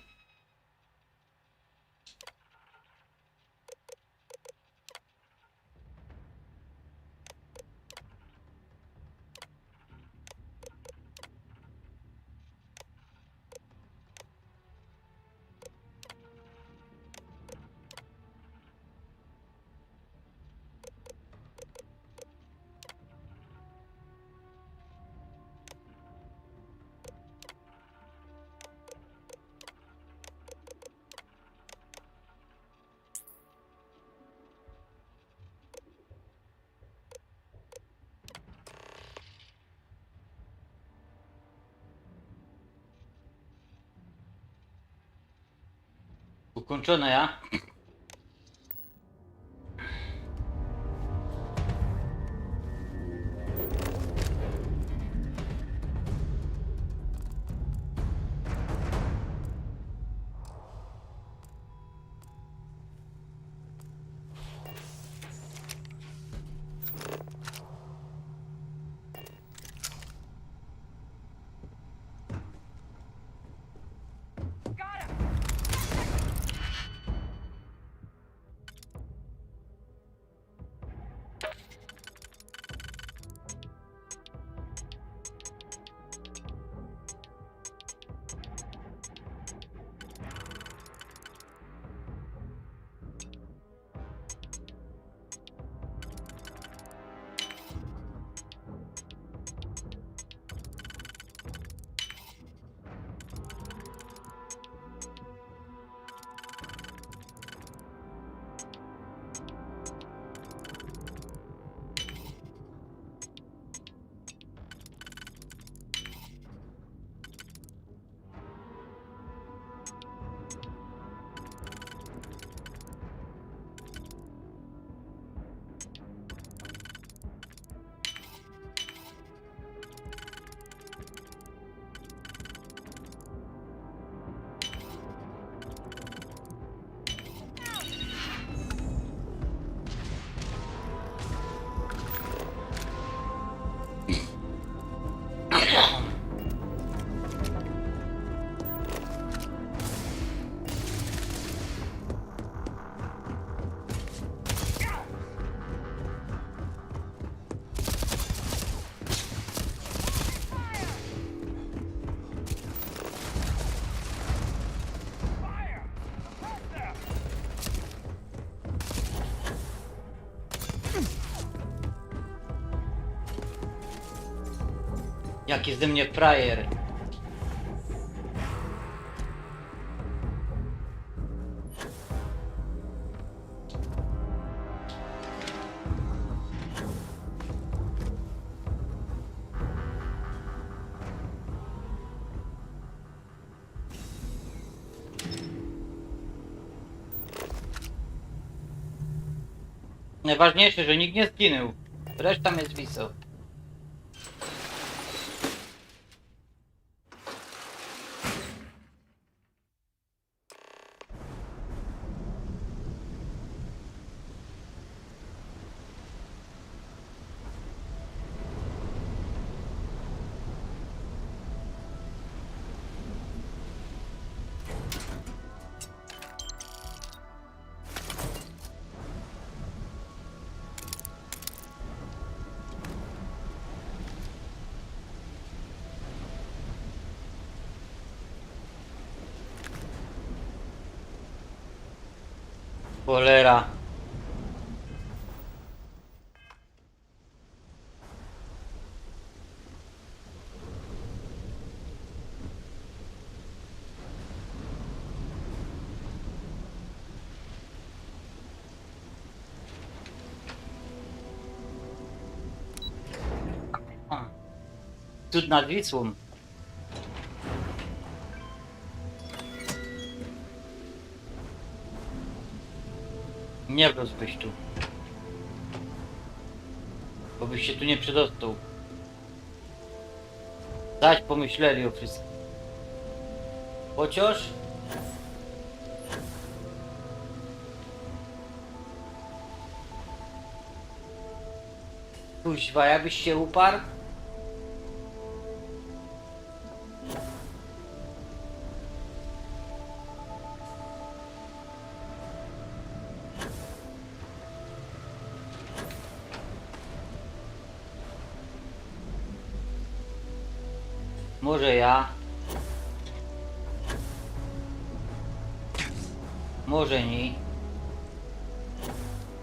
Ukończone, ja? Jaki ze mnie frajer. Najważniejsze, że nikt nie zginął. Reszta mnie zwisał. Cholera. Cud nad Wisłą. Nie wróćbyś tu. Bo byś się tu nie przedostał. Zaś pomyśleli o wszystkim. Chociaż... Kuźwa, jakbyś się uparł? Może ja. Może nie.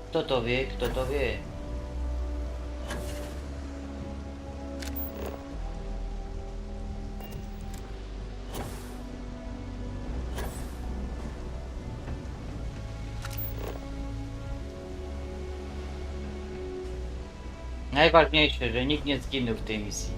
Kto to wie, kto to wie. Najważniejsze, że nikt nie zginął w tej misji.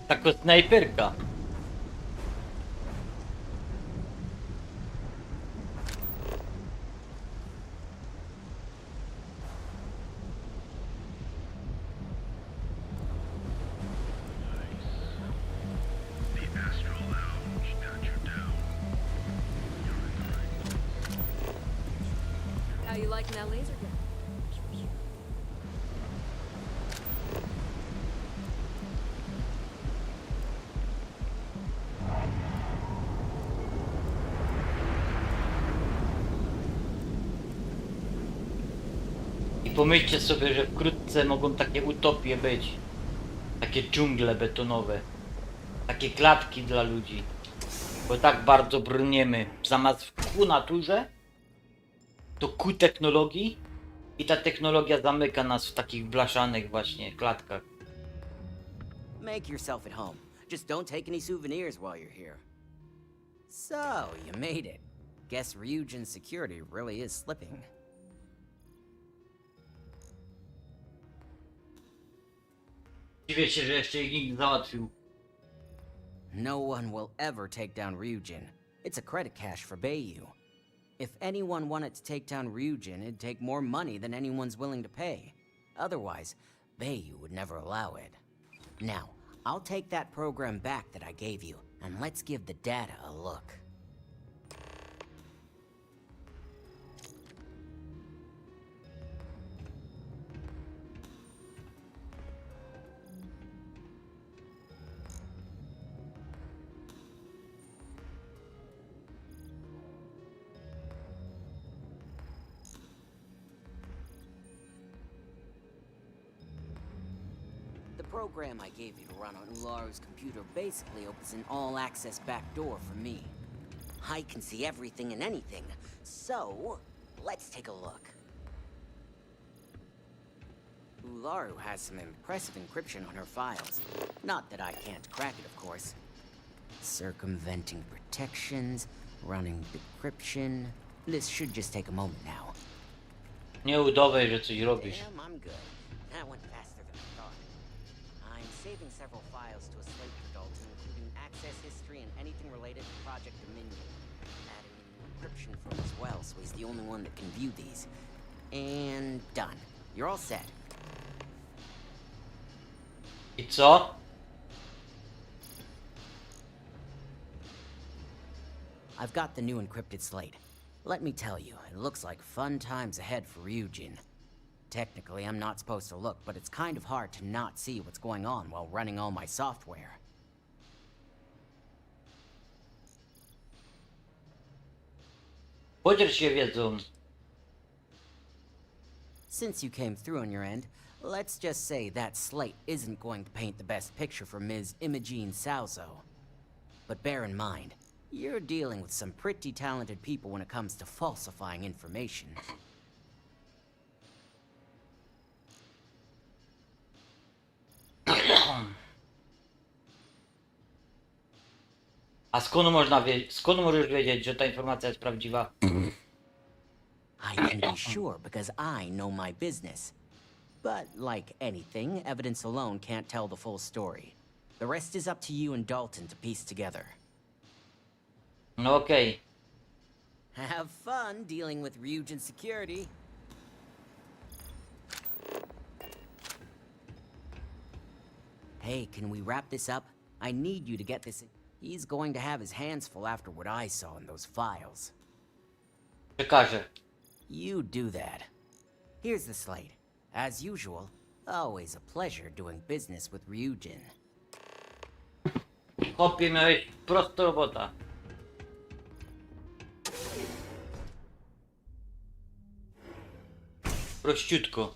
Taka snajperka. How you liking that laser gun? I pomyślcie sobie, że wkrótce mogą takie utopie być. Takie dżungle betonowe. Takie klatki dla ludzi. Bo tak bardzo brniemy. Zamiast ku naturze, to ku technologii. I ta technologia zamyka nas w takich blaszanych właśnie klatkach. Make yourself at home. Just don't take any souvenirs while you're here. So, you made it. Guess Ryujin's security really is slipping. Dziwię się, że jeszcze ich nikt nie załatwił. No one will ever take down Ryujin. It's a credit cache for Bayou. If anyone wanted to take down Ryujin, it'd take more money than anyone's willing to pay. Otherwise, Beiyu would never allow it. Now, I'll take that program back that I gave you, and let's give the data a look. The program I gave you to run on Ularu's computer basically opens an all-access backdoor for me. I can see everything and anything, so let's take a look. Ularu has some impressive encryption on her files. Not that I can't crack it, of course. Circumventing protections, running decryption. This should just take a moment now. Nie udawaj, że coś robisz. I'm good. That went faster than I thought. I'm saving several files to a slate for Dalton, including access history and anything related to Project Dominion. Adding in the encryption for him as well, so he's the only one that can view these. And done. You're all set. I co? I've got the new encrypted slate. Let me tell you, it looks like fun times ahead for Ryujin. Technically, I'm not supposed to look, but it's kind of hard to not see what's going on while running all my software. Podziel się wiedzą. Since you came through on your end, let's just say that slate isn't going to paint the best picture for Ms. Imogene Salzo. But bear in mind, you're dealing with some pretty talented people when it comes to falsifying information. A skąd możesz wiedzieć, że ta informacja jest prawdziwa? I can be sure because I know my business. But like anything, evidence alone can't tell the full story. The rest is up to you and Dalton to piece together. No okej. Have fun dealing with Ryujin security. Hey, can we wrap this up? I need you to get this. He's going to have his hands full after what I saw in those files. Przekażę. You do that. Here's the slate. As usual, always a pleasure doing business with Ryujin. Chłopie, miałeś prosto robota. Prościutko.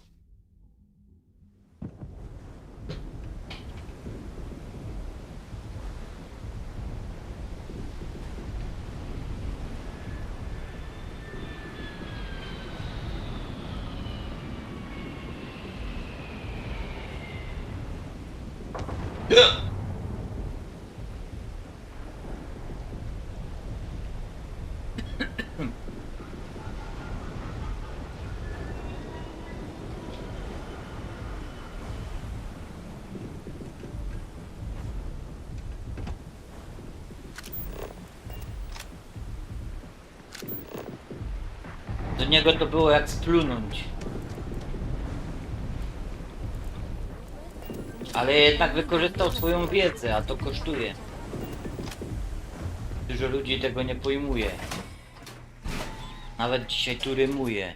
Do niego to było jak splunąć. Ale jednak wykorzystał swoją wiedzę, a to kosztuje. Dużo ludzi tego nie pojmuje. Nawet dzisiaj tu rymuje.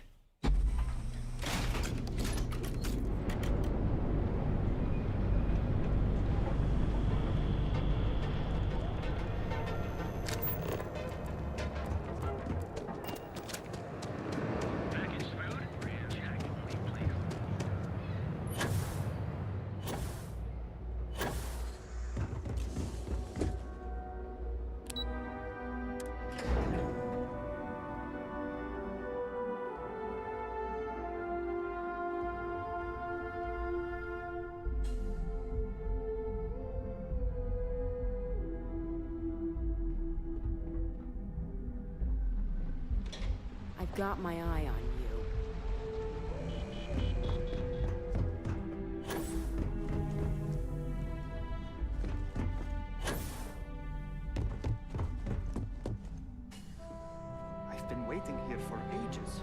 I've got my eye on you. I've been waiting. waiting here for ages.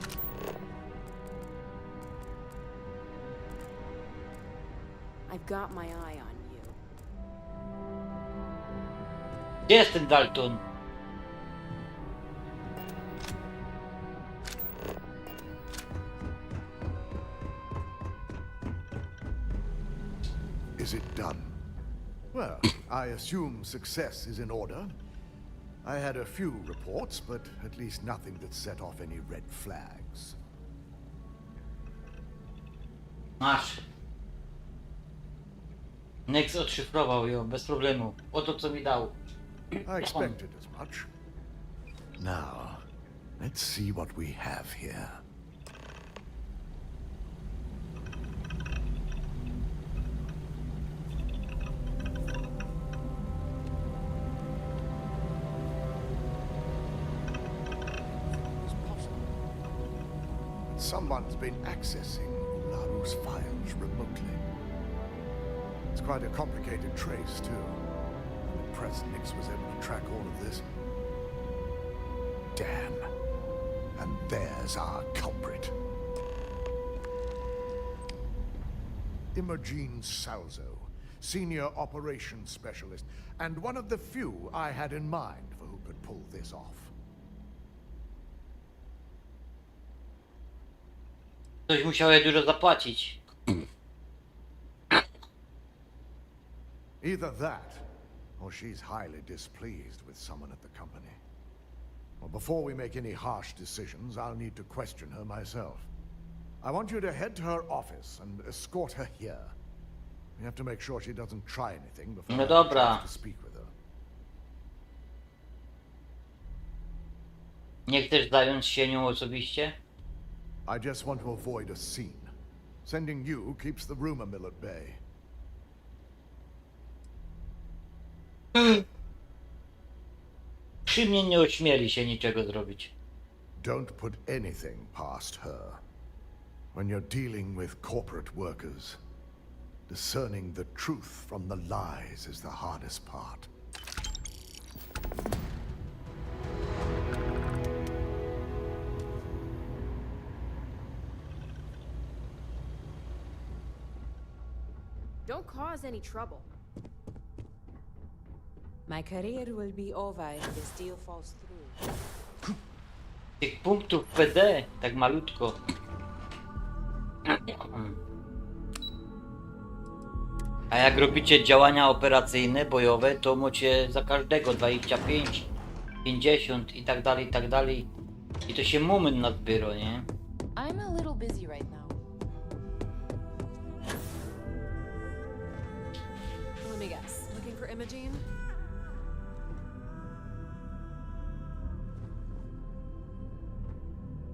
I've got my eye on you. Gdzie jest ten Dalton? Is it done? Well, I assume success is in order. I had a few reports, but at least nothing that set off any red flags. Masz. Nex odszyfrował ją bez problemu. Oto co mi dał. I expected as much. Now, let's see what we have here. Someone's been accessing Laru's files remotely. It's quite a complicated trace, too. I'm impressed Nix was able to track all of this. Damn. And there's our culprit. Imogene Salzo, Senior Operations Specialist, and one of the few I had in mind for who could pull this off. Ktoś musiał jej dużo zapłacić. Either that, or she's highly displeased with someone at the company. Well, before we make any harsh decisions, I'll need to question her myself. I want you to head to her office and escort her here. We have to make sure she doesn't try anything before No I have a dobra. chance to speak with her. Nie chcesz zająć się nią osobiście? I just want to avoid a scene. Sending you keeps the rumor mill at bay. Przy mnie nie ośmieli się niczego zrobić. Don't put anything past her. When you're dealing with corporate workers, discerning the truth from the lies is the hardest part. Don't cause any trouble. My career will be over if this deal falls through. Tych punktów PD, tak malutko. A jak robicie działania operacyjne, bojowe, to macie za każdego 25, 50 i tak dalej, i tak dalej. I to się moment nazbiera, nie? I'm a little busy right now. Let me guess. Looking for Imogene?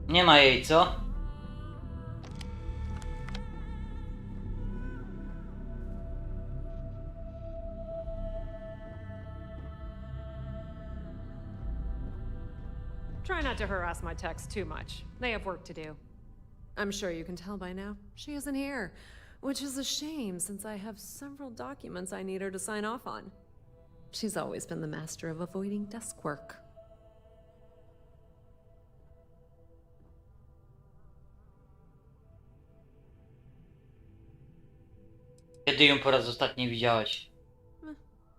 Nie ma jej, co? Try not to harass my techs too much. They have work to do. I'm sure you can tell by now. She isn't here, which is a shame since I have several documents I need her to sign off on. She's always been the master of avoiding desk work. Kiedy ją po raz ostatni widziałaś?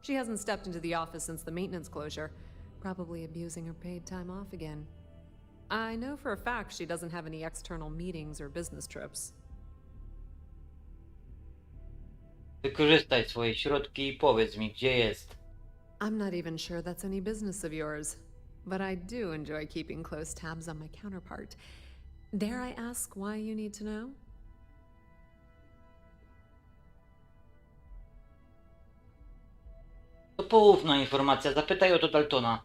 She hasn't stepped into the office since the maintenance closure, probably abusing her paid time off again. I know for a fact she doesn't have any external meetings or business trips. Wykorzystaj swoje środki i powiedz mi, gdzie jest. I'm not even sure that's any business of yours, but I do enjoy keeping close tabs on my counterpart. Dare I ask why you need to know? To poufna informacja, zapytaj o to Daltona.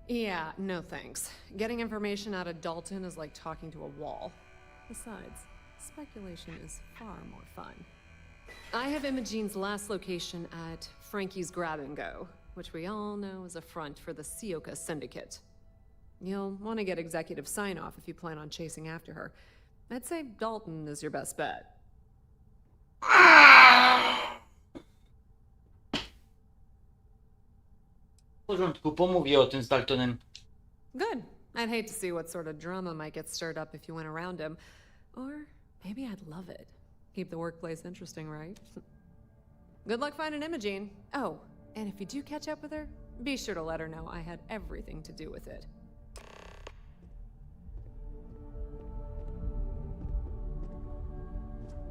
Yeah, no thanks. Getting information out of Dalton is like talking to a wall. Besides, speculation is far more fun. I have Imogene's last location at Frankie's Grab and Go, which we all know is a front for the Sioka Syndicate. You'll want to get executive sign-off if you plan on chasing after her. I'd say Dalton is your best bet. W porządku, pomówię o tym z Daltonem. Good. I'd hate to see what sort of drama might get stirred up if you went around him. Or maybe I'd love it. Keep the workplace interesting, right? Good luck finding Imogene. Oh, and if you do catch up with her, be sure to let her know I had everything to do with it.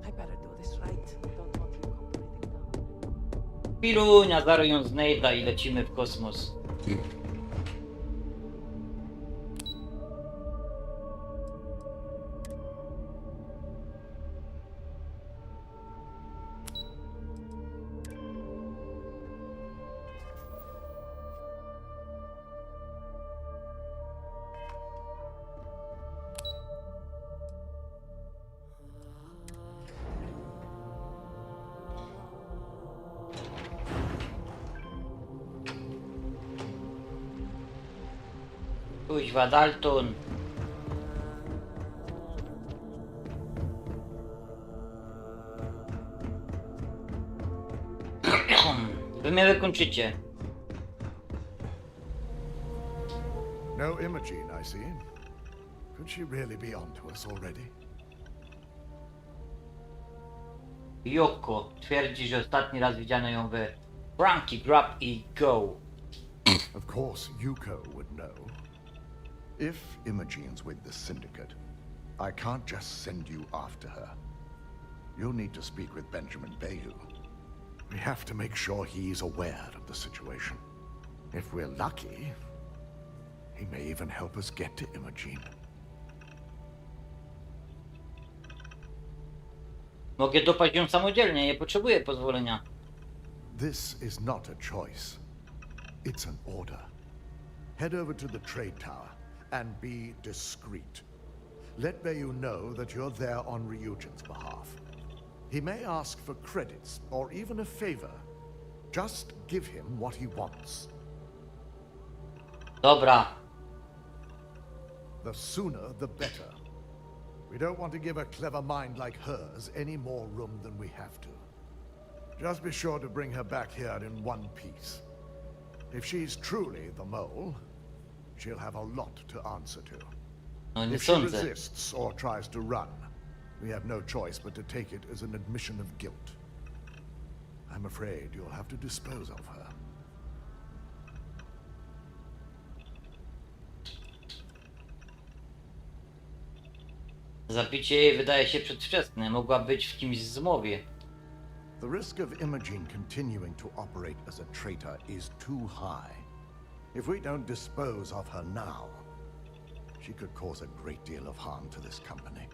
I better do this right. Don't want you completing down. Pirunia, zarują Snape'a i lecimy w kosmos. Kuźwa, Dalton. Wy mnie wykończycie. No Imogene, I see. Could she really be onto us already? Yoko twierdzi, że ostatni raz widziano ją w Frankie, Grab i Go. Of course, Yuko would know. If Imogene's with the Syndicate, I can't just send you after her. You'll need to speak with Benjamin Bayou. We have to make sure he's aware of the situation. If we're lucky, he may even help us get to Imogene. Mogę dopaść ją samodzielnie, nie potrzebuję pozwolenia. This is not a choice. It's an order. Head over to the trade tower and be discreet. Let Bayou know that you're there on Ryujin's behalf. He may ask for credits or even a favor. Just give him what he wants. Dobra. The sooner, the better. We don't want to give a clever mind like hers any more room than we have to. Just be sure to bring her back here in one piece. If she's truly the mole, she'll have a lot to answer to. No nie If she sądzę. resists or tries to run, we have no choice but to take it as an admission of guilt. I'm afraid you'll have to dispose of her. Zabicie jej wydaje się przedwczesne. Mogła być w kimś zmowie. The risk of Imogene continuing to operate as a traitor is too high. If we don't dispose of her now, she could cause a great deal of harm to this company.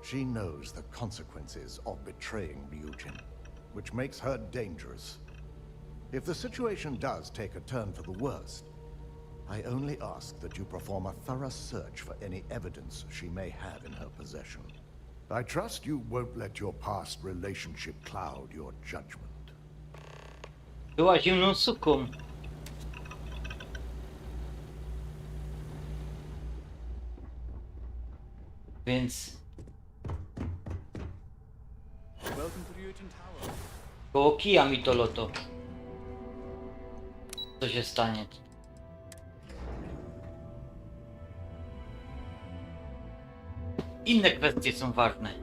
She knows the consequences of betraying Ryujin, which makes her dangerous. If the situation does take a turn for the worst, I only ask that you perform a thorough search for any evidence she may have in her possession. I trust you won't let your past relationship cloud your judgment. Była zimną suką. Więc koło kija mi to loto. Co się stanie? Inne kwestie są ważne.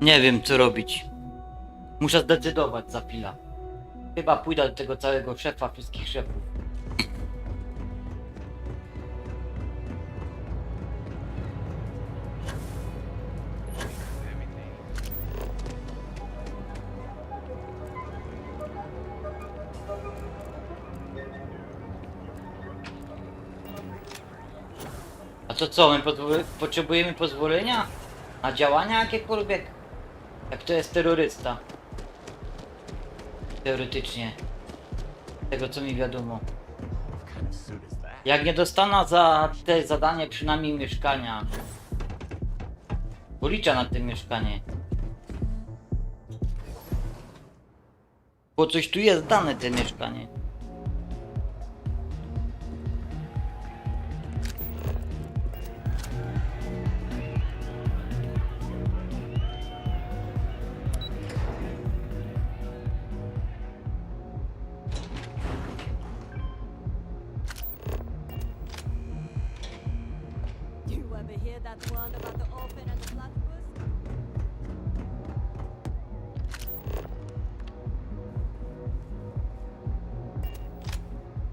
Nie wiem co robić. Muszę zdecydować za chwilę. Chyba pójdę do tego całego szefa, wszystkich szefów. A to co, my potrzebujemy pozwolenia na działania jakiekolwiek? Jak to jest terrorysta? Teoretycznie. Z tego co mi wiadomo. Jak nie dostanę za te zadanie przynajmniej mieszkania. Policza na tym mieszkanie. Bo coś tu jest dane te mieszkanie.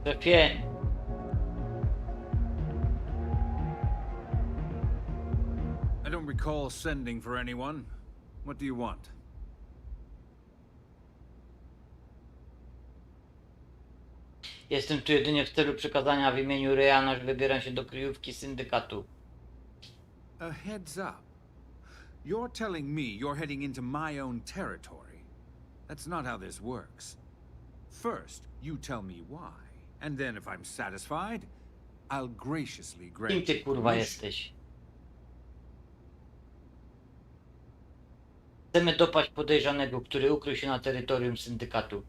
Szefie. I don't recall sending for anyone. What do you want? Jestem tu jedynie w celu przekazania w imieniu Ryana, że wybieram się do kryjówki syndykatu. A heads up. You're telling me you're heading into my own territory. That's not how this works. First, you tell me why. And then if I'm satisfied, I'll graciously grant Kim ty kurwa permission. jesteś? Chcemy dopaść podejrzanego, który ukrył się na terytorium syndykatu.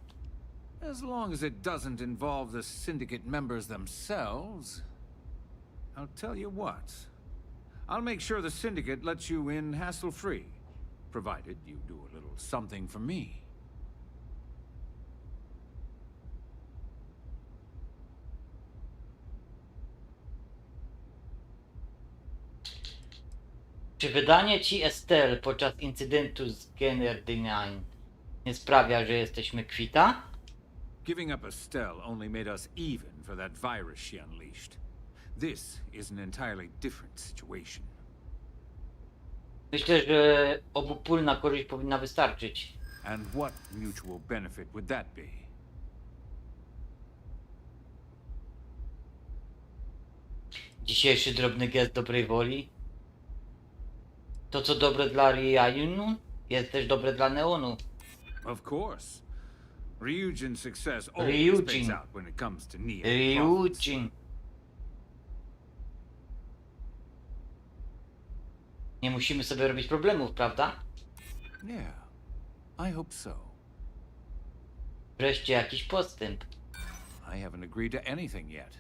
As long as it doesn't involve the syndicate members themselves, I'll tell you what. I'll make sure the syndicate lets you in hassle-free, provided you do a little something for me. Czy wydanie ci STL podczas incydentu z Generdynine nie sprawia, że jesteśmy kwita? Giving up Estelle only made us even for that virus she unleashed. This is an entirely different situation. Myślę, że obopólna korzyść powinna wystarczyć. And what mutual benefit would that be? Dzisiejszy drobny gest dobrej woli. To co dobre dla Ryanu, jest też dobre dla Neonu. Of course. Ryujin's success always Ryujin. pays out when it comes to Neo. Ryujin. Nie musimy sobie robić problemów, prawda? Yeah, I hope so. Wreszcie jakiś postęp. I haven't agreed to anything yet.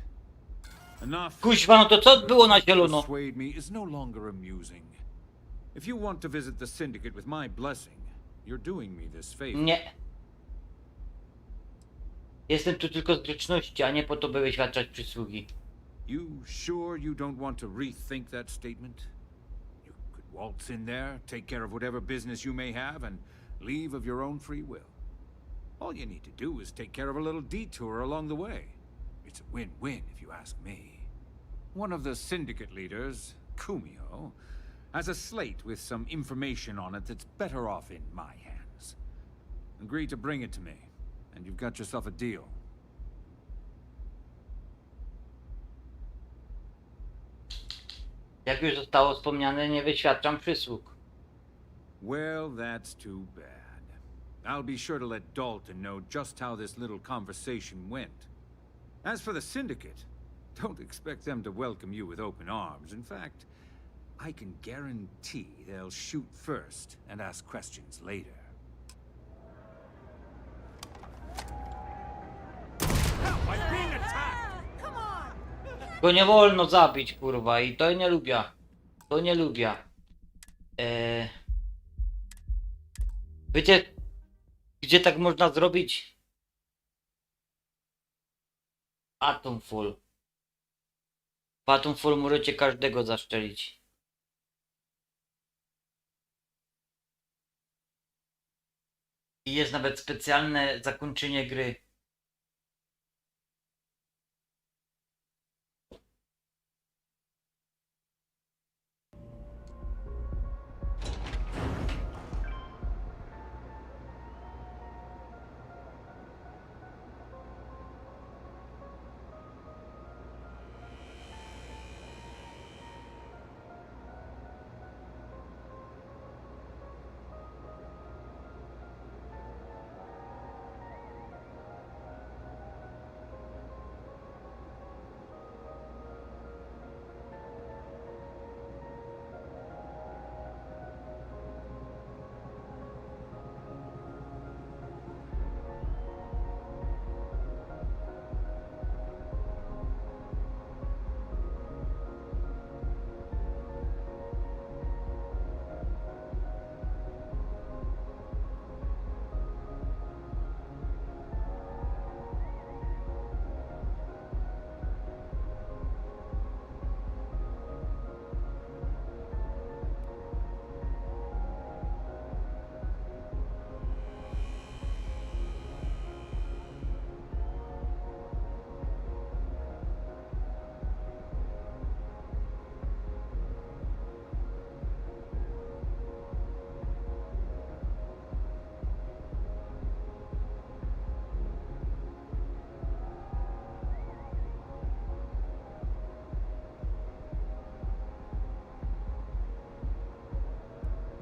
Enough. Kuźwa, no to co było na zielono? Persuade me is no longer amusing. If you want to visit the syndicate with my blessing, you're doing me this favor. Nie. Jestem tu tylko z grzeczności, a nie po to, by wyświadczać przysługi. You sure you don't want to rethink that statement? You could waltz in there, take care of whatever business you may have, and leave of your own free will. All you need to do is take care of a little detour along the way. It's a win-win, if you ask me. One of the syndicate leaders, Kumio, has a slate with some information on it that's better off in my hands. Agree to bring it to me, and you've got yourself a deal. Jak już zostało wspomniane, nie wyświadczam przysług. Well, that's too bad. I'll be sure to let Dalton know just how this little conversation went. As for the Syndicate, don't expect them to welcome you with open arms. In fact, I can guarantee they'll shoot first and ask questions later. Help! I'm being attacked! Go nie wolno zabić, kurwa, i to nie lubię. To nie lubię. Wiecie, gdzie tak można zrobić? Atomfall. W Atomfall możecie każdego zaszczelić. I jest nawet specjalne zakończenie gry.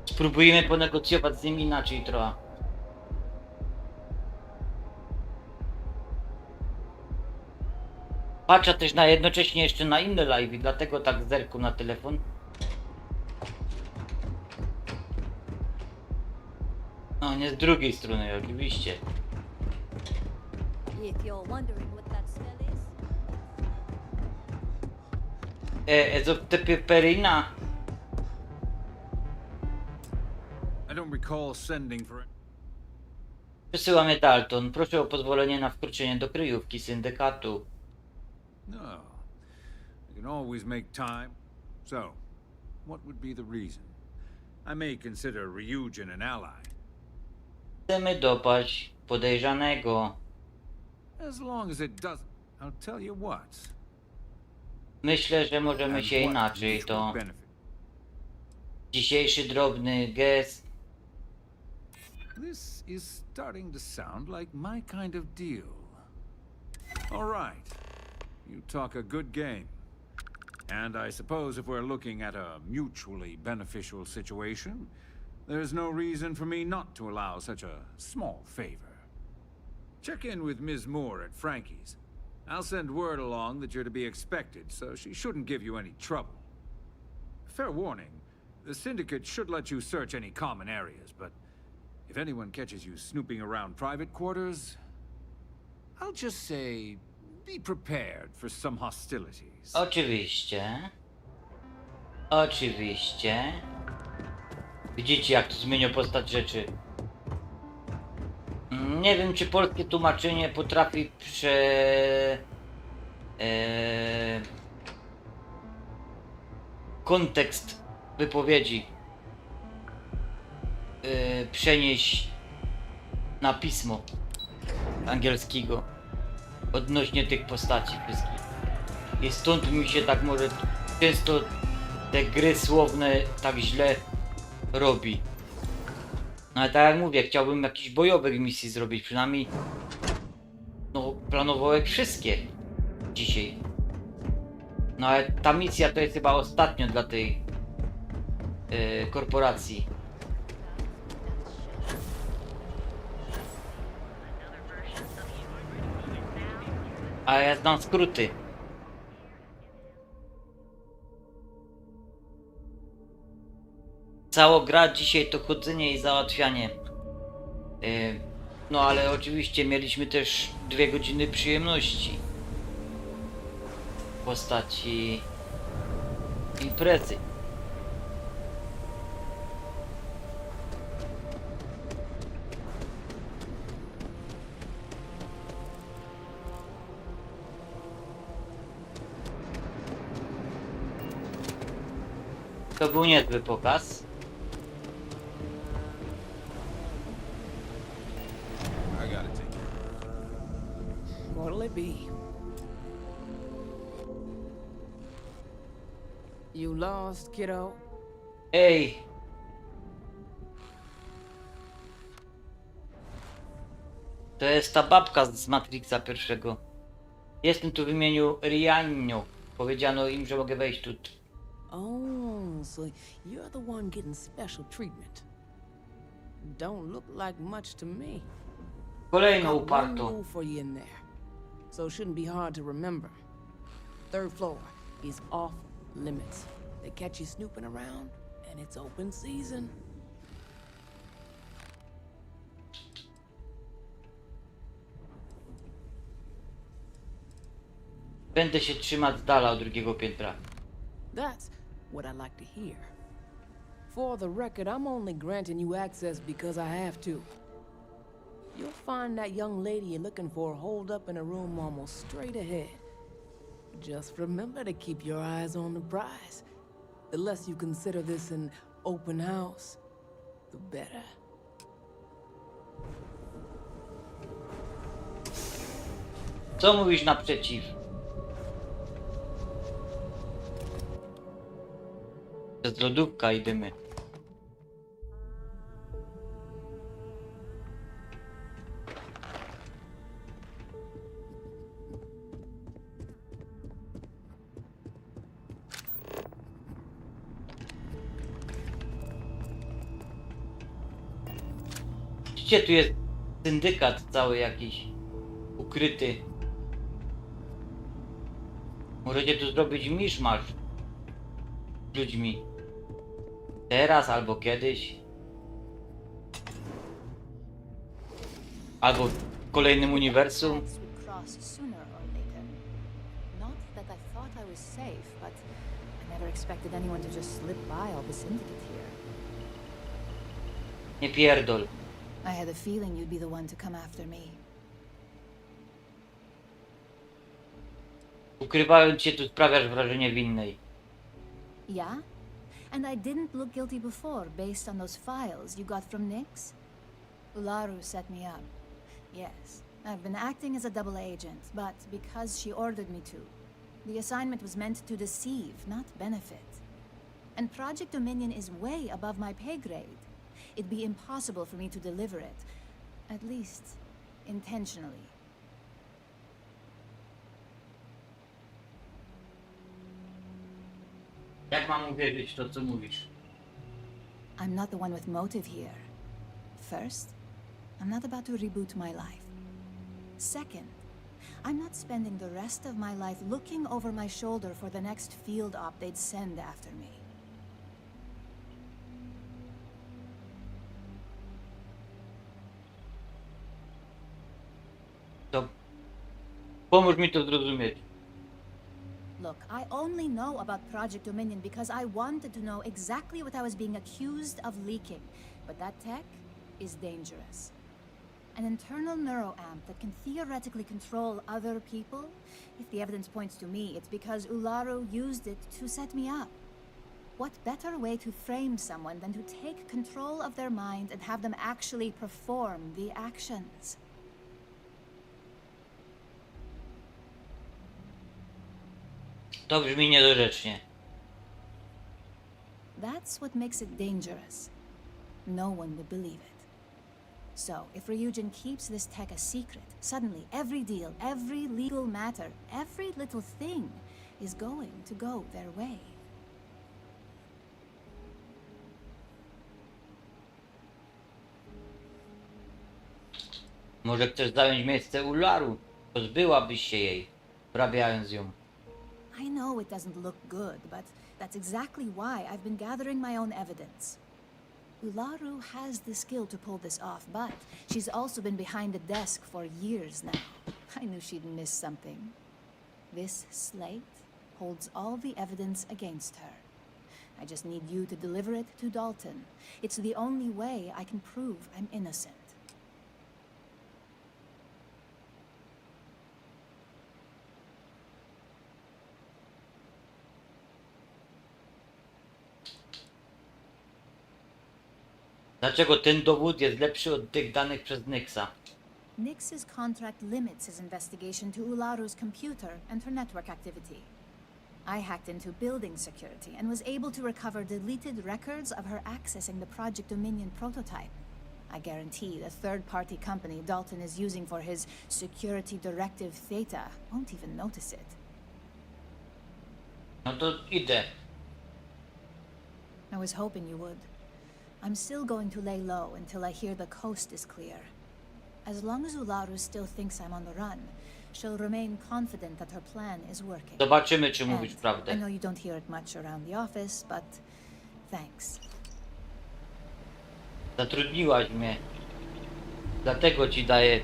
Spróbujemy ponegocjować z nim inaczej trochę. Patrzę też jednocześnie jeszcze na inne live'y, dlatego tak zerkam na telefon. No nie z drugiej strony oczywiście. Ezoteperyna. Przesyłamy Dalton. Proszę o pozwolenie na wkroczenie do kryjówki syndykatu. No. I can always make time. So, what would be the reason? I may consider Ryujin an ally. Chcemy dopaść podejrzanego. As long as it doesn't, I'll tell you what. Myślę, że możemy się inaczej to... Dzisiejszy drobny gest. This is starting to sound like my kind of deal. All right. You talk a good game. And I suppose if we're looking at a mutually beneficial situation, there's no reason for me not to allow such a small favor. Check in with Ms. Moore at Frankie's. I'll send word along that you're to be expected, so she shouldn't give you any trouble. Fair warning, the Syndicate should let you search any common areas, but if anyone catches you snooping around private quarters, I'll just say, be prepared for some hostilities. Oczywiście. Oczywiście. Widzicie, jak to zmienią postać rzeczy. Nie wiem, czy polskie tłumaczenie potrafi kontekst wypowiedzi przenieść na pismo angielskiego odnośnie tych postaci wszystkich. I stąd mi się tak może często te gry słowne tak źle robi. No ale tak jak mówię, chciałbym jakichś bojowych misji zrobić, przynajmniej no planowałem wszystkie dzisiaj. No ale ta misja to jest chyba ostatnio dla tej korporacji. A ja znam skróty. Cała gra dzisiaj to chodzenie i załatwianie. No ale oczywiście mieliśmy też 2 godziny przyjemności w postaci imprezy. To był niezły pokaz. will it be? You lost, kiddo? Ej! To jest ta babka z Matrixa pierwszego. Jestem tu w imieniu Rianio. Powiedziano im, że mogę wejść tu. Oh, so you're the one getting special treatment. Don't look like much to me. Kolejno Got one uparto. rule for you in there, so it shouldn't be hard to remember. 3rd floor is off limits. They catch you snooping around, and it's open season. Będę się trzymać z dala od drugiego piętra. That's what I like to hear. For the record, I'm only granting you access because I have to. You'll find that young lady you're looking for holed up in a room almost straight ahead. Just remember to keep your eyes on the prize. The less you consider this an open house, the better. Co mówisz naprzeciw? To jest lodówka i dymy. Widzicie, tu jest syndykat cały jakiś ukryty. Możecie tu zrobić miszmasz z ludźmi. Teraz albo kiedyś. Albo w kolejnym uniwersum. Paths would cross sooner or later. Not that I thought I was safe, but I never expected anyone to just slip by all the syndicate here. Nie pierdol. I had a feeling you'd be the one to come after me. Ukrywając się tu sprawiasz wrażenie winnej. Yeah? And I didn't look guilty before, based on those files you got from Nix? Ularu set me up. Yes, I've been acting as a double agent, but because she ordered me to. The assignment was meant to deceive, not benefit. And Project Dominion is way above my pay grade. It'd be impossible for me to deliver it. At least, intentionally. Jak mam uwierzyć w to, co mówisz? I'm not the one with motive here. First, I'm not about to reboot my life. Second, I'm not spending the rest of my life looking over my shoulder for the next field op they'd send after me. To pomóż mi to zrozumieć. Look, I only know about Project Dominion because I wanted to know exactly what I was being accused of leaking. But that tech is dangerous. An internal neuroamp that can theoretically control other people? If the evidence points to me, it's because Ularu used it to set me up. What better way to frame someone than to take control of their mind and have them actually perform the actions? To brzmi niedorzecznie. That's what makes it dangerous. No one would believe it. So, if Ryujin keeps this tech a secret, suddenly every deal, every legal matter, every little thing is going to go their way. Może chcesz zająć miejsce Ularu? Pozbyłabyś się jej, wrabiając ją. I know it doesn't look good, but that's exactly why I've been gathering my own evidence. Ularu has the skill to pull this off, but she's also been behind the desk for years now. I knew she'd miss something. This slate holds all the evidence against her. I just need you to deliver it to Dalton. It's the only way I can prove I'm innocent. Dlaczego ten dowód jest lepszy od tych danych przez Nyxa? Nix's contract limits his investigation to Ularu's computer and her network activity. I hacked into building security and was able to recover deleted records of her accessing the Project Dominion prototype. I guarantee the third-party company Dalton is using for his security directive Theta won't even notice it. No to idę. I was hoping you would. I'm still going to lay low until I hear the coast is clear. As long as Ularu still thinks I'm on the run, she'll remain confident that her plan is working. Zobaczymy, czy mówisz I prawdę. know you don't hear it much around the office, but thanks. Zatrudniłaś mnie. Dlatego ci daję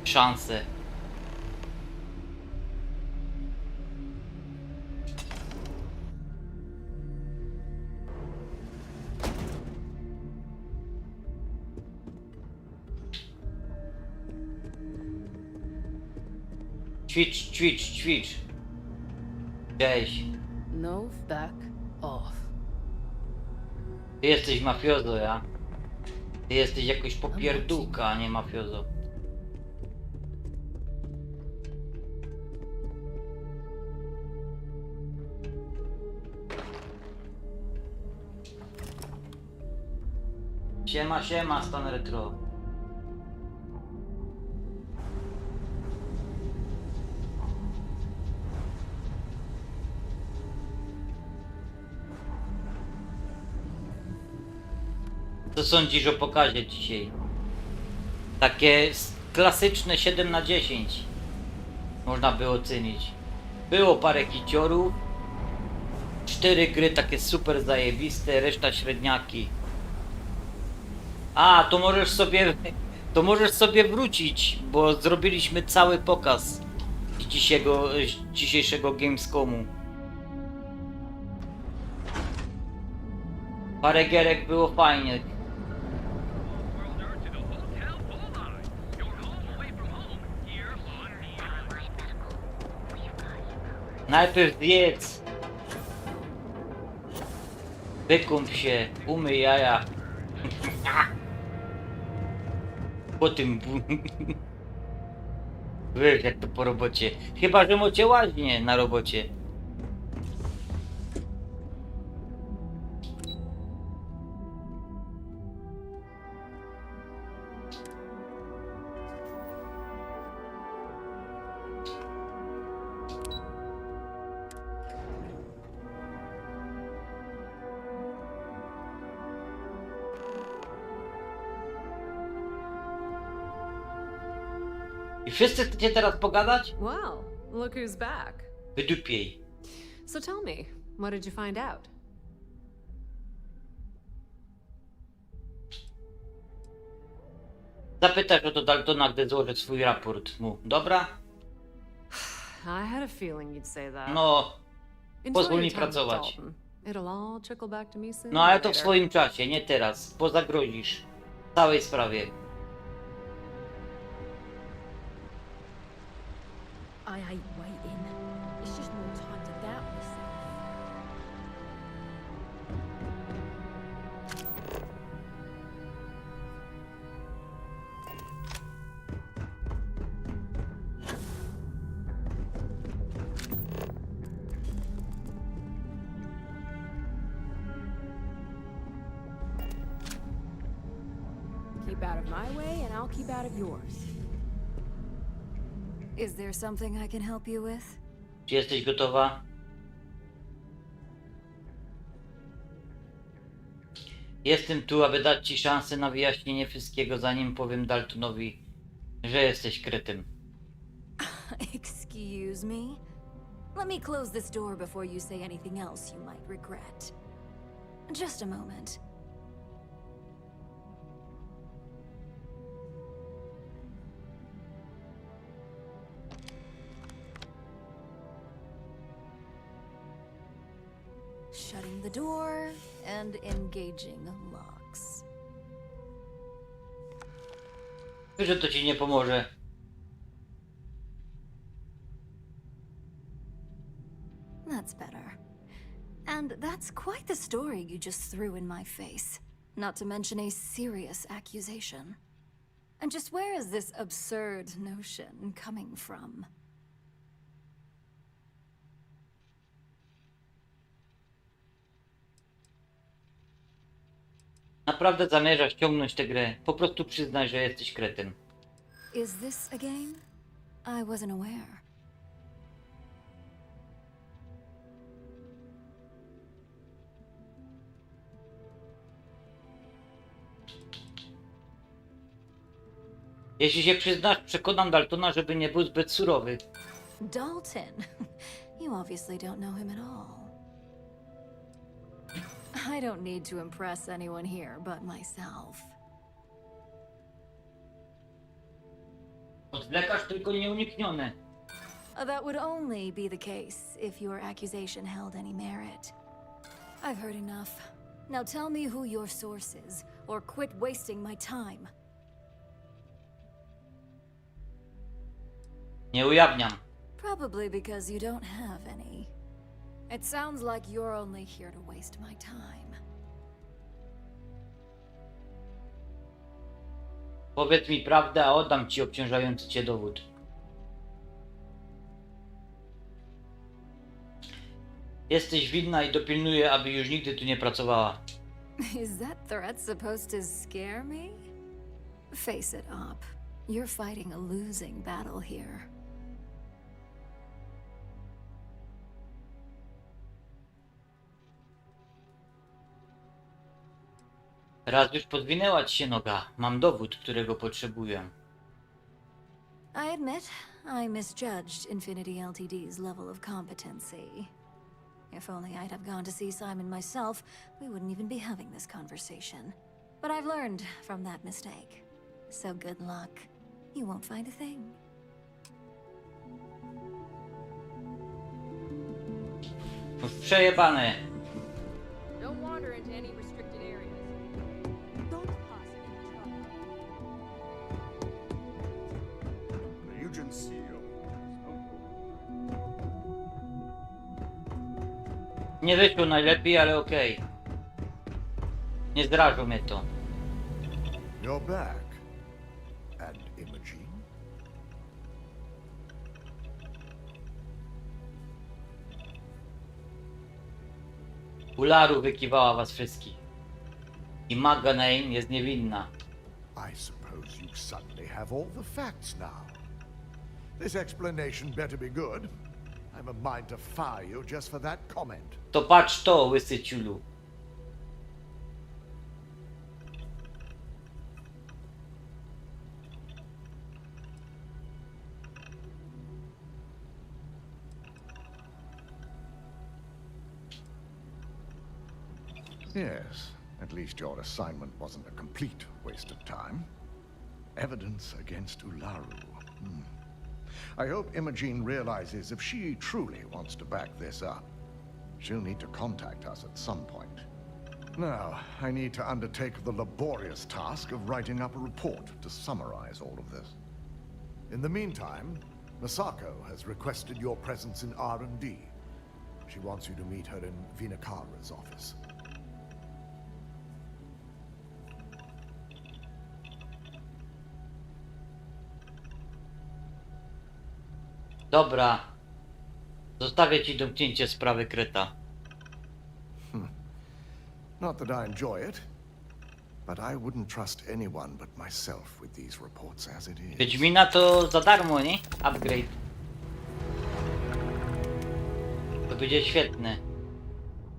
szansę. Ćwicz, ćwicz, ćwicz. Cześć. No back off. Ty jesteś mafiozo, ja? Ty jesteś jakoś popierdółka, a nie mafiozo. Siema, siema, stan retro. Co sądzisz o pokazie dzisiaj? Takie klasyczne 7 na 10 można by ocenić. Było parę kiciorów, 4 gry takie super zajebiste, reszta średniaki. A, to możesz sobie wrócić, bo zrobiliśmy cały pokaz dzisiejszego Gamescomu. Parę gierek było fajnie. Najpierw zjedz. Wykąp się, umyj jaja. Po tym... Wiesz jak to po robocie. Chyba, że macie łaźnię na robocie. I wszyscy chcecie teraz pogadać? Well, look who's back. Wydupiej. So tell me, what did you find out? Zapytasz o to Daltona, gdy złożę swój raport mu, dobra? I had a feeling you'd say that. No, Enjoy pozwól your mi time with pracować. Dalton. It'll all trickle back to me sooner No or ale to w later. swoim czasie, nie teraz, bo zagrozisz całej sprawie. I ain't waiting. It's just more time to doubt myself. Keep out of my way, and I'll keep out of yours. Is there something I can help you with? Czy jesteś gotowa? Jestem tu, aby dać ci szansę na wyjaśnienie wszystkiego, zanim powiem Daltonowi, że jesteś kretem. Excuse me? Let me close this door before you say anything else you might regret. Just a moment. Shutting the door and engaging locks. Wiesz, że to ci nie pomoże. That's better. And that's quite the story you just threw in my face. Not to mention a serious accusation. And just where is this absurd notion coming from? Naprawdę zamierzasz ciągnąć tę grę. Po prostu przyznaj, że jesteś kretyn. Is this a game? I wasn't aware. Jeśli się przyznasz, przekonam Daltona, żeby nie był zbyt surowy. Dalton? You obviously don't know him at all. I don't need to impress anyone here but myself. Odwlekasz tylko nieuniknione. That would only be the case if your accusation held any merit. I've heard enough. Now tell me who your source is, or quit wasting my time. Nie ujawniam. Probably because you don't have any. It sounds like you're only here to waste my time. Powiedz mi prawdę, a oddam ci obciążający cię dowód. Jesteś winna i dopilnuję, aby już nigdy tu nie pracowała. Is that threat supposed to scare me? Face it up. You're fighting a losing battle here. Raz już podwinęła ci się noga. Mam dowód, którego potrzebuję. I admit, I misjudged Infinity Ltd's level of competency. If only I'd have gone to see Simon myself, we wouldn't even be having this conversation. But I've learned from that mistake. So good luck. You won't find a thing. Przejebane. Don't wander into any restricted areas. Don't cause any trouble. Nie wyszło najlepiej, ale okej. Nie zdrażą mnie to. You're back. And Imogen? Ularu wykiwała was wszystkich. I Magga Name jest niewinna. I suppose you suddenly have all the facts now. This explanation better be good. I'm a mind to fire you just for that comment. To patrz to, łysy ciulu. Yes, at least your assignment wasn't a complete waste of time. Evidence against Ularu. I hope Imogen realizes if she truly wants to back this up, she'll need to contact us at some point. Now, I need to undertake the laborious task of writing up a report to summarize all of this. In the meantime, Masako has requested your presence in R&D. She wants you to meet her in Vinakara's office. Dobra. Zostawię ci domknięcie sprawy Kreta. Not that I enjoy it, but I wouldn't trust anyone but myself with these reports as it is. Wiedźmina to za darmo, nie? Upgrade. To będzie świetne.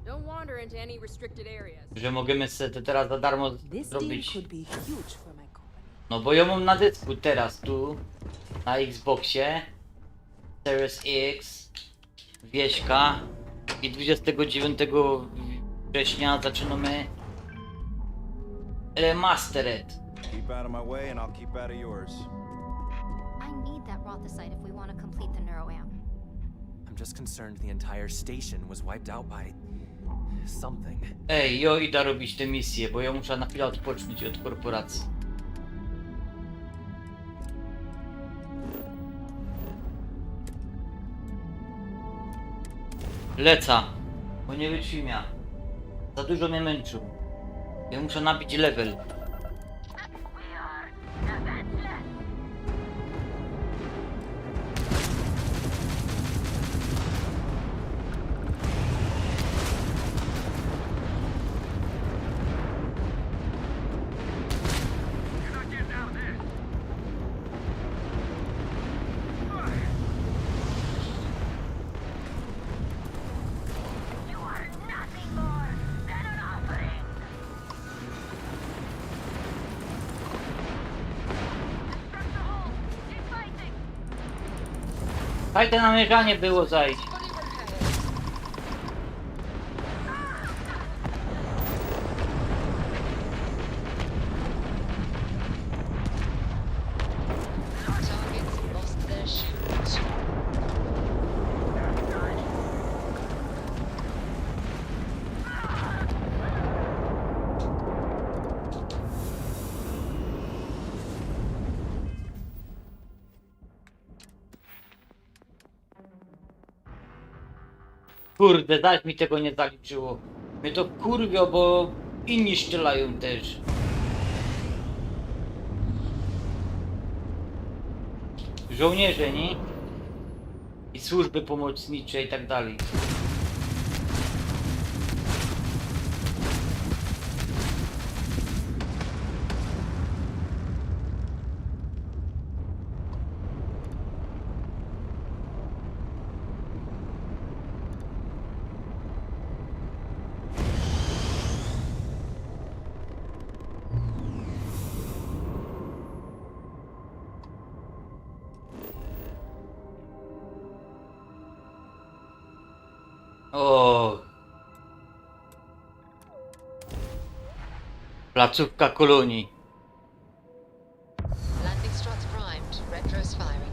Don't wander into any restricted areas. Że możemy sobie to teraz za darmo zrobić. No bo ją mam na dysku teraz tu. Na Xboxie. Series X. Wieśka. I 29 września zaczynamy Remastered. Keep out of my way and I'll keep out of yours. I need that Rothicite if we want to complete the neuroamp. I'm just concerned the entire station was wiped out by something. Ej, jo, idę robić tę misję, bo ja muszę na chwilę odpocząć od korporacji. Leca, bo nie wytrzymia. Za dużo mnie męczył. Ja muszę nabić level. Fajne namierzanie było zajść. Kurde, zaś mi tego nie zaliczyło. Mnie to kurwio, bo inni strzelają też. Żołnierze, nie? I służby pomocnicze i tak dalej. O. Placówka kolonii. Landing struts primed. Retros firing.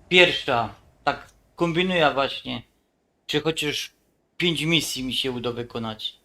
Pierwsza. Tak kombinuję właśnie. Czy chociaż 5 misji mi się uda wykonać.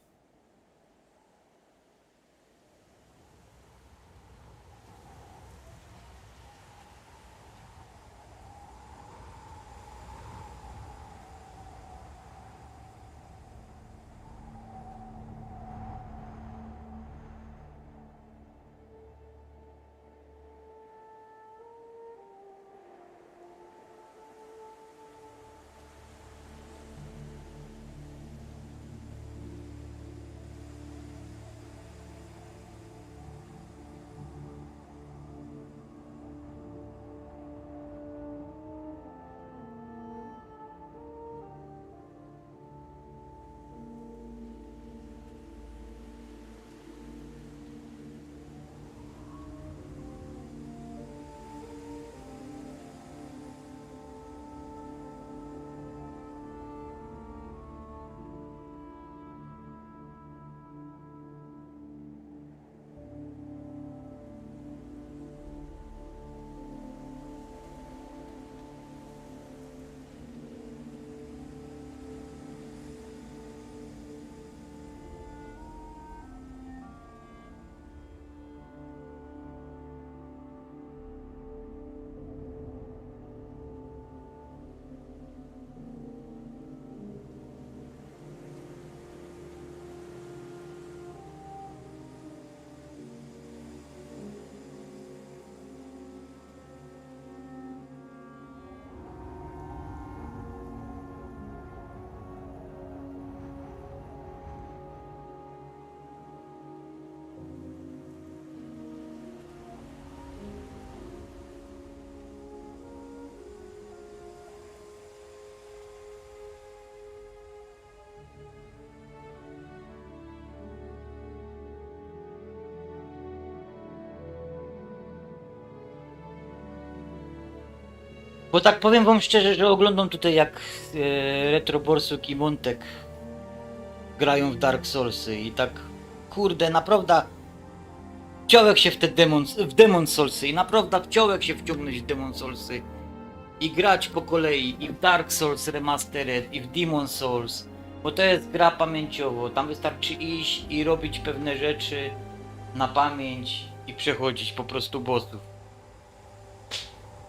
Bo tak powiem wam szczerze, że oglądam tutaj jak Retro Borsuk i Montek grają w Dark Soulsy i tak kurde, naprawdę wciąłek się w te Demon Soulsy i naprawdę wciąłek się wciągnąć w Demon Soulsy i grać po kolei i w Dark Souls Remastered i w Demon Souls, bo to jest gra pamięciowo, tam wystarczy iść i robić pewne rzeczy na pamięć i przechodzić po prostu bossów.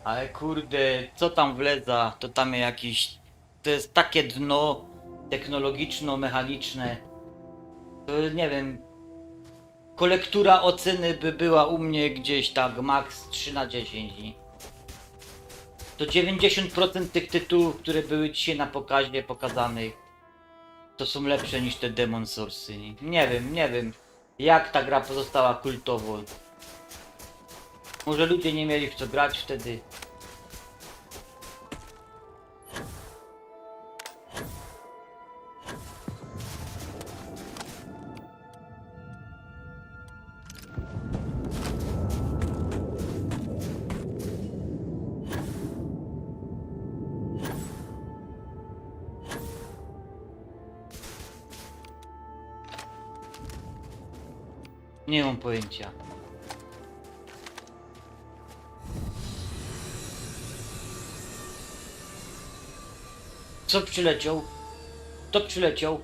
Ale kurde, co tam wleza, to tam jakiś... To jest takie dno technologiczno-mechaniczne. To nie wiem... Kolektura oceny by była u mnie gdzieś tak max 3/10. To 90% tych tytułów, które były dzisiaj na pokazie pokazanych, to są lepsze niż te Demon Soulsy. Nie wiem jak ta gra pozostała kultową. Może ludzie nie mieli w co grać wtedy. Nie mam pojęcia. Co przyleciał? Kto przyleciał?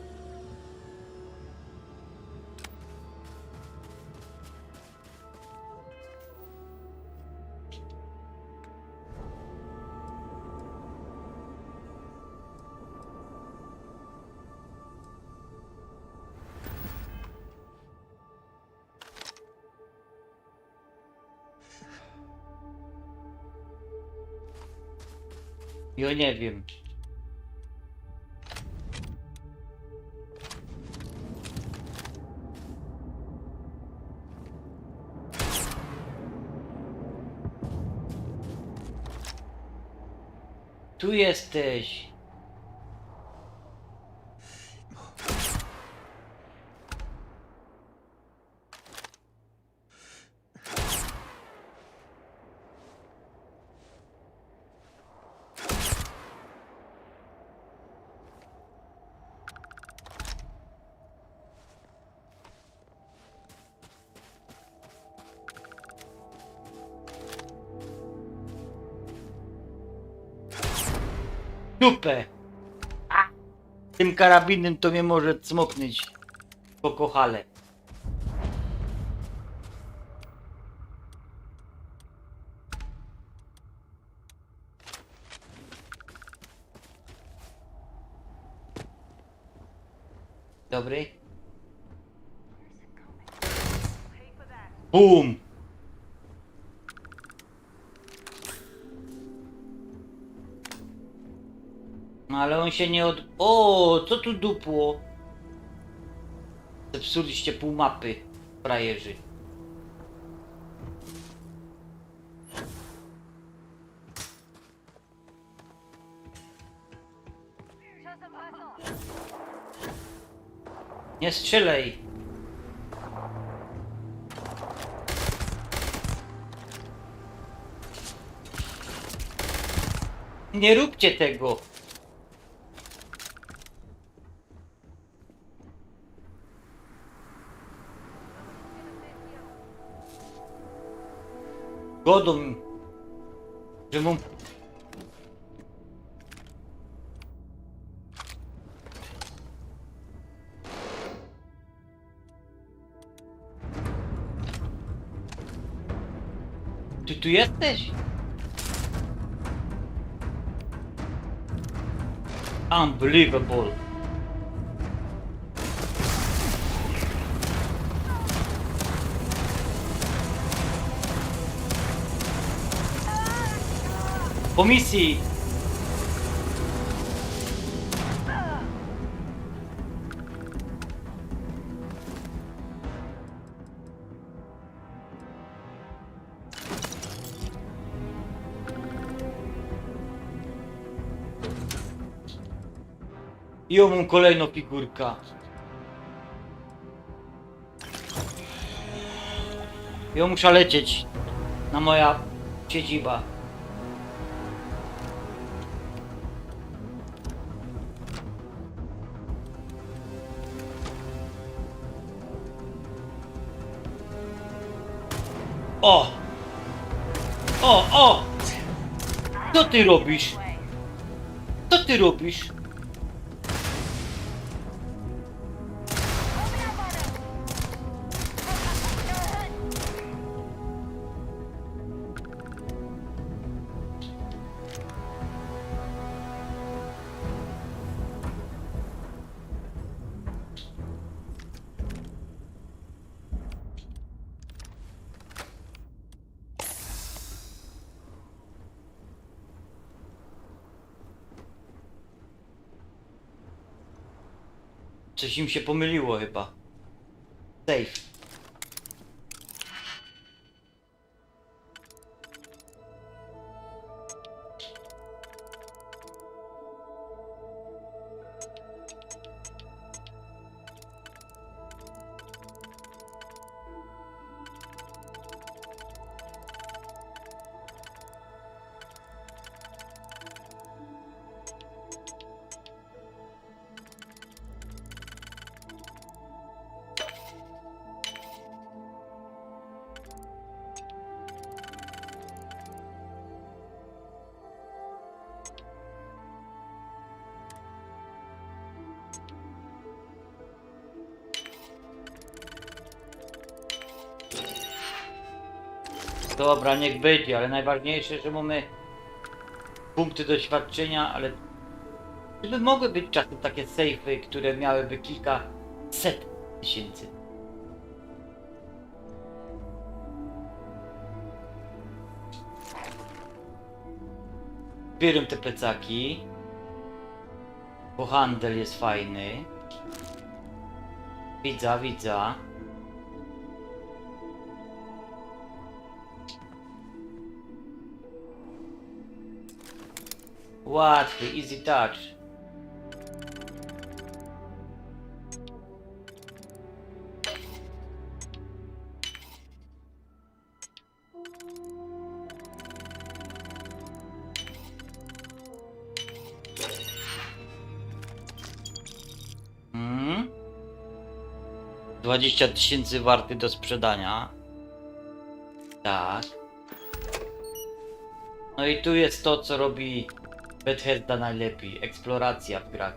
Ja nie wiem. Tu jesteś. Dupę! A! Tym karabinem to mnie może cmoknąć po kochale. Dobry. Bum! No ale on się nie od... O, co tu dupło? Zepsuliście pół mapy, frajerzy. Nie strzelaj! Nie róbcie tego! Godą, że mu... Ty tu jesteś? Unbelievable. Po misji. I mam kolejną figurkę. Ja muszę lecieć na moja siedziba. O! O! O! Co ty robisz? Co ty robisz? Coś im się pomyliło chyba. Safe. Dobra, niech będzie, ale najważniejsze, że mamy punkty doświadczenia, ale żeby mogły być czasem takie sejfy, które miałyby kilkaset tysięcy. Bieram te plecaki, bo handel jest fajny. Widzę. Łatwy, easy touch. Hmm? 20 000 warty do sprzedania. Tak. No i tu jest to, co robi Bethesda najlepiej. Eksploracja w grach.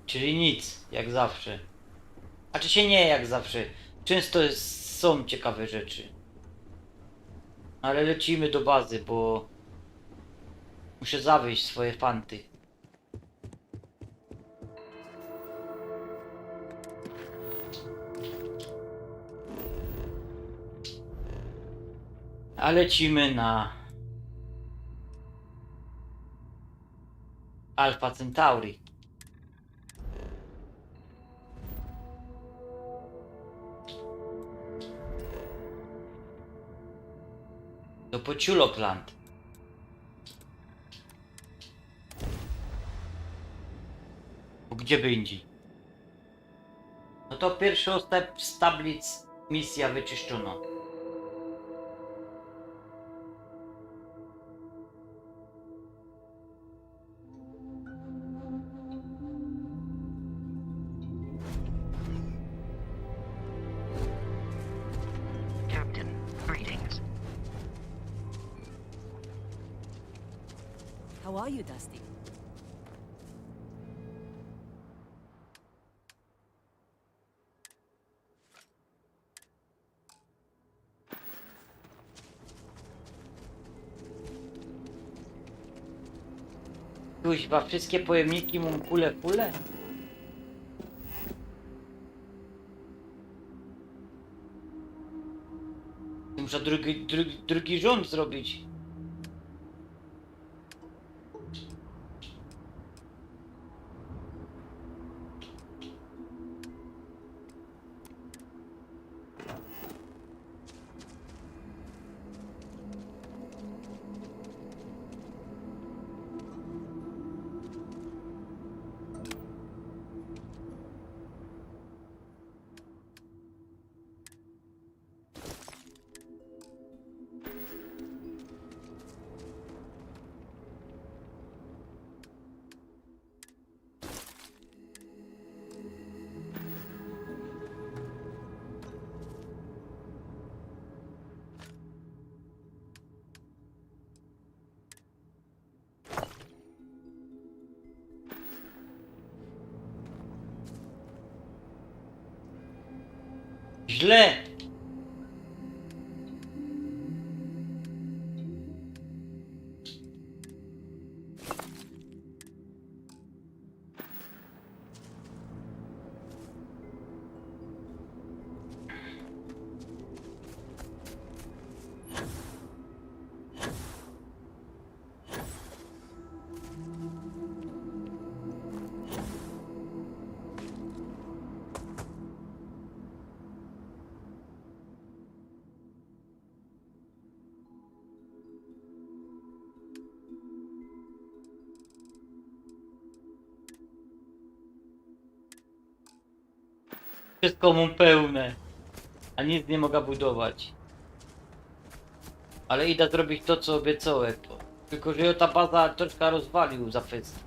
Czyli nic, jak zawsze. A czy się nie jak zawsze. Często są ciekawe rzeczy. Ale lecimy do bazy, bo muszę zawieźć swoje fanty. A lecimy na Alpha Centauri. Do Pociulokland. Bo gdzie by indziej? No to pierwszy ostęp z tablic misja wyczyszczono. Captain, greetings. How are you, Dusty? Kuźwa, wszystkie pojemniki mam kule. Muszę drugi rząd zrobić. Źle! Wszystko mam pełne, a nic nie mogę budować. Ale idę zrobić to, co obiecałem. Tylko, że ta baza troszkę rozwalił za fest.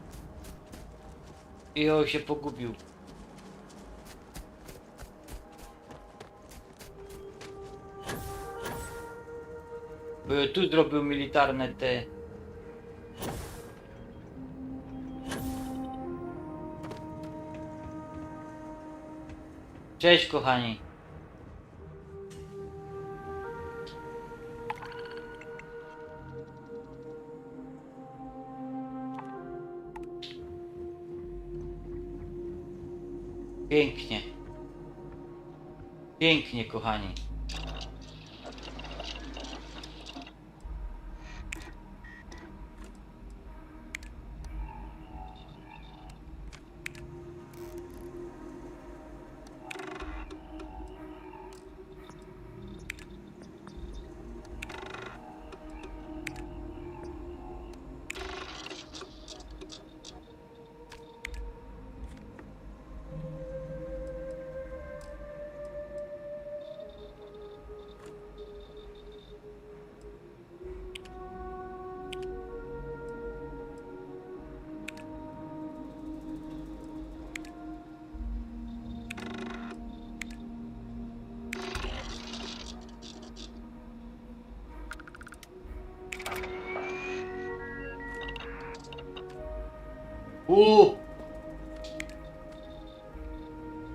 I on się pogubił. Bo ja tu zrobił militarne te... Cześć, kochani. Pięknie. Pięknie, kochani.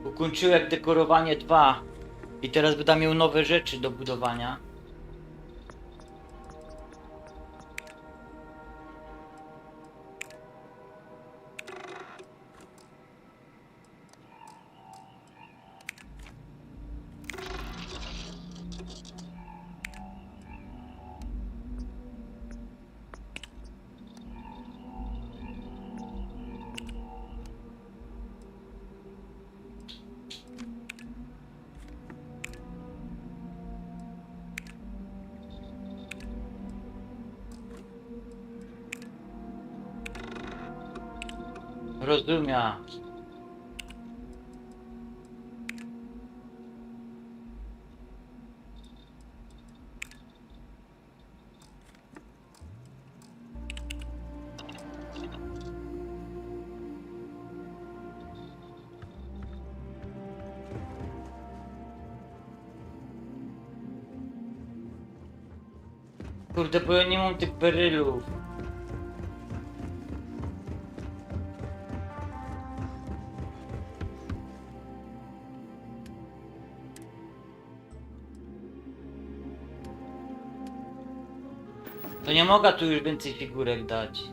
Ukończyłem dekorowanie 2 i teraz będę miał nowe rzeczy do budowania. Rozumiem. Kurde, bo ja nie mam tych berylów. To nie mogę tu już więcej figurek dać.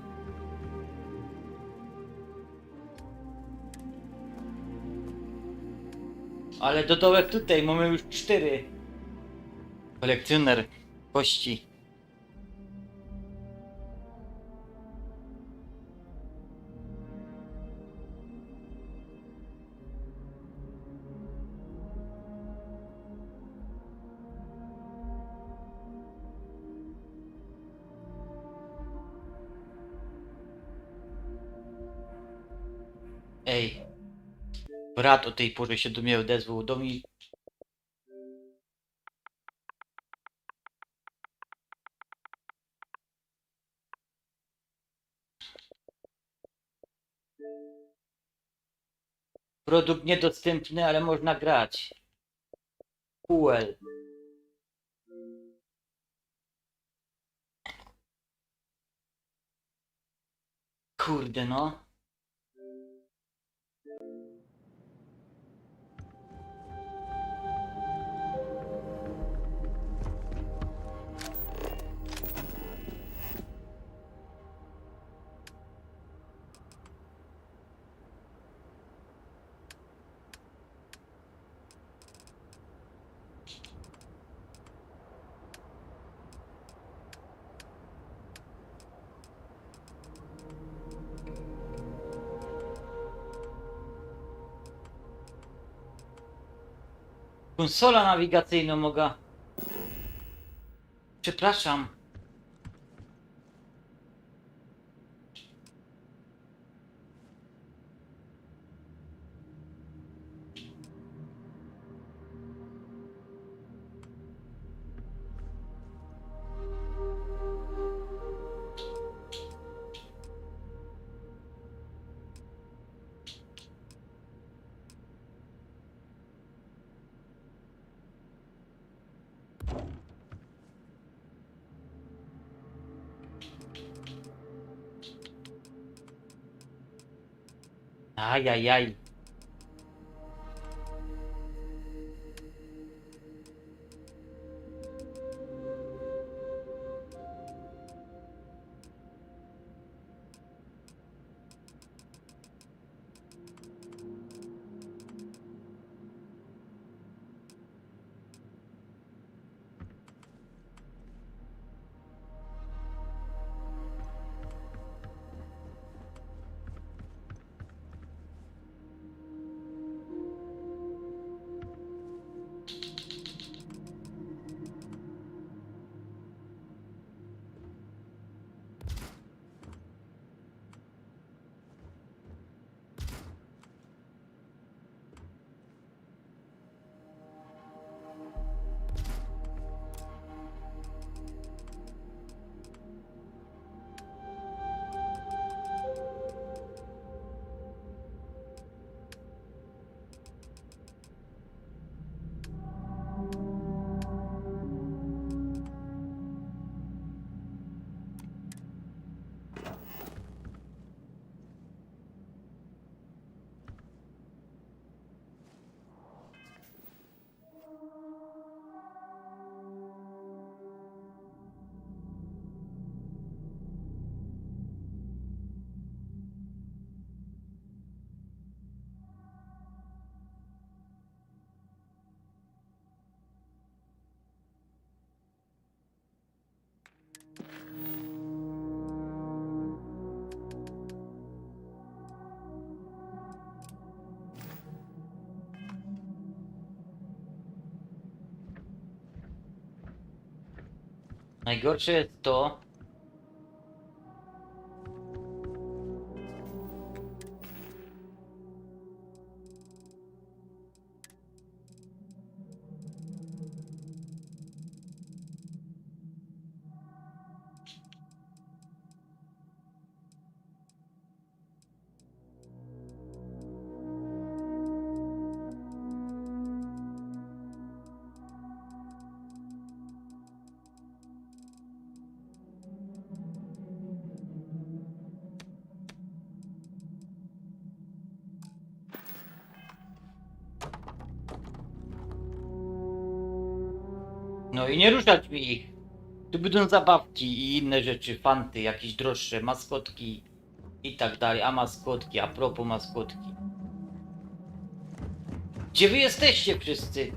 Ale dodatek tutaj mamy już 4. Kolekcjoner kości. Ej, brat o tej porze się do mnie odezwał, do mnie. Produkt niedostępny, ale można grać. UL. Kurde no. Konsola nawigacyjna mogę. Przepraszam. Ajajaj. Najgorsze jest to, no i nie ruszać mi ich. Tu będą zabawki i inne rzeczy, fanty, jakieś droższe, maskotki i tak dalej. A maskotki, a propos maskotki. Gdzie wy jesteście wszyscy?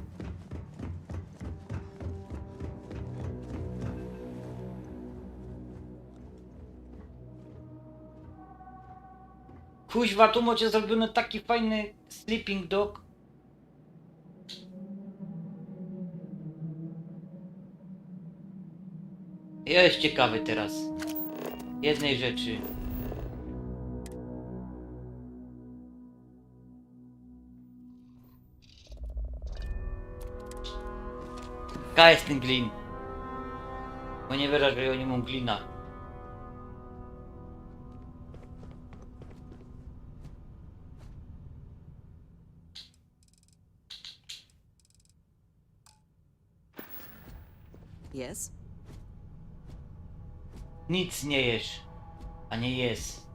Kuźwa, tu macie zrobiony taki fajny sleeping dog. Ja jest ciekawy teraz jednej rzeczy. Jaka jest ten glin? Bo nie wierzę, że oni mam glina. Yes? Nic nie jesz, a nie jest.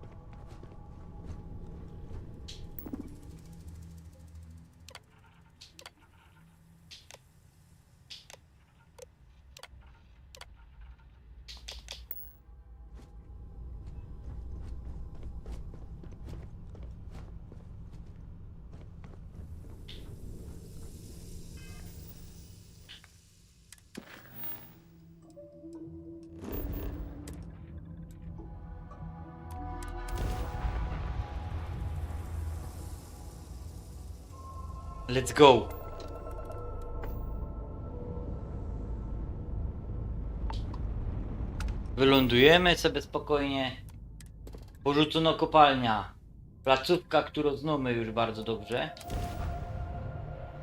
Let's go. Wylądujemy sobie spokojnie. Porzucono kopalnia. Placówka, którą znamy już bardzo dobrze.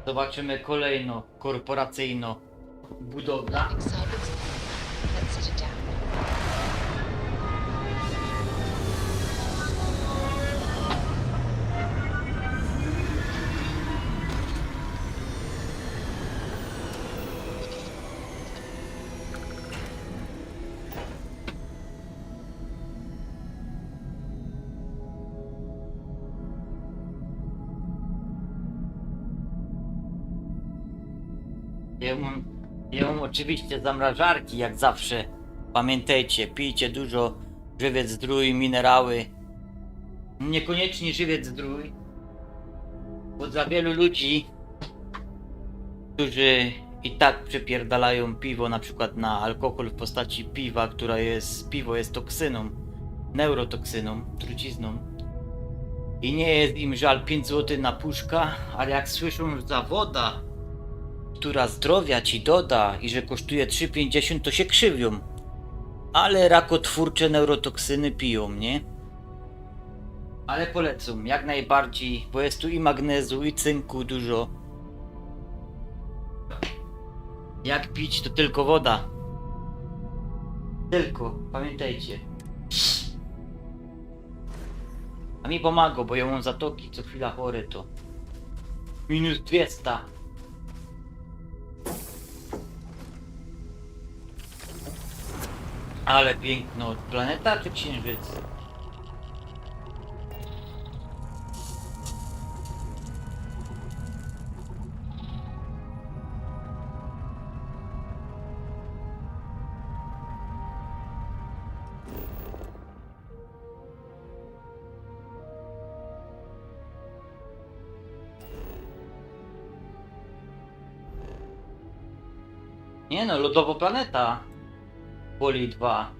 Zobaczymy kolejno korporacyjno budowla. Ja mam oczywiście zamrażarki, jak zawsze. Pamiętajcie, pijcie dużo żywiec zdrój, minerały. Niekoniecznie żywiec zdrój. Bo dla wielu ludzi, którzy i tak przepierdalają piwo na przykład na alkohol w postaci piwa, piwo jest toksyną, neurotoksyną, trucizną. I nie jest im żal 5 zł na puszka, ale jak słyszą, że za woda, która zdrowia ci doda i że kosztuje 3,50, to się krzywią. Ale rakotwórcze neurotoksyny piją, nie? Ale polecam, jak najbardziej, bo jest tu i magnezu, i cynku dużo. Jak pić, to tylko woda. Tylko, pamiętajcie. A mi pomaga, bo ja mam zatoki, co chwila chory to. Minus 200. Ale piękno, planeta czy księżyc? Nie no, lodowo planeta. Poli 2.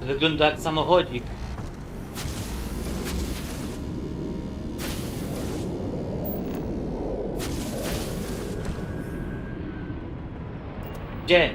Wygląda jak samochodzik. Gdzie?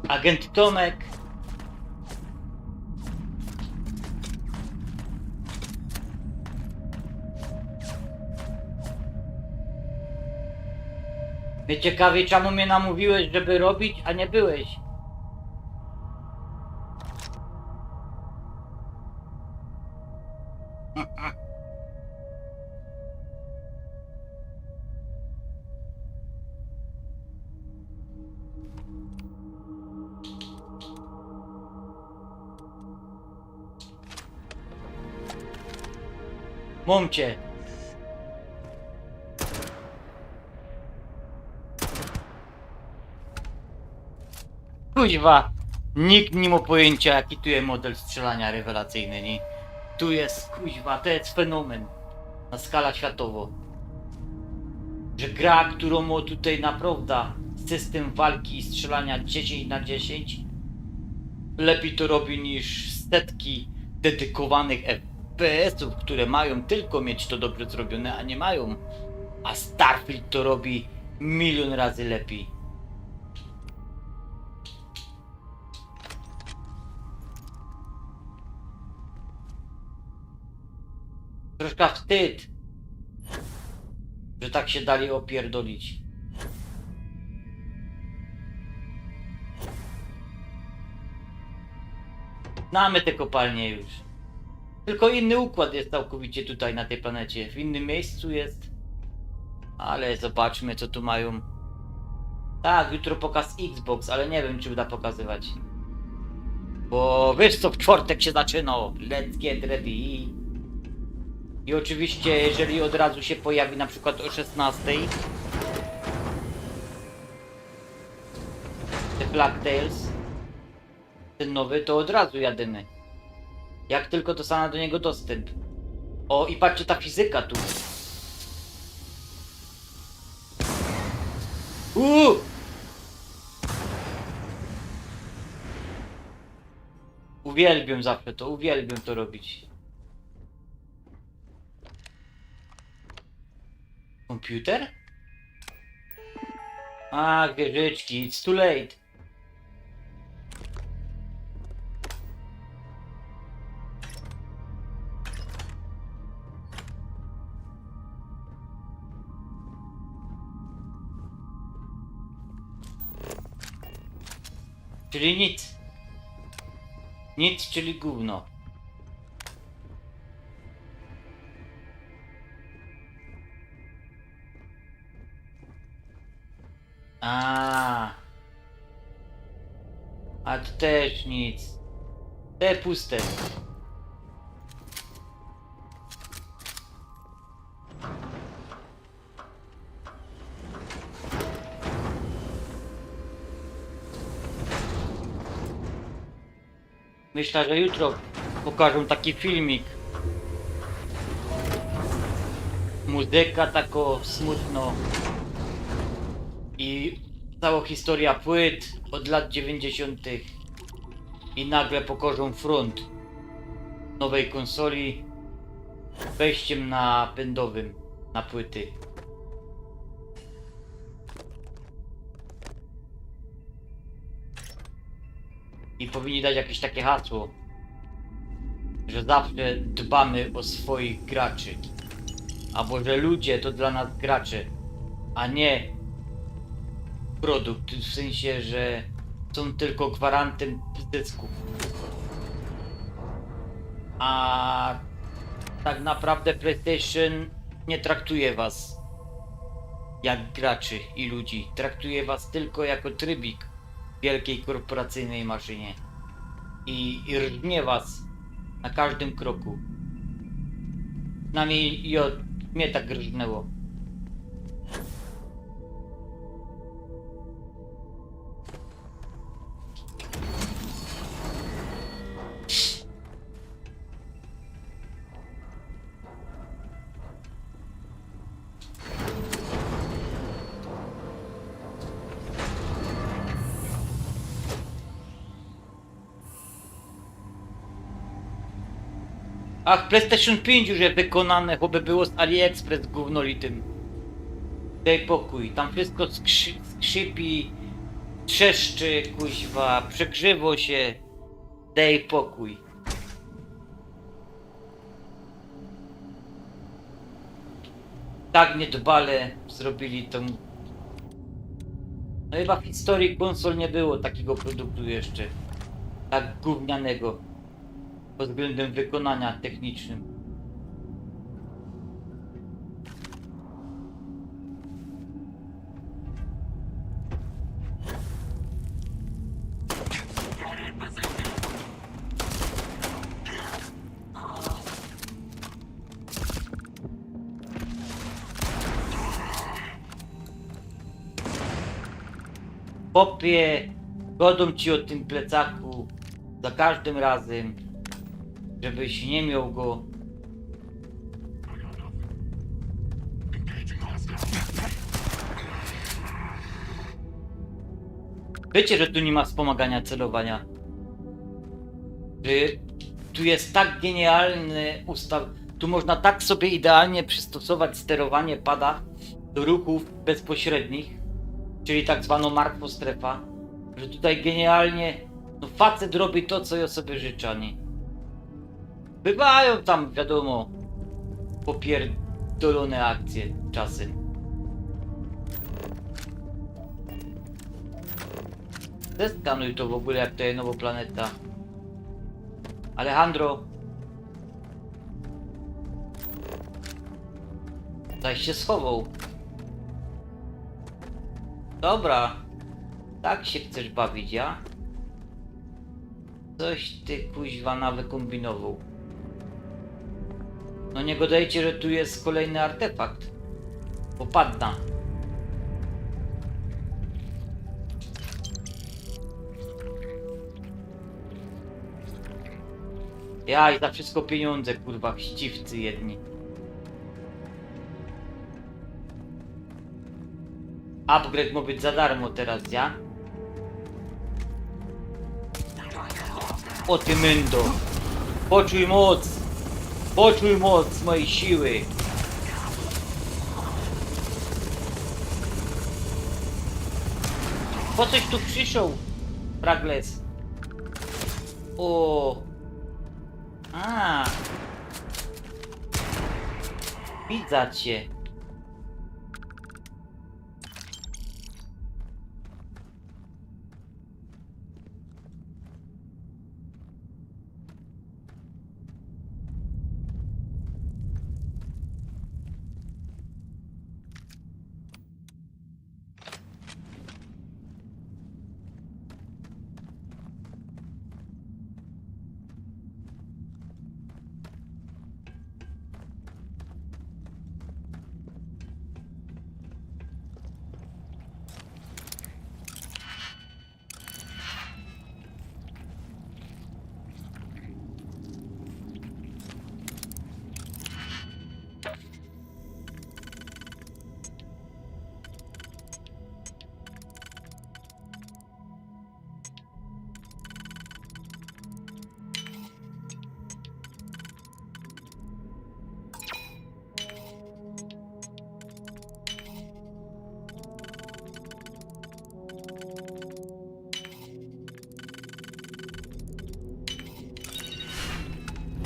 Agent Tomek. Mnie ciekawi, czemu mnie namówiłeś, żeby robić, a nie byłeś. Mam cię. Kuźwa, nikt nie ma pojęcia, jaki tu jest model strzelania rewelacyjny, nie? Tu jest, kuźwa, to jest fenomen na skalę światową. Że gra, którą ma tutaj naprawdę system walki i strzelania 10/10, lepiej to robi niż setki dedykowanych FPS-ów, które mają tylko mieć to dobrze zrobione, a nie mają. A Starfield to robi milion razy lepiej. Troszkę wstyd, że tak się dali opierdolić. Znamy te kopalnie już. Tylko inny układ jest całkowicie tutaj na tej planecie. W innym miejscu jest. Ale zobaczmy, co tu mają. Tak, jutro pokaz Xbox, ale nie wiem, czy uda pokazywać. Bo wiesz co, w czwartek się zaczyna. Let's get ready. I oczywiście, jeżeli od razu się pojawi na przykład o 16 The Black Tales, ten nowy, to od razu jadymy. Jak tylko dostanę do niego dostęp. O, i patrzcie, ta fizyka tu. Uwielbiam zawsze to, uwielbiam to robić. Komputer? A, wieżyczki, it's too late. Czyli nic. Nic, czyli gówno. A to też nic. Te puste. Myślę, że jutro pokażą taki filmik. Muzyka tako smutno. I cała historia płyt od lat 90. I nagle pokażą front nowej konsoli wejściem napędowym na płyty. I powinni dać jakieś takie hasło, że zawsze dbamy o swoich graczy. Albo że ludzie to dla nas gracze, a nie produkt, w sensie, że są tylko gwarantem zysku. A tak naprawdę PlayStation nie traktuje was jak graczy i ludzi. Traktuje was tylko jako trybik w wielkiej korporacyjnej maszynie. I rżnie was na każdym kroku. Przynajmniej mnie tak rżnęło. Ach, PlayStation 5 już jest wykonane, choby było z AliExpress gównolitym. Daj pokój, tam wszystko skrzypi, trzeszczy, kuźwa, przegrzewo się. Daj pokój. Tak niedbale zrobili tą... No chyba w historii konsol nie było takiego produktu jeszcze. Tak gównianego. Pod względem wykonania technicznym. Popie, godą ci o tym plecaku za każdym razem, żebyś nie miał go. Wiecie, że tu nie ma wspomagania celowania. Że tu jest tak genialny ustaw. Tu można tak sobie idealnie przystosować sterowanie pada do ruchów bezpośrednich, czyli tak zwaną martwostrefa, że tutaj genialnie, no facet robi to, co ja sobie życzę, nie? Bywają tam, wiadomo, popierdolone akcje czasem. Zeskanuj to w ogóle, jak to jest nowa planeta. Alejandro. Zaś się schował. Dobra. Tak się chcesz bawić, ja? Coś ty kuźwa wykombinował. No nie gadajcie, że tu jest kolejny artefakt. Popadna. Ja i za wszystko pieniądze, kurwa, chciwcy jedni. Upgrade ma być za darmo teraz, ja? O ty myndo! Poczuj moc! Poczuj moc mojej siły! Po coś tu przyszedł? Fragles. O. A. Widzę cię.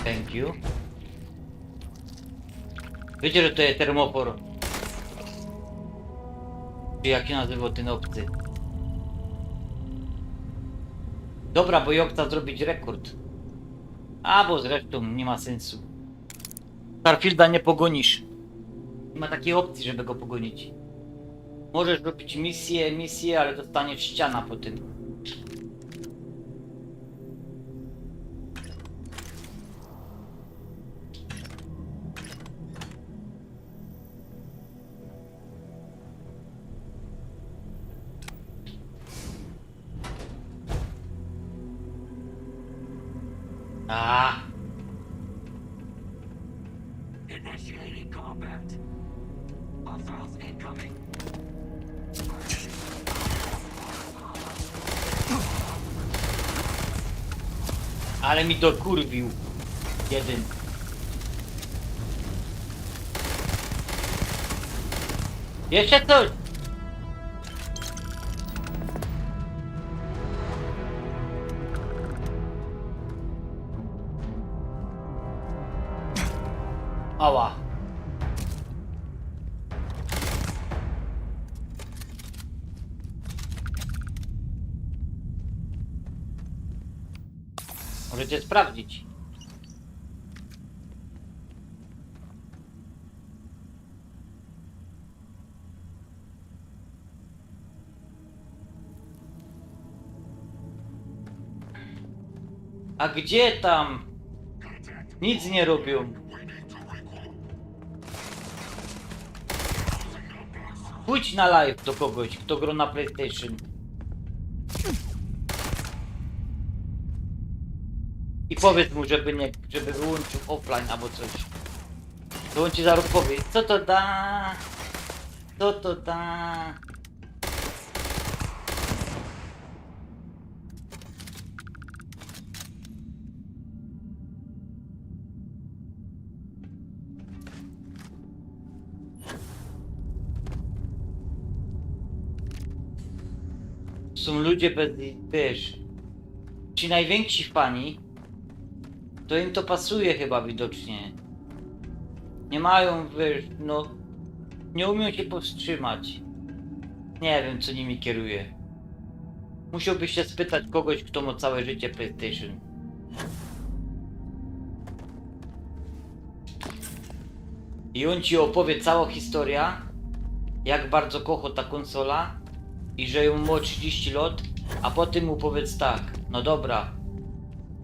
Thank you. Wiecie, że to jest termofor? Czy jak się nazywał ten obcy? Dobra, bo ja chcę zrobić rekord. A, bo zresztą nie ma sensu. Starfielda nie pogonisz. Nie ma takiej opcji, żeby go pogonić. Możesz robić misję, ale dostaniesz ściana po tym. Ah. Initiating combat. Hostiles incoming. Ale mi to kurwił. Jeden. Jeszcze coś. Ała. Możecie sprawdzić. A gdzie tam? Nic nie robią. Pójdź na live do kogoś, kto gra na PlayStation. I powiedz mu, żeby wyłączył offline albo coś. To on ci zaraz powie, co to da? Co to da? Są ludzie bez, wiesz, ci najwięksi fani, to im to pasuje chyba widocznie. Nie mają, wiesz, no, nie umią się powstrzymać. Nie wiem, co nimi kieruje. Musiałbyś się spytać kogoś, kto ma całe życie PlayStation. I on ci opowie całą historię, jak bardzo kocha ta konsola i że ją ma 30 lat, a potem mu powiedz tak, no dobra,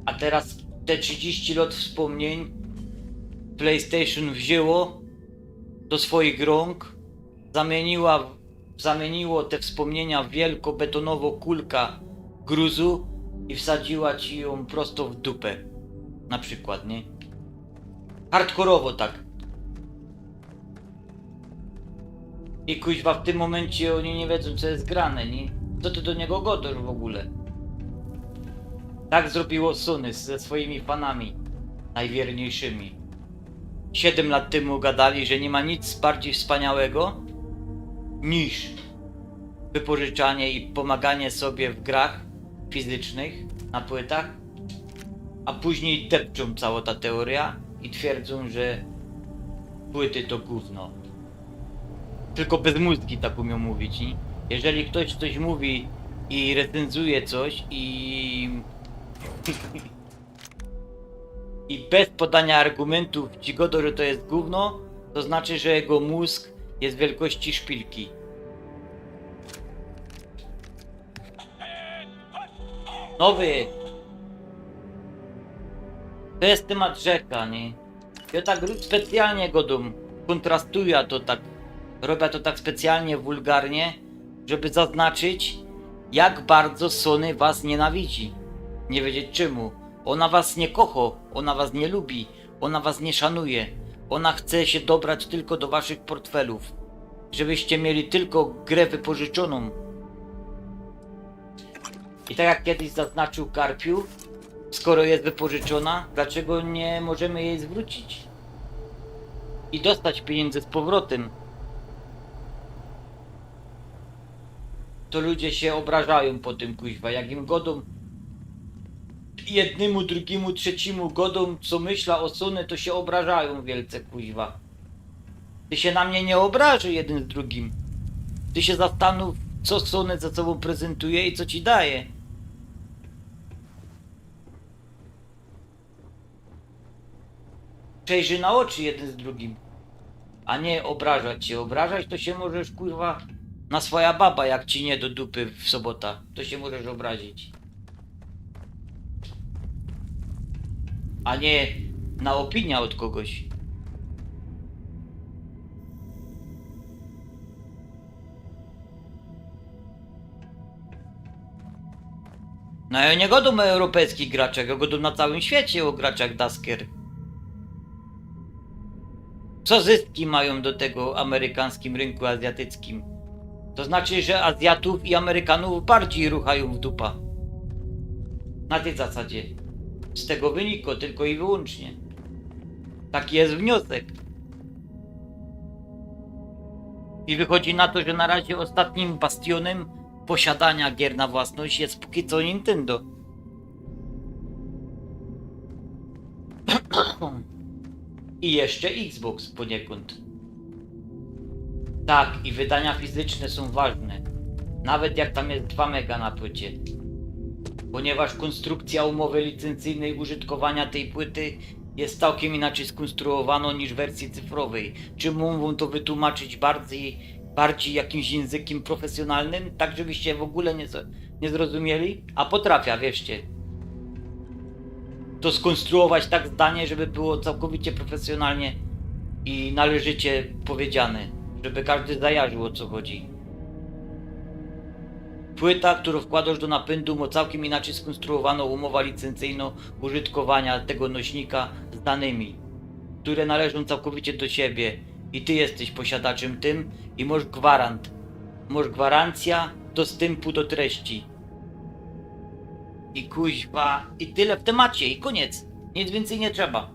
a teraz te 30 lat wspomnień PlayStation wzięło do swoich rąk, zamieniło te wspomnienia w wielką betonową kulkę gruzu i wsadziła ci ją prosto w dupę. Na przykład, nie? Hardkorowo tak. I kuźwa, w tym momencie oni nie wiedzą, co jest grane, nie? Co ty do niego godasz w ogóle? Tak zrobiło Sony ze swoimi fanami najwierniejszymi. 7 lat temu gadali, że nie ma nic bardziej wspaniałego niż wypożyczanie i pomaganie sobie w grach fizycznych na płytach, a później depczą cała ta teoria i twierdzą, że płyty to gówno. Tylko bez mózgi tak umią mówić, nie? Jeżeli ktoś coś mówi i recenzuje coś i bez podania argumentów ci godo, że to jest gówno, to znaczy, że jego mózg jest wielkości szpilki. Nowy! To jest temat rzeka, nie? Ja tak specjalnie godą kontrastuję to tak, robię to tak specjalnie wulgarnie, żeby zaznaczyć, jak bardzo Sony was nienawidzi. Nie wiedzieć czemu. Ona was nie kocha, ona was nie lubi, ona was nie szanuje. Ona chce się dobrać tylko do waszych portfelów. Żebyście mieli tylko grę wypożyczoną. I tak jak kiedyś zaznaczył Karpiu, skoro jest wypożyczona, dlaczego nie możemy jej zwrócić? I dostać pieniędzy z powrotem. To ludzie się obrażają po tym, kuźwa, jak im godą jednemu, drugiemu, trzeciemu godą, co myśla o Sony, to się obrażają wielce, kuźwa. Ty się na mnie nie obraży jeden z drugim. Ty się zastanów, co Sony za sobą prezentuje i co ci daje. Przejrzy na oczy jeden z drugim. A nie obrażać się. Obrażać to się możesz, kurwa, na swoja baba, jak ci nie do dupy w sobota. To się możesz obrazić. A nie na opinię od kogoś. No ja nie godą o europejskich graczach, ja godą na całym świecie o graczach Dasker. Co zyski mają do tego amerykańskim rynku azjatyckim? To znaczy, że Azjatów i Amerykanów bardziej ruchają w dupa. Na tej zasadzie. Z tego wynika tylko i wyłącznie. Taki jest wniosek. I wychodzi na to, że na razie ostatnim bastionem posiadania gier na własność jest póki co Nintendo. I jeszcze Xbox poniekąd. Tak, i wydania fizyczne są ważne. Nawet jak tam jest 2 mega na płycie. Ponieważ konstrukcja umowy licencyjnej użytkowania tej płyty jest całkiem inaczej skonstruowana niż w wersji cyfrowej. Czy mógłbym to wytłumaczyć bardziej jakimś językiem profesjonalnym, tak żebyście w ogóle nie zrozumieli? A potrafię, wierzcie. To skonstruować tak zdanie, żeby było całkowicie profesjonalnie i należycie powiedziane, żeby każdy zajarzył, o co chodzi. Płyta, którą wkładasz do napędu, ma całkiem inaczej skonstruowaną umowę licencyjną użytkowania tego nośnika z danymi, które należą całkowicie do siebie i ty jesteś posiadaczem tym i masz gwarant. Masz gwarancja dostępu do treści. I kuźwa, i tyle w temacie, i koniec. Nic więcej nie trzeba.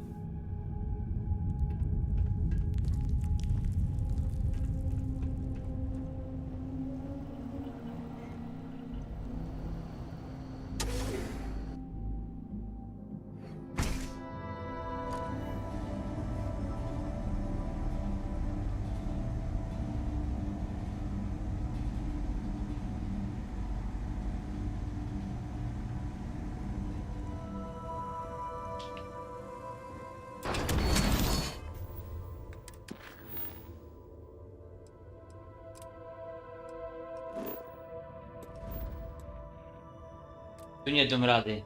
Tu nie dam rady.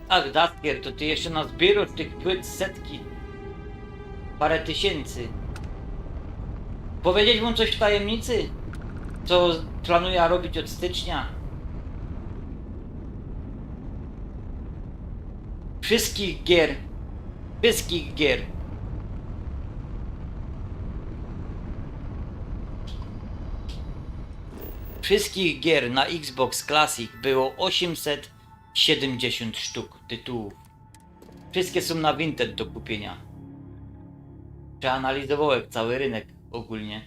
Ach, Daskier, to ty jeszcze nazbierasz tych płyt setki. Parę tysięcy. Powiedzieć wam coś w tajemnicy? Co planuję robić od stycznia? Wszystkich gier na Xbox Classic było 870 sztuk tytułów. Wszystkie są na Vinted do kupienia. Przeanalizowałem cały rynek ogólnie.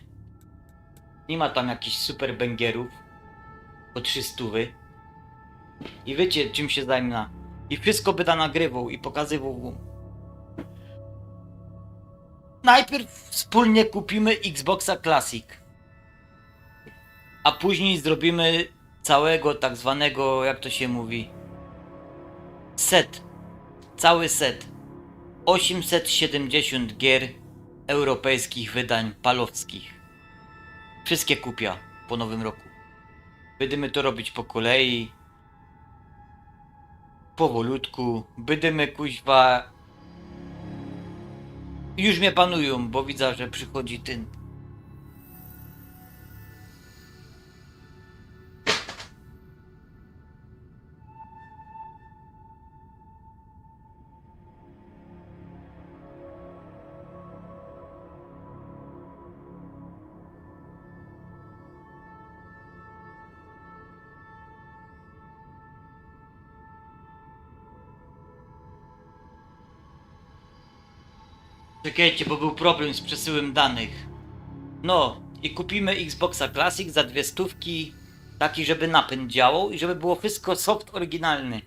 Nie ma tam jakichś super bangerów po 300. I wiecie, czym się zajmę. I wszystko będę nagrywał i pokazywał. Najpierw wspólnie kupimy Xboxa Classic. A później zrobimy całego tak zwanego, jak to się mówi, set. Cały set. 870 gier europejskich wydań palowskich. Wszystkie kupię po nowym roku. Będziemy to robić po kolei. Powolutku. Będziemy kuźwa. Już mnie panują, bo widzę, że przychodzi ten. Czekajcie, bo był problem z przesyłem danych. No, i kupimy Xboxa Classic za 200, taki żeby napęd działał i żeby było wszystko soft oryginalny.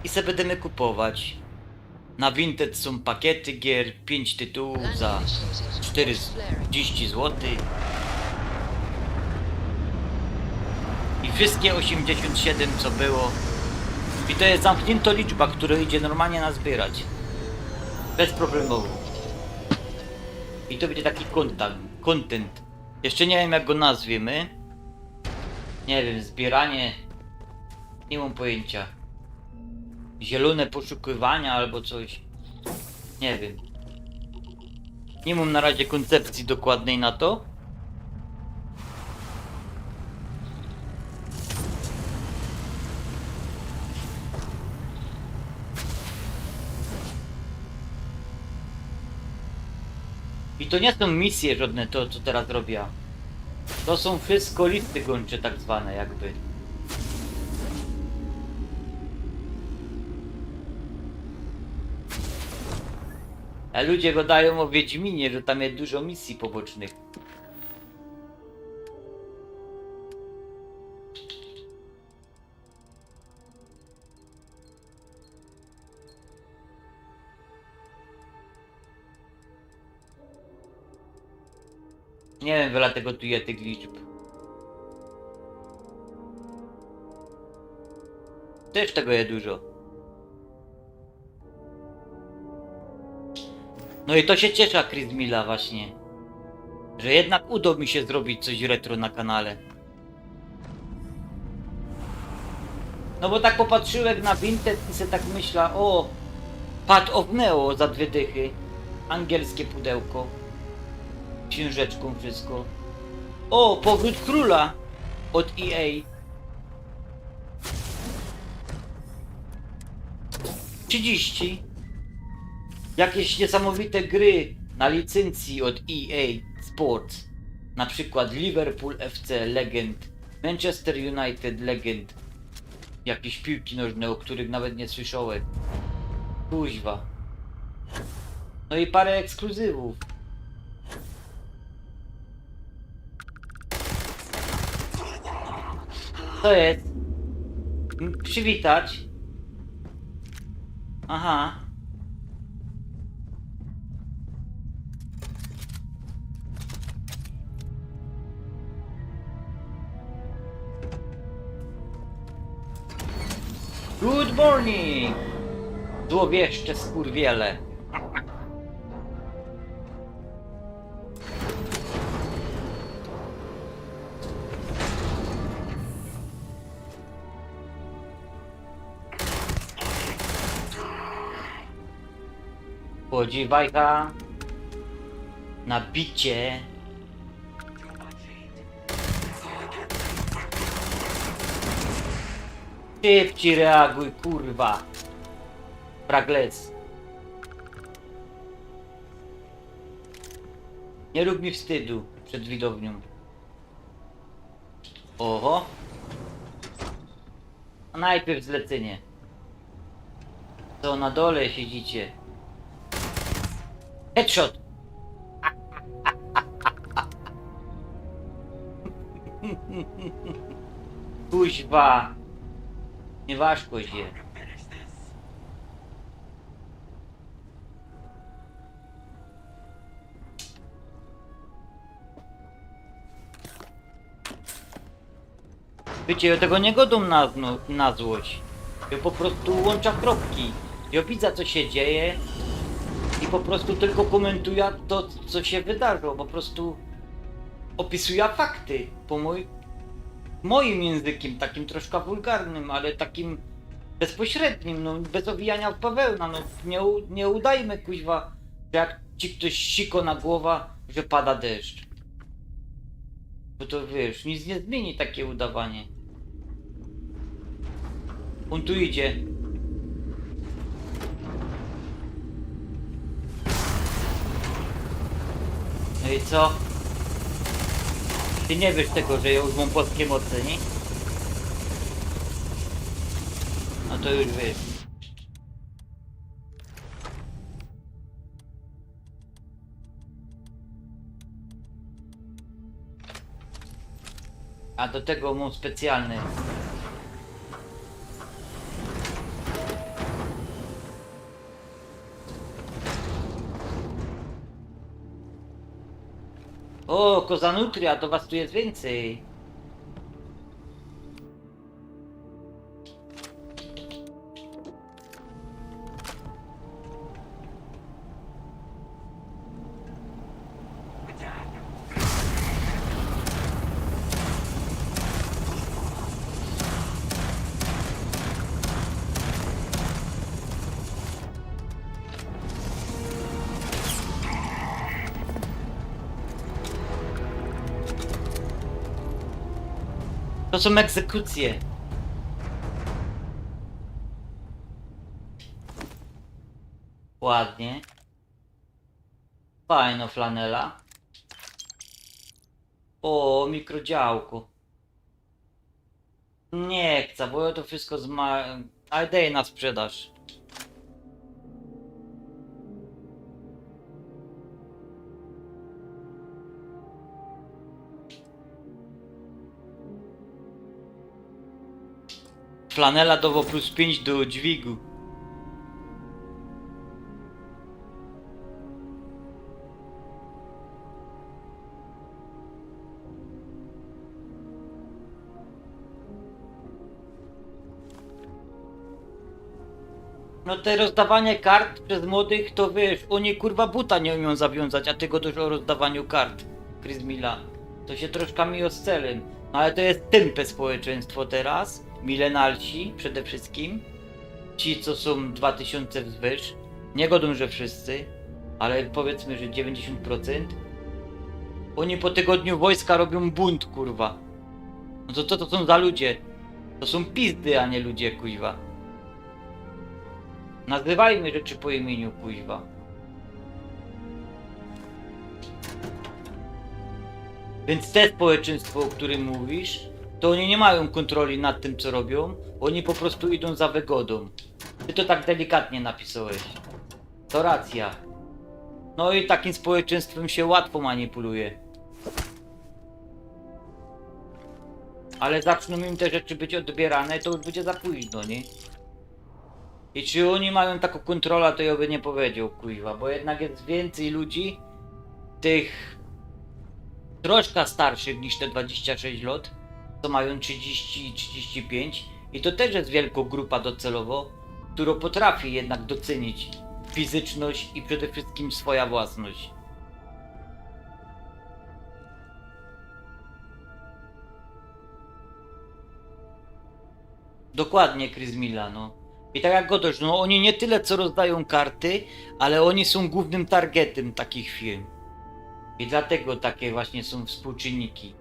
I se będziemy kupować. Na Vinted są pakiety gier, 5 tytułów za 40 zł. I wszystkie 87 co było. I to jest zamknięta liczba, która idzie normalnie na zbierać. Bezproblemowo. I to będzie taki content. Jeszcze nie wiem jak go nazwiemy. Nie wiem, zbieranie. Nie mam pojęcia. Zielone poszukiwania albo coś. Nie wiem. Nie mam na razie koncepcji dokładnej na to. I to nie są misje żadne to, co teraz robię. To są wszystko listy gończe tak zwane jakby. A ludzie gadają o Wiedźminie, że tam jest dużo misji pobocznych. Nie wiem, dlatego tu jest tych liczb. Też tego jest dużo. No i to się cieszy Chris Milla właśnie. Że jednak udało mi się zrobić coś retro na kanale. No bo tak popatrzyłem na Vinted i se tak myślę, o, Path of Neo za 2 dychy. Angielskie pudełko. Księżeczką wszystko. O, Powrót Króla od EA. 30. Jakieś niesamowite gry na licencji od EA Sports. Na przykład Liverpool FC Legend, Manchester United Legend. Jakieś piłki nożne, o których nawet nie słyszałem. Kuźwa. No i parę ekskluzywów. Co jest? Przywitać. Aha. Good morning! Złowieszcze skurwiele. Podziwajka na bicie. Szybciej reaguj, kurwa. Fraglec. Nie rób mi wstydu przed widownią. Oho. A najpierw zlecenie. To na dole siedzicie. Headshot! Kuźwa! Nie ważko się. Wiecie, ja tego nie godą na złość. Ja po prostu łączę kropki. Ja widzę co się dzieje. I po prostu tylko komentuję to, co się wydarzyło. Po prostu opisuję fakty po moim językiem, takim troszkę wulgarnym, ale takim bezpośrednim, no bez owijania w bawełna, no nie udajmy kuźwa, że jak ci ktoś siko na głowę, że pada deszcz. Bo to wiesz, nic nie zmieni takie udawanie. On tu idzie. No i co? Ty nie wiesz tego, że ja już mam polskie moce, nie? No to już wiesz. A do tego mam specjalny. O, kozanutria, to was tu jest więcej. To są egzekucje. Ładnie. Fajno flanela. O, mikrodziałko. Nie chcę, bo ja to wszystko ale daj na sprzedaż. Flanela dało plus 5 do dźwigu. No te rozdawanie kart przez młodych to wiesz, oni kurwa buta nie umią zawiązać, a ty gotoś o rozdawaniu kart. Chris Milla. To się troszkę miło z celem. No ale to jest tępe społeczeństwo teraz. Milenalsi przede wszystkim. Ci co są 2000 wzwyż. Nie godą, że wszyscy. Ale powiedzmy, że 90%. Oni po tygodniu wojska robią bunt, kurwa. No to co to są za ludzie? To są pizdy, a nie ludzie, kuźwa. Nazywajmy rzeczy po imieniu, kuźwa. Więc te społeczeństwo, o którym mówisz, to oni nie mają kontroli nad tym, co robią. Oni po prostu idą za wygodą. Ty to tak delikatnie napisałeś. To racja. No i takim społeczeństwem się łatwo manipuluje. Ale zaczną im te rzeczy być odbierane, to już będzie za późno, nie? I czy oni mają taką kontrolę, to ja bym nie powiedział, kuźwa, bo jednak jest więcej ludzi, tych troszkę starszych niż te 26 lat, co mają 30 i 35 i to też jest wielka grupa docelowo, która potrafi jednak docenić fizyczność i przede wszystkim swoja własność. Dokładnie, Chris Milla, no. I tak jak gotoś, no oni nie tyle co rozdają karty, ale oni są głównym targetem takich firm. I dlatego takie właśnie są współczynniki.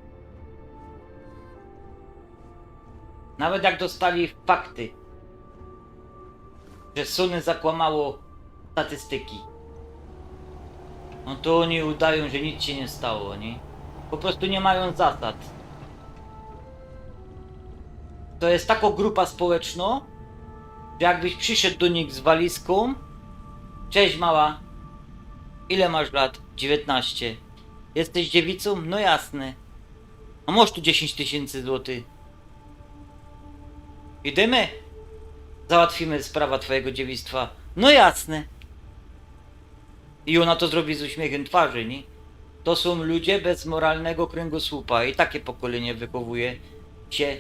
Nawet jak dostali fakty, że Sony zakłamało statystyki, no to oni udają, że nic się nie stało, nie? Po prostu nie mają zasad. To jest taka grupa społeczna, że jakbyś przyszedł do nich z walizką. Cześć mała. Ile masz lat? 19. Jesteś dziewicą? No jasne. A masz tu 10 000 złotych. Idziemy? Załatwimy sprawę twojego dziewictwa. No jasne. I ona to zrobi z uśmiechem twarzy, nie? To są ludzie bez moralnego kręgosłupa i takie pokolenie wychowuje się.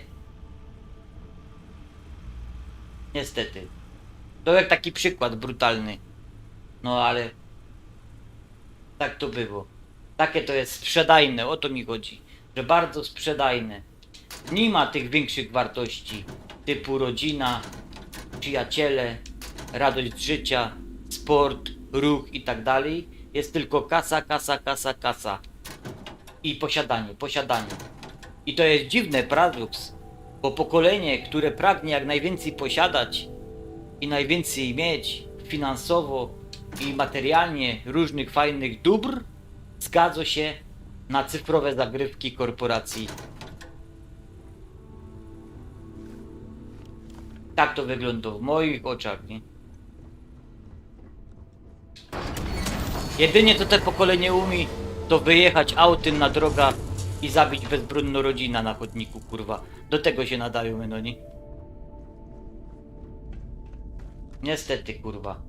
Niestety. To jak taki przykład brutalny. No ale tak to było. Takie to jest sprzedajne, o to mi chodzi. Że bardzo sprzedajne. Nie ma tych większych wartości typu rodzina, przyjaciele, radość z życia, sport, ruch i tak dalej. Jest tylko kasa, kasa, kasa, kasa. I posiadanie, posiadanie. I to jest dziwny paradoks. Bo pokolenie, które pragnie jak najwięcej posiadać i najwięcej mieć finansowo i materialnie różnych fajnych dóbr, zgadza się na cyfrowe zagrywki korporacji. Tak to wygląda w moich oczach, nie? Jedynie co te pokolenie umie, to wyjechać autem na drogę i zabić bezbronną rodzinę na chodniku, kurwa. Do tego się nadają Menoni. Niestety, kurwa.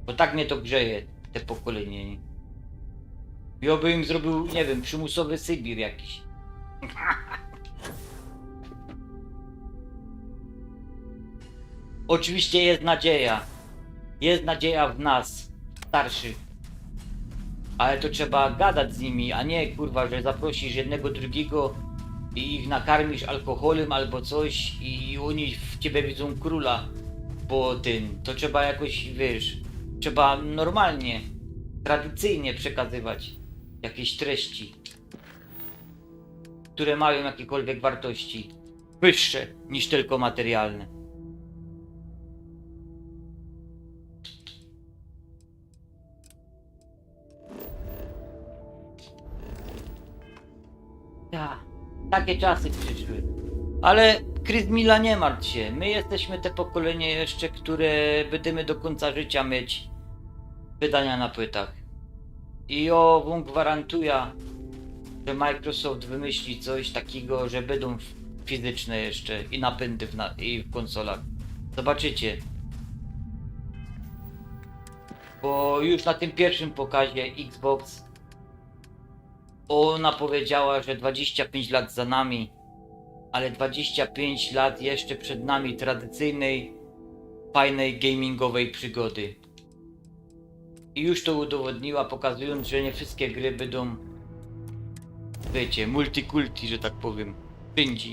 Bo tak mnie to grzeje, te pokolenie. Nie? Ja by im zrobił, nie wiem, przymusowy Sybir jakiś. Oczywiście jest nadzieja. Jest nadzieja w nas, starszych. Ale to trzeba gadać z nimi, a nie, kurwa, że zaprosisz jednego, drugiego i ich nakarmisz alkoholem albo coś i oni w ciebie widzą króla po tym. To trzeba jakoś, wiesz, trzeba normalnie, tradycyjnie przekazywać jakieś treści, które mają jakiekolwiek wartości wyższe niż tylko materialne. Ja, takie czasy przyszły. Ale Chris Milla, nie martw się. My jesteśmy te pokolenie jeszcze, które będziemy do końca życia mieć wydania na płytach. I ja wam gwarantuję, że Microsoft wymyśli coś takiego, że będą fizyczne jeszcze i napędy i w konsolach. Zobaczycie. Bo już na tym pierwszym pokazie Xbox ona powiedziała, że 25 lat za nami, ale 25 lat jeszcze przed nami tradycyjnej, fajnej gamingowej przygody. I już to udowodniła, pokazując, że nie wszystkie gry będą, wiecie, multikulti, że tak powiem, wszędzie.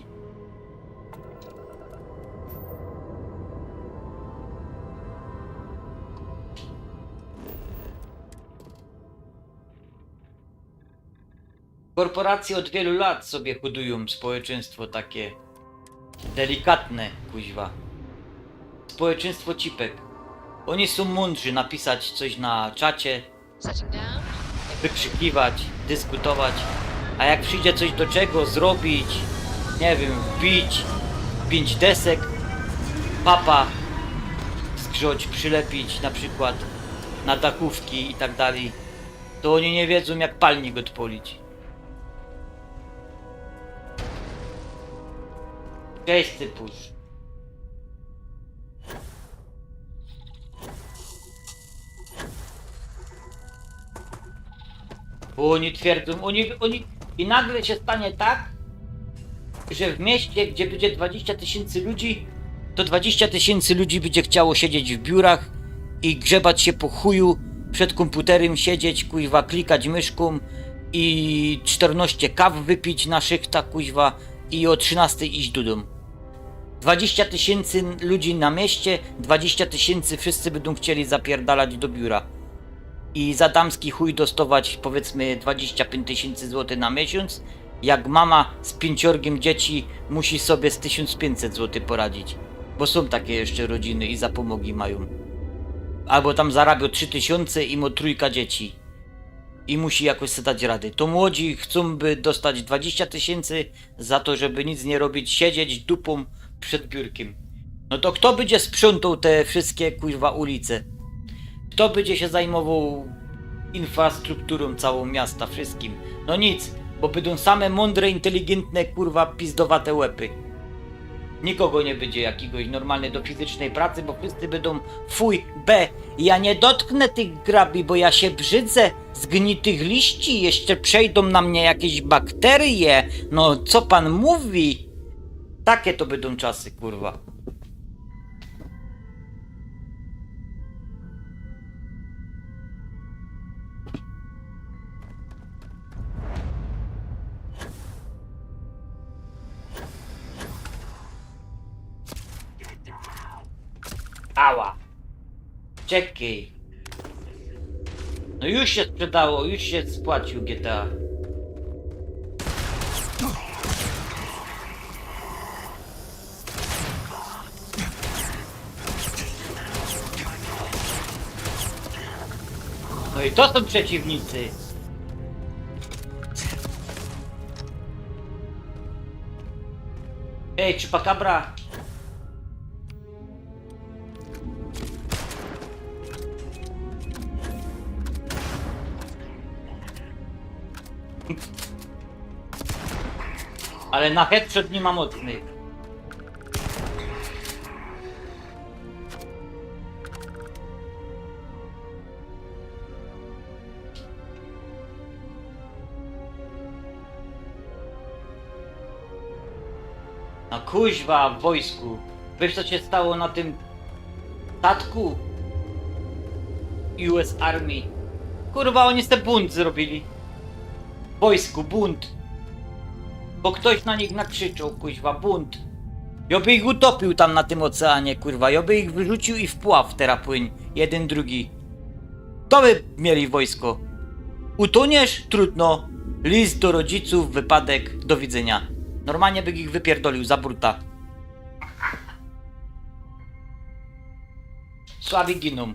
Korporacje od wielu lat sobie hodują społeczeństwo takie delikatne, kuźwa. Społeczeństwo cipek. Oni są mądrzy napisać coś na czacie, wykrzykiwać, dyskutować, a jak przyjdzie coś do czego zrobić, nie wiem, wbić 5 desek, papa zgrzoć, przylepić na przykład na dachówki i tak dalej, to oni nie wiedzą jak palnik odpolić. Cześć, Cypusz. Bo oni twierdzą, i nagle się stanie tak, że w mieście, gdzie będzie 20 000 ludzi, to 20 000 ludzi będzie chciało siedzieć w biurach i grzebać się po chuju, przed komputerem siedzieć, kuźwa, klikać myszką i 14 kaw wypić na szychtach, kuźwa, i o 13 iść do domu. 20 000 ludzi na mieście, 20 000 wszyscy będą chcieli zapierdalać do biura. I za damski chuj dostawać powiedzmy 25 000 zł na miesiąc, jak mama z 5 dzieci musi sobie z 1500 zł poradzić. Bo są takie jeszcze rodziny i zapomogi mają. Albo tam zarabia 3000 i ma 3 dzieci. I musi jakoś sobie dać rady. To młodzi chcą by dostać 20 000 za to, żeby nic nie robić, siedzieć dupą przed biurkiem. No to kto będzie sprzątał te wszystkie kurwa ulice? Kto będzie się zajmował infrastrukturą całą miasta, wszystkim? No nic, bo będą same mądre, inteligentne, kurwa, pizdowate łepy. Nikogo nie będzie jakiegoś normalny do fizycznej pracy, bo wszyscy będą fuj, ja nie dotknę tych grabi, bo ja się brzydzę, zgnitych liści, jeszcze przejdą na mnie jakieś bakterie, no co pan mówi? Takie to będą czasy, kurwa. Ała. Czekaj. No już się sprzedało, już się spłacił GTA. No i to są przeciwnicy. Ej, chupacabra. Ale na headshot nie ma mocny. No kuźwa w wojsku. Wiesz co się stało na tym statku US Army? Kurwa, oni te bunt zrobili. W wojsku, bunt. Bo ktoś na nich nakrzyczał, kuźwa, bunt. Ja by ich utopił tam na tym oceanie, kurwa. Ja by ich wyrzucił i wpław teraz płyń. Jeden, drugi. To by mieli wojsko. Utoniesz? Trudno. List do rodziców, wypadek, do widzenia. Normalnie by ich wypierdolił za bruta. Słabi giną.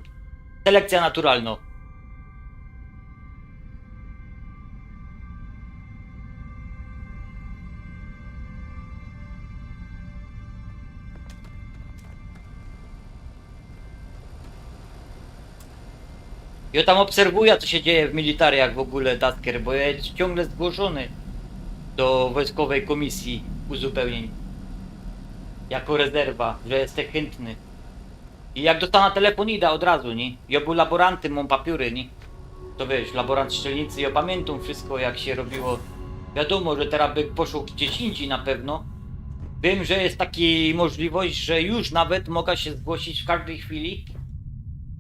Selekcja naturalna. Ja tam obserwuję, co się dzieje w militariach w ogóle, Tasker, bo ja jest ciągle zgłoszony do wojskowej komisji uzupełnień. Jako rezerwa, że jestem chętny. I jak dostanę telefon, idę od razu, nie? Ja był laborantem, mam papiery, nie? To wiesz, laborant strzelnicy, ja pamiętam wszystko, jak się robiło. Wiadomo, że teraz by poszło gdzieś indziej na pewno. Wiem, że jest taka możliwość, że już nawet mogę się zgłosić w każdej chwili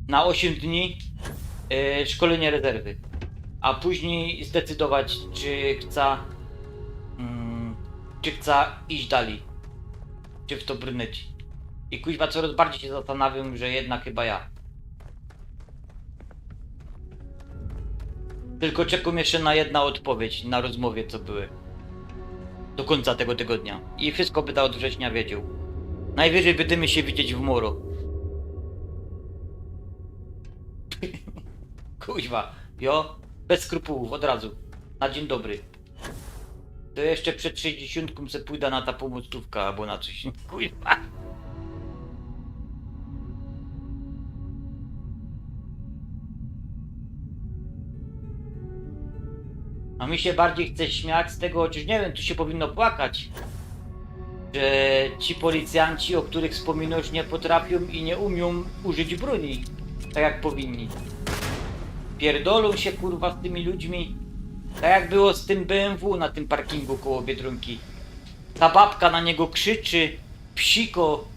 na 8 dni szkolenie rezerwy. A później zdecydować, czy chcę iść dalej. Czy w to brnąć. I kuźwa coraz bardziej się zastanawiam, że jednak chyba ja. Tylko czekam jeszcze na jedną odpowiedź na rozmowie, co były. Do końca tego tygodnia. I wszystko by od września wiedział. Najwyżej będziemy się widzieć w moro. Kuźwa, jo, bez skrupułów, od razu. Na dzień dobry. To jeszcze przed 60 se pójdę na ta pomocówka albo na coś. Kuźwa. A mi się bardziej chce śmiać z tego, chociaż nie wiem, tu się powinno płakać, że ci policjanci, o których wspominasz, nie potrafią i nie umią użyć broni, tak jak powinni. Pierdolą się kurwa z tymi ludźmi, tak jak było z tym BMW na tym parkingu koło Biedronki. Ta babka na niego krzyczy, psiko,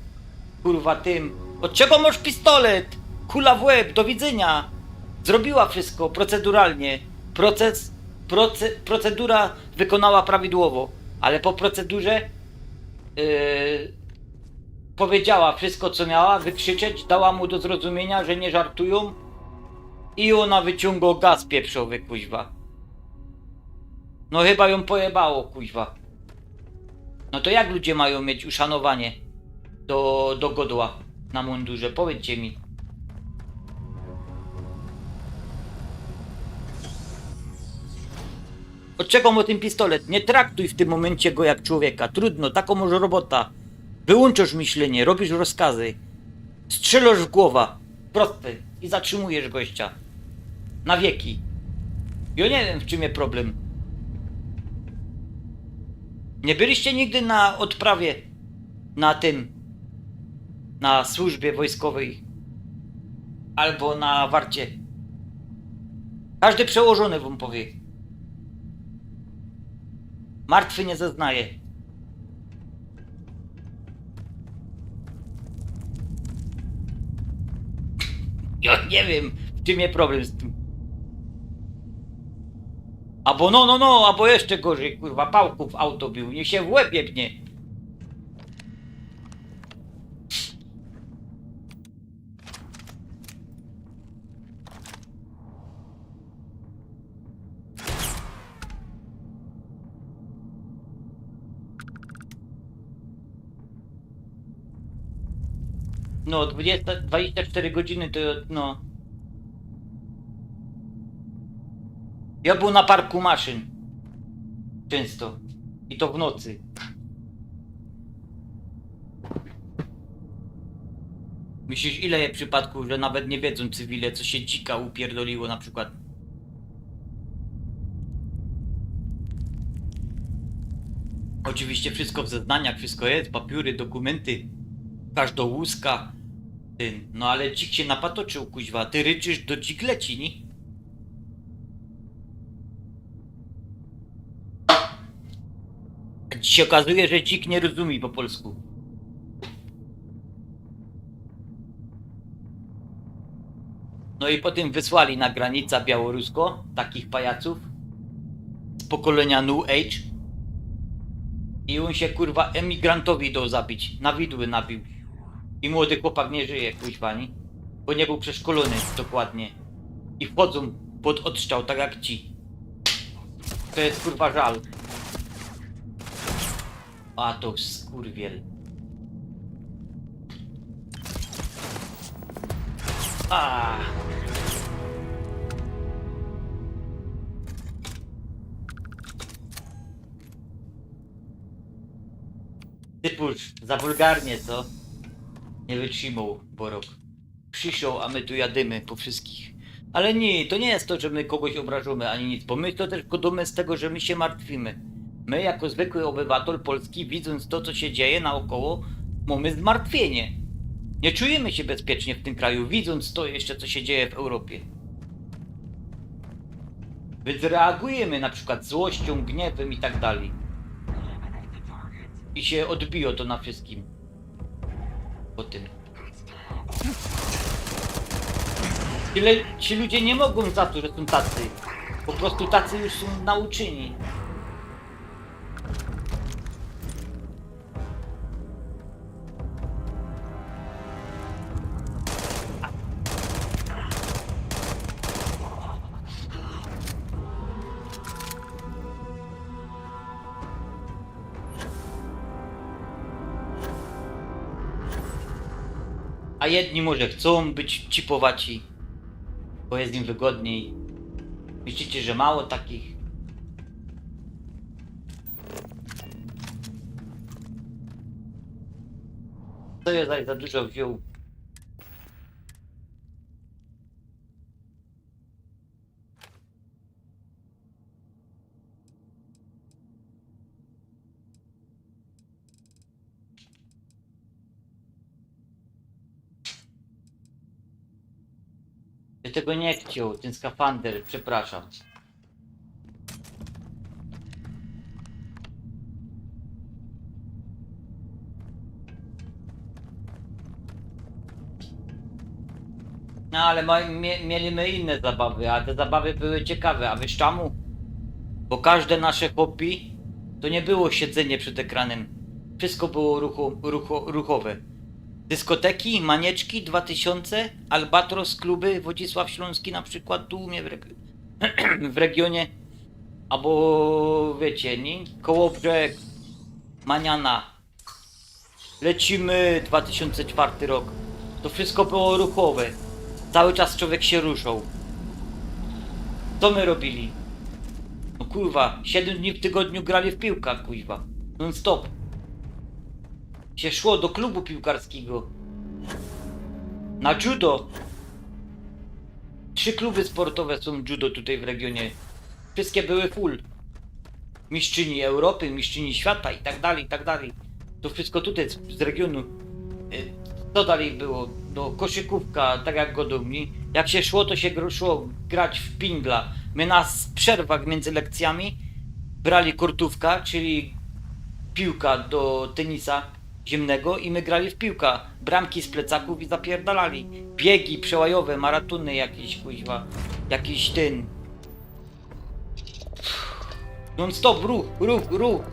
kurwa tym. Od czego masz pistolet? Kula w łeb, do widzenia. Zrobiła wszystko proceduralnie. Procedura wykonała prawidłowo, ale po procedurze powiedziała wszystko, co miała wykrzyczeć, dała mu do zrozumienia, że nie żartują i ona wyciąga gaz pieprzowy, kuźwa. No chyba ją pojebało, kuźwa. No to jak ludzie mają mieć uszanowanie do godła na mundurze? Powiedzcie mi. Od czego mu ten pistolet? Nie traktuj w tym momencie go jak człowieka. Trudno, taką może robota. Wyłączasz myślenie, robisz rozkazy. Strzelasz w głowę. Proste. I zatrzymujesz gościa. Na wieki. Ja nie wiem, w czym jest problem. Nie byliście nigdy na odprawie na służbie wojskowej albo na warcie. Każdy przełożony wam powie. Martwy nie zeznaje. Ja nie wiem, w czym jest problem z tym. Albo no, albo jeszcze gorzej, kurwa, pałków auto bił, niech się w łeb jebnie. No, 24 godziny to, no. Ja był na parku maszyn. Często. I to w nocy. Myślisz, ile jest przypadków, że nawet nie wiedzą cywile, co się dzika upierdoliło na przykład? Oczywiście wszystko w zeznaniach, wszystko jest, papiery, dokumenty, każda łuska. No ale dzik się napatoczył, kuźwa, ty ryczysz, do dzik leci, nie? Dziś się okazuje, że dzik nie rozumie po polsku. No i potem wysłali na granicę białorusko takich pajaców z pokolenia New Age. I on się kurwa emigrantowi dał zabić, na widły nabił. I młody chłopak nie żyje, kuźwa, nie? Bo nie był przeszkolony dokładnie. I wchodzą pod odstrzał, tak jak ci. To jest kurwa żal. A to skurwiel. A. Typuż, za wulgarnie, co? Nie wytrzymał Borok. Przyszło, a my tu jadymy po wszystkich. Ale nie, to nie jest to, że my kogoś obrażamy, ani nic, bo my to też godimy z tego, że my się martwimy. My, jako zwykły obywatel Polski, widząc to, co się dzieje naokoło, mamy zmartwienie. Nie czujemy się bezpiecznie w tym kraju, widząc to jeszcze, co się dzieje w Europie. Więc reagujemy na przykład złością, gniewem i tak dalej. I się odbiło to na wszystkim. Po tym. Ci ludzie nie mogą za to, że są tacy. Po prostu tacy już są nauczeni. A jedni może chcą być chipowaci, bo jest im wygodniej. Myślicie, że mało takich? Co ja za dużo wziął? Ja tego nie chciał, ten skafander, przepraszam. No ale mieliśmy inne zabawy, a te zabawy były ciekawe, a wiesz czemu? Bo każde nasze hobby to nie było siedzenie przed ekranem. Wszystko było ruchowe. Dyskoteki, manieczki, 2000, Albatros, kluby, Wodzisław Śląski na przykład, tu u mnie w regionie. Albo wiecie, nie? Kołobrzeg, Maniana. Lecimy, 2004 rok. To wszystko było ruchowe. Cały czas człowiek się ruszał. Co my robili? No kurwa, 7 dni w tygodniu grali w piłkę, kurwa. Non stop. Się szło do klubu piłkarskiego. Na judo. 3 kluby sportowe są judo tutaj w regionie. Wszystkie były full. Mistrzyni Europy, mistrzyni świata i tak dalej, i tak dalej. To wszystko tutaj z regionu. Co dalej było? No koszykówka, tak jak godomni. Jak się szło, to się szło grać w pingla. My na przerwach między lekcjami brali kurtówka, czyli piłka do tenisa ziemnego i my grali w piłkę. Bramki z plecaków i zapierdalali. Biegi przełajowe, maratony jakieś, kuźwa. Jakiś ten. Non stop, ruch.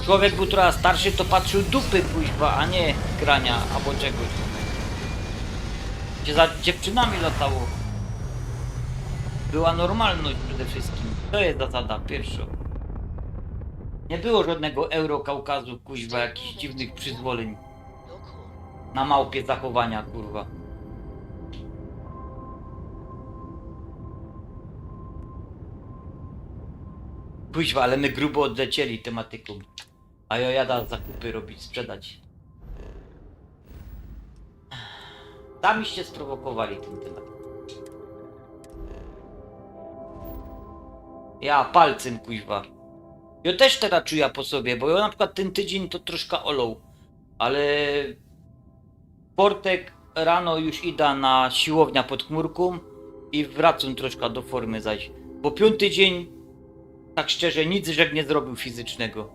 Człowiek był trochę starszy, to patrzył dupy, kuźwa, a nie grania albo czegoś. Gdzie za dziewczynami latało. Była normalność przede wszystkim. To jest zasada pierwsza. Nie było żadnego Eurokaukazu, kuźwa, jakichś dziwnych przyzwoleń. Na małpie zachowania, kurwa. Kuźwa, ale my grubo odlecieli tematyką. A ja jada zakupy robić, sprzedać. Samiście sprowokowali ten temat. Ja palcem, kuźwa. Ja też teraz czuję po sobie, bo ja na przykład ten tydzień to troszkę olał, ale w czwartek rano już idę na siłownię pod chmurką i wracam troszkę do formy zaś, bo piąty dzień, tak szczerze, nic żem nie zrobił fizycznego.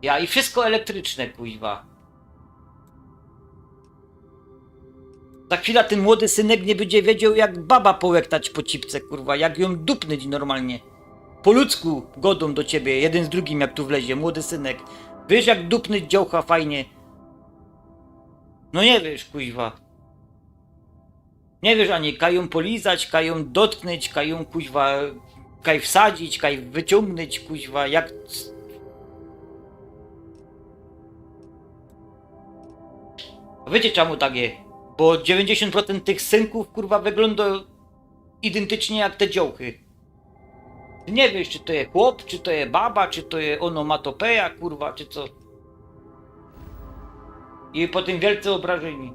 Ja i wszystko elektryczne, kuźwa. Za chwilę ten młody synek nie będzie wiedział, jak baba połektać po cipce, kurwa, jak ją dupnąć normalnie. Po ludzku godą do ciebie, jeden z drugim, jak tu wlezie, młody synek. Wiesz, jak dupnąć działka fajnie? No nie wiesz, kuźwa. Nie wiesz, ani kają polizać, kają dotknąć, kają, kuźwa, kaj wsadzić, kaj wyciągnąć, kuźwa, jak... Wiecie czemu tak jest? Bo 90% tych synków, kurwa, wygląda identycznie jak te dziołchy. Nie wiesz, czy to jest chłop, czy to jest baba, czy to jest onomatopeja, kurwa, czy co. I potem wielce obrażeni.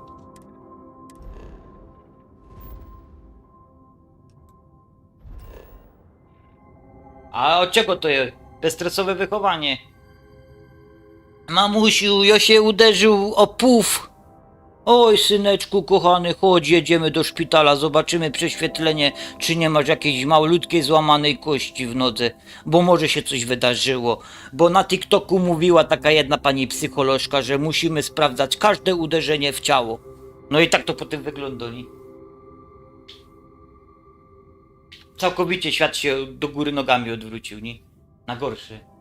A od czego to jest? Bezstresowe wychowanie. Mamusiu, ja się uderzył o puf. Oj, syneczku kochany, chodź, jedziemy do szpitala, zobaczymy prześwietlenie, czy nie masz jakiejś malutkiej złamanej kości w nodze, bo może się coś wydarzyło, bo na TikToku mówiła taka jedna pani psycholożka, że musimy sprawdzać każde uderzenie w ciało. No i tak to potem wygląda, nie? Całkowicie świat się do góry nogami odwrócił, nie? Na gorsze.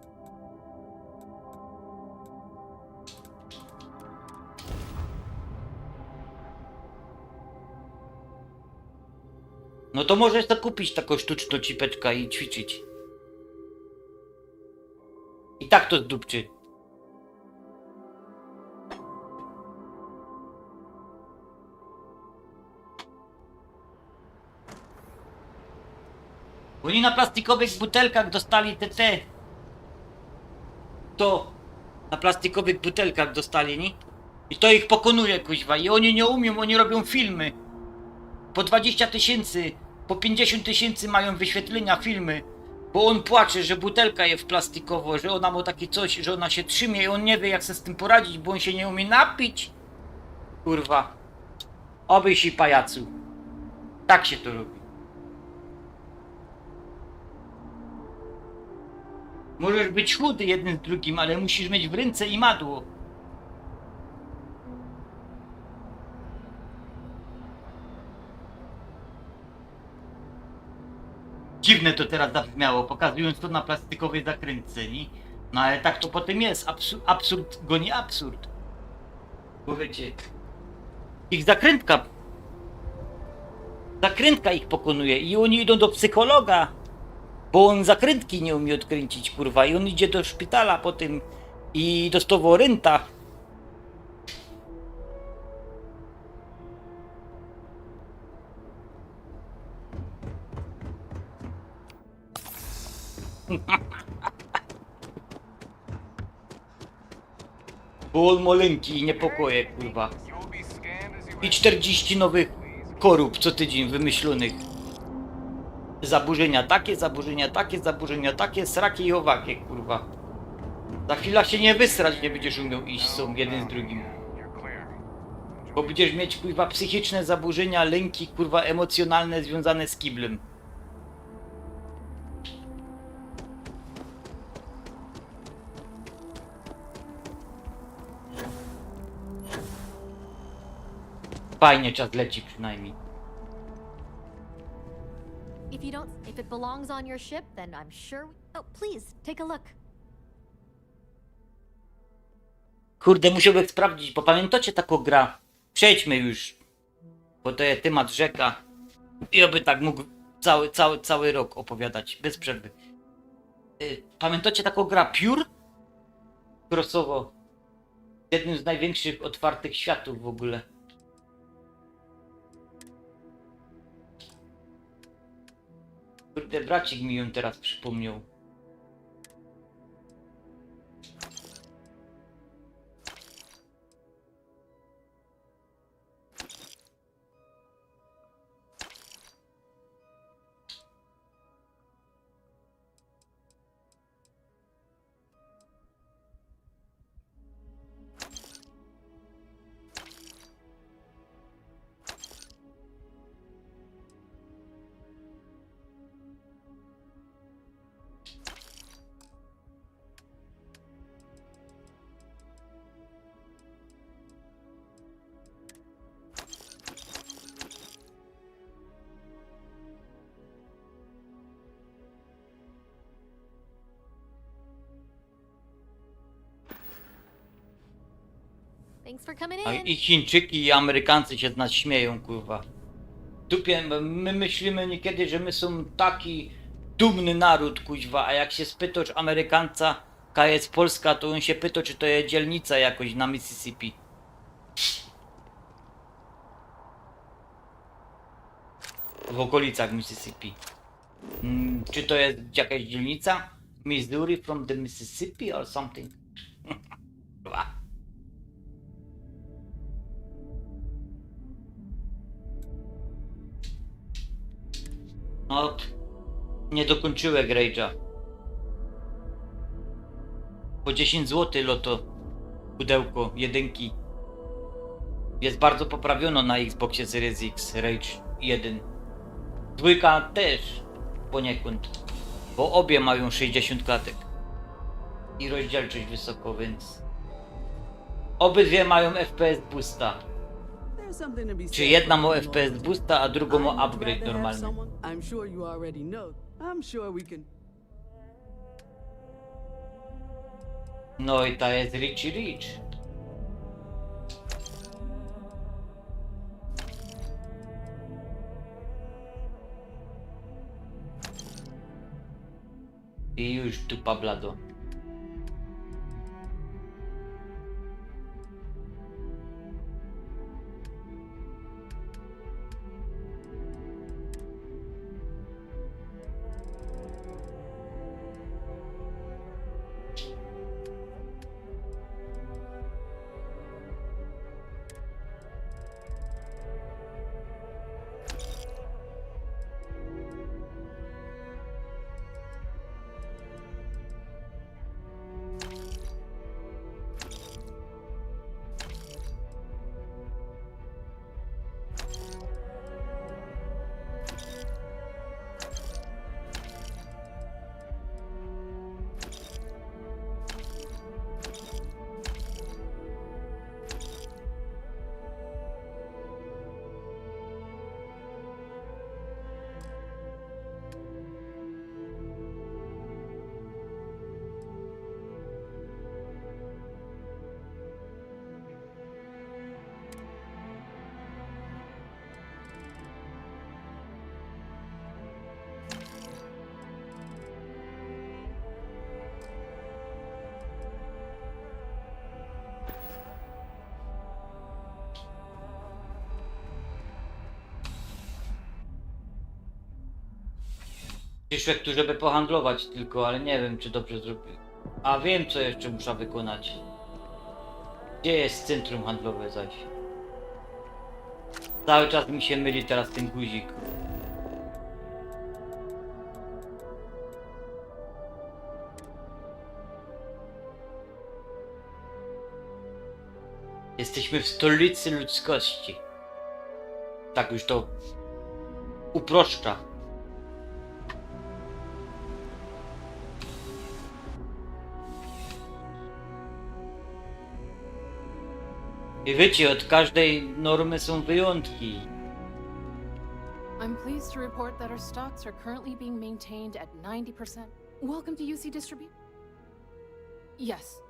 No to możesz to kupić taką sztuczną cipeczkę i ćwiczyć. I tak to zdupczy. Oni na plastikowych butelkach dostali te. To. Na plastikowych butelkach dostali, nie? I to ich pokonuje, kuźwa. I oni nie umią, oni robią filmy. Po 20 000, po 50 000 mają wyświetlenia filmy, bo on płacze, że butelka jest plastikowo, że ona ma takie coś, że ona się trzymie i on nie wie, jak sobie z tym poradzić, bo on się nie umie napić. Kurwa. Obyś i pajacu. Tak się to robi. Możesz być chudy jeden z drugim, ale musisz mieć w ręce i madło. Dziwne to teraz zabrzmiało, pokazując to na plastikowej zakrętce, nie? No ale tak to potem jest, absurd goni absurd. Bo wiecie, ich zakrętka ich pokonuje i oni idą do psychologa, bo on zakrętki nie umie odkręcić, kurwa, i on idzie do szpitala potem i dostawał renta. Bo on maleńki i niepokoje, kurwa. I 40 nowych chorób co tydzień wymyślonych. Zaburzenia takie, zaburzenia takie, zaburzenia takie, sraki i owakie, kurwa. Za chwilę się nie wysrać, nie będziesz umiał iść są jeden z drugim. Bo będziesz mieć, kurwa, psychiczne zaburzenia, lęki, kurwa, emocjonalne związane z kiblem. Fajnie czas leci przynajmniej. If it belongs on your ship, then I'm sure. Oh, please, take a look. Kurde, musiałbym sprawdzić, bo pamiętacie taką gra? Przejdźmy już. Bo to jest temat rzeka. I oby tak mógł cały rok opowiadać, bez przerwy. Pamiętacie taką gra Pure? Crossowo. Jednym z największych otwartych światów w ogóle. Kurde, bracik mi ją teraz przypomniał. Thanks for coming A in. i Chińczyki i Amerykancy się z nas śmieją, kurwa. Dupie, my myślimy niekiedy, że my są taki dumny naród, kuźwa, a jak się spytasz Amerykanca, jaka jest Polska, to on się pyta, czy to jest dzielnica jakoś na Mississippi. W okolicach Mississippi. Czy to jest jakaś dzielnica? Missouri from the Mississippi or something? No, nie dokończyłem Rage'a. Po 10 zł loto. Pudełko, jedynki. Jest bardzo poprawiono na Xboxie Series X, Rage 1. Dwójka też poniekąd. Bo obie mają 60 klatek. I rozdzielczość wysoko, więc... Obydwie mają FPS boosta. Czy jedna ma FPS boosta, a drugą ma upgrade normalny. No i ta jest Rich. I już dupa blado. Przyszedł tu, żeby pohandlować tylko, ale nie wiem, czy dobrze zrobił. A wiem, co jeszcze muszę wykonać. Gdzie jest centrum handlowe zaś? Cały czas mi się myli teraz ten guzik. Jesteśmy w stolicy ludzkości. Tak już to uproszcza. I wiecie, od każdej normy są wyjątki. I'm pleased to report that our stocks are currently being maintained at 90%. Welcome to UC Distribute. Yes.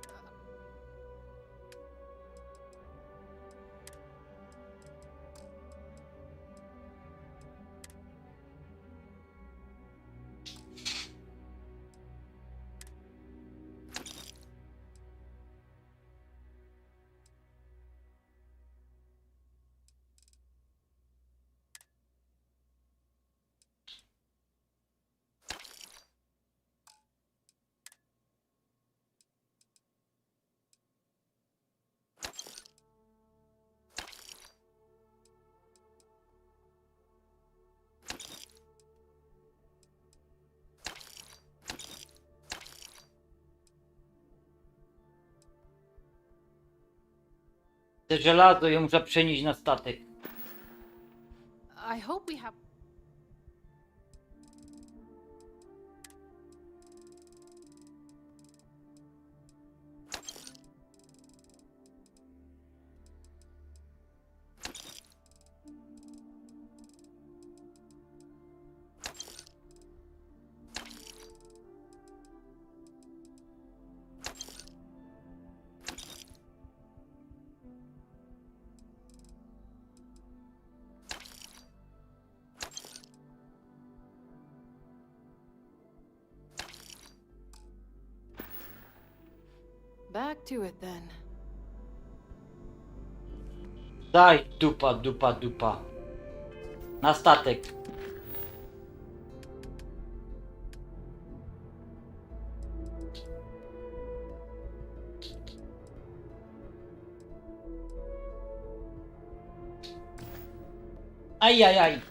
Te żelazo je muszę przenieść na statek. I hope we have... Back to it then. Daj, dupa, dupa, dupa. Na statek. Ajajaj.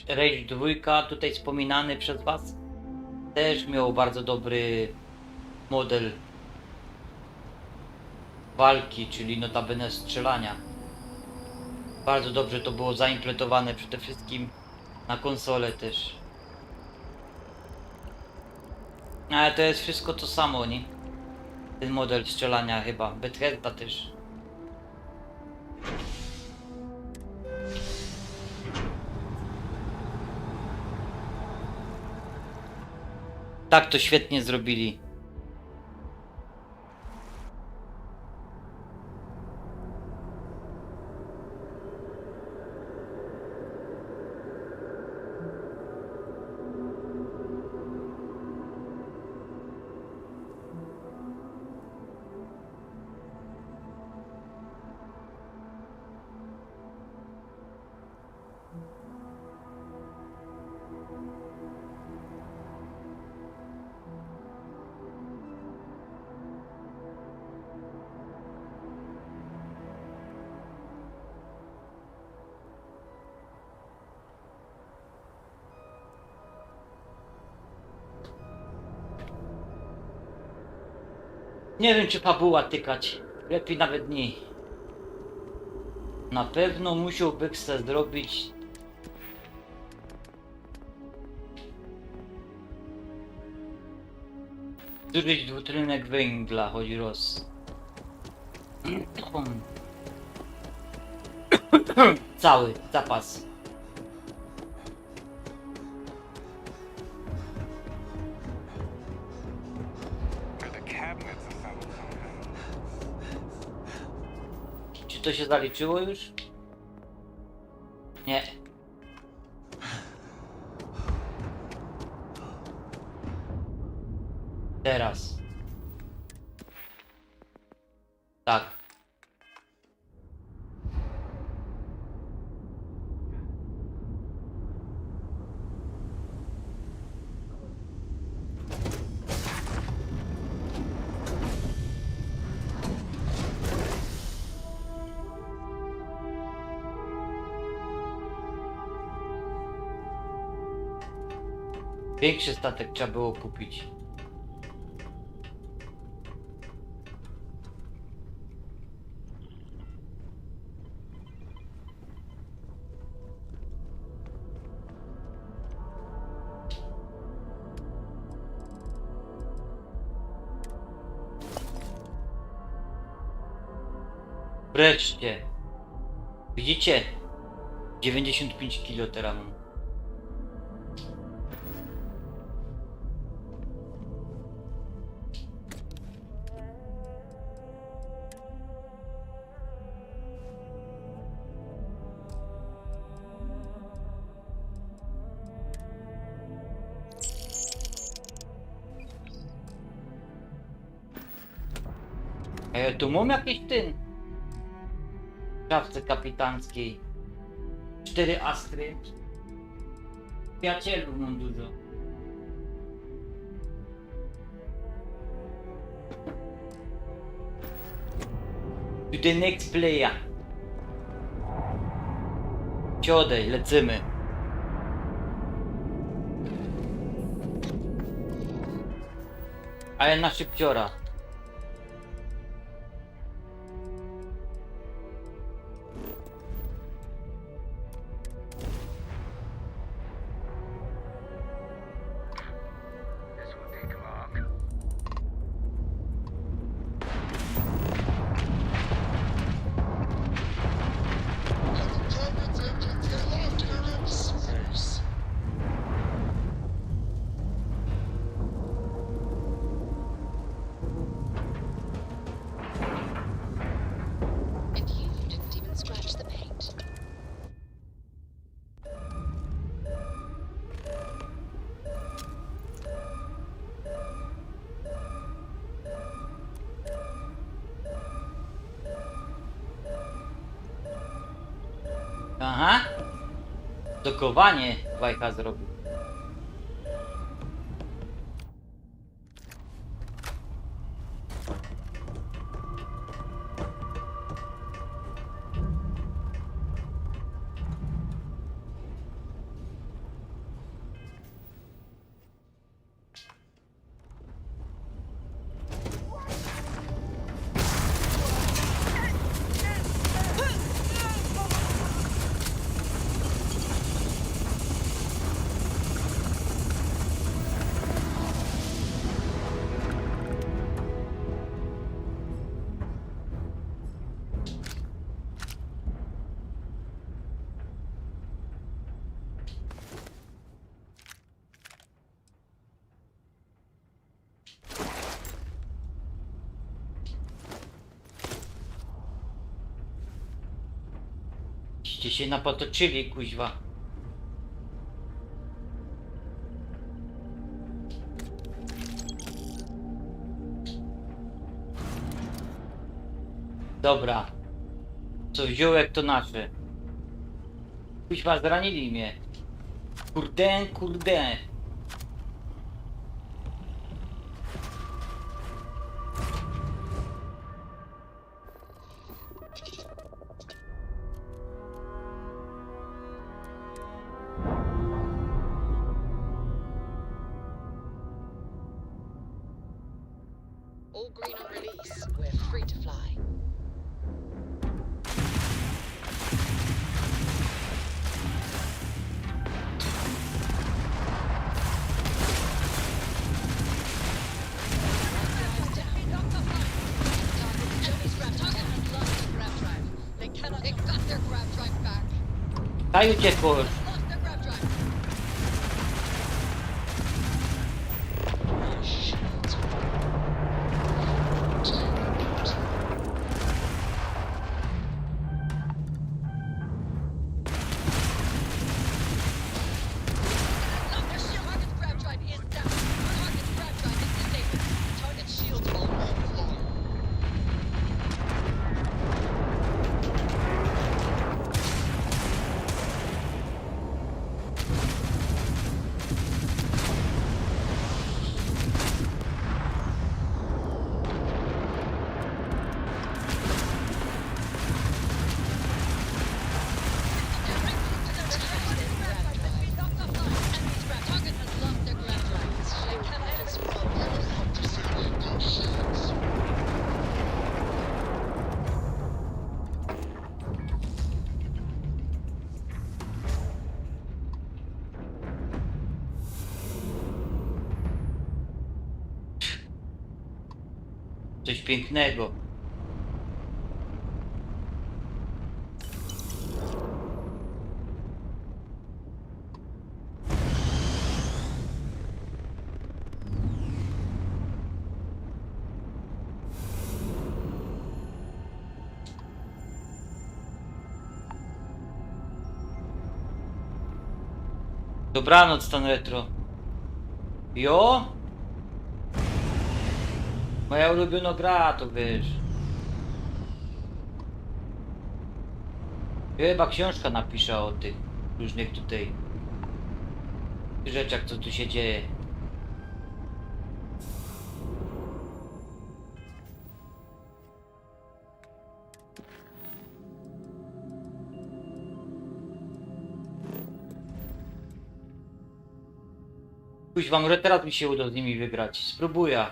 Rage 2, tutaj wspominany przez was, też miał bardzo dobry model walki, czyli notabene strzelania. Bardzo dobrze to było zaimplementowane przede wszystkim na konsolę też. Ale to jest wszystko to samo, nie? Ten model strzelania chyba. Bethesda też. Tak to świetnie zrobili. Nie wiem, czy fabuła tykać. Lepiej nawet nie. Na pewno musiałby chcę zrobić. Zużyć dwutlenek węgla, chodzi roz. Cały zapas. Czy to się zaliczyło już? Nie. Teraz. Tak. Większy statek trzeba było kupić. Wreszcie. Widzicie? 95 kilo teraz mam. A ja tu mam jakiś ten w szafce kapitańskiej 4 astry. Przyjacielów mam dużo. To the next player. Siodej, lecimy. Ale na szybciora. Aha. Dokowanie Wajcha zrobił. Ście się napotoczyli, kuźwa. Dobra. Co wziąłek to nasze. Kuźwa, zranili mnie. Kurde, kurde. All green on release. We're free to fly. They cannot. They got their grab drive back. Daj uciekło. Coś pięknego. Dobranoc, stan retro. Jo? Moja ulubiona gra, to wiesz. Chyba książka napisze o tych różnych tutaj rzeczach, co tu się dzieje. Kuźwa, może teraz mi się uda z nimi wygrać. Spróbuję.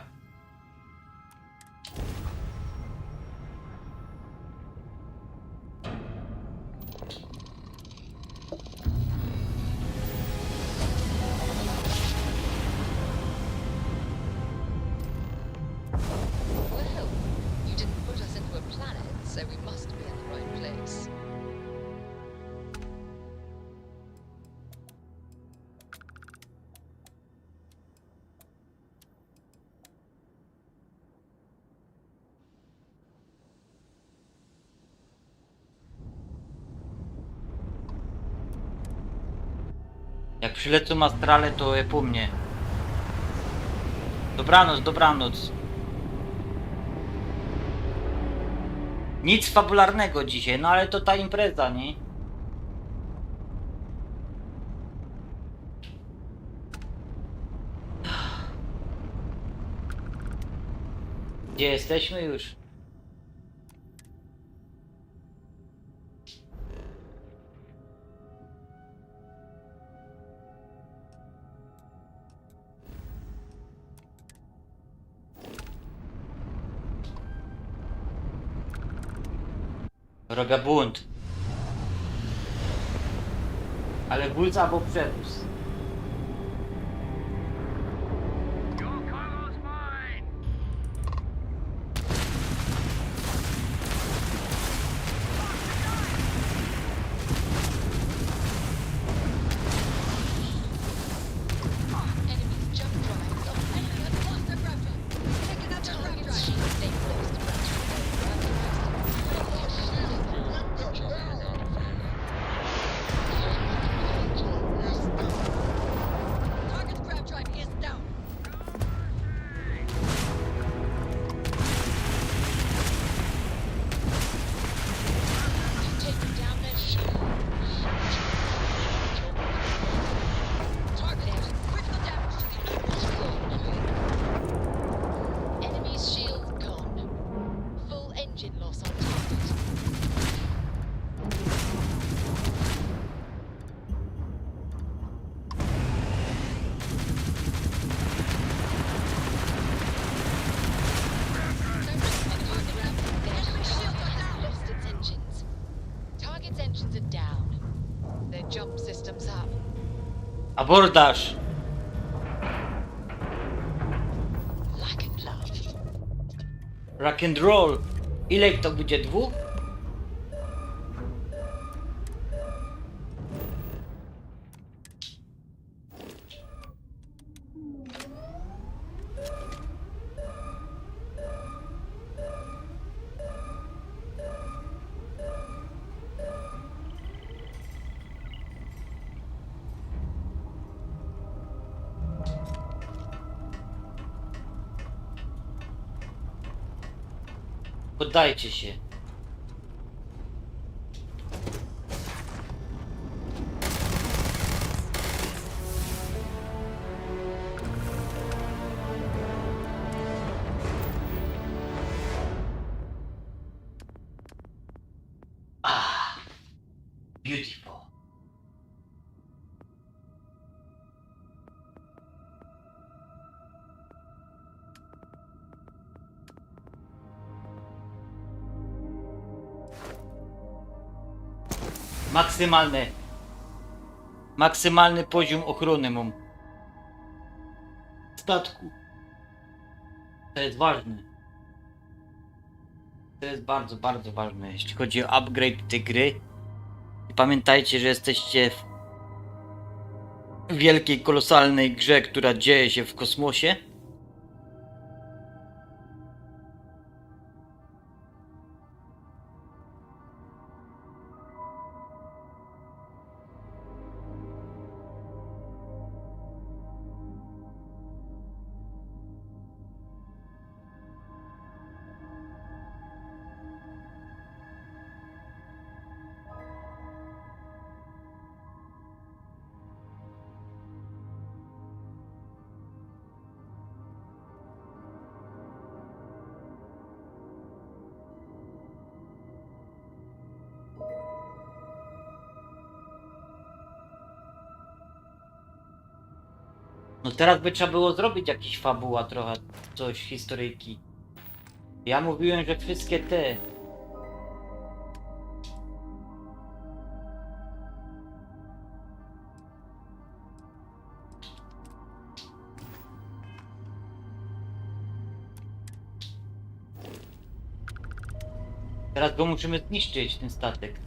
Jak przylecą astrale, to je po mnie. Dobranoc, dobranoc. Nic fabularnego dzisiaj, no ale to ta impreza, nie? Gdzie jesteśmy już? Robię bunt. Ale wóz albo przewóz. Abordaż! Rock and roll! Ile to będzie? 2? Poddajcie się. Beautiful. Maksymalny poziom ochrony mam statku. To jest ważne. To jest bardzo, bardzo ważne, jeśli chodzi o upgrade tej gry. I pamiętajcie, że jesteście w wielkiej, kolosalnej grze, która dzieje się w kosmosie. No teraz by trzeba było zrobić jakiś fabuła trochę, coś, historyjki. Ja mówiłem, że wszystkie te... Teraz go musimy zniszczyć, ten statek.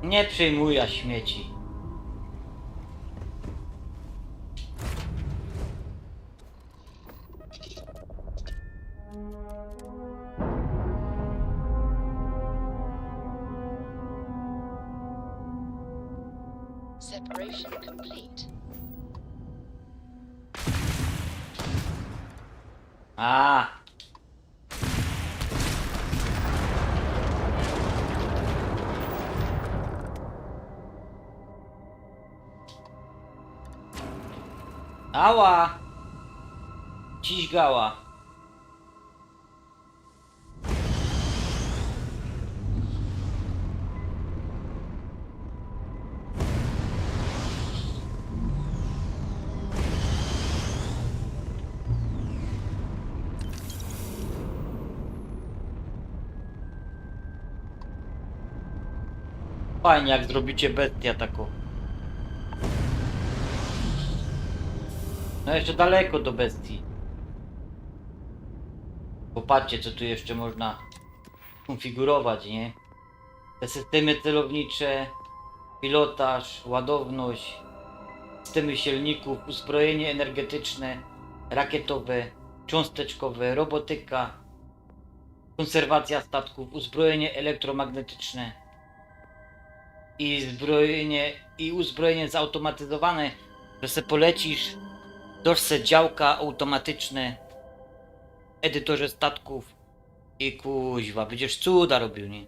Nie przyjmuję śmieci. Separation complete. A. Ała! Ciśgała. Fajnie, jak zrobicie bestię taką. No jeszcze daleko do bestii. Popatrzcie, co tu jeszcze można konfigurować, nie? Te systemy celownicze, pilotaż, ładowność, systemy silników, uzbrojenie energetyczne, rakietowe, cząsteczkowe, robotyka, konserwacja statków, uzbrojenie elektromagnetyczne i uzbrojenie zautomatyzowane, że se polecisz, dosz se działka automatyczne, edytorze statków i kuźwa, będziesz cuda robił, nie?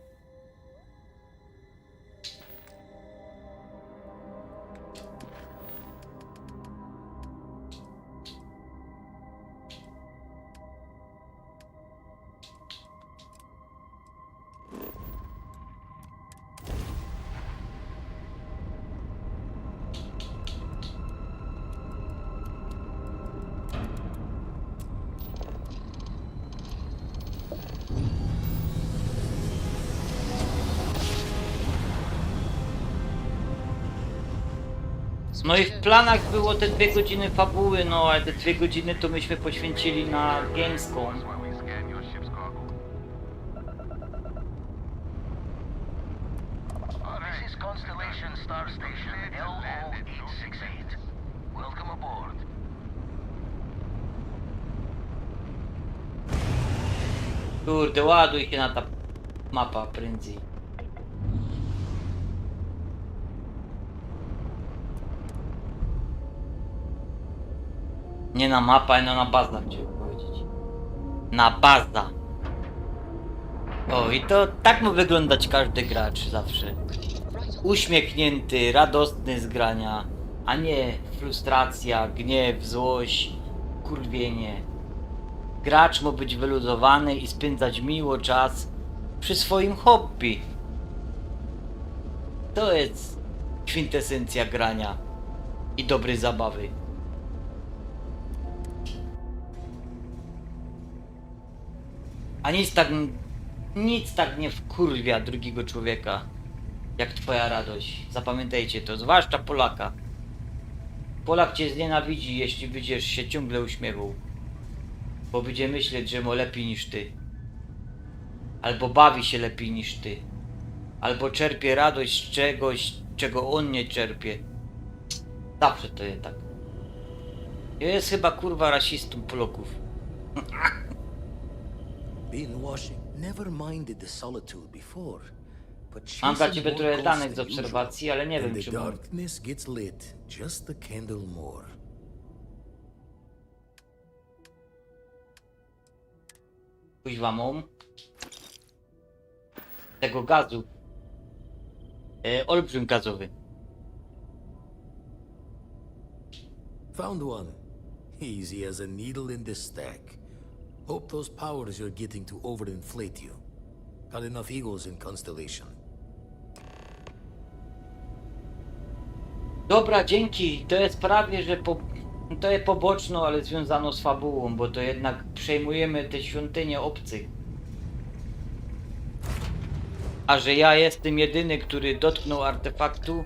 No i w planach było te 2 godziny fabuły, no ale te 2 godziny to myśmy poświęcili na Gamescom. This is Constellation Star Station LO868. Welcome aboard. Kurde, ładuj się na ta mapa prędzej. Nie na mapa, no na baza, chciałem powiedzieć. Na baza. O, i to tak ma wyglądać każdy gracz zawsze. Uśmiechnięty, radosny z grania, a nie frustracja, gniew, złość, kurwienie. Gracz ma być wyluzowany i spędzać miło czas przy swoim hobby. To jest kwintesencja grania i dobrej zabawy. A nic tak nie wkurwia drugiego człowieka, jak twoja radość. Zapamiętajcie to, zwłaszcza Polaka. Polak cię znienawidzi, jeśli będziesz się ciągle uśmiechał. Bo będzie myśleć, że ma lepiej niż ty. Albo bawi się lepiej niż ty. Albo czerpie radość z czegoś, czego on nie czerpie. Zawsze to jest tak. Jest chyba kurwa rasistą Polaków. Being washing never minded the solitude before. But Mam dla ciebie trochę danych z obserwacji, ale nie wiem the czy darkness gets lit just a candle more. kuźwa mam tego gazu. Olbrzym gazowy. Found one. Easy as a needle in the stack. Hope those powers you're getting to overinflate you. Got enough eagles in Constellation. Dobra, dzięki. To jest prawie, że to jest poboczno, ale związano z fabułą, bo to jednak przejmujemy te świątynie obcych. A że ja jestem jedyny, który dotknął artefaktu,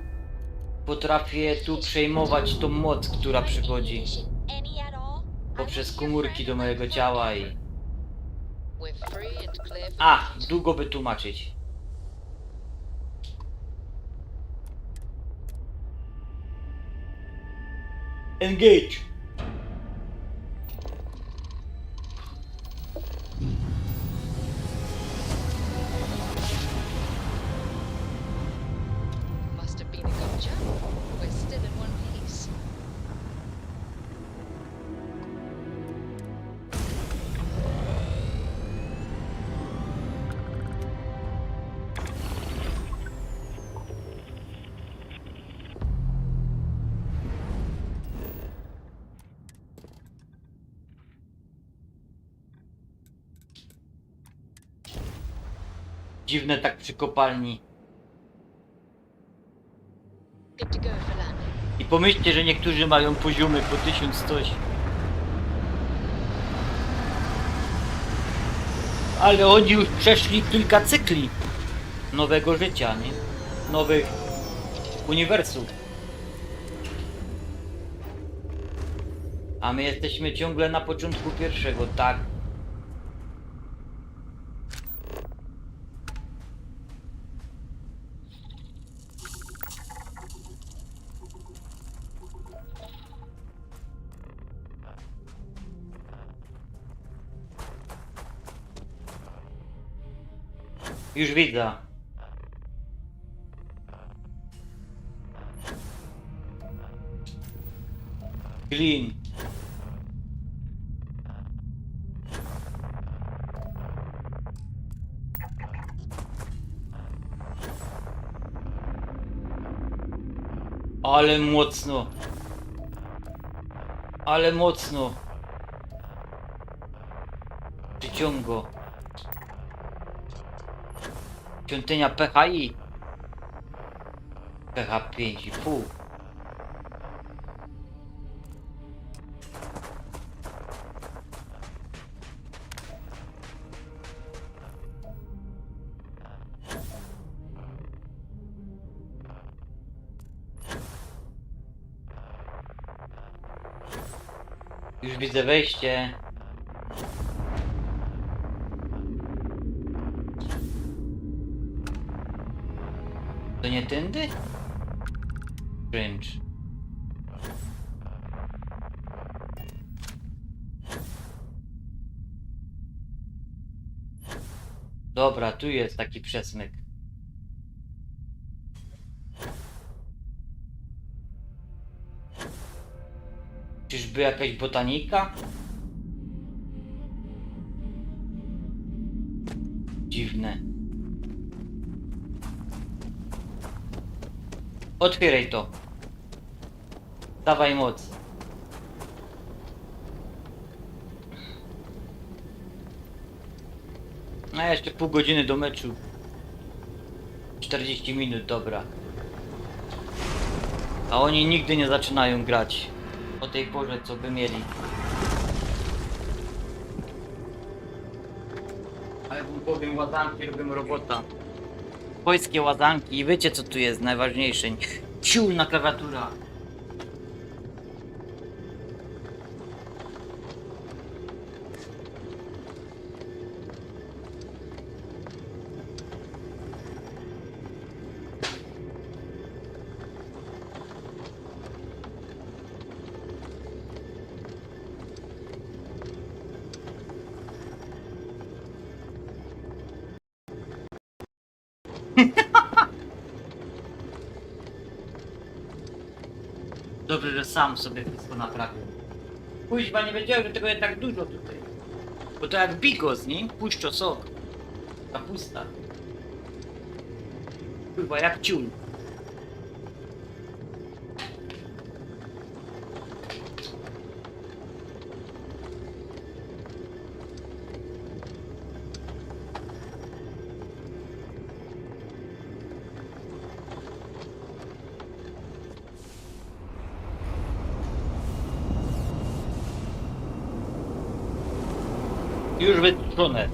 potrafię tu przejmować tą moc, która przychodzi poprzez komórki do mojego ciała i... długo by tłumaczyć. Engage! Must have been a gotcha. We're still in one piece. Dziwne tak przy kopalni. Good to go for landing. I pomyślcie, że niektórzy mają poziomy po 1100. Ale oni już przeszli kilka cykli nowego życia, nie? Nowych uniwersów. A my jesteśmy ciągle na początku pierwszego, tak? Już widzę. Clean. Ale mocno. Ale mocno. Przyciągo. Świątynia PHI. PH 5,5. Już widzę wejście. To nie tędy? Cringe. Dobra, tu jest taki przesmyk. Czyżby jakaś botanika? Dziwne. Otwieraj to. Dawaj moc. A jeszcze pół godziny do meczu. 40 minut, dobra. A oni nigdy nie zaczynają grać o tej porze, co by mieli. Ale wam powiem, łazanki robią robota. Polskie łazanki i wiecie, co tu jest najważniejsze? Ciulna klawiatura. Dobrze, że sam sobie wszystko naprawił. Kuźwa, nie wiedziałem, że tego jest tak dużo tutaj. Bo to jak bigos, nie? Puszczo sok. Kapusta. Kurwa, jak ciul. Już wytłuczone.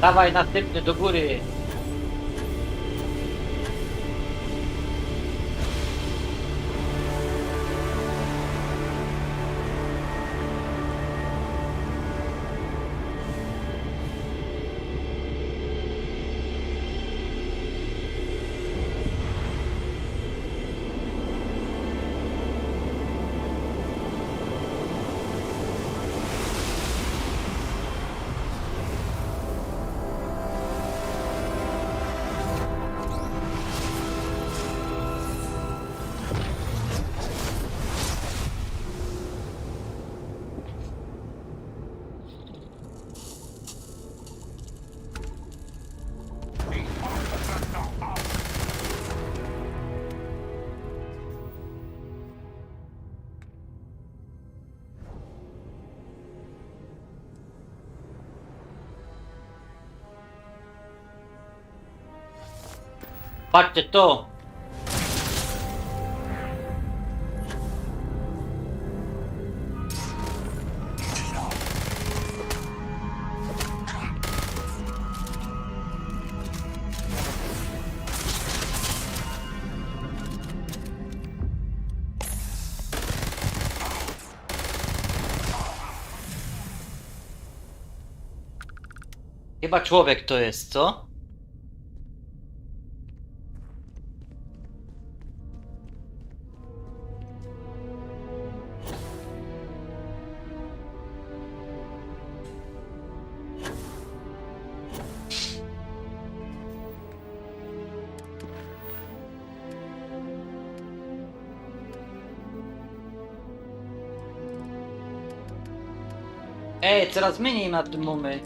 Dawaj następny do góry. Patrzcie to! Chyba człowiek to jest, co? Ej, coraz mniej na tym mamy.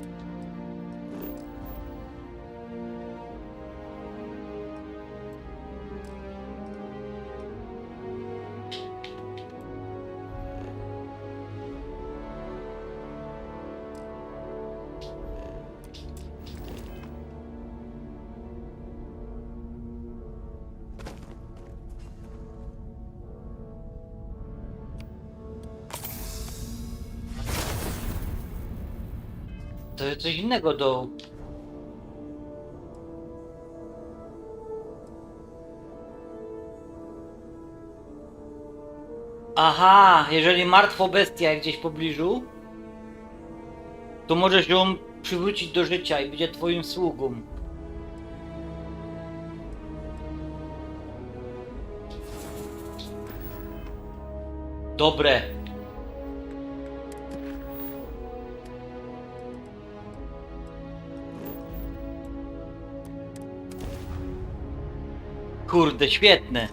To jest coś innego do... Aha, jeżeli martwa bestia jest gdzieś w pobliżu, to możesz ją przywrócić do życia i będzie twoim sługą. Dobre. Kurde, świetne.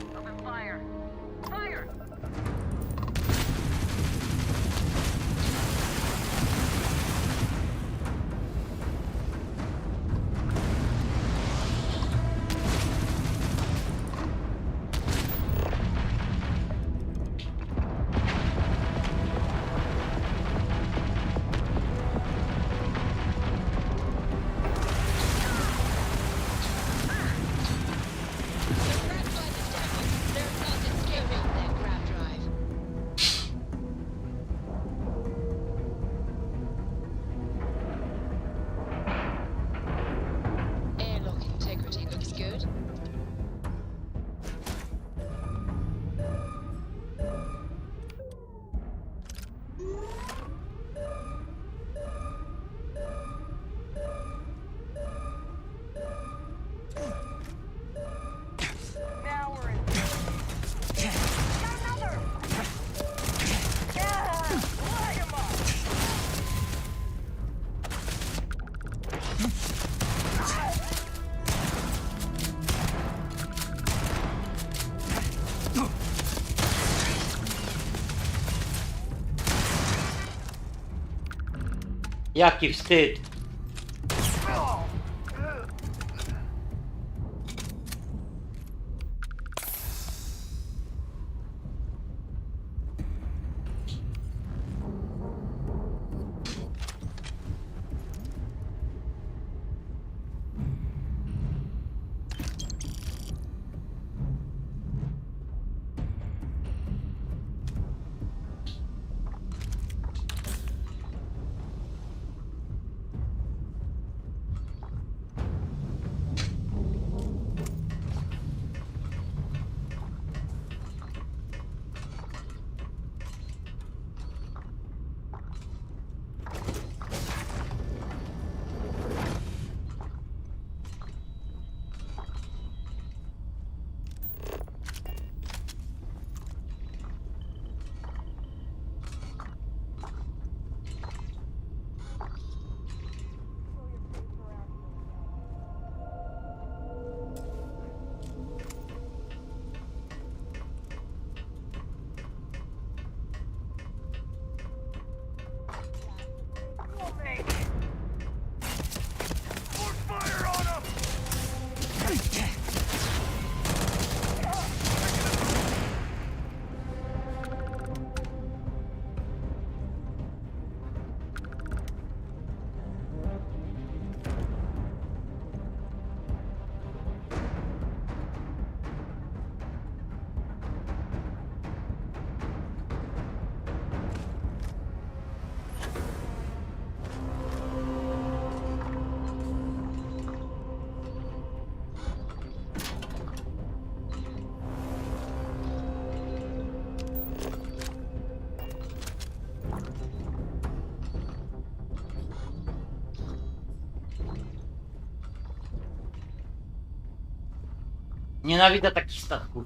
Jaki wstyd. Nienawidzę takich statków.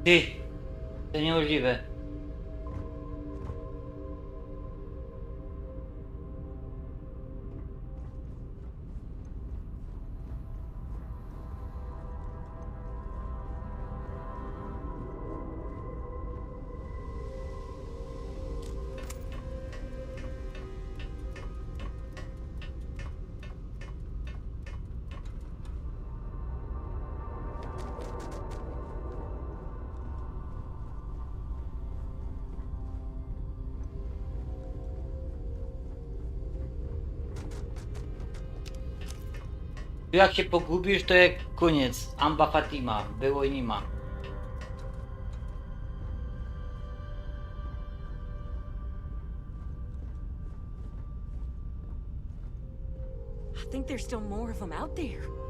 Ty, to niemożliwe. Jak się pogubisz, to jak koniec. Amba Fatima, było i nie ma. I think there's still more of them out there.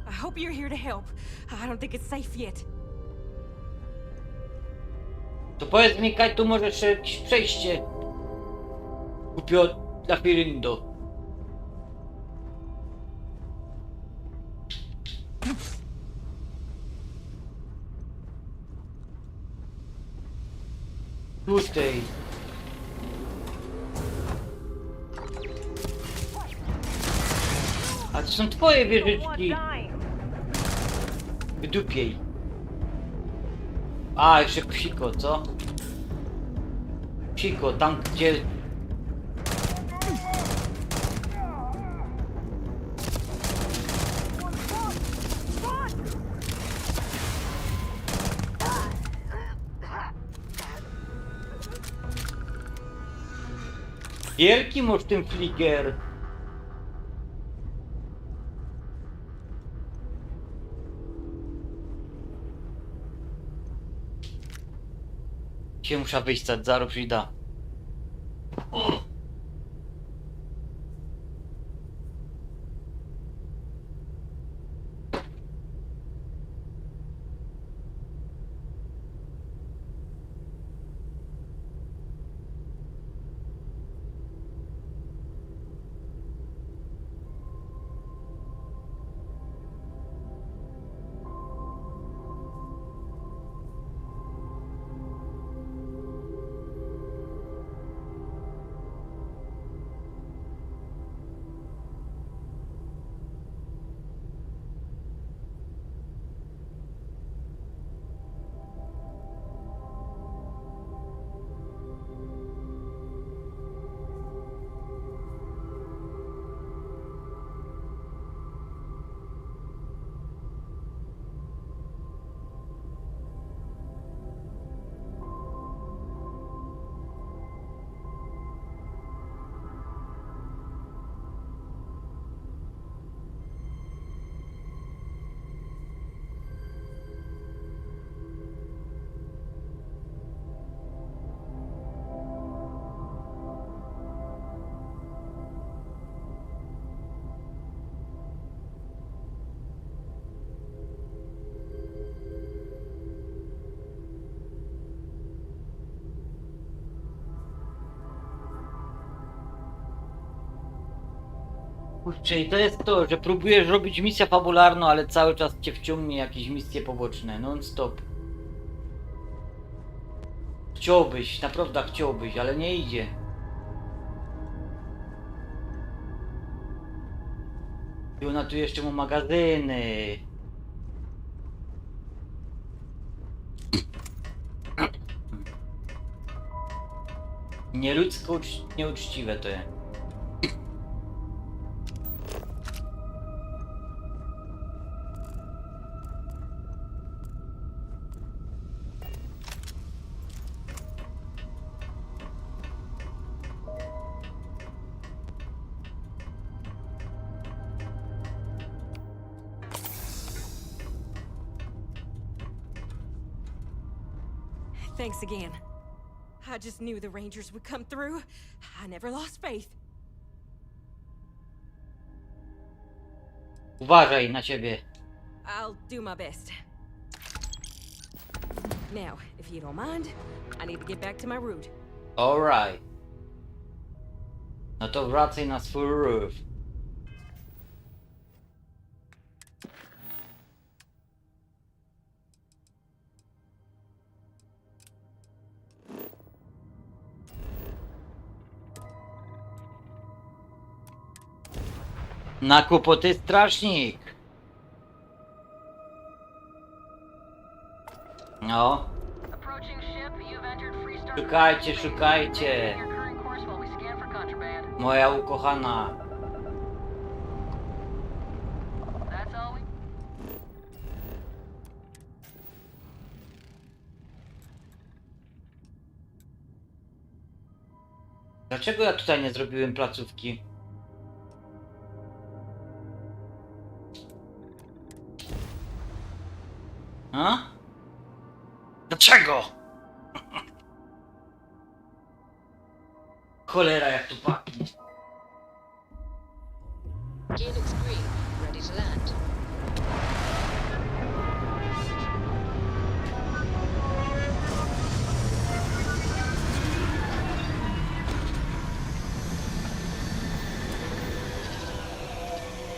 I hope you're here to help. I don't think it's safe yet. To powiedz mi, Kaj, tu może jeszcze jakieś przejście. Kupio dla Firindo. Tutaj. A to są twoje wieżyczki. Wydupiej. A, jeszcze psiko, co? Psiko, tam gdzie... Wielki masz ten flicker. Się muszę wyjść, zaraz przyjdę. Kurczę, i to jest to, że próbujesz robić misję fabularną, ale cały czas cię wciągnie jakieś misje poboczne, non stop. Chciałbyś, naprawdę chciałbyś, ale nie idzie. I ona tu jeszcze ma magazyny. Nieludzko nieuczciwe to jest. Thanks again. I just knew the Rangers would come through. I never lost faith. Uważaj na siebie. I'll do my best. Now, if you don't mind, I need to get back to my route. Alright. No to wracaj na swój roof. Na kłopoty strażnik. No. Szukajcie, szukajcie. Moja ukochana. Dlaczego ja tutaj nie zrobiłem placówki? A? Dlaczego? Cholera, jak tu pachnie. Gear looks green, ready to land.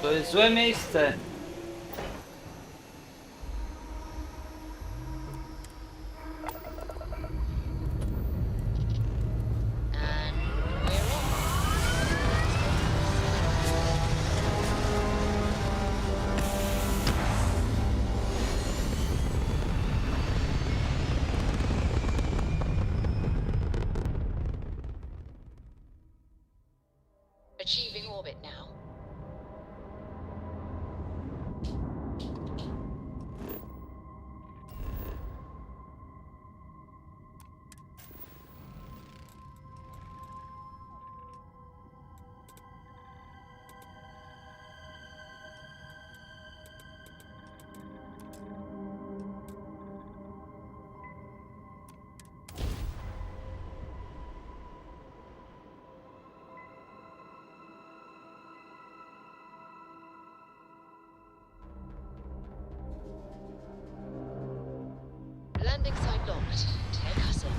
To jest złe miejsce. Achieving orbit now. Landing site locked. Take us in.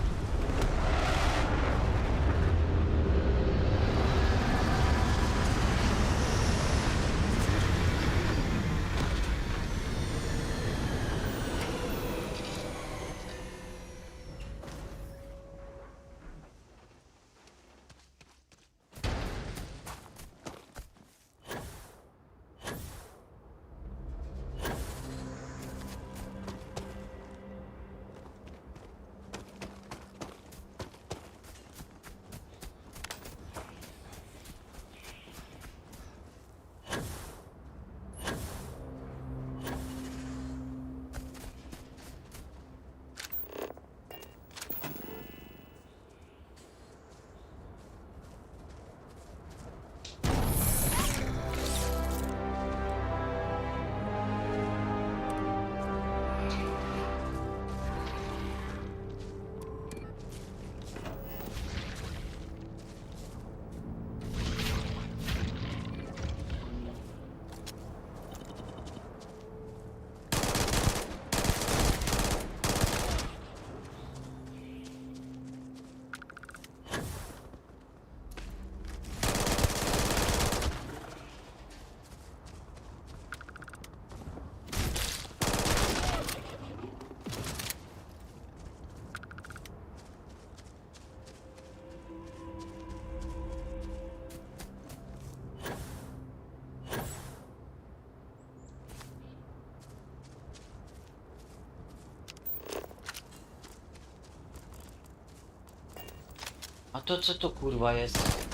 A to co to kurwa jest?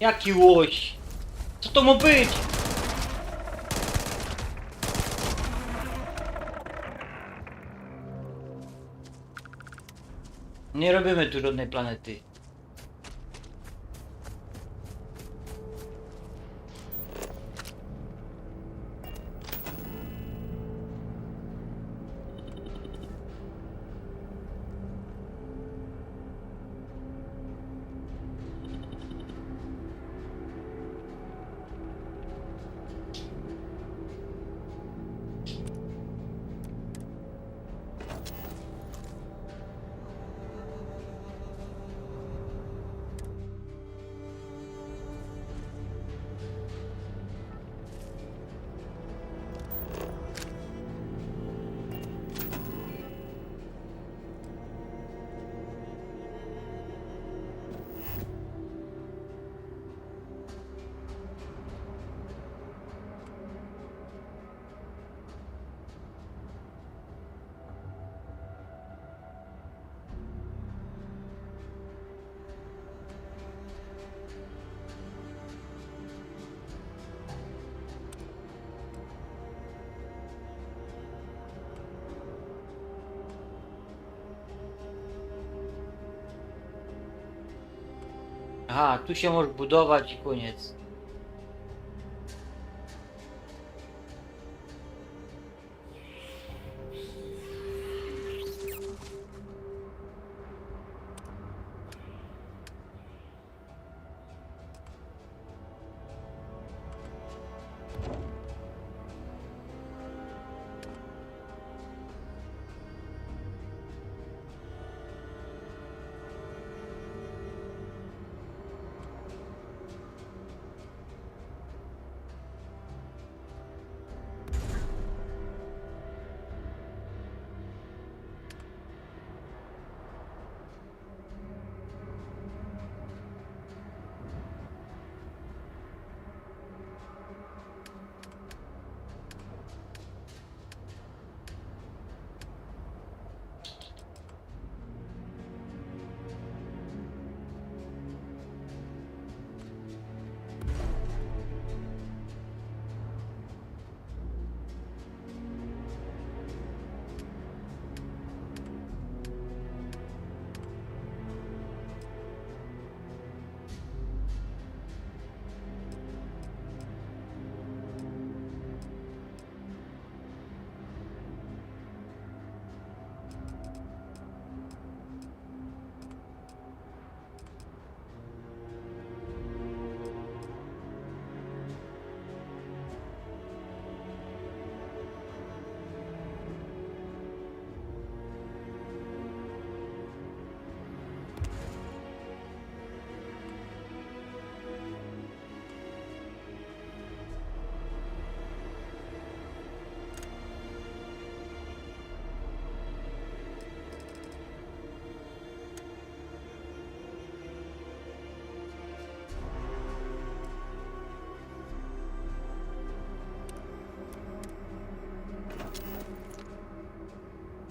Jaki łoś? Co to ma być? Nie robimy tu żadnej planety. Aha, tu się możesz budować i koniec.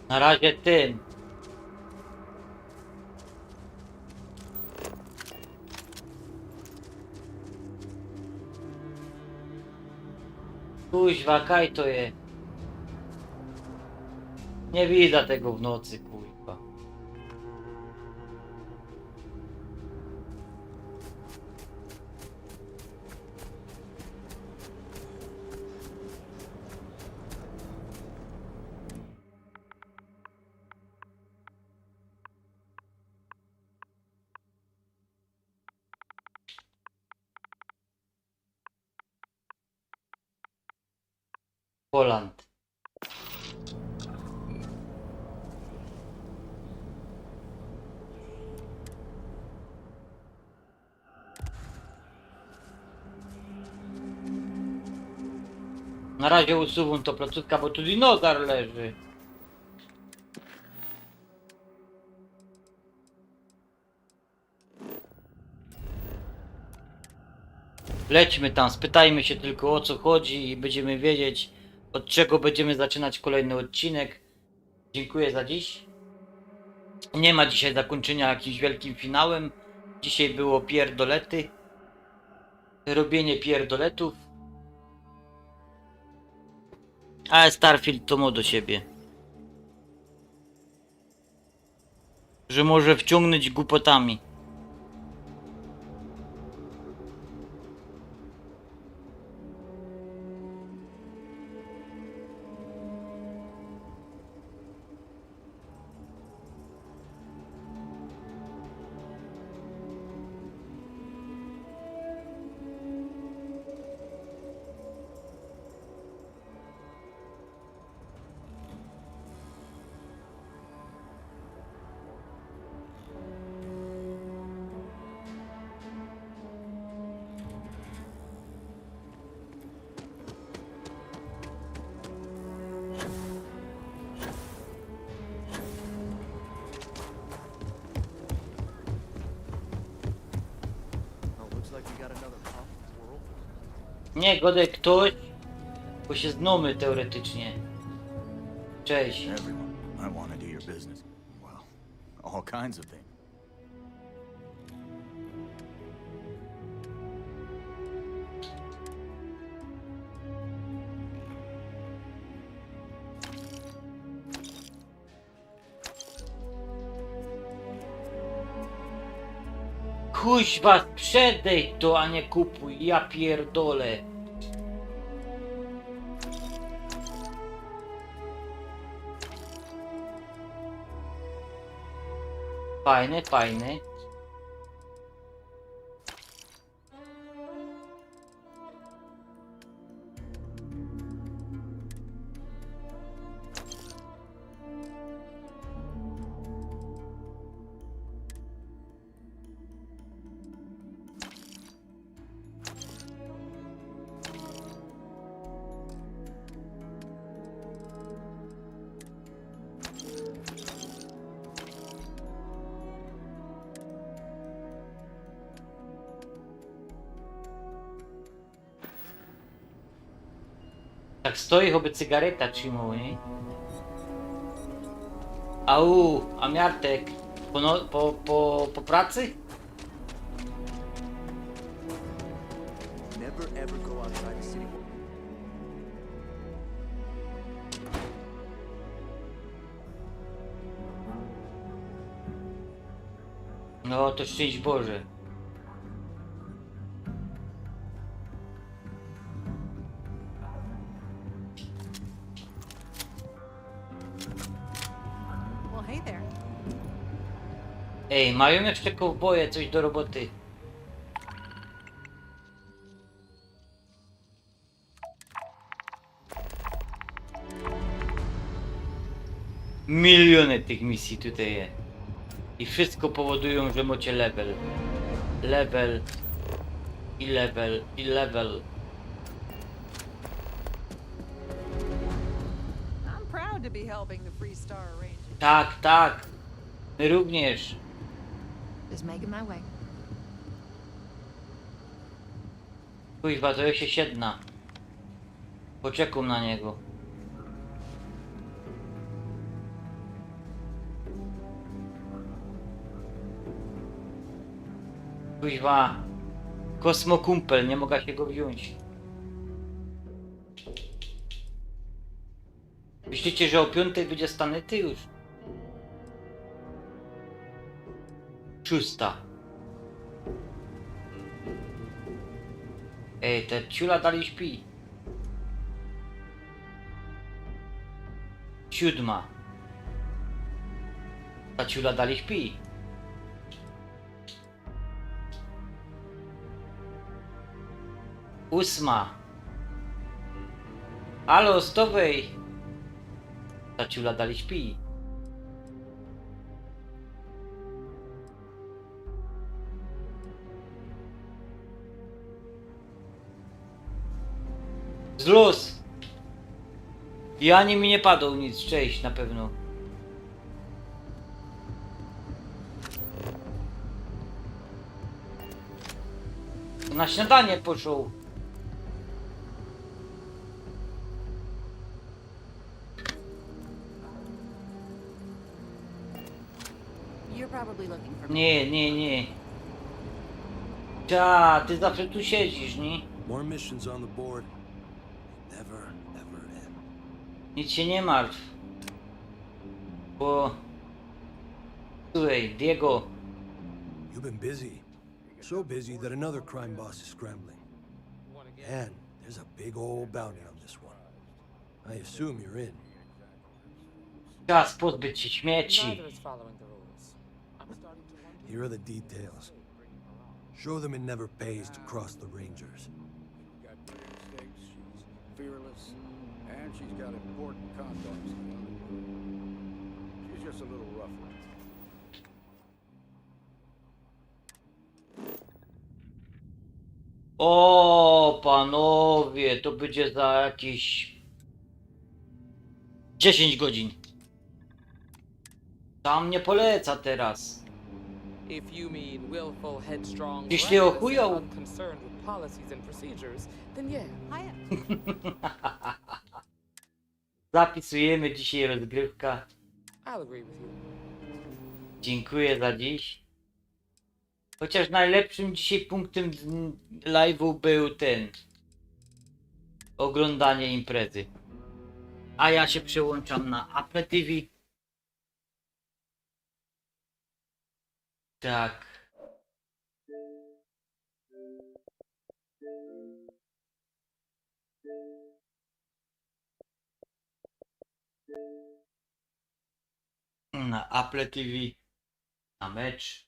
Na razie tym. Kuźwa, kaj to je. Nie widać tego w nocy, kuźwa. Poland. Na razie usuwam to placówka, bo tu dinozaur leży. Lećmy tam, spytajmy się tylko o co chodzi i będziemy wiedzieć, od czego będziemy zaczynać kolejny odcinek. Dziękuję za dziś. Nie ma dzisiaj zakończenia jakimś wielkim finałem. Dzisiaj było pierdolety. Robienie pierdoletów. Ale Starfield to ma do siebie, że może wciągnąć głupotami. Nie, godaj ktoś, bo się znamy teoretycznie. Cześć. Everyone, I want to do your business. Well, all kinds of things. Kuźwa, sprzedaj to, a nie kupuj, ja pierdolę. Fajny, fajny. Tak stoi, choby cygareta trzymał, nie? Au, a miartek po pracy? Never ever go outside the city. No to szczęść Boże. Well, hey there. Ej, mają jeszcze kowboje coś do roboty. Miliony tych misji tutaj jest. I wszystko powodują, że macie level. Level. I level. I level. I'm proud to be helping the Free Star Rangers. Tak, tak. My również. Just making my way. Kuźwa, to ja się siedna. Poczekam na niego. Kuźwa. Kosmokumpel, nie mogę się go wziąć. Myślicie, że o 5 będzie stanęty już? 6. Ej, ta ciula dalej śpi. 7. Ta ciula dalej śpi. 8. Halo, stowej! Ta ciula dalej śpi. 'Zluz! I ani mi nie padło nic, cześć na pewno. Na śniadanie poszł. You're probably looking for Nie. Ta, ty zawsze tu siedzisz, nie? More missions on the board. Never end. Nic się nie martw. Bo... Słuchaj, Diego. You've been busy. So busy that another crime boss is scrambling. And there's a big old bounty on this one. I assume you're in. Czas pozbyć się śmieci. Here are the details. Show them it never pays to cross the Rangers. She's fearless, and she's got important contacts in the underworld. She's just a little rough. O, panowie, to będzie za jakieś 10 godzin. Tam nie poleca teraz. If you mean willful, headstrong, Jeśli o chują. unconcerned with policies and procedures, then yeah, I am. Zapisujemy dzisiaj rozgrywka. I'll agree with you. Dziękuję za dziś. Chociaż najlepszym dzisiaj punktem live'u był ten. Oglądanie imprezy. A ja się przełączam na Apple TV. Tak. Na Apple TV. Na mecz.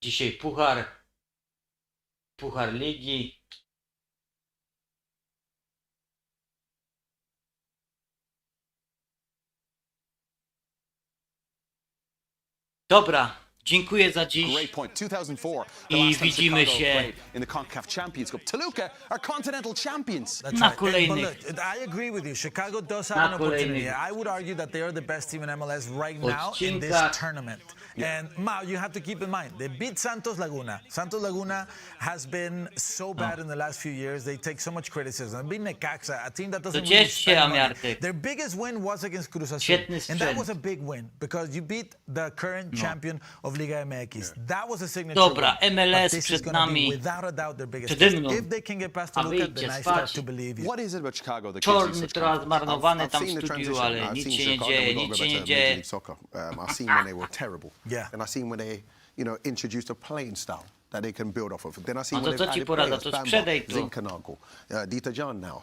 Dzisiaj puchar. Puchar ligi. Dobra, dziękuję za dziś. Great point. 2004. The I last time widzimy Chicago się played in the CONCACAF Champions Cup. Toluca are continental champions. na kolejnych. But look, I agree with you. Chicago does have an opportunity. I would argue that they are the best team in MLS right now in this tournament. And Mao, you have to keep in mind, they beat Santos Laguna. Santos Laguna has been so bad in the last few years. They take so much criticism. They beat Necaxa, a team that doesn't really spend money. Their biggest win was against Cruz Azul. And that was a big win because you beat the current champion of Liga MX. That was a signature Dobra, win. MLS But this is przed going to be nami. without a doubt their biggest Przede test. mną. If they can get past A Toluca, wyjdźcie then I start spać. to believe you. What is it about Chicago that gives you Czorny such teraz confidence? zmarnowany tam w seen the studiu, transition. ale I've nic seen się nie Chicago, dzieje, we nic go się back nie to Major dzieje. League Soccer. I've seen when they were terrible. Yeah. And I've seen when they, introduced a playing style that they can build off of. Then I see No when to they've co ci added poradzę, players, to Bamba, sprzedaj to. Zinchenko, Dieter John now.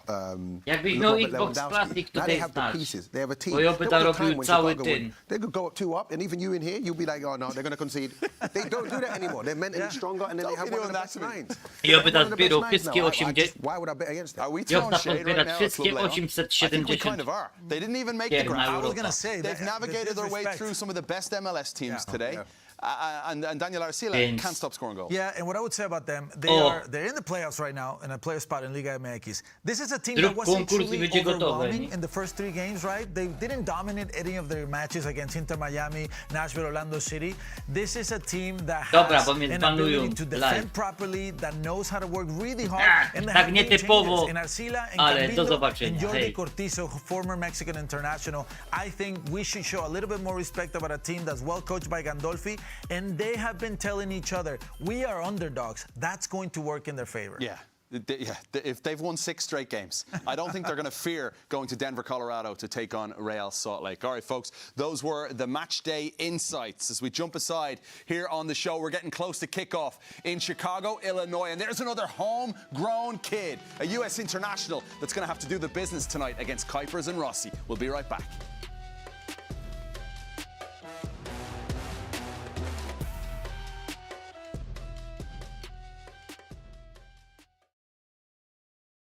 Jakbyś look miał up at Xbox Lewandowski. Classic, to Now they tej have the znać. pieces. They have a team. Bo ja by There was a robił time when cały Chicago ten. they could go up 2-up, and even you in here, you'll be like, oh no, they're going to concede. They don't do that anymore. They're mentally stronger, and then they have one of the best minds. Ja by zbierał wszystkie 80. Why would I bet against that? Are we Ja throwing bym shade right zbierać now? wszystkie I think we 870 kind of are. They didn't even make the gier na ground. I was Europa. going to say They've navigated their way through some of the best MLS teams today. And Daniel Arcila can't stop scoring goals. Yeah, and what I would say about them, they're in the playoffs right now in a player spot in Liga MX. This is a team that wasn't truly overwhelming in the first 3 games, right? They didn't dominate any of their matches against Inter Miami, Nashville, Orlando City. This is a team that has an ability to defend properly, that knows how to work really hard, and they have big changes in Arcila and Camilo and Jordi Cortizo, former Mexican international. I think we should show a little bit more respect about a team that's well coached by Gandolfi. And they have been telling each other, we are underdogs. That's going to work in their favor. Yeah. If they've won 6 straight games, I don't think they're going to fear going to Denver, Colorado to take on Real Salt Lake. All right, folks, those were the match day insights. As we jump aside here on the show, we're getting close to kickoff in Chicago, Illinois. And there's another homegrown kid, a U.S. international, that's going to have to do the business tonight against Kuipers and Rossi. We'll be right back.